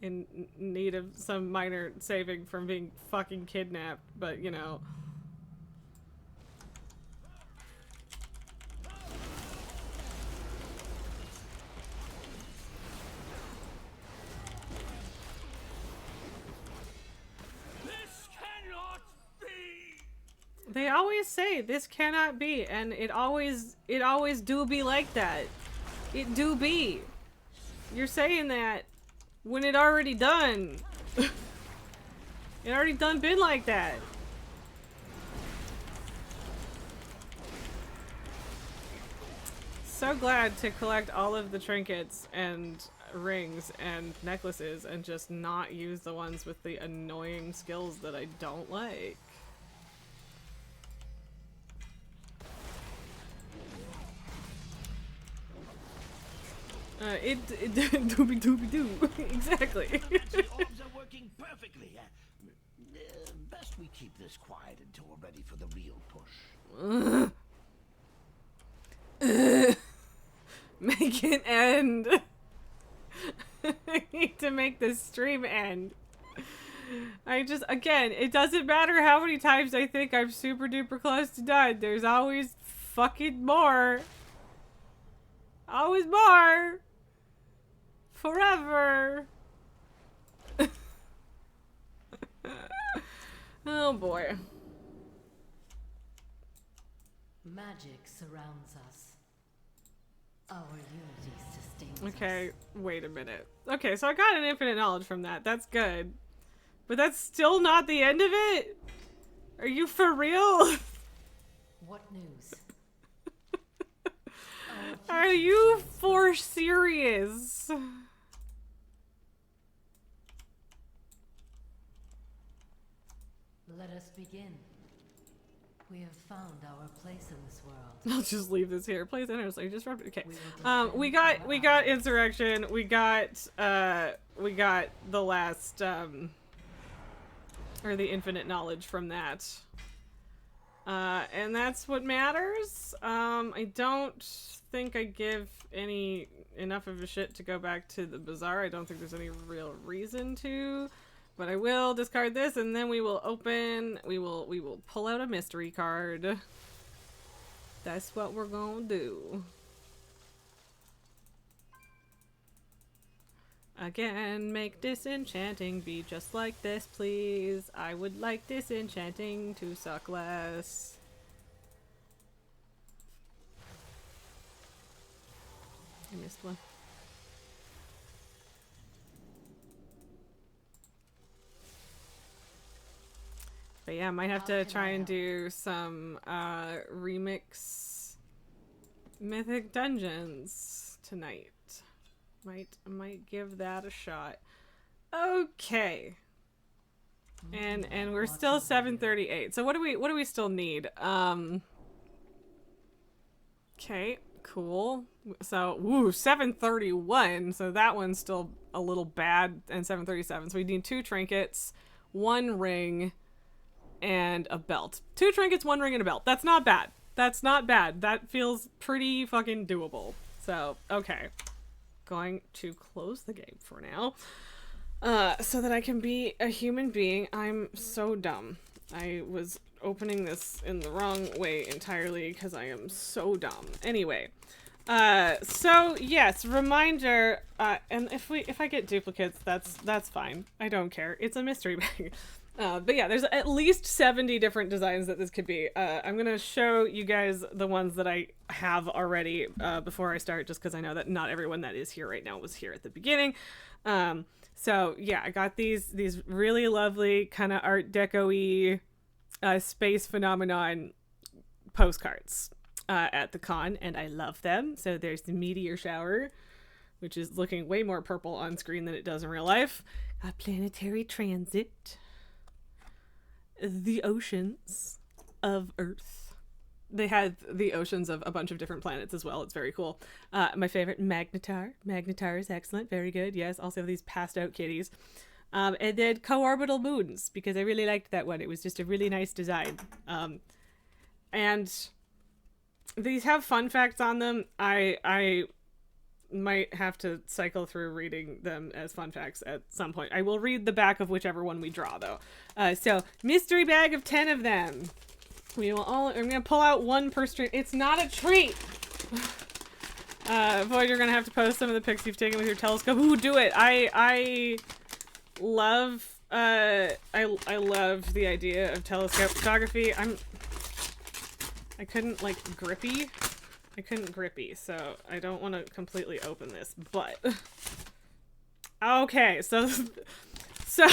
In need of some minor saving from being fucking kidnapped, but you know. They always say this cannot be, and it always do be like that. It do be. You're saying that when it already done. It already done been like that. So glad to collect all of the trinkets and rings and necklaces and just not use the ones with the annoying skills that I don't like. Doobie doobie doo. Exactly. Fancy orbs are working perfectly. Best we keep this quiet until we're ready for the real push. Make it end. I need to make this stream end. Again, it doesn't matter how many times I think I'm super duper close to done. There's always fucking more. Always more. Forever. Oh boy. Magic surrounds us. Our unity sustains us. Okay, wait a minute. Okay, so I got an infinite knowledge from that. That's good. But that's still not the end of it? Are you for real? What news? Are you for serious? Let us begin. We have found our place in this world. I'll just leave this here. Place interesting. Disrupted. Okay. We got insurrection. We got the last or the infinite knowledge from that. And that's what matters. I don't think I give enough of a shit to go back to the bazaar. I don't think there's any real reason to. But I will discard this, and then we will pull out a mystery card. That's what we're gonna do. Again, make disenchanting be just like this, please. I would like disenchanting to suck less. I missed one. But yeah, I might have to try and do some remix Mythic Dungeons tonight. Might give that a shot. Okay. And we're still 7:38. So what do we still need? Okay, cool. So 7:31. So that one's still a little bad, and 7:37. So we need 2 trinkets, 1 ring, and a belt. 2 trinkets, 1 ring, and a belt. That's not bad. That's not bad. That feels pretty fucking doable. So, okay. Going to close the game for now. So that I can be a human being. I'm so dumb. I was opening this in the wrong way entirely because I am so dumb. Anyway. So yes, reminder, and if I get duplicates, that's fine. I don't care. It's a mystery bag. But yeah, there's at least 70 different designs that this could be. I'm gonna show you guys the ones that I have already before I start, just because I know that not everyone that is here right now was here at the beginning. So yeah, I got these really lovely kind of Art Deco-y space phenomenon postcards at the con, and I love them. So there's the meteor shower, which is looking way more purple on screen than it does in real life. Planetary transit. The oceans of Earth. They had the oceans of a bunch of different planets as well. It's very cool. My favorite, Magnetar. Magnetar is excellent. Very good. Yes. Also these passed out kitties. And then co-orbital moons, because I really liked that one. It was just a really nice design. And these have fun facts on them. I might have to cycle through reading them as fun facts at some point. I will read the back of whichever one we draw, though. So, mystery bag of 10 of them. I'm gonna pull out 1 per stream. It's not a treat! Void, you're gonna have to post some of the pics you've taken with your telescope. Ooh, do it! I love, I love the idea of telescope photography. I couldn't, like, grippy, so I don't want to completely open this, but... Okay, so So,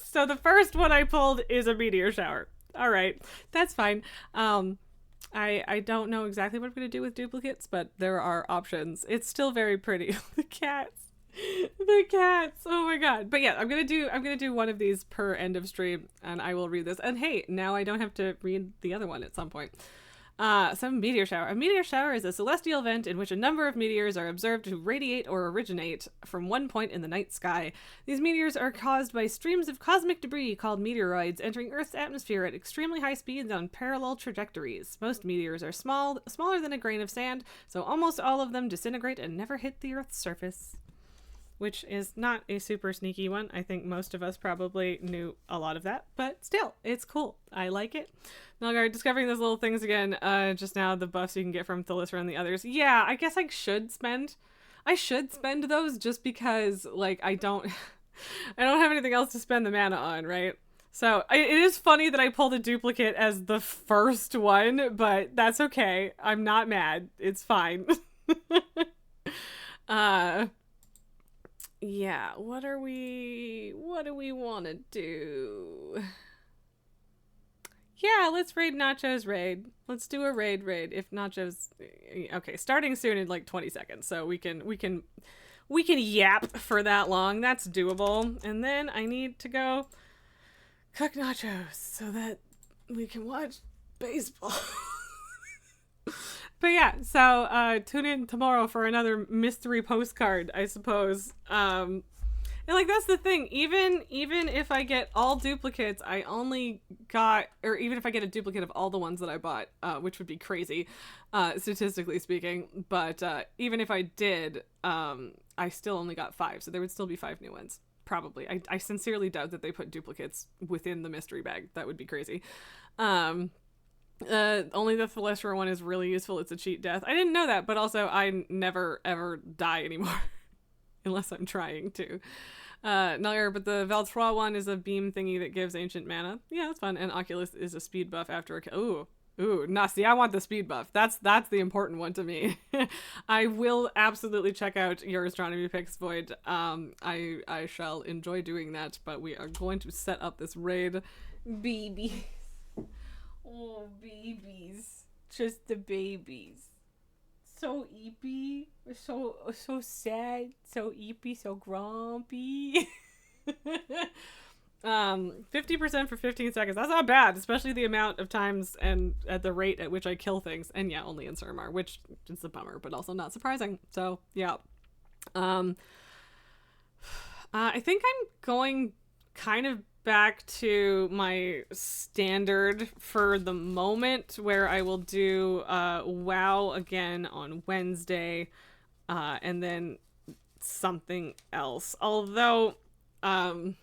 so the first one I pulled is a meteor shower. All right, that's fine. I don't know exactly what I'm gonna do with duplicates, but there are options. It's still very pretty. The cats. The cats. Oh my god. But yeah, I'm gonna do one of these per end of stream, and I will read this. And hey, now I don't have to read the other one at some point. Some meteor shower. A meteor shower is a celestial event in which a number of meteors are observed to radiate or originate from one point in the night sky. These meteors are caused by streams of cosmic debris called meteoroids entering Earth's atmosphere at extremely high speeds on parallel trajectories. Most meteors are smaller than a grain of sand, so almost all of them disintegrate and never hit the Earth's surface. Which is not a super sneaky one. I think most of us probably knew a lot of that, but still, it's cool. I like it. Nilgard, discovering those little things again, just now, the buffs you can get from Thalyssra and the others. Yeah, I guess I should spend those just because, like, I don't have anything else to spend the mana on, right? So, it is funny that I pulled a duplicate as the first one, but that's okay. I'm not mad. It's fine. Yeah, what do we want to do? Yeah, let's raid Nacho's raid. Let's do a raid. If Nacho's okay, starting soon in like 20 seconds, so we can yap for that long. That's doable. And then I need to go cook nachos so that we can watch baseball. But yeah, so tune in tomorrow for another mystery postcard, I suppose. And like that's the thing, even if I get all duplicates, I only got, or even if I get a duplicate of all the ones that I bought, which would be crazy, statistically speaking. But even if I did, I still only got 5, so there would still be 5 new ones. Probably. I sincerely doubt that they put duplicates within the mystery bag. That would be crazy. Only the Thalyssra one is really useful. It's a cheat death. I didn't know that, but also I never ever die anymore unless I'm trying to. No, but the Valtrois one is a beam thingy that gives ancient mana. Yeah, that's fun. And Oculus is a speed buff after a kill. Ooh, nah, see, I want the speed buff. That's the important one to me. I will absolutely check out your astronomy picks, Void. I shall enjoy doing that, but we are going to set up this raid. Babies. Oh, babies. Just the babies. So eepy. So sad. So eepy. So grumpy. 50% for 15 seconds. That's not bad, especially the amount of times and at the rate at which I kill things. And yeah, only in Suramar, which is a bummer, but also not surprising. So, yeah. I think I'm going kind of back to my standard for the moment, where I will do WoW again on Wednesday, and then something else. Although I'm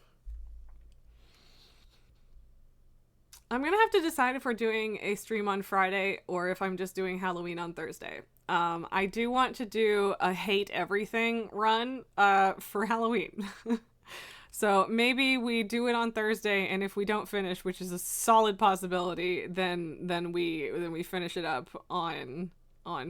gonna have to decide if we're doing a stream on Friday or if I'm just doing Halloween on Thursday. I do want to do a hate everything run for Halloween. So maybe we do it on Thursday, and if we don't finish, which is a solid possibility, then we finish it up on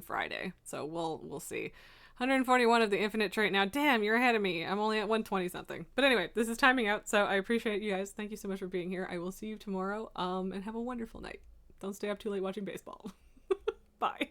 Friday. So we'll see. 141 of the infinite trait now. Damn, you're ahead of me. I'm only at 120 something. But anyway, this is timing out, so I appreciate you guys. Thank you so much for being here. I will see you tomorrow. And have a wonderful night. Don't stay up too late watching baseball. Bye.